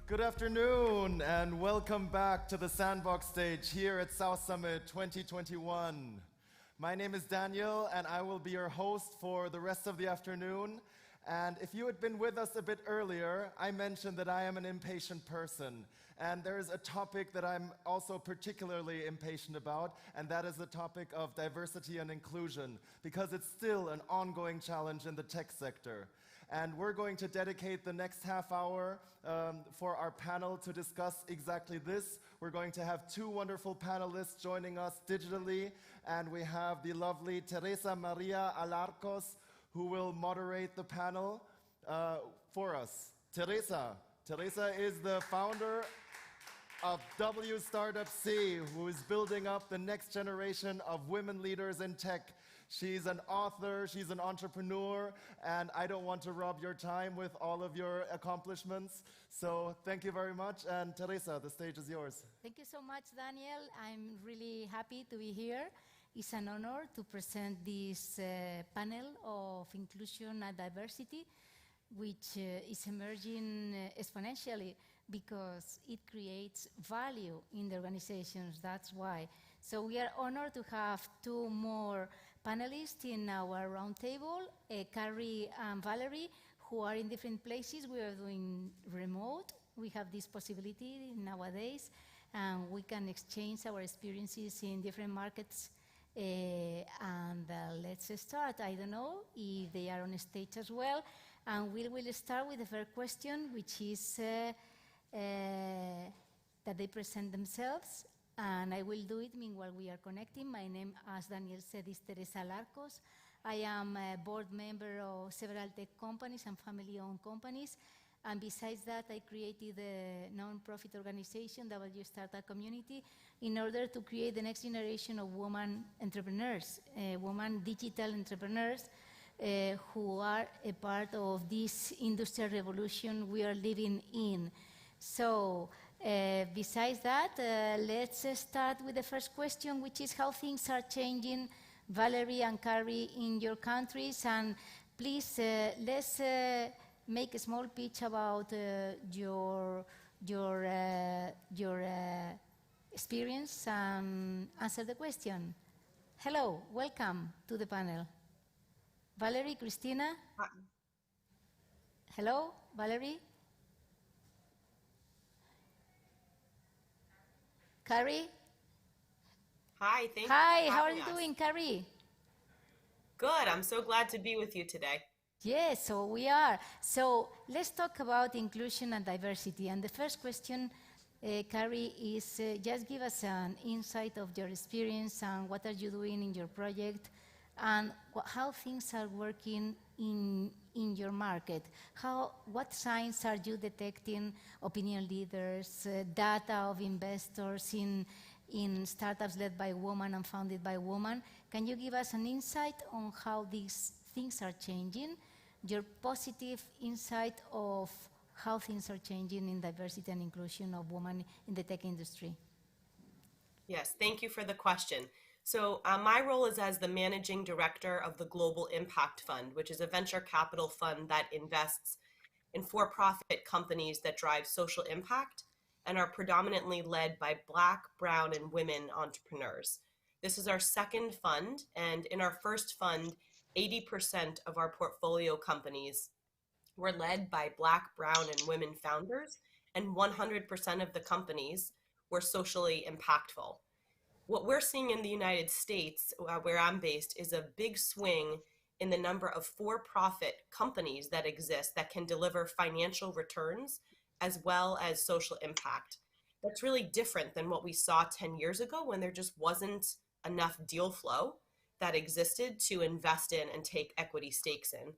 Good afternoon and welcome back to the SANBOX stage here at South Summit 2021. My name is Daniel and I will be your host for the rest of the afternoon. And if you had been with us a bit earlier, I mentioned that I am an impatient person. And there is a topic that I'm also particularly impatient about, and that is the topic of diversity and inclusion, because it's still an ongoing challenge in the tech sector. And we're going to dedicate the next half hour for our panel to discuss exactly this. We're going to have two wonderful panelists joining us digitally, and we have the lovely Teresa Maria Alarcos, who will moderate the panel for us. Teresa is the founder of W Startup C, who is building up the next generation of women leaders in tech. She's an author, she's an entrepreneur, and I don't want to rob your time with all of your accomplishments. So thank you very much, and Teresa, the stage is yours. Thank you so much, Daniel. I'm really happy to be here. It's an honor to present this panel of inclusion and diversity, which is emerging exponentially because it creates value in the organizations. That's why. So we are honored to have two more panelists in our roundtable, Carrie and Valerie, who are in different places. We are doing remote. We have this possibility nowadays, and we can exchange our experiences in different markets. Let's start. I don't know if they are on stage as well. And we will start with the first question, which is that they present themselves. And I will do it meanwhile we are connecting. My name, as Daniel said, is Teresa Alarcos. I am a board member of several tech companies and family-owned companies. And besides that, I created a non-profit organization, W Startup Community, in order to create the next generation of women entrepreneurs, women digital entrepreneurs, who are a part of this industrial revolution we are living in. So, besides that, let's start with the first question, which is how things are changing, Valerie and Carrie, in your countries. And please, let's make a small pitch about your experience and answer the question. Hello, welcome to the panel. Valerie, Christina? Hi. Hello, Valerie? Carrie? Hi, thank you. Hi, how are you doing, Carrie? Good, I'm so glad to be with you today. Yes, so we are. So let's talk about inclusion and diversity. And the first question, Carrie, is just give us an insight of your experience and what are you doing in your project and how things are working in your market. What signs are you detecting, opinion leaders, data of investors in startups led by women and founded by women? Can you give us an insight on how these things are changing, your positive insight of how things are changing in diversity and inclusion of women in the tech industry? Yes, thank you for the question. So my role is as the managing director of the Global Impact Fund, which is a venture capital fund that invests in for-profit companies that drive social impact and are predominantly led by Black, Brown, and women entrepreneurs. This is our second fund, and in our first fund, 80% of our portfolio companies were led by Black, Brown, and women founders, and 100% of the companies were socially impactful. What we're seeing in the United States, where I'm based, is a big swing in the number of for-profit companies that exist that can deliver financial returns as well as social impact. That's really different than what we saw 10 years ago when there just wasn't enough deal flow that existed to invest in and take equity stakes in.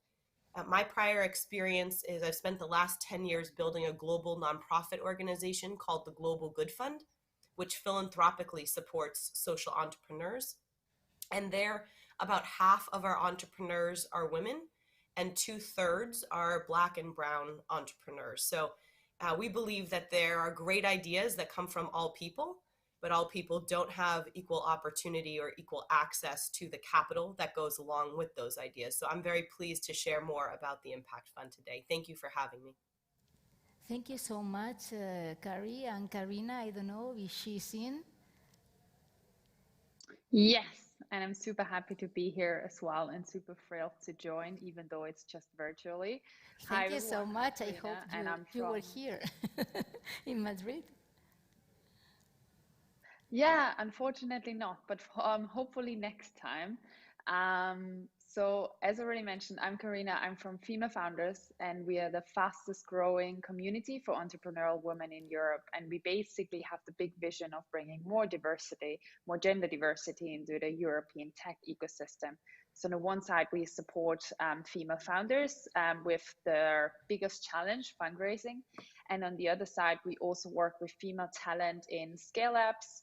My prior experience is I've spent the last 10 years building a global nonprofit organization called the Global Good Fund, which philanthropically supports social entrepreneurs. And there, about half of our entrepreneurs are women and 2/3 are Black and Brown entrepreneurs. So we believe that there are great ideas that come from all people, but all people don't have equal opportunity or equal access to the capital that goes along with those ideas. So I'm very pleased to share more about the Impact Fund today. Thank you for having me. Thank you so much, Carrie. And Karina, I don't know if she's in. Yes, and I'm super happy to be here as well and super thrilled to join, even though it's just virtually. Thank Hi, you so everyone. much. I Karina, hope and I'm you were from here in Madrid. Yeah, unfortunately not, but hopefully next time. So as already mentioned, I'm Karina. I'm from Female Founders, and we are the fastest growing community for entrepreneurial women in Europe. And we basically have the big vision of bringing more diversity, more gender diversity into the European tech ecosystem. So on the one side, we support female founders with their biggest challenge, fundraising. And on the other side, we also work with female talent in scale-ups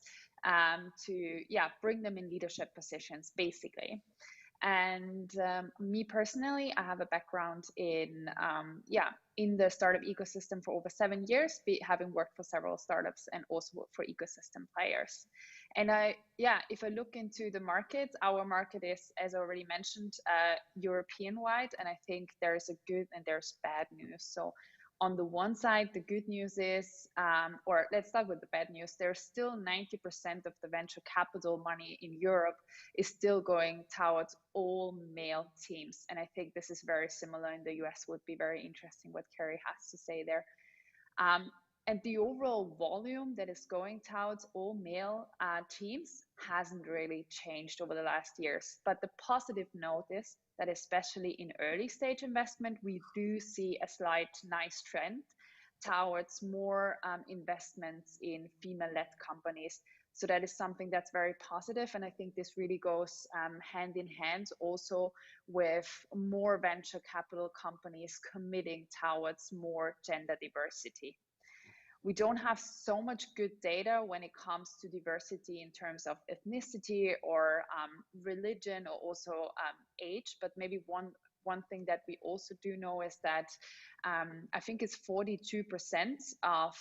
to bring them in leadership positions, basically. And me personally, I have a background in the startup ecosystem for over 7 years, having worked for several startups and also for ecosystem players. And if I look into the market, our market is, as already mentioned, European-wide, and I think there's a good and there's bad news. So on the one side, the good news is, or let's start with the bad news, there's still 90% of the venture capital money in Europe is still going towards all male teams. And I think this is very similar in the US. Would be very interesting what Carrie has to say there. And the overall volume that is going towards all male teams hasn't really changed over the last years. But the positive note is that especially in early stage investment, we do see a slight nice trend towards more investments in female-led companies. So that is something that's very positive. And I think this really goes hand in hand also with more venture capital companies committing towards more gender diversity. We don't have so much good data when it comes to diversity in terms of ethnicity or religion or also age, but maybe one thing that we also do know is that I think it's 42% of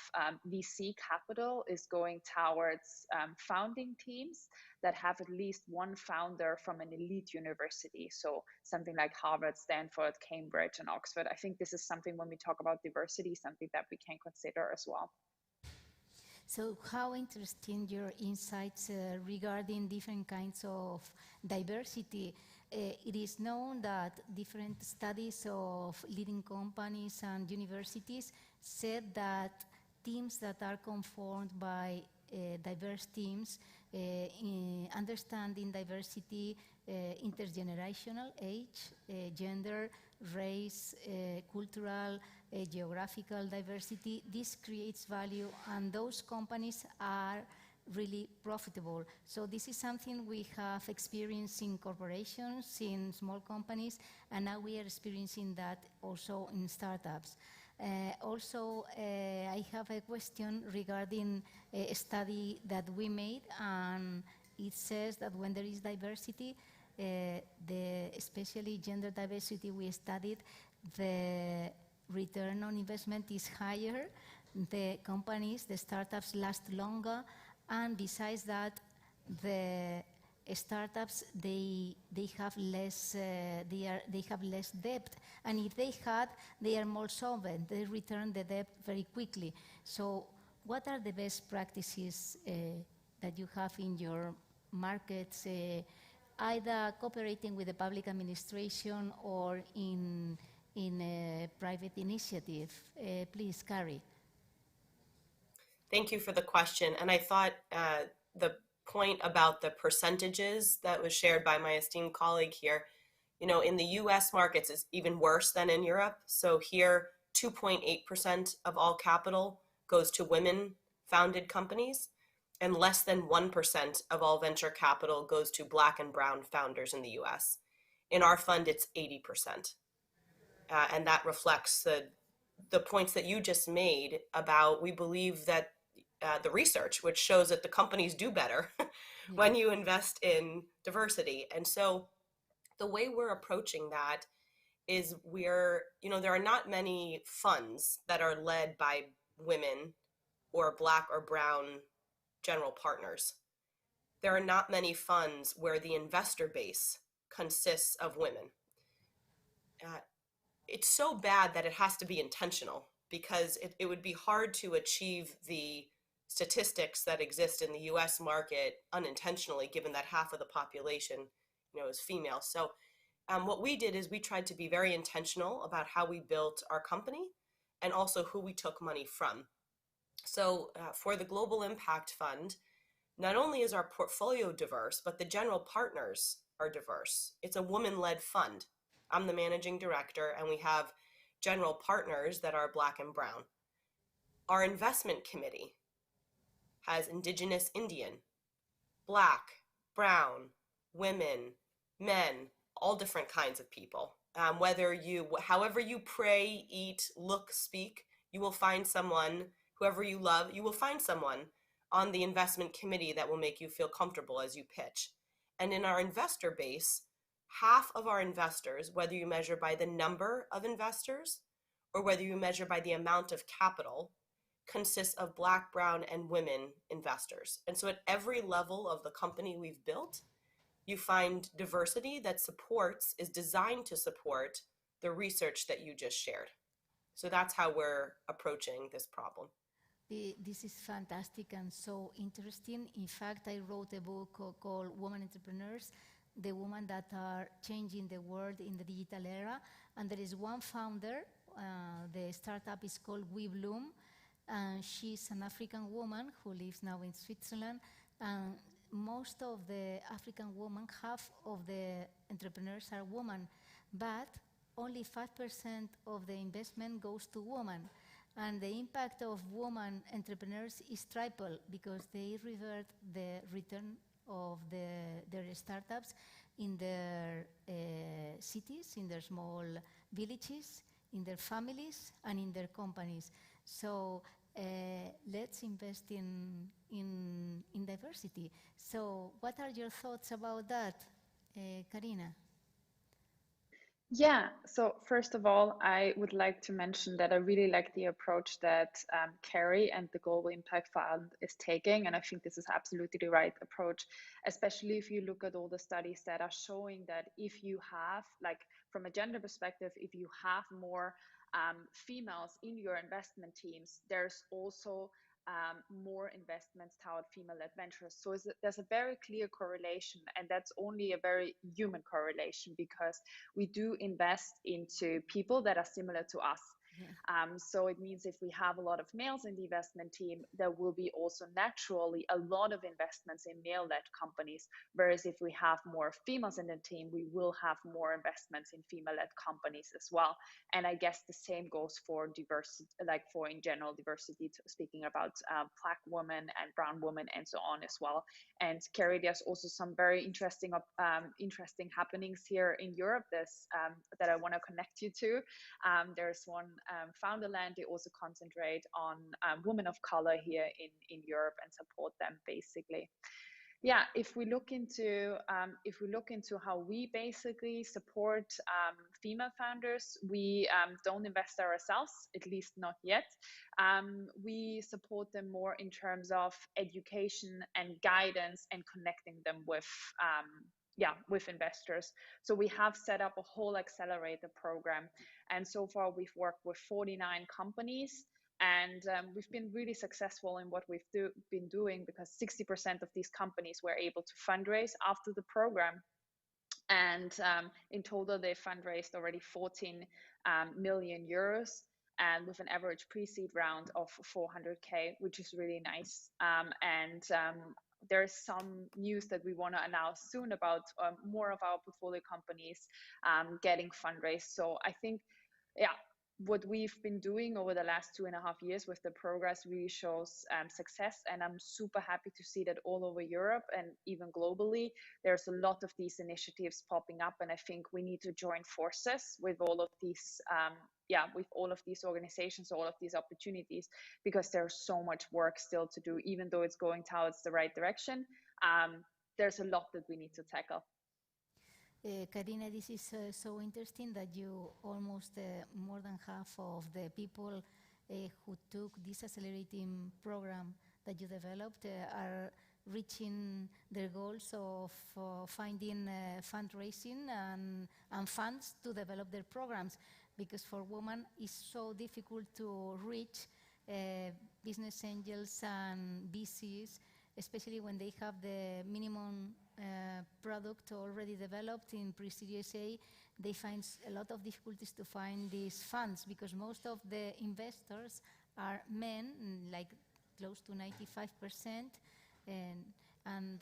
VC capital is going towards founding teams that have at least one founder from an elite university. So something like Harvard, Stanford, Cambridge, and Oxford. I think this is something when we talk about diversity, something that we can consider as well. So how interesting your insights regarding different kinds of diversity. It is known that different studies of leading companies and universities said that teams that are conformed by diverse teams, understanding diversity, intergenerational, age, gender, race, cultural, geographical diversity, this creates value, and those companies are really profitable. So this is something we have experienced in corporations, in small companies, and now we are experiencing that also in startups. Also, I have a question regarding a study that we made, and it says that when there is diversity, especially gender diversity we studied, the return on investment is higher, the companies, the startups last longer, and besides that, the startups they have less debt, and if they are more solvent, they return the debt very quickly. So what are the best practices that you have in your markets, either cooperating with the public administration or in a private initiative? Please, Carrie. Thank you for the question. And I thought the point about the percentages that was shared by my esteemed colleague here, you know, in the US markets is even worse than in Europe. So here, 2.8% of all capital goes to women-founded companies, and less than 1% of all venture capital goes to Black and brown founders in the US. In our fund, it's 80%. And that reflects the points that you just made about, we believe that the research, which shows that the companies do better when you invest in diversity. And so the way we're approaching that is there are not many funds that are led by women or Black or brown general partners. There are not many funds where the investor base consists of women. It's so bad that it has to be intentional. because it would be hard to achieve the statistics that exist in the US market unintentionally, given that half of the population, is female. So what we did is we tried to be very intentional about how we built our company and also who we took money from. So for the Global Impact Fund, not only is our portfolio diverse, but the general partners are diverse. It's a woman-led fund. I'm the managing director, and we have general partners that are Black and brown. Our investment committee has Indigenous Indian, Black, brown, women, men, all different kinds of people. However you pray, eat, look, speak, you will find someone, whoever you love, you will find someone on the investment committee that will make you feel comfortable as you pitch. And in our investor base, half of our investors, whether you measure by the number of investors or whether you measure by the amount of capital, consists of Black, brown, and women investors. And so at every level of the company we've built, you find diversity that is designed to support the research that you just shared. So that's how we're approaching this problem. This is fantastic and so interesting. In fact, I wrote a book called Women Entrepreneurs, the women that are changing the world in the digital era. And there is one founder, the startup is called We Bloom, and she's an African woman who lives now in Switzerland. And most of the African women, half of the entrepreneurs are women, but only 5% of the investment goes to women. And the impact of women entrepreneurs is triple because they revert the return of their startups in their cities, in their small villages, in their families, and in their companies. So let's invest in diversity. So what are your thoughts about that, Karina? Yeah, so first of all, I would like to mention that I really like the approach that Carrie and the Global Impact Fund is taking, and I think this is absolutely the right approach, especially if you look at all the studies that are showing that if you have, like from a gender perspective, if you have more females in your investment teams, there's also more investments toward female-led ventures. So there's a very clear correlation, and that's only a very human correlation because we do invest into people that are similar to us. Yeah. So it means if we have a lot of males in the investment team, there will be also naturally a lot of investments in male-led companies. Whereas if we have more females in the team, we will have more investments in female-led companies as well. And I guess the same goes for diversity, like for in general diversity, speaking about Black women and brown women and so on as well. And Carrie, there's also some very interesting happenings here in Europe that I want to connect you to. There's one Founderland. They also concentrate on women of color here in Europe and support them basically. Yeah, if we look into how we basically support female founders, we don't invest ourselves, at least not yet. We support them more in terms of education and guidance and connecting them with investors. So we have set up a whole accelerator program, and so far we've worked with 49 companies. And we've been really successful in what we've been doing because 60% of these companies were able to fundraise after the program. And in total, they fundraised already 14 million euros and with an average pre-seed round of 400K, which is really nice. There's some news that we want to announce soon about more of our portfolio companies getting fundraised. So I think, what we've been doing over the last 2.5 years with the progress really shows success, and I'm super happy to see that all over Europe and even globally there's a lot of these initiatives popping up, and I think we need to join forces with all of these organizations, all of these opportunities, because there's so much work still to do. Even though it's going towards the right direction, there's a lot that we need to tackle. Karina, this is so interesting that you almost more than half of the people who took this accelerating program that you developed are reaching their goals of finding fundraising and funds to develop their programs. because for women it's so difficult to reach business angels and VCs, especially when they have the minimum product already developed in pre-Series A. They find a lot of difficulties to find these funds because most of the investors are men, like close to 95%. And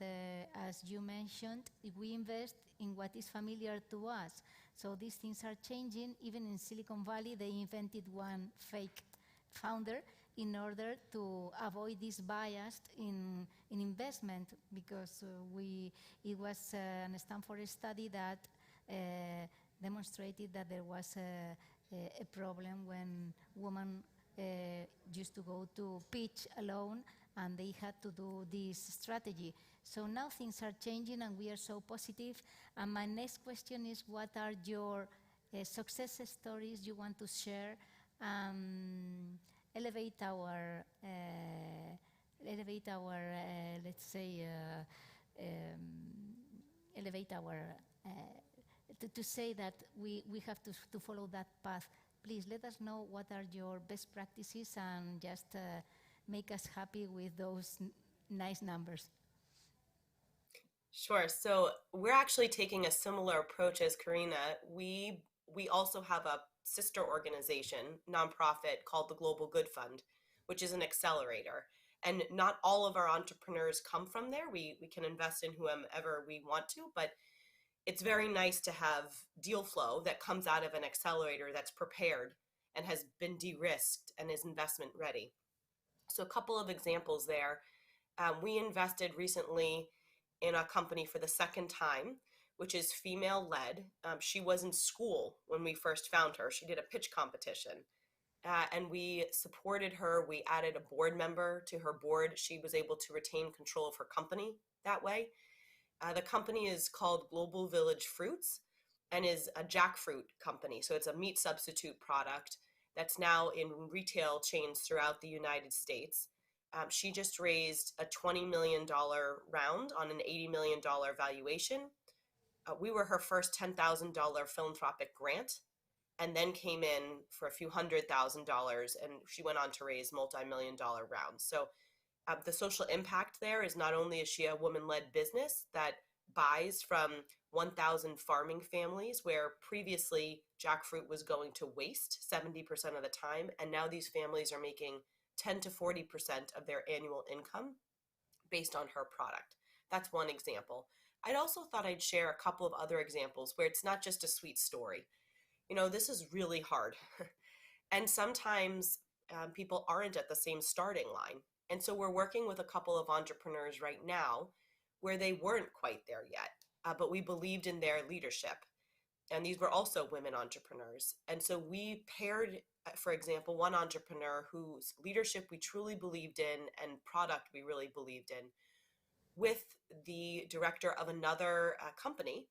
as you mentioned, if we invest in what is familiar to us. So these things are changing. Even in Silicon Valley, they invented one fake founder in order to avoid this bias in investment, because it was a Stanford study that demonstrated that there was a problem when women used to go to pitch alone and they had to do this strategy. So now things are changing and we are so positive. And my next question is, what are your success stories you want to share? Elevate our, let's say, elevate our, to say that we have to follow that path. Please let us know what are your best practices and just make us happy with those nice numbers. Sure. So we're actually taking a similar approach as Karina. We also have a sister organization, nonprofit called the Global Good Fund, which is an accelerator. And not all of our entrepreneurs come from there. We can invest in whomever we want to, but it's very nice to have deal flow that comes out of an accelerator that's prepared and has been de-risked and is investment ready. So a couple of examples there. We invested recently in a company for the second time, which is female-led. She was in school when we first found her. She did a pitch competition. And we supported her. We added a board member to her board. She was able to retain control of her company that way. The company is called Global Village Fruits and is a jackfruit company. So it's a meat substitute product that's now in retail chains throughout the United States. She just raised a $20 million round on an $80 million valuation. We were her first $10,000 philanthropic grant, and then came in for a few $100,000, and she went on to raise multi-million-dollar rounds. So the social impact there is not only is she a woman-led business that buys from 1,000 farming families where previously jackfruit was going to waste 70% of the time, and now these families are making 10 to 40% of their annual income based on her product. That's one example. I'd also thought I'd share a couple of other examples where it's not just a sweet story. You know, this is really hard. And sometimes people aren't at the same starting line. And so we're working with a couple of entrepreneurs right now where they weren't quite there yet, but we believed in their leadership. And these were also women entrepreneurs. And so we paired, for example, one entrepreneur whose leadership we truly believed in and product we really believed in with the director of another company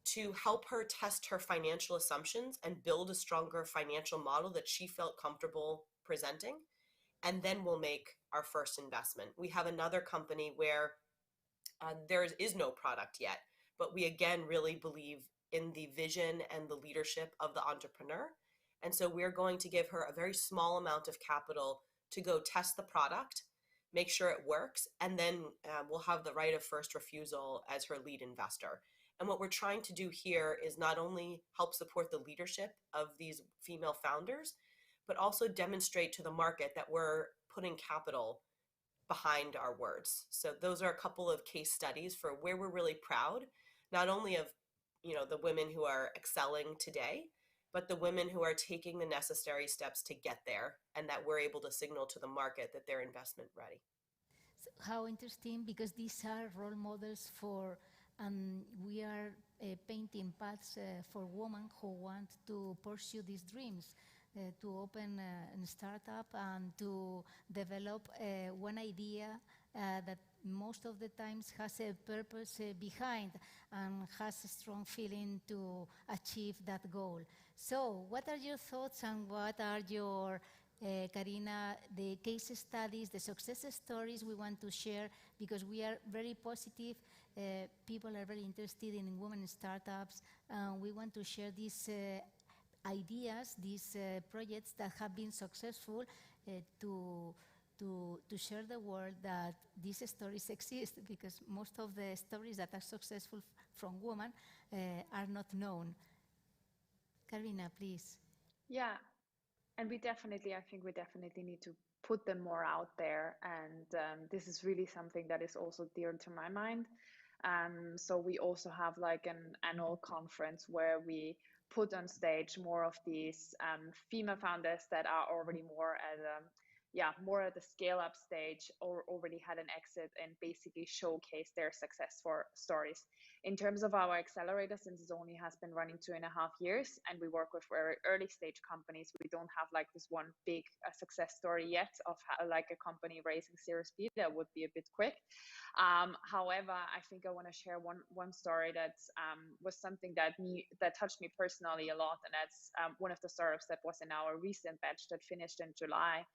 to help her test her financial assumptions and build a stronger financial model that she felt comfortable presenting. And then we'll make our first investment. We have another company where there is no product yet, but we again really believe in the vision and the leadership of the entrepreneur. And so we're going to give her a very small amount of capital to go test the product, make sure it works, and then we'll have the right of first refusal as her lead investor. And what we're trying to do here is not only help support the leadership of these female founders, but also demonstrate to the market that we're putting capital behind our words. So those are a couple of case studies for where we're really proud, not only of the women who are excelling today, but the women who are taking the necessary steps to get there, and that we're able to signal to the market that they're investment ready. So how interesting, because these are role models for, we are painting paths for women who want to pursue these dreams, to open a startup and to develop one idea that most of the times has a purpose behind and has a strong feeling to achieve that goal. So what are your thoughts and what are your, Karina, the case studies, the success stories we want to share, because we are very positive. People are very interested in women startups. We want to share this ideas, these projects that have been successful to share the world that these stories exist, because most of the stories that are successful from women are not known. Karina, please. Yeah, and I think we definitely need to put them more out there. And this is really something that is also dear to my mind. So we also have like an annual conference where we put on stage more of these female founders that are already more at the scale up stage or already had an exit, and basically showcase their success stories. In terms of our accelerator, since it only has been running 2.5 years and we work with very early stage companies, we don't have like this one big success story yet of like a company raising Series B. That would be a bit quick. However, I think I want to share one story that was something that touched me personally a lot, and that's one of the startups that was in our recent batch that finished in July.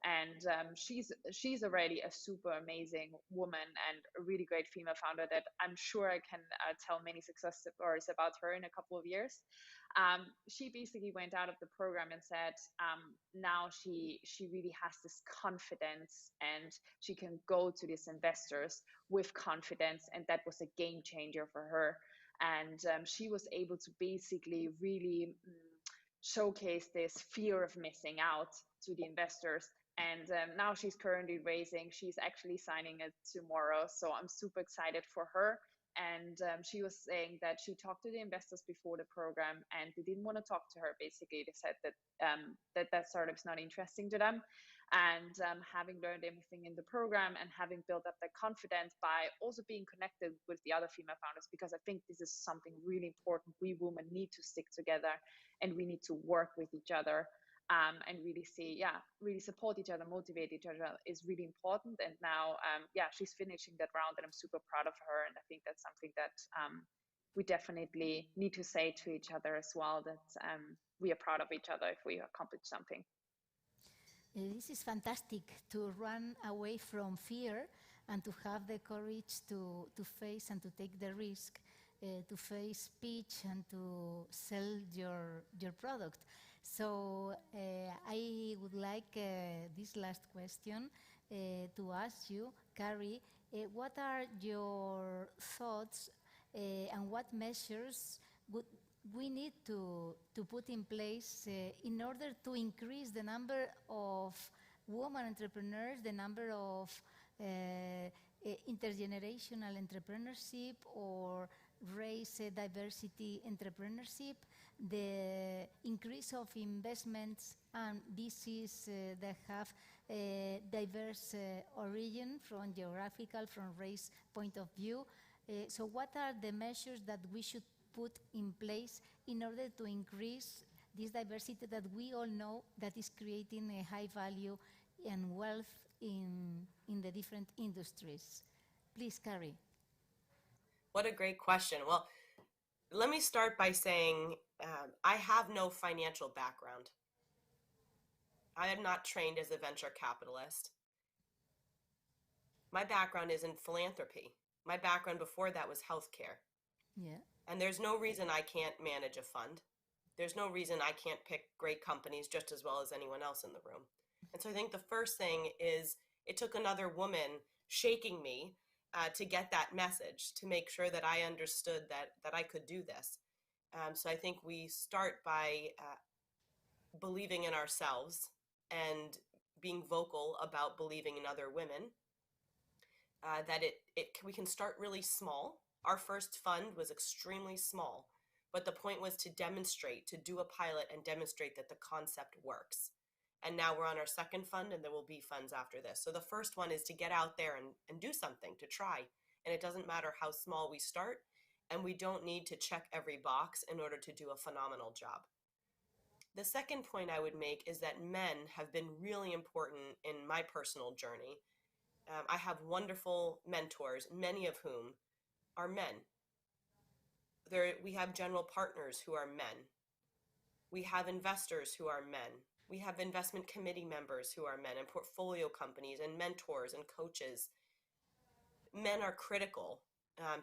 And she's already a super amazing woman and a really great female founder that I'm sure I can tell many success stories about her in a couple of years. She basically went out of the program and said now she really has this confidence and she can go to these investors with confidence, and that was a game changer for her. And she was able to basically really showcase this fear of missing out to the investors. And now she's currently raising, she's actually signing it tomorrow. So I'm super excited for her. And she was saying that she talked to the investors before the program and they didn't want to talk to her. Basically, they said that that startup's not interesting to them. And having learned everything in the program and having built up that confidence by also being connected with the other female founders, because I think this is something really important. We women need to stick together and we need to work with each other. And really support each other, motivate each other is really important. And now, she's finishing that round and I'm super proud of her. And I think that's something that we definitely need to say to each other as well, that we are proud of each other if we accomplish something. This is fantastic, to run away from fear and to have the courage to face and to take the risk, to face pitch and to sell your product. So I would like this last question to ask you, Carrie, what are your thoughts and what measures would we need to put in place in order to increase the number of women entrepreneurs, the number of intergenerational entrepreneurship or race diversity entrepreneurship, the increase of investments and VCs that have diverse origin from geographical, from race point of view. So what are the measures that we should put in place in order to increase this diversity that we all know that is creating a high value and wealth in the different industries? Please, Carrie. What a great question. Well, let me start by saying I have no financial background. I am not trained as a venture capitalist. My background is in philanthropy. My background before that was healthcare. Yeah. And there's no reason I can't manage a fund. There's no reason I can't pick great companies just as well as anyone else in the room. And so I think the first thing is it took another woman shaking me to get that message, to make sure that I understood that I could do this. So I think we start by believing in ourselves and being vocal about believing in other women, that we can start really small. Our first fund was extremely small, but the point was to demonstrate, to do a pilot and demonstrate that the concept works. And now we're on our second fund and there will be funds after this. So the first one is to get out there and do something, to try. And it doesn't matter how small we start, and we don't need to check every box in order to do a phenomenal job. The second point I would make is that men have been really important in my personal journey. I have wonderful mentors, many of whom are men. We have general partners who are men. We have investors who are men. We have investment committee members who are men, and portfolio companies and mentors and coaches. Men are critical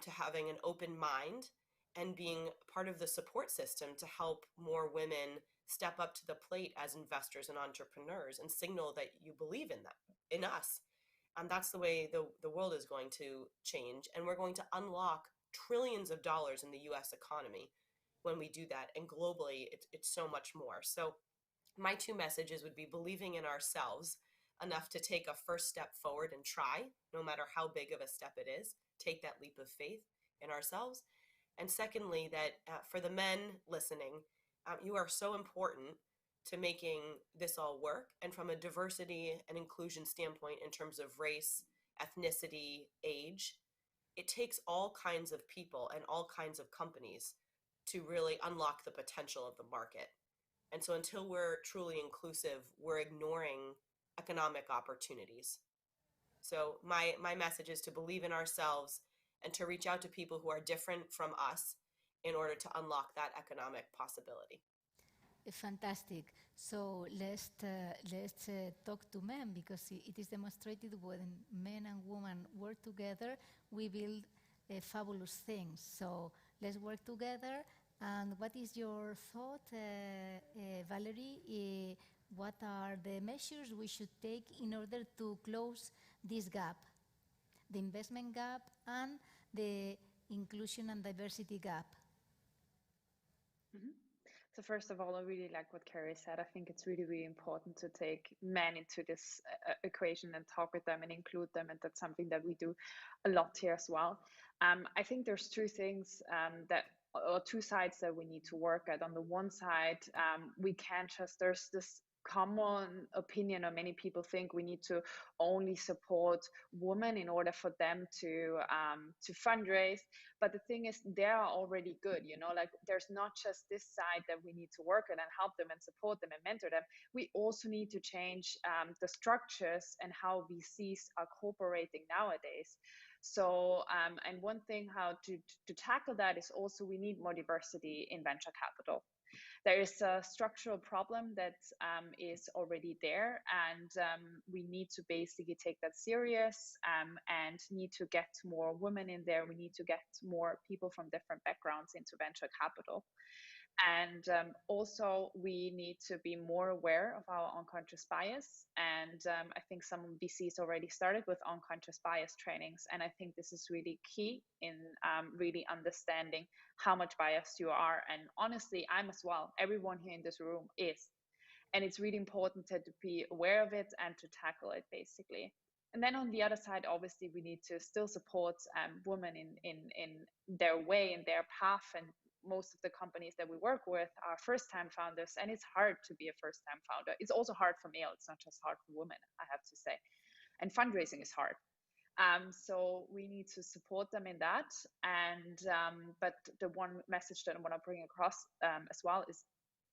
to having an open mind and being part of the support system to help more women step up to the plate as investors and entrepreneurs and signal that you believe in that, in us. And that's the way the world is going to change. And we're going to unlock trillions of dollars in the US economy when we do that. And globally, it's so much more. So my two messages would be believing in ourselves enough to take a first step forward and try, no matter how big of a step it is, take that leap of faith in ourselves. And secondly, that for the men listening, you are so important to making this all work. And from a diversity and inclusion standpoint, in terms of race, ethnicity, age, it takes all kinds of people and all kinds of companies to really unlock the potential of the market. And so until we're truly inclusive, we're ignoring economic opportunities. So my message is to believe in ourselves and to reach out to people who are different from us in order to unlock that economic possibility. Fantastic. So let's talk to men, because it is demonstrated when men and women work together, we build fabulous things. So let's work together. And what is your thought, Valerie? What are the measures we should take in order to close this gap, the investment gap and the inclusion and diversity gap? Mm-hmm. So first of all, I really like what Carrie said. I think it's really, really important to take men into this equation and talk with them and include them. And that's something that we do a lot here as well. I think there's two things or two sides that we need to work at. On the one side, we can't just, there's this common opinion, or many people think we need to only support women in order for them to fundraise. But the thing is, they're already good, like there's not just this side that we need to work at and help them and support them and mentor them. We also need to change the structures and how VCs are cooperating nowadays. So, and one thing how to tackle that is also we need more diversity in venture capital. There is a structural problem that is already there, and we need to basically take that serious and need to get more women in there. We need to get more people from different backgrounds into venture capital. And also, we need to be more aware of our unconscious bias. And I think some VCs already started with unconscious bias trainings. And I think this is really key in really understanding how much biased you are. And honestly, I'm as well. Everyone here in this room is. And it's really important to be aware of it and to tackle it, basically. And then on the other side, obviously, we need to still support women in their way, in their path. And most of the companies that we work with are first-time founders, and it's hard to be a first-time founder. It's also hard for male. It's not just hard for women, I have to say. And fundraising is hard. So we need to support them in that. And but the one message that I want to bring across as well is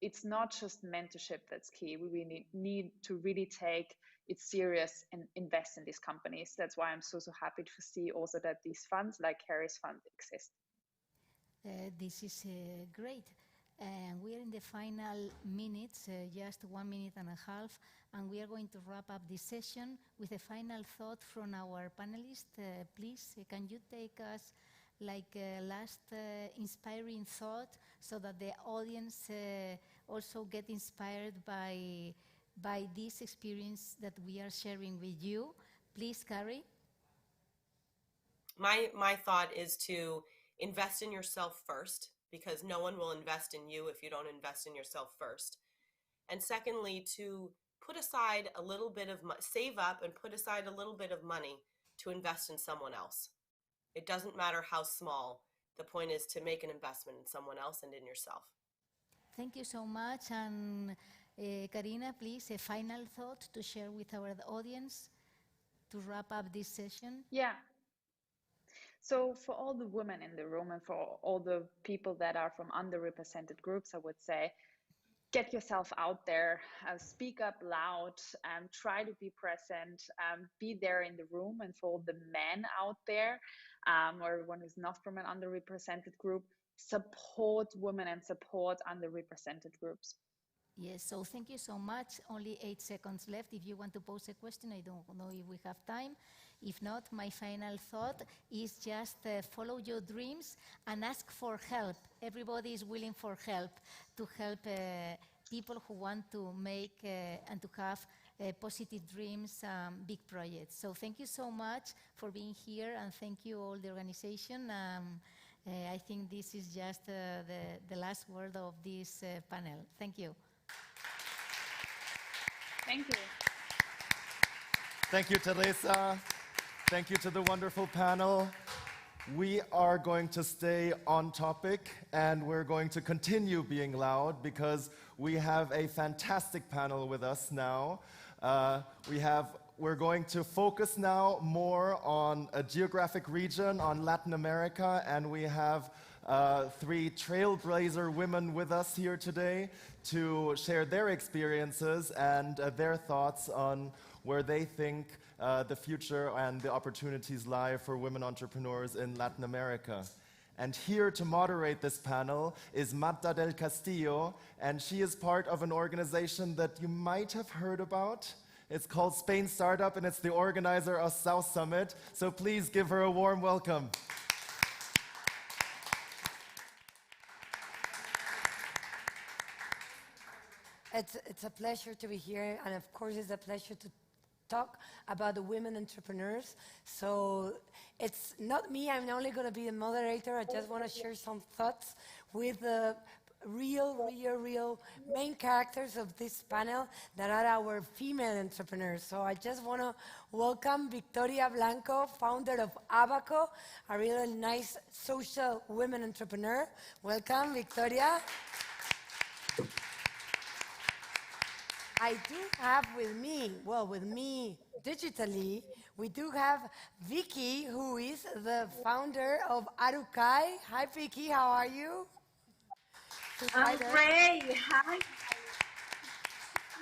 it's not just mentorship that's key. We really need to really take it serious and invest in these companies. That's why I'm so happy to see also that these funds, like Carrie's fund, exist. This is great. We are in the final minutes, just 1 minute and a half, and we are going to wrap up this session with a final thought from our panelists. Please, can you take us like a last inspiring thought so that the audience also get inspired by this experience that we are sharing with you? Please, Carrie. My thought is to invest in yourself first, because no one will invest in you if you don't invest in yourself first. And secondly, to put aside a little bit of save up and put aside a little bit of money to invest in someone else. It doesn't matter how small. The point is to make an investment in someone else and in yourself. Thank you so much. And Karina, please, a final thought to share with our audience to wrap up this session. Yeah. So for all the women in the room and for all the people that are from underrepresented groups, I would say, get yourself out there, speak up loud, try to be present, be there in the room. And for all the men out there, or everyone who's not from an underrepresented group, support women and support underrepresented groups. Yes, so thank you so much. Only 8 seconds left. If you want to pose a question, I don't know if we have time. If not, my final thought is just follow your dreams and ask for help. Everybody is willing for help to help people who want to make and to have positive dreams, big projects. So thank you so much for being here, and thank you all the organization. I think this is just the last word of this panel. Thank you. Thank you. Thank you, Teresa. Thank you to the wonderful panel. We are going to stay on topic, and we're going to continue being loud because we have a fantastic panel with us now. We're going to focus now more on a geographic region, on Latin America, and we have 3 trailblazer women with us here today to share their experiences and their thoughts on where they think the future and the opportunities lie for women entrepreneurs in Latin America. And here to moderate this panel is Marta del Castillo, and she is part of an organization that you might have heard about. It's called Spain Startup, and it's the organizer of South Summit. So please give her a warm welcome. It's a pleasure to be here, and of course it's a pleasure to talk about the women entrepreneurs. So it's not me, I'm only going to be the moderator. I just want to share some thoughts with the real main characters of this panel that are our female entrepreneurs. So I just want to welcome Victoria Blanco, founder of Abaco, a really nice social women entrepreneur. Welcome, Victoria. I do have with me digitally, we do have Vicky, who is the founder of Arukai. Hi, Vicky, how are you? I'm great. Hi.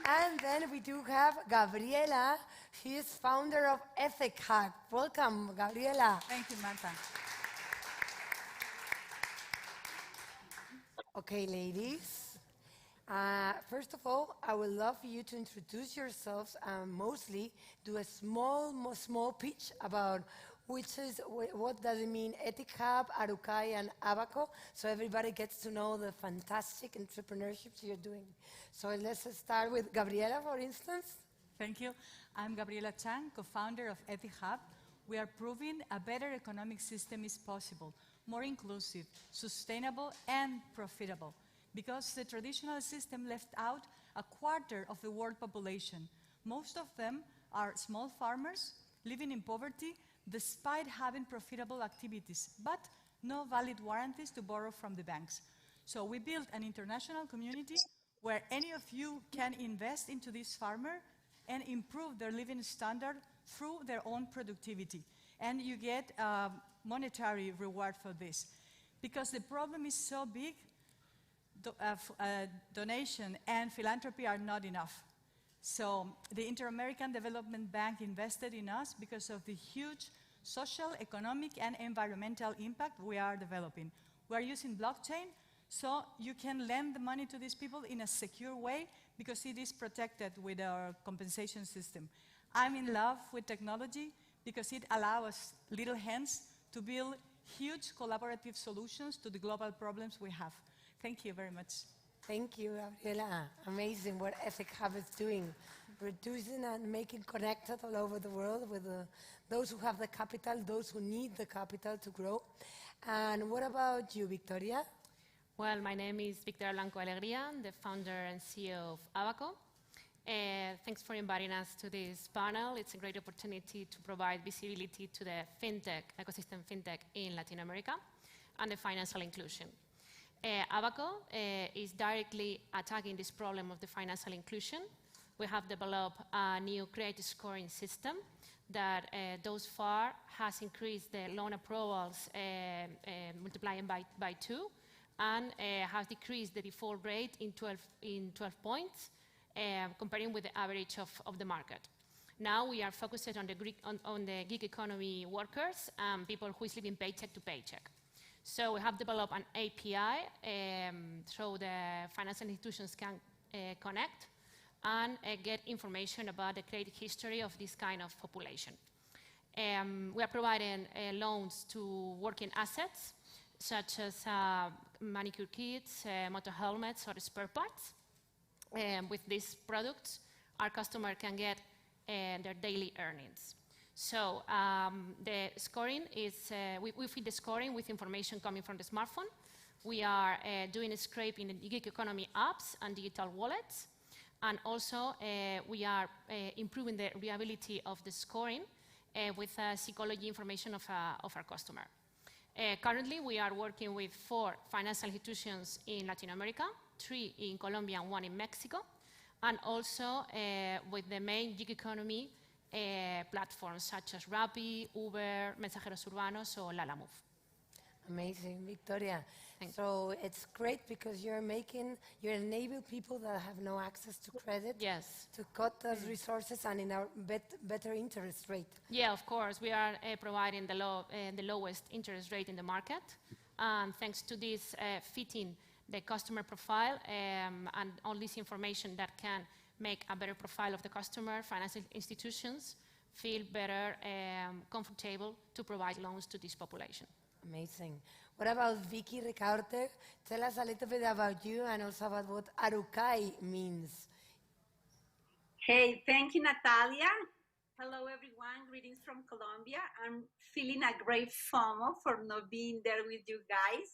And then we do have Gabriela. She is founder of Ethic Hub. Welcome, Gabriela. Thank you, Marta. Okay, ladies. First of all, I would love for you to introduce yourselves and mostly do a small pitch about what does it mean, Ethic Hub, Arukai, and Abaco, so everybody gets to know the fantastic entrepreneurships you're doing. So let's start with Gabriela, for instance. Thank you. I'm Gabriela Chang, co-founder of Ethic Hub. We are proving a better economic system is possible, more inclusive, sustainable, and profitable. Because the traditional system left out a quarter of the world population. Most of them are small farmers living in poverty despite having profitable activities, but no valid warranties to borrow from the banks. So we built an international community where any of you can invest into this farmer and improve their living standard through their own productivity. And you get a monetary reward for this. Because the problem is so big, donation and philanthropy are not enough. So the Inter-American Development Bank invested in us because of the huge social, economic, and environmental impact we are developing. We are using blockchain, so you can lend the money to these people in a secure way because it is protected with our compensation system. I'm in love with technology because it allows us, little hands, to build huge collaborative solutions to the global problems we have. Thank you very much. Thank you, Gabriela. Amazing what Ethic Hub is doing. Reducing and making connected all over the world with those who have the capital, those who need the capital to grow. And what about you, Victoria? Well, my name is Victoria Blanco Alegría. I'm the founder and CEO of Abaco. Thanks for inviting us to this panel. It's a great opportunity to provide visibility to the fintech, ecosystem fintech in Latin America and the financial inclusion. Abaco is directly attacking this problem of the financial inclusion. We have developed a new credit scoring system that thus far has increased the loan approvals multiplying by 2 and has decreased the default rate in 12 points comparing with the average of the market. Now we are focused on the gig economy workers and people who is living paycheck to paycheck. So we have developed an API so the financial institutions can connect and get information about the credit history of this kind of population. We are providing loans to working assets, such as manicure kits, motor helmets, or spare parts. With these products, our customer can get their daily earnings. So the scoring is, we feed the scoring with information coming from the smartphone. We are doing a scraping in the gig economy apps and digital wallets. And also, we are improving the reliability of the scoring with psychology information of our customer. Currently, we are working with 4 financial institutions in Latin America, 3 in Colombia and 1 in Mexico, and also with the main gig economy platforms such as Rappi, Uber, Mensajeros Urbanos, or Lalamove. Amazing, Victoria. So it's great because you enable people that have no access to credit to cut those resources and in a better interest rate. Yeah, of course. We are providing the lowest interest rate in the market. And thanks to this fitting the customer profile and all this information that can make a better profile of the customer, financial institutions feel better, comfortable to provide loans to this population. Amazing. What about Vicky Ricaurte? Tell us a little bit about you and also about what Arucay means. Hey, thank you, Natalia. Hello, everyone. Greetings from Colombia. I'm feeling a great FOMO for not being there with you guys.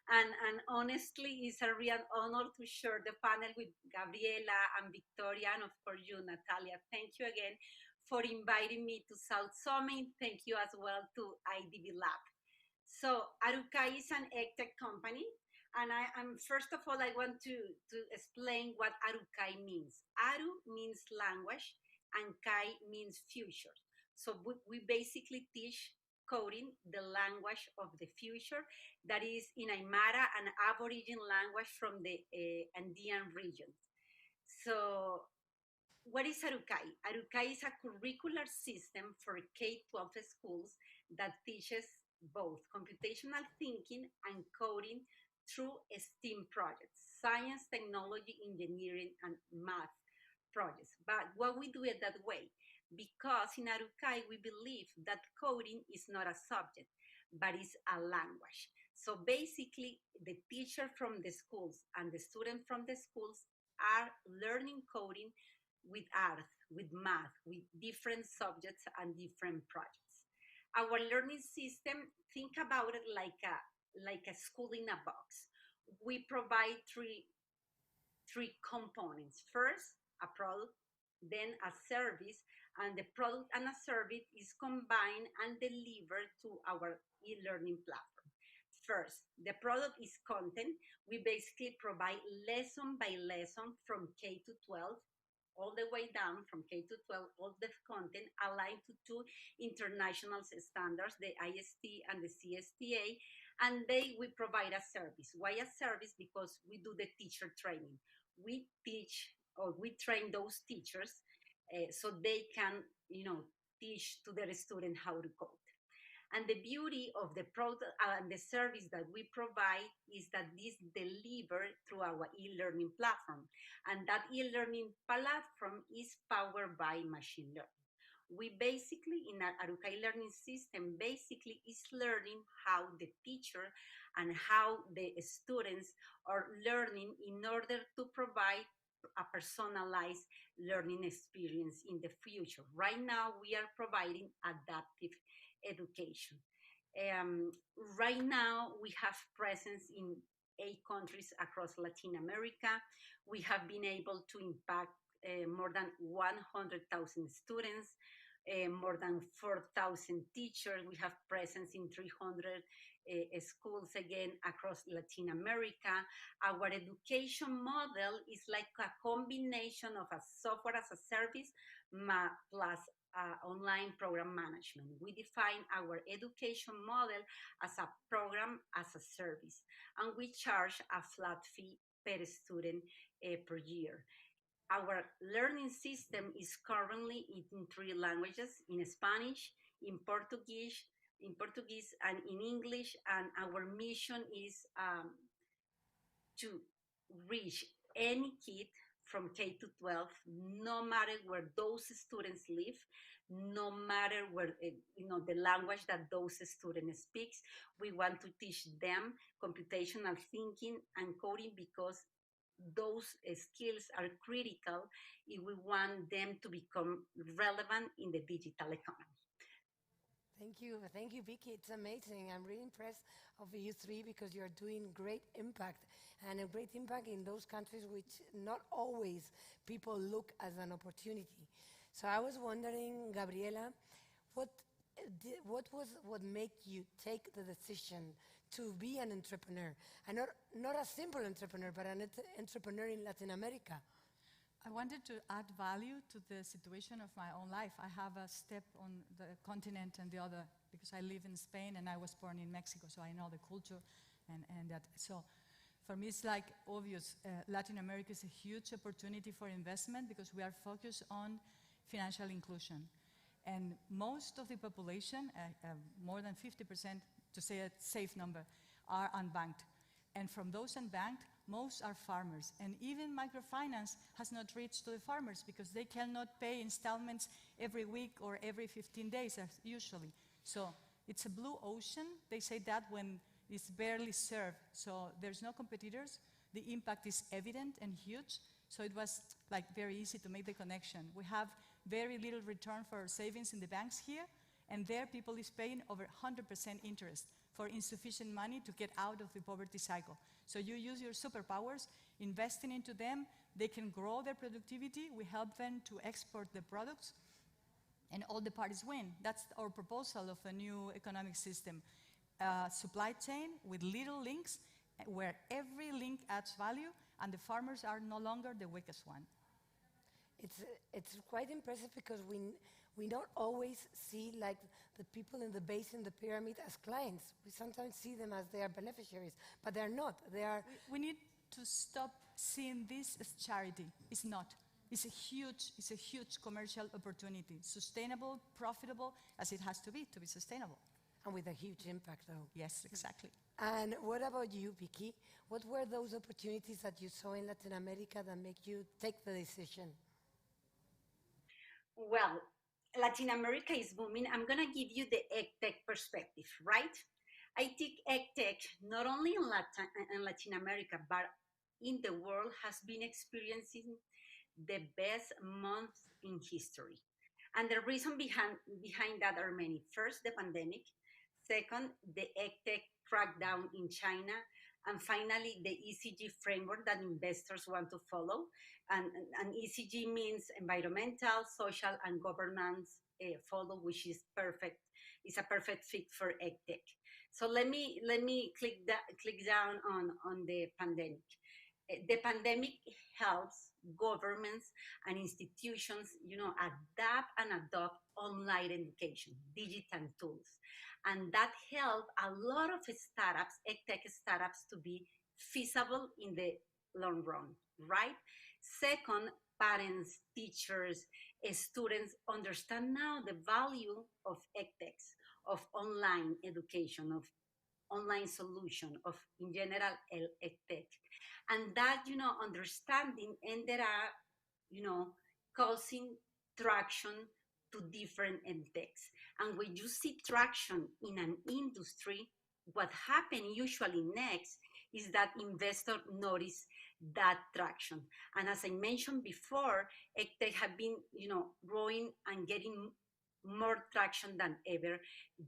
And honestly, it's a real honor to share the panel with Gabriela and Victoria, and of course you, Natalia. Thank you again for inviting me to South Summit. Thank you as well to IDB Lab. So Arucay is an EdTech company, and first of all, I want to explain what Arucay means. Aru means language, and Kai means future. So we basically teach coding, the language of the future, that is in Aymara, an Aboriginal language from the Andean region. So what is Arucay? Arucay is a curricular system for K-12 schools that teaches both computational thinking and coding through STEAM projects, science, technology, engineering, and math projects. But why we do it that way? Because in Arucay, we believe that coding is not a subject, but is a language. So basically, the teacher from the schools and the student from the schools are learning coding with art, with math, with different subjects and different projects. Our learning system, think about it like a school in a box. We provide three components. First, a product, then a service, and the product and a service is combined and delivered to our e-learning platform. First, the product is content. We basically provide lesson by lesson from K to 12, all the way down from K to 12, all the content aligned to 2 international standards, the IST and the CSTA, and we provide a service. Why a service? Because we do the teacher training. We teach or we train those teachers so they can, teach to their student how to code. And the beauty of the product and the service that we provide is that this delivered through our e-learning platform. And that e-learning platform is powered by machine learning. We basically, in our Arucay learning system, basically is learning how the teacher and how the students are learning in order to provide a personalized learning experience in the future. Right now, we are providing adaptive education. Right now, we have presence in 8 countries across Latin America. We have been able to impact more than 100,000 students, more than 4,000 teachers. We have presence in 300 schools, again, across Latin America. Our education model is like a combination of a software as a service plus online program management. We define our education model as a program as a service, and we charge a flat fee per student per year. Our learning system is currently in 3 languages, in Spanish, in Portuguese, and in English, and our mission is to reach any kid from K to 12, no matter where those students live, no matter where the language that those students speak. We want to teach them computational thinking and coding because those skills are critical if we want them to become relevant in the digital economy. Thank you, Vicky. It's amazing. I'm really impressed of you three because you're doing great impact, and a great impact in those countries which not always people look as an opportunity. So I was wondering, Gabriela, what made you take the decision to be an entrepreneur, and not a simple entrepreneur, but an entrepreneur in Latin America? I wanted to add value to the situation of my own life. I have a step on the continent and the other because I live in Spain and I was born in Mexico, so I know the culture and that. So for me, it's like obvious. Latin America is a huge opportunity for investment because we are focused on financial inclusion. And most of the population, more than 50%, to say a safe number, are unbanked. And from those unbanked, most are farmers. And even microfinance has not reached to the farmers because they cannot pay installments every week or every 15 days, as usually. So it's a blue ocean. They say that when it's barely served. So there's no competitors. The impact is evident and huge. So it was like very easy to make the connection. We have very little return for our savings in the banks here, and there people is paying over 100% interest for insufficient money to get out of the poverty cycle. So you use your superpowers, investing into them, they can grow their productivity, we help them to export the products, and all the parties win. That's our proposal of a new economic system. Supply chain with little links, where every link adds value, and the farmers are no longer the weakest one. It's quite impressive because we don't always see like the people in the base in the pyramid as clients. We sometimes see them as they are beneficiaries, but they're not. They are. We need to stop seeing this as charity. It's not. It's a huge commercial opportunity, sustainable, profitable, as it has to be sustainable. And with a huge impact, though. Yes, exactly. And what about you, Vicky? What were those opportunities that you saw in Latin America that make you take the decision? Well, Latin America is booming. I'm going to give you the EdTech perspective, right? I think EdTech, not only in Latin America, but in the world, has been experiencing the best months in history. And the reason behind that are many. First, the pandemic. Second, the EdTech crackdown in China. And finally, the ESG framework that investors want to follow. And ESG means environmental, social, and governance follow, which is perfect. It's a perfect fit for EdTech. So let me click down on the pandemic. The pandemic helps governments and institutions, adapt and adopt online education, digital tools. And that helped a lot of startups, EdTech startups, to be feasible in the long run, right? Second, parents, teachers, students understand now the value of EdTechs, of online education, of online solution, of in general EdTech. And that, understanding ended up, causing traction to different EdTechs. And when you see traction in an industry, what happens usually next is that investors notice that traction. And as I mentioned before, EdTech have been, growing and getting more traction than ever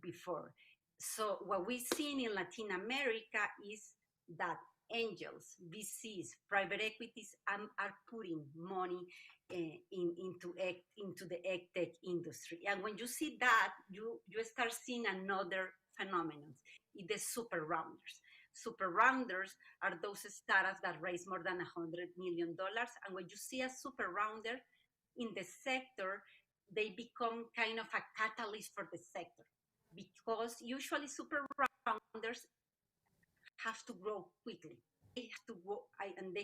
before. So what we've seen in Latin America is that angels, VCs, private equities are putting money into the EdTech industry. And when you see that, you start seeing another phenomenon, the super rounders. Super rounders are those startups that raise more than $100 million. And when you see a super rounder in the sector, they become kind of a catalyst for the sector, because usually super rounders have to grow quickly. They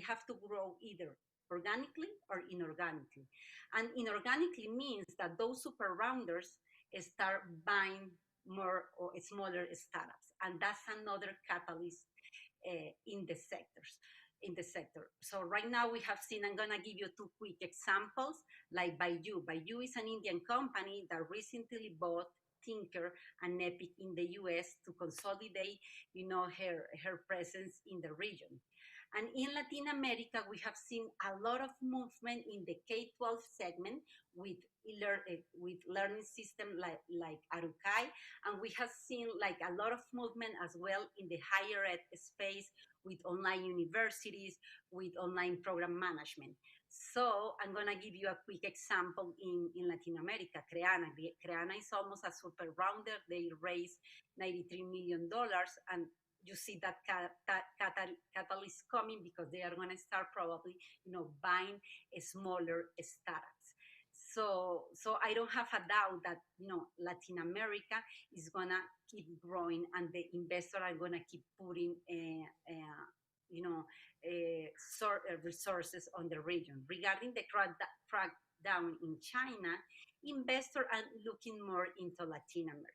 have to grow either organically or inorganically. And inorganically means that those super rounders start buying more or smaller startups. And that's another catalyst in the sectors. in the sector. So right now we have seen, I'm gonna give you two quick examples, like Baidu. Baidu is an Indian company that recently bought Tinker and Epic in the US to consolidate, her presence in the region. And in Latin America, we have seen a lot of movement in the K-12 segment with learning system like Arukai, and we have seen like a lot of movement as well in the higher ed space with online universities, with online program management. So I'm gonna give you a quick example in Latin America. Creana is almost a super rounder. They raised $93 million, and you see that catalyst coming because they are gonna start probably, buying smaller startups. So I don't have a doubt that Latin America is gonna keep growing, and the investors are gonna keep putting resources on the region. Regarding the crackdown in China, investors are looking more into Latin America.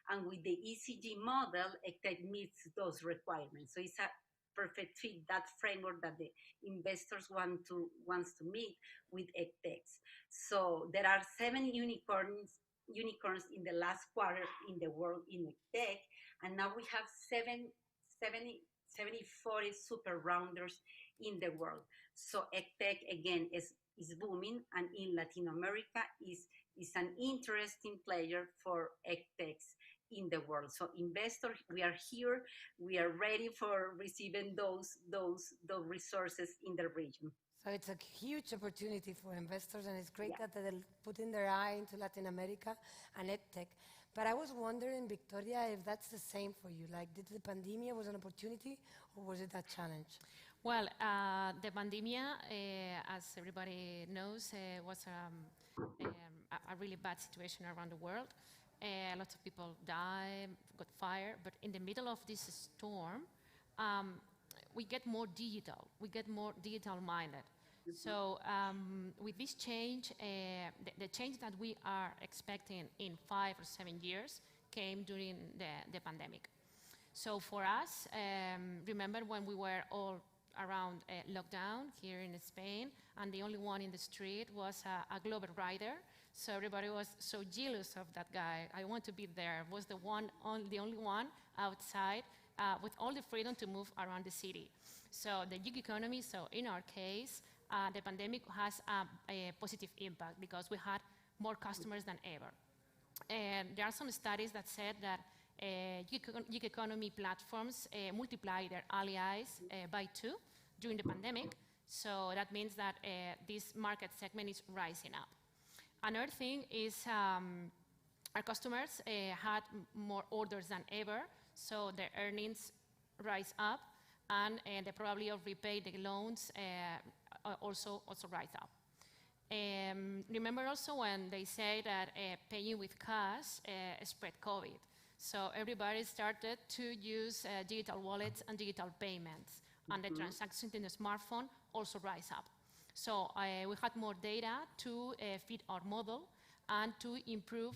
And with the ECG model, EdTech meets those requirements. So it's a perfect fit, that framework that the investors wants to meet with EdTechs. So there are 7 unicorns in the last quarter in the world in EdTech, and now we have 40 super rounders in the world. So EdTech again is booming, and in Latin America is an interesting player for EdTechs in the world. So investors, we are here. We are ready for receiving those resources in the region. So it's a huge opportunity for investors, and it's great that they're putting their eye into Latin America and EdTech. But I was wondering, Victoria, if that's the same for you. Like, did the pandemic was an opportunity, or was it a challenge? Well, the pandemic, as everybody knows, was a really bad situation around the world. A lot of people died, got fired, but in the middle of this storm, we get more digital. We get more digital-minded. So with this change, the change that we are expecting in 5 or 7 years came during the pandemic. So for us, remember when we were all around lockdown here in Spain, and the only one in the street was a global rider. So everybody was so jealous of that guy. I want to be there. Was the only one outside with all the freedom to move around the city. So the gig economy, so in our case, the pandemic has a positive impact because we had more customers than ever. And there are some studies that said that gig economy platforms multiply their allies by 2 during the pandemic. So that means that this market segment is rising up. Another thing is our customers had more orders than ever, so their earnings rise up, and the probability of repay the loans also rise up. Remember also when they say that paying with cash spread COVID. So everybody started to use digital wallets and digital payments, and the transactions in the smartphone also rise up. So we had more data to fit our model and to improve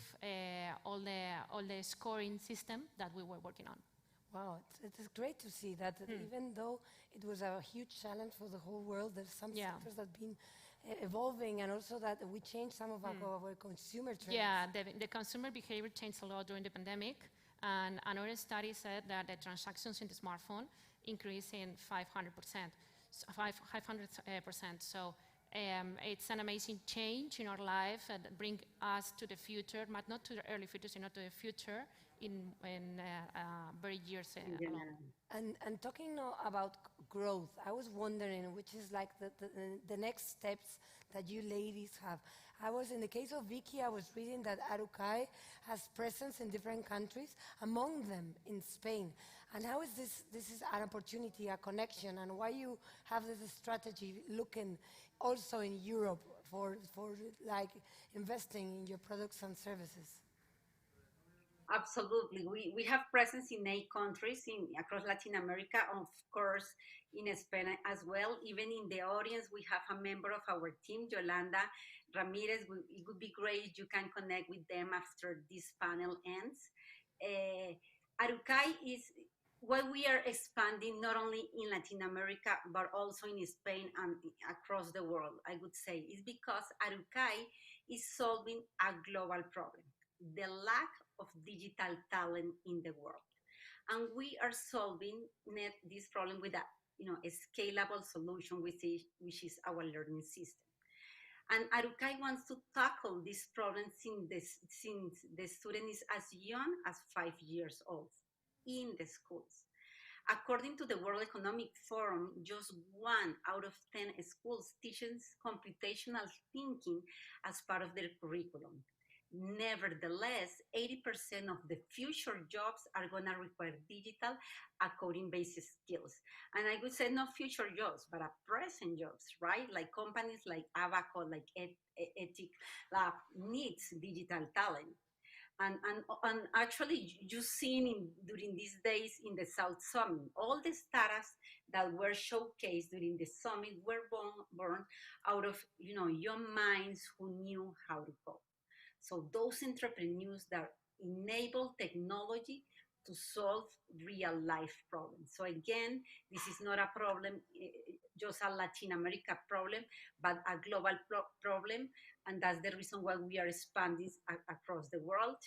all the scoring system that we were working on. Wow, it is great to see that even though it was a huge challenge for the whole world, there's some sectors that have been evolving, and also that we changed some of our consumer trends. Yeah, the consumer behavior changed a lot during the pandemic, and another study said that the transactions in the smartphone increased in 500%. So it's an amazing change in our life that brings us to the future, but not to the early future, not to the future in very years along. And talking now about growth, I was wondering, which is like the next steps that you ladies have. In the case of Vicky, I was reading that Arukai has presence in different countries, among them in Spain. And how is this is an opportunity, a connection, and why you have this strategy looking also in Europe for like investing in your products and services? Absolutely. We have presence in 8 countries across Latin America, of course, in Spain as well. Even in the audience, we have a member of our team, Yolanda Ramirez. It would be great if you can connect with them after this panel ends. Arukai why we are expanding not only in Latin America, but also in Spain and across the world, I would say, is because Arucay is solving a global problem, the lack of digital talent in the world. And we are solving this problem with a scalable solution, which is our learning system. And Arucay wants to tackle this problem since the student is as young as 5 years old in the schools. According to the World Economic Forum, just 1 out of 10 schools teaches computational thinking as part of their curriculum. Nevertheless, 80% of the future jobs are going to require digital coding-based skills. And I would say not future jobs, but present jobs, right? Like companies like Abaco, like Ethic Lab needs digital talent. And actually, you've seen during these days in the South Summit, all the startups that were showcased during the summit were born out of young minds who knew how to code. So those entrepreneurs that enable technology to solve real life problems. So again, this is not a problem, just a Latin America problem, but a global problem. And that's the reason why we are expanding across the world.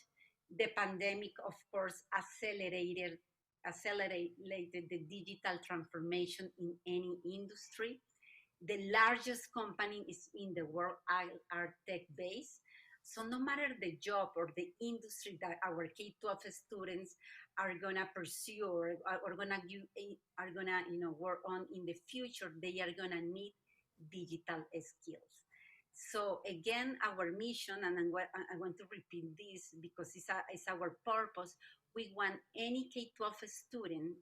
The pandemic, of course, accelerated the digital transformation in any industry. The largest companies in the world are tech-based. So no matter the job or the industry that our K-12 students are gonna pursue or are gonna work on in the future, they are gonna need digital skills. So again, our mission, and I want to repeat this because it's our purpose, we want any K-12 student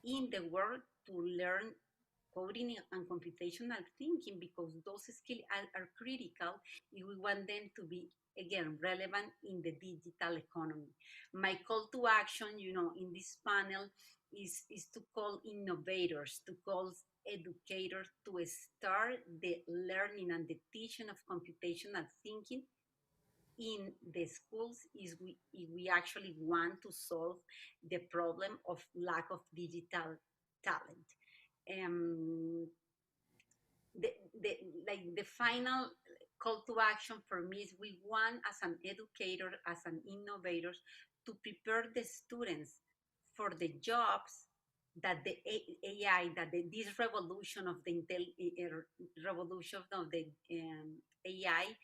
in the world to learn coding and computational thinking, because those skills are critical if we want them to be, again, relevant in the digital economy. My call to action, in this panel is to call innovators, to call educators to start the learning and the teaching of computational thinking in the schools if we actually want to solve the problem of lack of digital talent. The final call to action for me is we want, as an educator, as an innovator, to prepare the students for the jobs that the AI, this revolution of the AI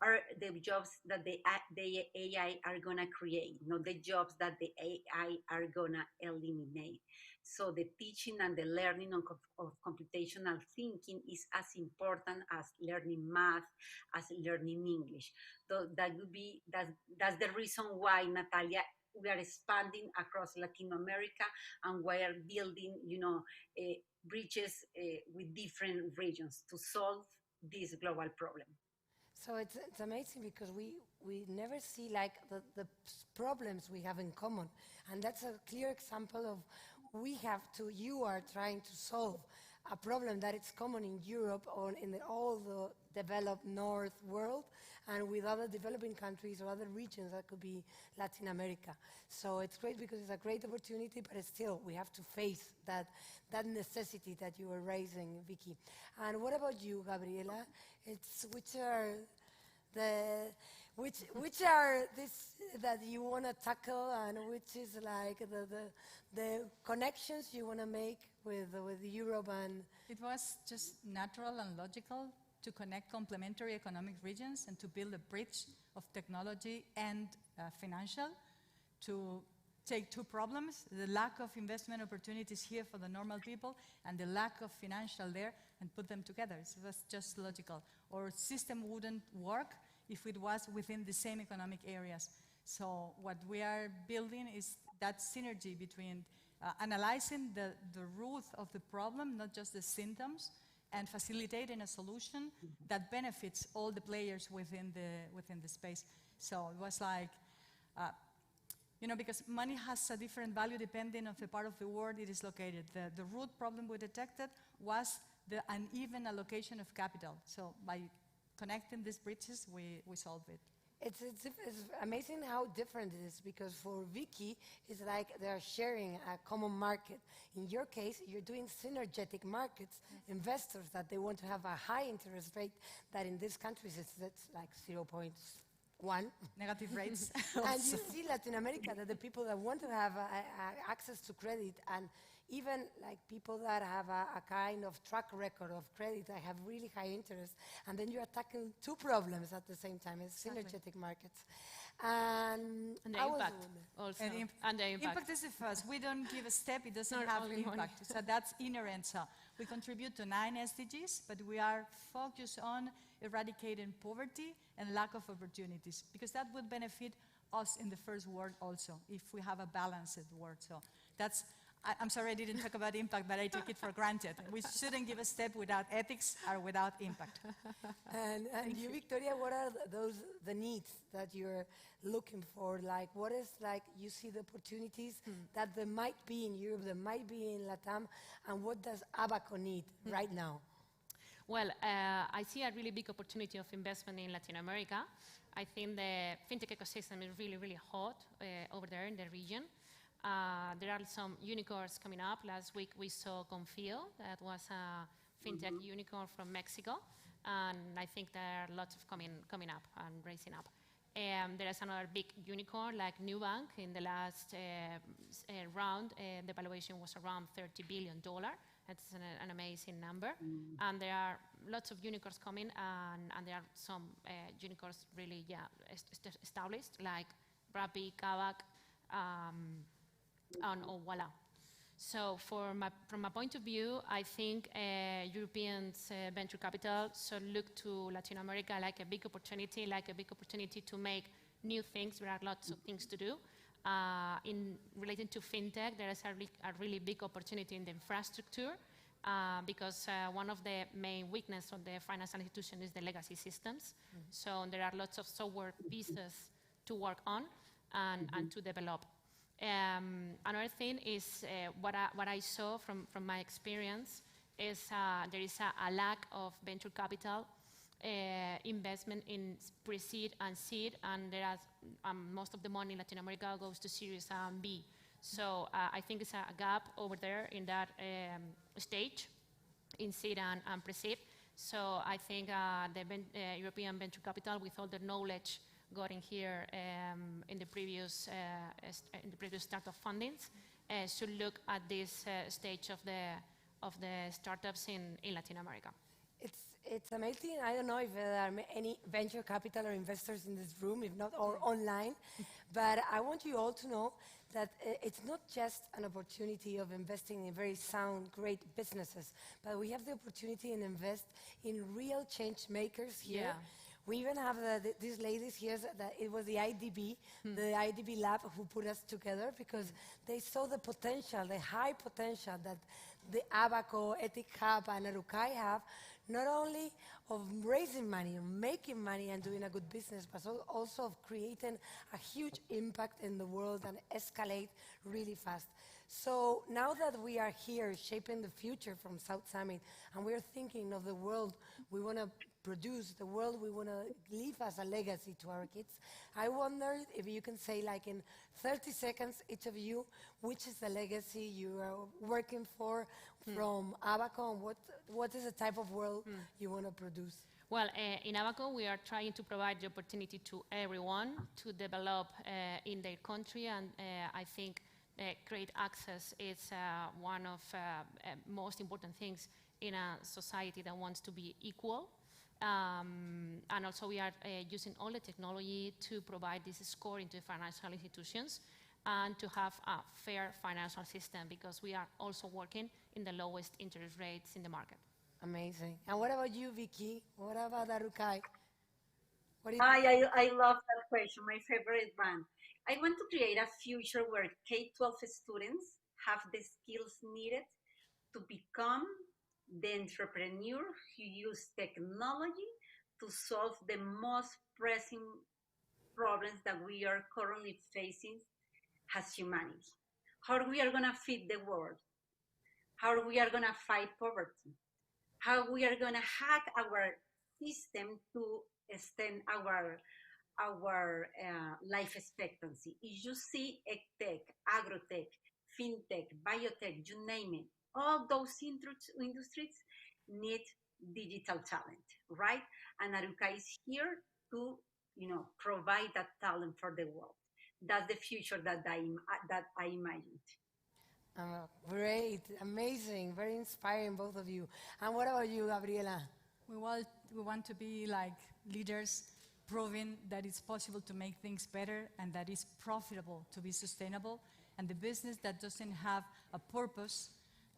are the jobs that the AI are gonna create, not the jobs that the AI are gonna eliminate. So the teaching and the learning of computational thinking is as important as learning math, as learning English. So that's the reason why, Natalia, we are expanding across Latin America, and we are building, bridges with different regions to solve this global problem. So it's amazing because we never see like the problems we have in common. And that's a clear example of you are trying to solve a problem that is common in Europe or in all the developed North world, and with other developing countries or other regions that could be Latin America. So it's great because it's a great opportunity, but still we have to face that necessity that you were raising, Vicky. And what about you, Gabriela? Which are this that you want to tackle, and which is like the connections you want to make with Europe? And it was just natural and logical to connect complementary economic regions and to build a bridge of technology and financial to take two problems, the lack of investment opportunities here for the normal people and the lack of financial there, and put them together. So that's just logical. Our system wouldn't work if it was within the same economic areas. So what we are building is that synergy between analyzing the root of the problem, not just the symptoms, and facilitating a solution that benefits all the players within the space. So it was like, because money has a different value depending on the part of the world it is located. The root problem we detected was the uneven allocation of capital. So by connecting these bridges, we solved it. It's amazing how different it is, because for Vicky, it's like they're sharing a common market. In your case, you're doing synergetic markets, investors that they want to have a high interest rate that in these countries it's like 0.1. Negative rates. And you see Latin America, that the people that want to have access to credit, and even like people that have a kind of track record of credit that have really high interest, and then you're attacking two problems at the same time. It's synergetic markets. And the impact also. And the impact is the first. We don't give a step, it doesn't Not have only money. impact. So that's inherent. So we contribute to 9 SDGs, but we are focused on eradicating poverty and lack of opportunities, because that would benefit us in the first world also, if we have a balanced world. So that's, I'm sorry I didn't talk about impact, but I took it for granted. We shouldn't give a step without ethics or without impact. And you, Victoria, what are the needs that you're looking for? Like, what is, like, you see the opportunities that there might be in Europe, there might be in Latam, and what does Abaco need right now? Well, I see a really big opportunity of investment in Latin America. I think the fintech ecosystem is really, really hot over there in the region. There are some unicorns coming up. Last week we saw Confio, that was a fintech unicorn from Mexico, and I think there are lots of coming up and raising up. There is another big unicorn like Nubank. In the last round, the valuation was around $30 billion. That's an amazing number. And there are lots of unicorns coming, and there are some unicorns really established, like Rappi, Kavak, and Voila. So from my point of view, I think European venture capital should look to Latin America like a big opportunity to make new things. There are lots of things to do. In relating to fintech, there is a really big opportunity in the infrastructure, because one of the main weaknesses of the financial institution is the legacy systems. So there are lots of software pieces to work on and to develop. Another thing is what I saw from my experience is there is a lack of venture capital investment in pre-seed and seed, and there are most of the money in Latin America goes to Series A and B. So I think it's a gap over there in that stage, in seed and pre-seed. So I think the European venture capital, with all the knowledge got in here in the previous startup fundings, should look at this stage of the startups in Latin America. It's amazing. I don't know if there are any venture capital or investors in this room, if not, or online, but I want you all to know that it's not just an opportunity of investing in very sound, great businesses, but we have the opportunity to invest in real change makers here. Yeah. We even have these ladies here, that it was the IDB, the IDB lab who put us together, because they saw the potential, the high potential that the Abaco, Ethic Hub, and Arukai have, not only of raising money, of making money and doing a good business, but also of creating a huge impact in the world and escalate really fast. So now that we are here shaping the future from South Summit, and we're thinking of the world we want to produce, the world we want to leave as a legacy to our kids, I wonder if you can say, like in 30 seconds, each of you, which is the legacy you are working for from Abaco, and what is the type of world you want to produce? Well, in Abaco, we are trying to provide the opportunity to everyone to develop in their country, and I think great access is one of most important things in a society that wants to be equal. And also we are using all the technology to provide this scoring to financial institutions and to have a fair financial system, because we are also working in the lowest interest rates in the market. Amazing. And what about you, Vicky? What about Arukai? I love that question, my favorite one. I want to create a future where K-12 students have the skills needed to become the entrepreneur who use technology to solve the most pressing problems that we are currently facing as humanity. How we are going to feed the world, how we are going to fight poverty, how we are going to hack our system to extend our our life expectancy. If you see tech, agrotech, fintech, biotech, you name it, all those industries need digital talent, right? And Aruka is here to, provide that talent for the world. That's the future that I imagined. Great, amazing, very inspiring, both of you. And what about you, Gabriela? We want to be like leaders, proving that it's possible to make things better and that it's profitable to be sustainable. And the business that doesn't have a purpose,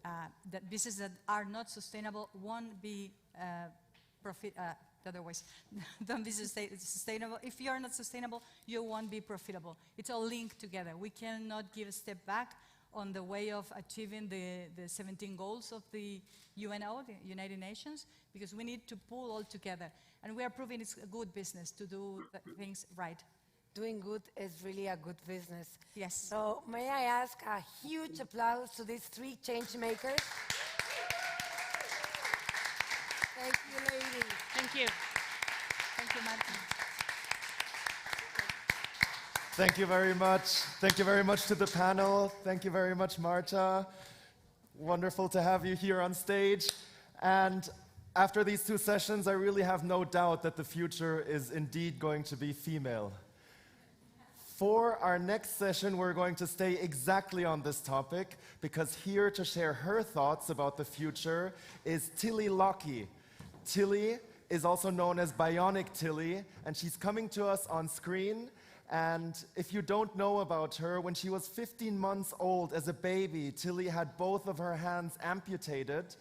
that businesses that are not sustainable won't be otherwise, don't be sustainable. If you are not sustainable, you won't be profitable. It's all linked together. We cannot give a step back on the way of achieving the 17 goals of the UNO, the United Nations, because we need to pull all together. And we are proving it's a good business to do things right. Doing good is really a good business. Yes. So may I ask a huge applause to these three change makers? Thank you, ladies. Thank you. Thank you, Martin. Thank you very much. Thank you very much to the panel. Thank you very much, Marta. Wonderful to have you here on stage. And after these two sessions, I really have no doubt that the future is indeed going to be female. For our next session, we're going to stay exactly on this topic, because here to share her thoughts about the future is Tilly Lockie. Tilly is also known as Bionic Tilly, and she's coming to us on screen. And if you don't know about her, when she was 15 months old as a baby, Tilly had both of her hands amputated.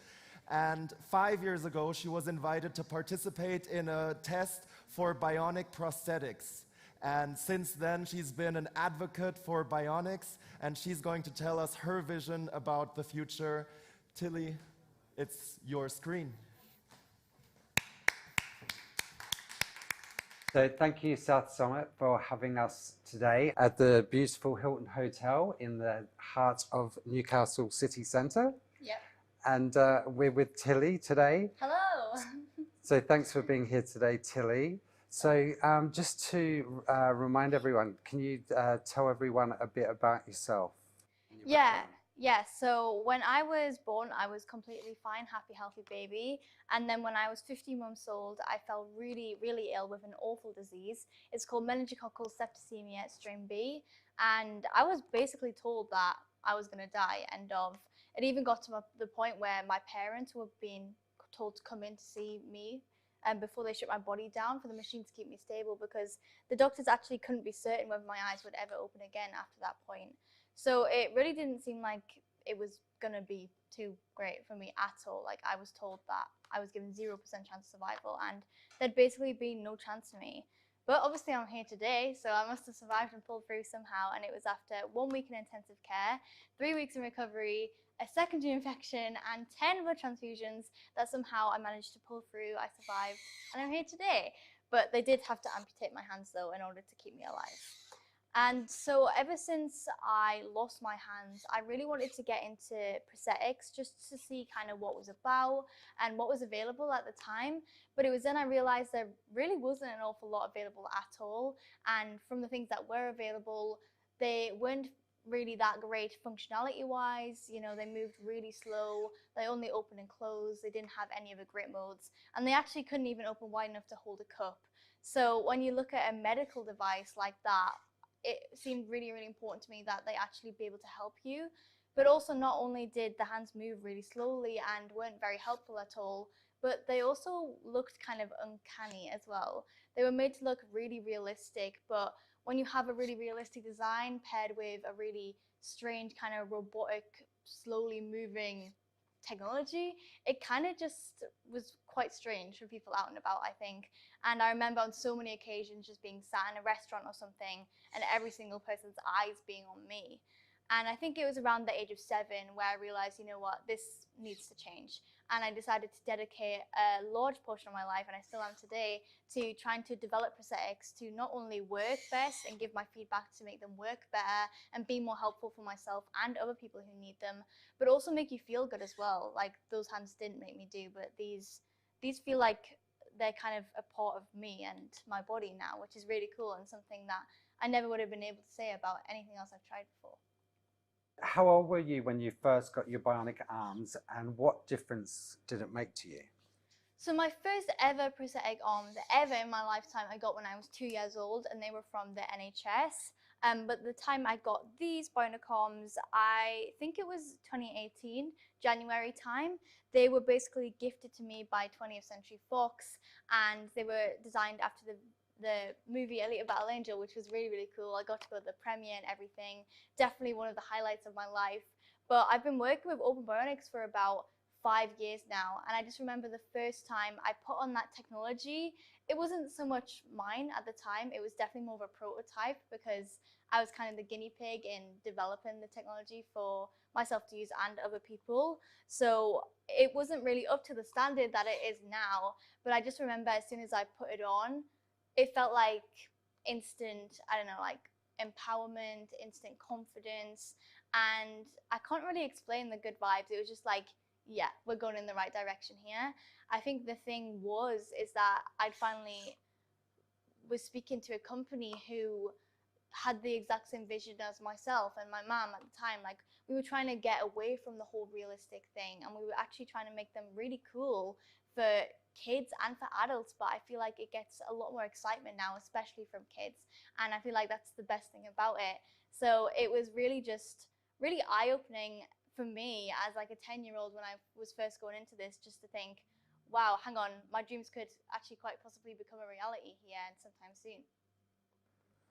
And 5 years ago, she was invited to participate in a test for bionic prosthetics. And since then, she's been an advocate for bionics, and she's going to tell us her vision about the future. Tilly, it's your screen. So thank you, South Summit, for having us today at the beautiful Hilton Hotel in the heart of Newcastle City Centre. Yep. And we're with Tilly today. Hello. So thanks for being here today, Tilly. So just to remind everyone, can you tell everyone a bit about yourself? Yeah, so when I was born, I was completely fine, happy, healthy baby. And then when I was 15 months old, I fell really, really ill with an awful disease. It's called meningococcal septicemia strain B. And I was basically told that I was going to die. And it even got to the point where my parents were being told to come in to see me before they shut my body down for the machine to keep me stable, because the doctors actually couldn't be certain whether my eyes would ever open again after that point. So it really didn't seem like it was going to be too great for me at all. Like, I was told that I was given 0% chance of survival, and there'd basically been no chance for me. But obviously I'm here today, so I must have survived and pulled through somehow. And it was after 1 week in intensive care, 3 weeks in recovery, a secondary infection, and 10 blood transfusions that somehow I managed to pull through. I survived, and I'm here today. But they did have to amputate my hands, though, in order to keep me alive. And so ever since I lost my hands, I really wanted to get into prosthetics just to see kind of what was about and what was available at the time. But it was then I realized there really wasn't an awful lot available at all. And from the things that were available, they weren't really that great functionality-wise. You know, they moved really slow. They only open and close. They didn't have any of the grip modes. And they actually couldn't even open wide enough to hold a cup. So when you look at a medical device like that, it seemed really, really important to me that they actually be able to help you. But also, not only did the hands move really slowly and weren't very helpful at all, but they also looked kind of uncanny as well. They were made to look really realistic, but when you have a really realistic design paired with a really strange kind of robotic, slowly moving technology, it kind of just was quite strange for people out and about, I think. And I remember on so many occasions just being sat in a restaurant or something and every single person's eyes being on me. And I think it was around the age of 7 where I realized, you know what, this needs to change. And I decided to dedicate a large portion of my life, and I still am today, to trying to develop prosthetics to not only work best and give my feedback to make them work better and be more helpful for myself and other people who need them, but also make you feel good as well. Like, those hands didn't make me do, but these feel like they're kind of a part of me and my body now, which is really cool and something that I never would have been able to say about anything else I've tried before. How old were you when you first got your bionic arms, and what difference did it make to you? So my first ever prosthetic arms ever in my lifetime I got when I was 2 years old, and they were from the NHS. But the time I got these bionic arms, I think it was 2018, January time. They were basically gifted to me by 20th Century Fox, and they were designed after the movie Alita Battle Angel, which was really, really cool. I got to go to the premiere and everything. Definitely one of the highlights of my life. But I've been working with Open Bionics for about 5 years now, and I just remember the first time I put on that technology, it wasn't so much mine at the time, it was definitely more of a prototype because I was kind of the guinea pig in developing the technology for myself to use and other people. So it wasn't really up to the standard that it is now, but I just remember as soon as I put it on, it felt like instant, I don't know, like empowerment, instant confidence, and I can't really explain the good vibes. It was just like, yeah, we're going in the right direction here. I think the thing is that I finally was speaking to a company who had the exact same vision as myself and my mom at the time. Like, we were trying to get away from the whole realistic thing, and we were actually trying to make them really cool for kids and for adults, but I feel like it gets a lot more excitement now, especially from kids, and I feel like that's the best thing about it. So it was really just really eye-opening for me as like a 10-year-old when I was first going into this, just to think, wow, hang on, my dreams could actually quite possibly become a reality here and sometime soon.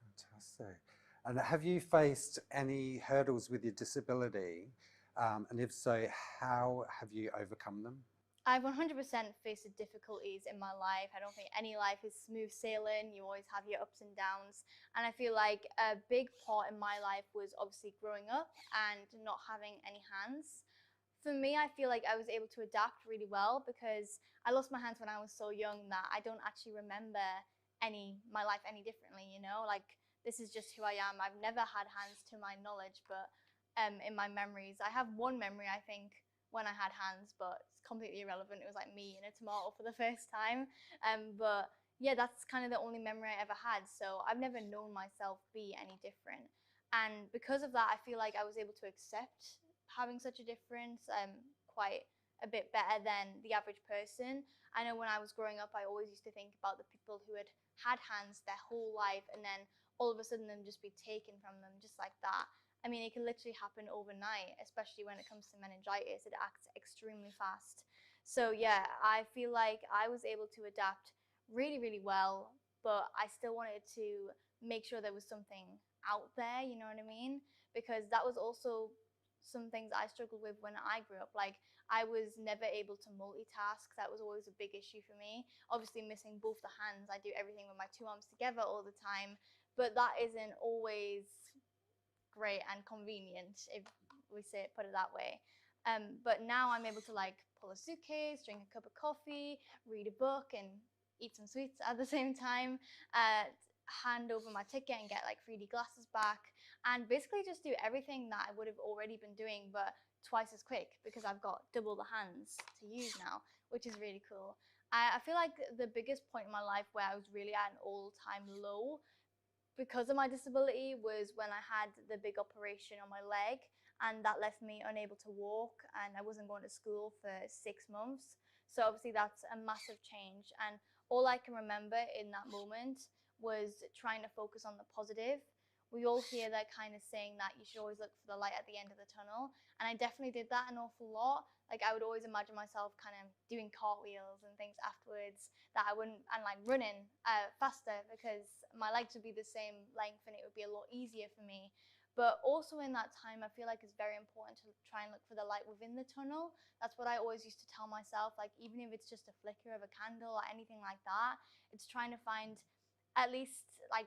Fantastic. And have you faced any hurdles with your disability? And if so, how have you overcome them? I've 100% faced difficulties in my life. I don't think any life is smooth sailing. You always have your ups and downs. And I feel like a big part in my life was obviously growing up and not having any hands. For me, I feel like I was able to adapt really well because I lost my hands when I was so young that I don't actually remember my life any differently, you know? Like, this is just who I am. I've never had hands to my knowledge, but in my memories, I have one memory, I think, when I had hands, but it's completely irrelevant. It was like me and a tomato for the first time. But yeah, that's kind of the only memory I ever had. So I've never known myself be any different. And because of that, I feel like I was able to accept having such a difference quite a bit better than the average person. I know when I was growing up, I always used to think about the people who had had hands their whole life and then all of a sudden them just be taken from them just like that. I mean, it can literally happen overnight, especially when it comes to meningitis. It acts extremely fast. So yeah, I feel like I was able to adapt really, really well, but I still wanted to make sure there was something out there, you know what I mean? Because that was also some things I struggled with when I grew up. Like, I was never able to multitask. That was always a big issue for me. Obviously, missing both the hands, I do everything with my two arms together all the time, but that isn't always great and convenient, if we put it that way. But now I'm able to like pull a suitcase, drink a cup of coffee, read a book, and eat some sweets at the same time, hand over my ticket and get like 3D glasses back, and basically just do everything that I would have already been doing, but twice as quick because I've got double the hands to use now, which is really cool. I feel like the biggest point in my life where I was really at an all-time low because of my disability was when I had the big operation on my leg, and that left me unable to walk, and I wasn't going to school for 6 months. So obviously that's a massive change, and all I can remember in that moment was trying to focus on the positive. We all hear that kind of saying that you should always look for the light at the end of the tunnel, and I definitely did that an awful lot. Like, I would always imagine myself kind of doing cartwheels and things afterwards that I wouldn't, and like running faster because my legs would be the same length and it would be a lot easier for me. But also in that time, I feel like it's very important to try and look for the light within the tunnel. That's what I always used to tell myself, like, even if it's just a flicker of a candle or anything like that, it's trying to find at least like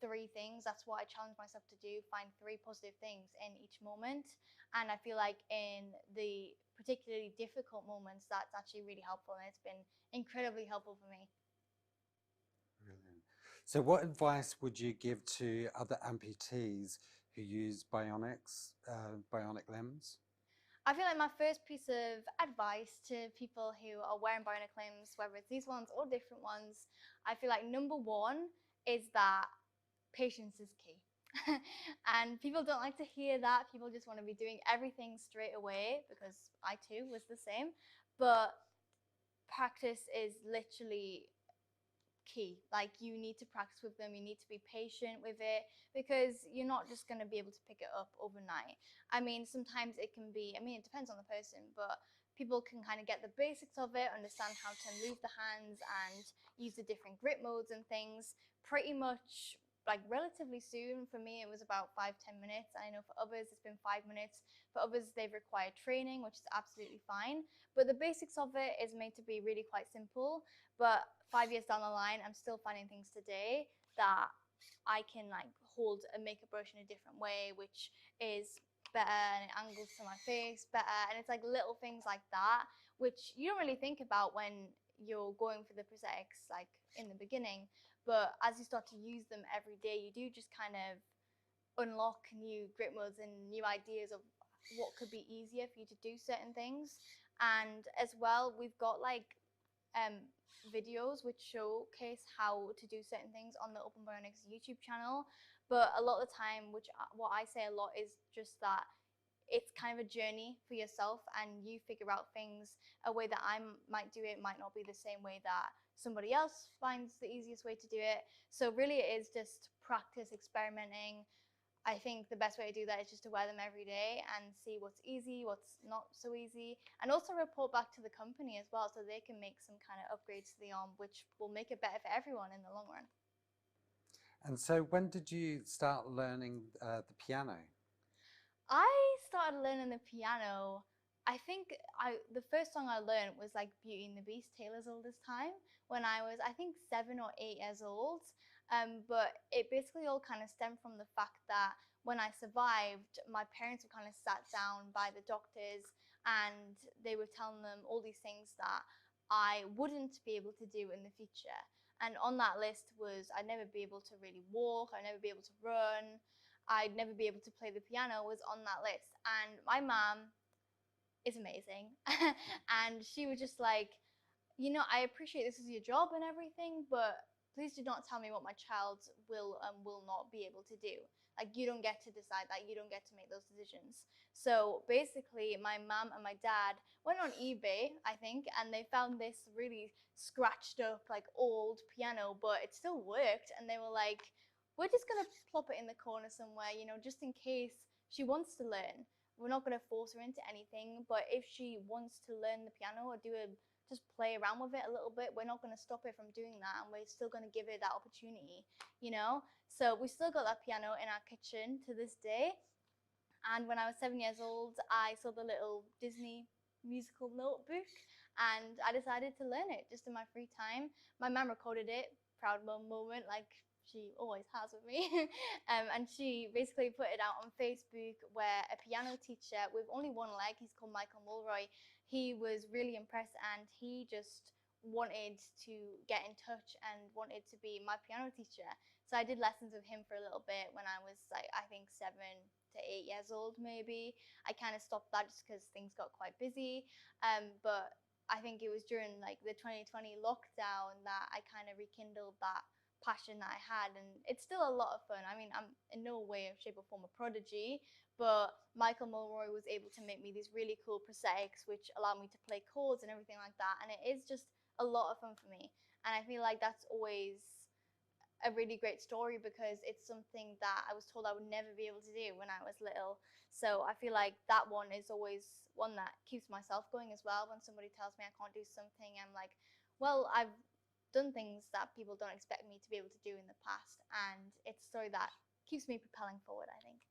3 things. That's what I challenge myself to do, find 3 positive things in each moment. And I feel like in the particularly difficult moments, that's actually really helpful, and it's been incredibly helpful for me. Brilliant. So what advice would you give to other amputees who use bionic limbs? I feel like my first piece of advice to people who are wearing bionic limbs, whether it's these ones or different ones, I feel like number one is that patience is key. And people don't like to hear that. People just want to be doing everything straight away, because I too was the same. But practice is literally key. Like, you need to practice with them, you need to be patient with it, because you're not just going to be able to pick it up overnight. I mean, sometimes it can be, I mean, it depends on the person, but people can kind of get the basics of it, understand how to move the hands and use the different grip modes and things pretty much like relatively soon. For me, it was about 5-10 minutes. I know for others it's been 5 minutes. For others, they've required training, which is absolutely fine. But the basics of it is made to be really quite simple. But 5 years down the line, I'm still finding things today that I can like hold a makeup brush in a different way, which is better, and it angles to my face better. And it's like little things like that, which you don't really think about when you're going for the prosthetics like in the beginning. But as you start to use them every day, you do just kind of unlock new grip modes and new ideas of what could be easier for you to do certain things. And as well, we've got like videos which showcase how to do certain things on the Open Bionics YouTube channel. But a lot of the time, what I say a lot is just that it's kind of a journey for yourself, and you figure out things. A way that I might do it might not be the same way that somebody else finds the easiest way to do it. So really it is just practice, experimenting. I think the best way to do that is just to wear them every day and see what's easy, what's not so easy, and also report back to the company as well, so they can make some kind of upgrades to the arm, which will make it better for everyone in the long run. And so when did you start learning the piano? I started learning the piano, I think the first song I learned was like Beauty and the Beast, Taylor's Oldest Time, when I was, I think, 7 or 8 years old. But it basically all kind of stemmed from the fact that when I survived, my parents were kind of sat down by the doctors and they were telling them all these things that I wouldn't be able to do in the future. And on that list was I'd never be able to really walk, I'd never be able to run, I'd never be able to play the piano was on that list. And my mom is amazing. And she was just like, you know, I appreciate this is your job and everything, but please do not tell me what my child will not be able to do. Like, you don't get to decide that, you don't get to make those decisions. So basically, my mom and my dad went on eBay, I think, and they found this really scratched up, like, old piano, but it still worked. And they were like, we're just gonna plop it in the corner somewhere, you know, just in case she wants to learn. We're not gonna force her into anything, but if she wants to learn the piano or just play around with it a little bit, we're not going to stop her from doing that, and we're still going to give her that opportunity, you know? So we still got that piano in our kitchen to this day. And when I was 7 years old, I saw the little Disney musical notebook, and I decided to learn it just in my free time. My mum recorded it, proud mum moment, like she always has with me. And she basically put it out on Facebook, where a piano teacher with only one leg, he's called Michael Mulroy, he was really impressed, and he just wanted to get in touch and wanted to be my piano teacher. So I did lessons with him for a little bit when I was, like, I think 7 to 8 years old maybe. I kind of stopped that just because things got quite busy. But I think it was during like the 2020 lockdown that I kind of rekindled that passion that I had, and it's still a lot of fun. I mean, I'm in no way, shape or form a prodigy, but Michael Mulroy was able to make me these really cool prosthetics which allow me to play chords and everything like that, and it is just a lot of fun for me. And I feel like that's always a really great story, because it's something that I was told I would never be able to do when I was little. So I feel like that one is always one that keeps myself going as well. When somebody tells me I can't do something, I'm like, well, I've done things that people don't expect me to be able to do in the past, and it's a story that keeps me propelling forward, I think.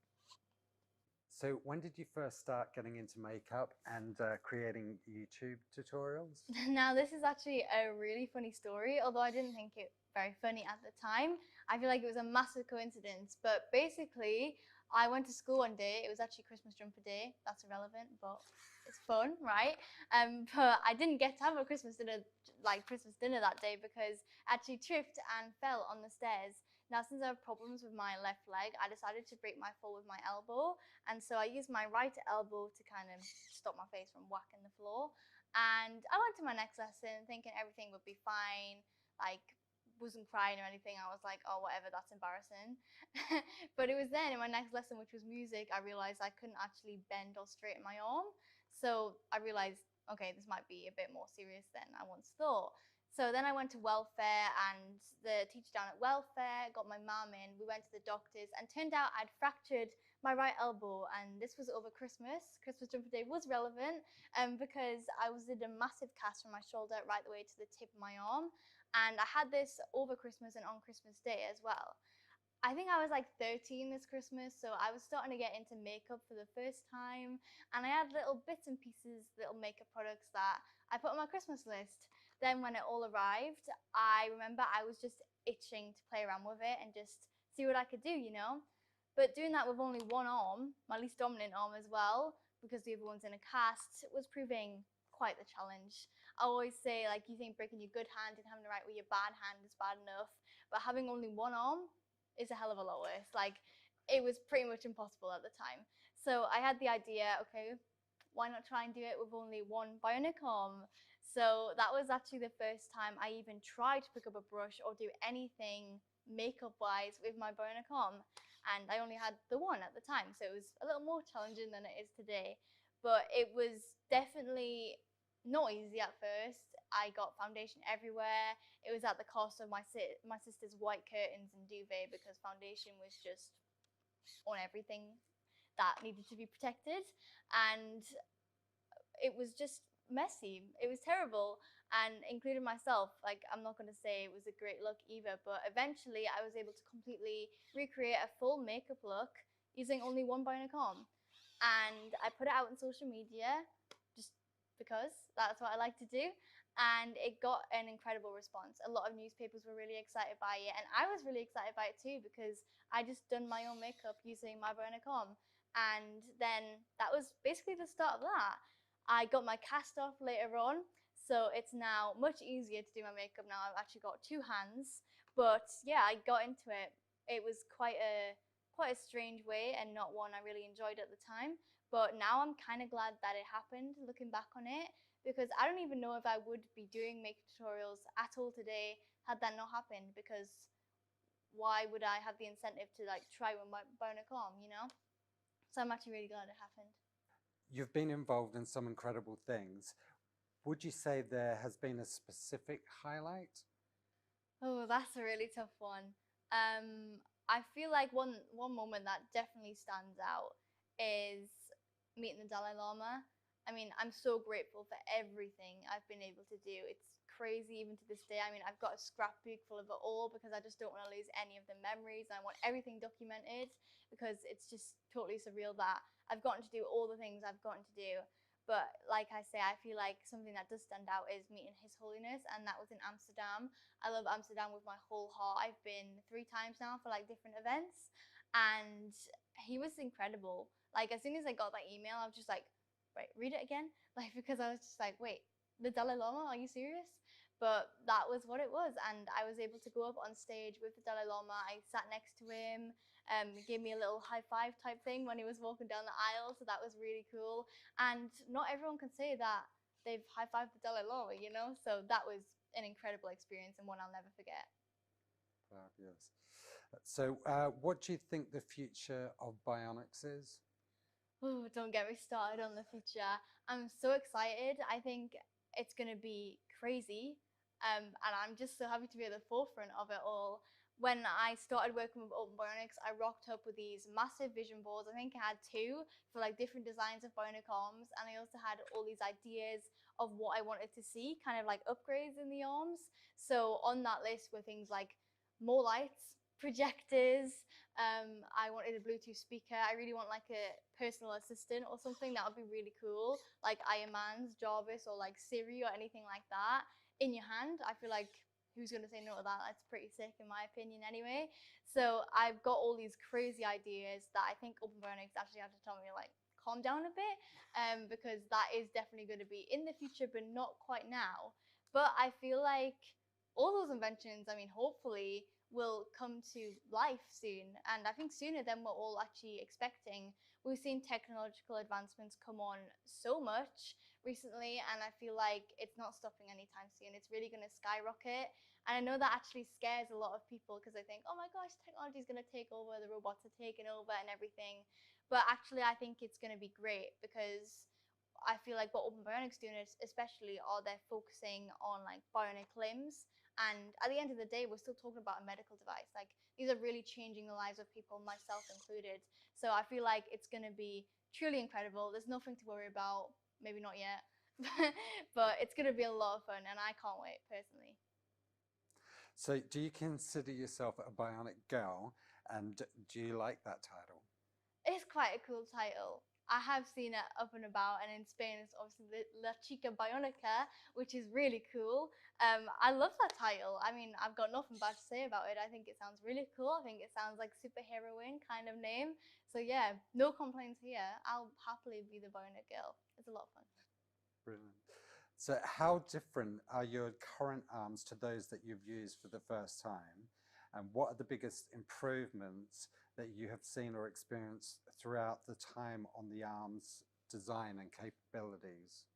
So when did you first start getting into makeup and creating YouTube tutorials? Now, this is actually a really funny story, although I didn't think it very funny at the time. I feel like it was a massive coincidence, but basically I went to school one day. It was actually Christmas jumper day. That's irrelevant, but it's fun, right? But I didn't get to have a Christmas dinner that day, because I actually tripped and fell on the stairs Now, since I have problems with my left leg, I decided to break my fall with my elbow. And so I used my right elbow to kind of stop my face from whacking the floor. And I went to my next lesson thinking everything would be fine, like wasn't crying or anything. I was like, oh, whatever, that's embarrassing. But it was then in my next lesson, which was music, I realized I couldn't actually bend or straighten my arm. So I realized, okay, this might be a bit more serious than I once thought. So then I went to welfare, and the teacher down at welfare got my mum in. We went to the doctors, and turned out I'd fractured my right elbow, and this was over Christmas. Christmas jumper day was relevant because I was in a massive cast from my shoulder right the way to the tip of my arm, and I had this over Christmas and on Christmas Day as well. I think I was like 13 this Christmas, so I was starting to get into makeup for the first time, and I had little bits and pieces, little makeup products that I put on my Christmas list. Then when it all arrived, I remember I was just itching to play around with it and just see what I could do, you know? But doing that with only one arm, my least dominant arm as well, because the other one's in a cast, was proving quite the challenge. I always say, like, you think breaking your good hand and having to write with your bad hand is bad enough, but having only one arm is a hell of a lot worse. Like, it was pretty much impossible at the time. So I had the idea, okay, why not try and do it with only one bionic arm? So that was actually the first time I even tried to pick up a brush or do anything makeup-wise with my bionic arm. And I only had the one at the time, so it was a little more challenging than it is today. But it was definitely not easy at first. I got foundation everywhere. It was at the cost of my sister's white curtains and duvet because foundation was just on everything that needed to be protected, and it was just messy. It was terrible, and including myself. Like, I'm not going to say it was a great look either, but eventually I was able to completely recreate a full makeup look using only one bionic arm, and I put it out on social media just because that's what I like to do, and it got an incredible response. A lot of newspapers were really excited by it, and I was really excited by it too because I just done my own makeup using my bionic arm, and then that was basically the start of that. I got my cast off later on, so it's now much easier to do my makeup now. I've actually got two hands, but yeah, I got into it. It was quite a strange way and not one I really enjoyed at the time, but now I'm kind of glad that it happened looking back on it, because I don't even know if I would be doing makeup tutorials at all today had that not happened, because why would I have the incentive to like try with my bionic arm, you know? So I'm actually really glad it happened. You've been involved in some incredible things. Would you say there has been a specific highlight? Oh, that's a really tough one. I feel like one moment that definitely stands out is meeting the Dalai Lama. I mean, I'm so grateful for everything I've been able to do. It's crazy even to this day. I mean, I've got a scrapbook full of it all because I just don't want to lose any of the memories. I want everything documented because it's just totally surreal that I've gotten to do all the things I've gotten to do. But like I say, I feel like something that does stand out is meeting His Holiness, and that was in Amsterdam. I love Amsterdam with my whole heart. I've been 3 times now for like different events, and he was incredible. Like, as soon as I got that email, I was just like, right, read it again? Like, because I was just like, wait, the Dalai Lama, are you serious? But that was what it was, and I was able to go up on stage with the Dalai Lama. I sat next to him, he gave me a little high five type thing when he was walking down the aisle, so that was really cool. And not everyone can say that they've high-fived the Dalai Lama, you know? So that was an incredible experience and one I'll never forget. Fabulous. So what do you think the future of bionics is? Oh, don't get me started on the future. I'm so excited. I think it's going to be crazy. And I'm just so happy to be at the forefront of it all. When I started working with Open Bionics, I rocked up with these massive vision boards. I think I had 2 for like different designs of bionic arms. And I also had all these ideas of what I wanted to see, kind of like upgrades in the arms. So on that list were things like more lights, projectors. I wanted a Bluetooth speaker. I really want like a personal assistant or something. That would be really cool. Like Iron Man's Jarvis or like Siri or anything like that in your hand. I feel like who's going to say no to that? That's pretty sick in my opinion anyway. So I've got all these crazy ideas that I think Open Bionics actually have to tell me like, calm down a bit, because that is definitely going to be in the future, but not quite now. But I feel like all those inventions, I mean, hopefully will come to life soon, and I think sooner than we're all actually expecting. We've seen technological advancements come on so much recently, and I feel like it's not stopping anytime soon. It's really going to skyrocket, and I know that actually scares a lot of people because they think, oh my gosh, technology is going to take over, the robots are taking over and everything. But actually, I think it's going to be great because I feel like what Open Bionics doing especially are they're focusing on like bionic limbs, and at the end of the day we're still talking about a medical device. Like these are really changing the lives of people, myself included. So I feel like it's going to be truly incredible. There's nothing to worry about, maybe not yet, but it's going to be a lot of fun and I can't wait personally. So do you consider yourself a bionic girl, and do you like that title? It's quite a cool title. I have seen it up and about, and in Spain it's obviously La Chica Bionica, which is really cool. I love that title. I mean, I've got nothing bad to say about it. I think it sounds really cool. I think it sounds like superheroine kind of name. So yeah, no complaints here. I'll happily be the Bionic girl. It's a lot of fun. Brilliant. So how different are your current arms to those that you've used for the first time? And what are the biggest improvements that you have seen or experienced throughout the time on the arm's design and capabilities?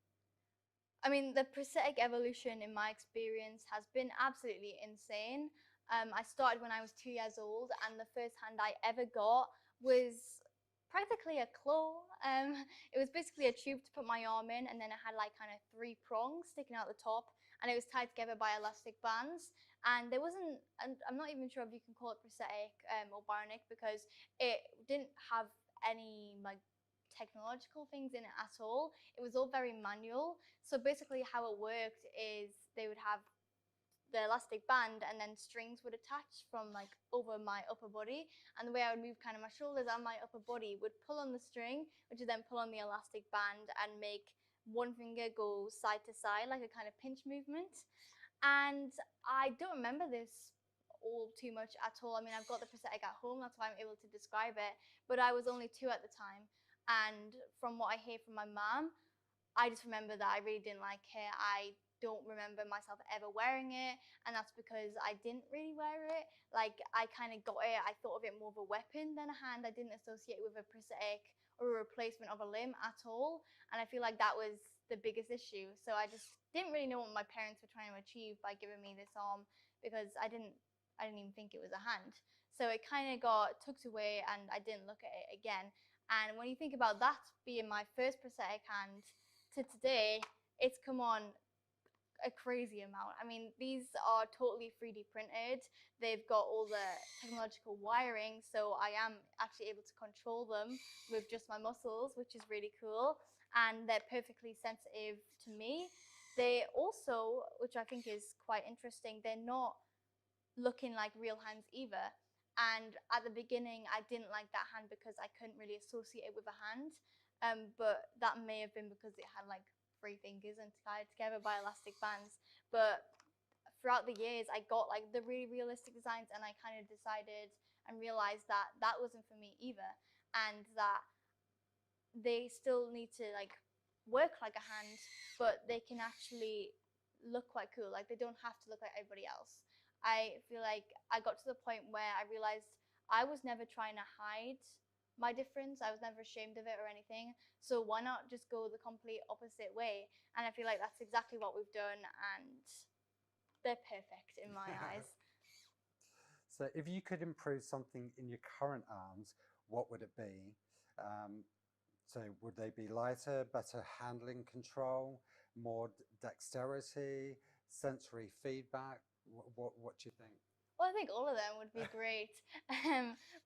I mean, the prosthetic evolution in my experience has been absolutely insane. I started when I was 2 years old, and the first hand I ever got was practically a claw. It was basically a tube to put my arm in, and then it had like kind of 3 prongs sticking out the top, and it was tied together by elastic bands. And there wasn't, and I'm not even sure if you can call it prosthetic or bionic, because it didn't have any like technological things in it at all. It was all very manual. So basically how it worked is they would have the elastic band and then strings would attach from like over my upper body, and the way I would move kind of my shoulders and my upper body would pull on the string, which would then pull on the elastic band and make one finger go side to side like a kind of pinch movement. And I don't remember this all too much at all. I mean, I've got the prosthetic at home, that's why I'm able to describe it, but I was only 2 at the time, and from what I hear from my mum, I just remember that I really didn't like it. I don't remember myself ever wearing it, and that's because I didn't really wear it. Like, I kind of got it, I thought of it more of a weapon than a hand. I didn't associate it with a prosthetic or a replacement of a limb at all, and I feel like that was the biggest issue. So I just didn't really know what my parents were trying to achieve by giving me this arm, because I didn't even think it was a hand. So it kind of got tucked away and I didn't look at it again. And when you think about that being my first prosthetic hand to today, it's come on a crazy amount. I mean, these are totally 3D printed. They've got all the technological wiring, so I am actually able to control them with just my muscles, which is really cool. And they're perfectly sensitive to me. They also, which I think is quite interesting, they're not looking like real hands either. And at the beginning, I didn't like that hand because I couldn't really associate it with a hand. But that may have been because it had like 3 fingers and tied together by elastic bands. But throughout the years, I got like the really realistic designs, and I kind of decided and realized that that wasn't for me either, and that they still need to like work like a hand, but they can actually look quite cool. Like, they don't have to look like everybody else. I feel like I got to the point where I realized I was never trying to hide my difference. I was never ashamed of it or anything. So why not just go the complete opposite way? And I feel like that's exactly what we've done, and they're perfect in my eyes. So if you could improve something in your current arms, what would it be? So would they be lighter, better handling control, more dexterity, sensory feedback? What do you think? Well, I think all of them would be great.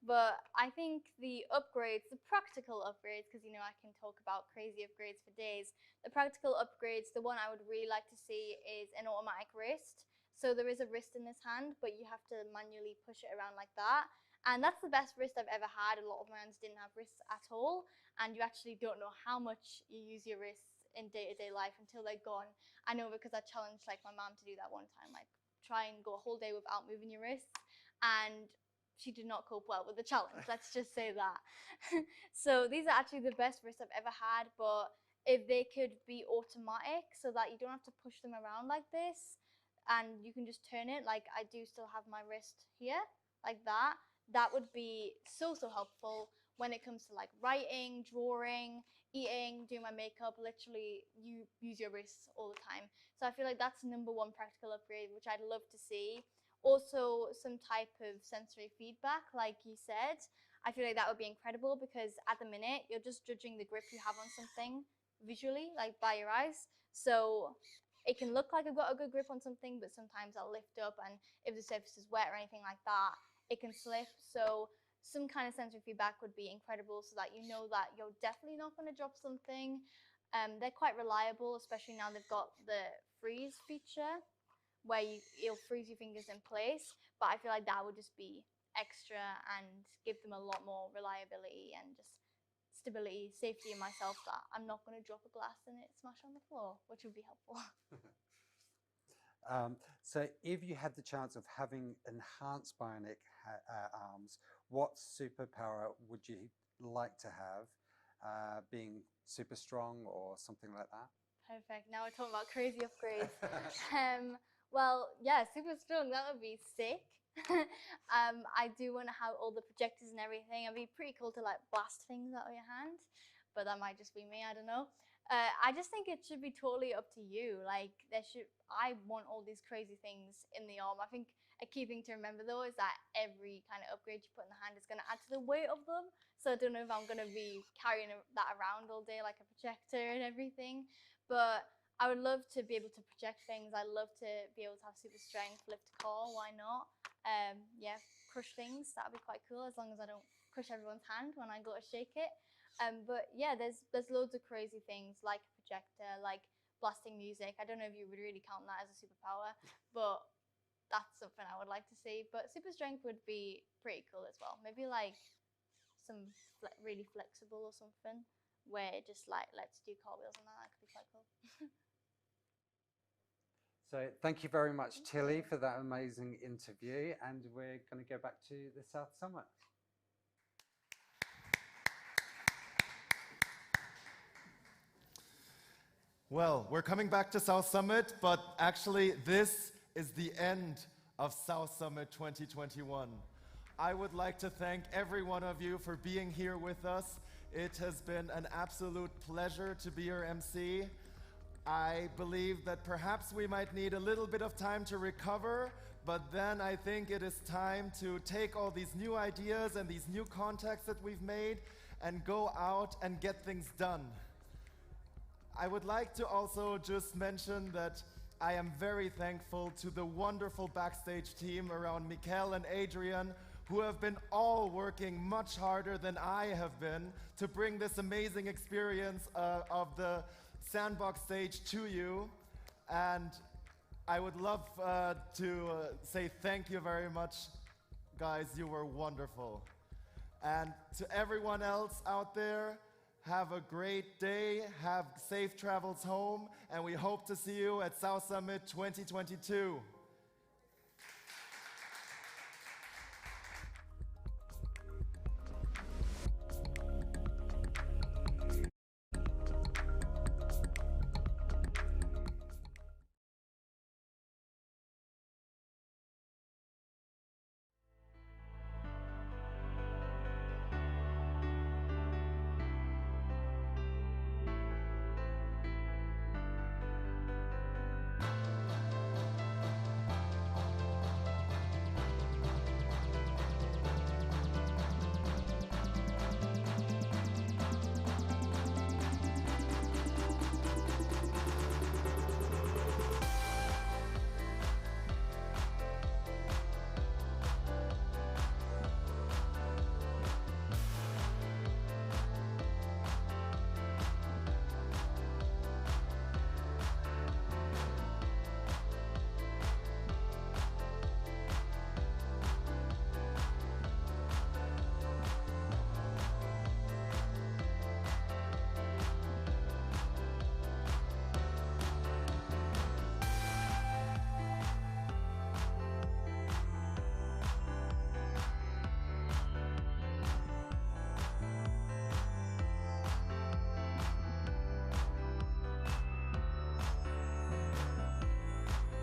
But I think the upgrades, the practical upgrades, because, you know, I can talk about crazy upgrades for days. The practical upgrades, the one I would really like to see is an automatic wrist. So there is a wrist in this hand, but you have to manually push it around like that. And that's the best wrist I've ever had. A lot of my hands didn't have wrists at all. And you actually don't know how much you use your wrists in day-to-day life until they're gone. I know, because I challenged like my mom to do that one time, like try and go a whole day without moving your wrists, and she did not cope well with the challenge, let's just say that. So these are actually the best wrists I've ever had, but if they could be automatic so that you don't have to push them around like this, and you can just turn it, like I do still have my wrist here, like that. That would be so helpful when it comes to like writing, drawing, eating, doing my makeup. Literally, you use your wrists all the time. So I feel like that's #1 practical upgrade, which I'd love to see. Also, some type of sensory feedback, like you said. I feel like that would be incredible, because at the minute, you're just judging the grip you have on something visually, like by your eyes. So it can look like I've got a good grip on something, but sometimes I'll lift up, and if the surface is wet or anything like that, it can slip. So some kind of sensory feedback would be incredible, so that you know that you're definitely not going to drop something. They're quite reliable, especially now they've got the freeze feature, where it'll freeze your fingers in place. But I feel like that would just be extra and give them a lot more reliability and just stability, safety in myself, that I'm not going to drop a glass and it smash on the floor, which would be helpful. So if you had the chance of having enhanced bionic arms, what superpower would you like to have? Being super strong or something like that? Perfect. Now we're talking about crazy upgrades. Well, yeah, super strong, that would be sick. I do want to have all the projectors and everything. It'd be pretty cool to like blast things out of your hand, but that might just be me, I don't know. I just think it should be totally up to you. Like, I want all these crazy things in the arm. I think a key thing to remember though is that every kind of upgrade you put in the hand is going to add to the weight of them. So I don't know if I'm going to be carrying that around all day like a projector and everything, but I would love to be able to project things. I'd love to be able to have super strength, lift a car, why not? Yeah, crush things, that would be quite cool, as long as I don't crush everyone's hand when I go to shake it. But yeah, there's loads of crazy things, like a projector, like blasting music. I don't know if you would really count that as a superpower, but that's something I would like to see. But super strength would be pretty cool as well. Maybe like some really flexible or something, where it just like lets do cartwheels and that could be quite cool. So thank you very much, Tilly, for that amazing interview. And we're going to go back to the South Summit. Well, we're coming back to South Summit, but actually this is the end of South Summit 2021. I would like to thank every one of you for being here with us. It has been an absolute pleasure to be your MC. I believe that perhaps we might need a little bit of time to recover, but then I think it is time to take all these new ideas and these new contacts that we've made and go out and get things done. I would like to also just mention that I am very thankful to the wonderful backstage team around Mikkel and Adrian, who have been all working much harder than I have been to bring this amazing experience of the SANBOX stage to you. And I would love to say thank you very much, guys. You were wonderful. And to everyone else out there, have a great day, have safe travels home, and we hope to see you at South Summit 2022.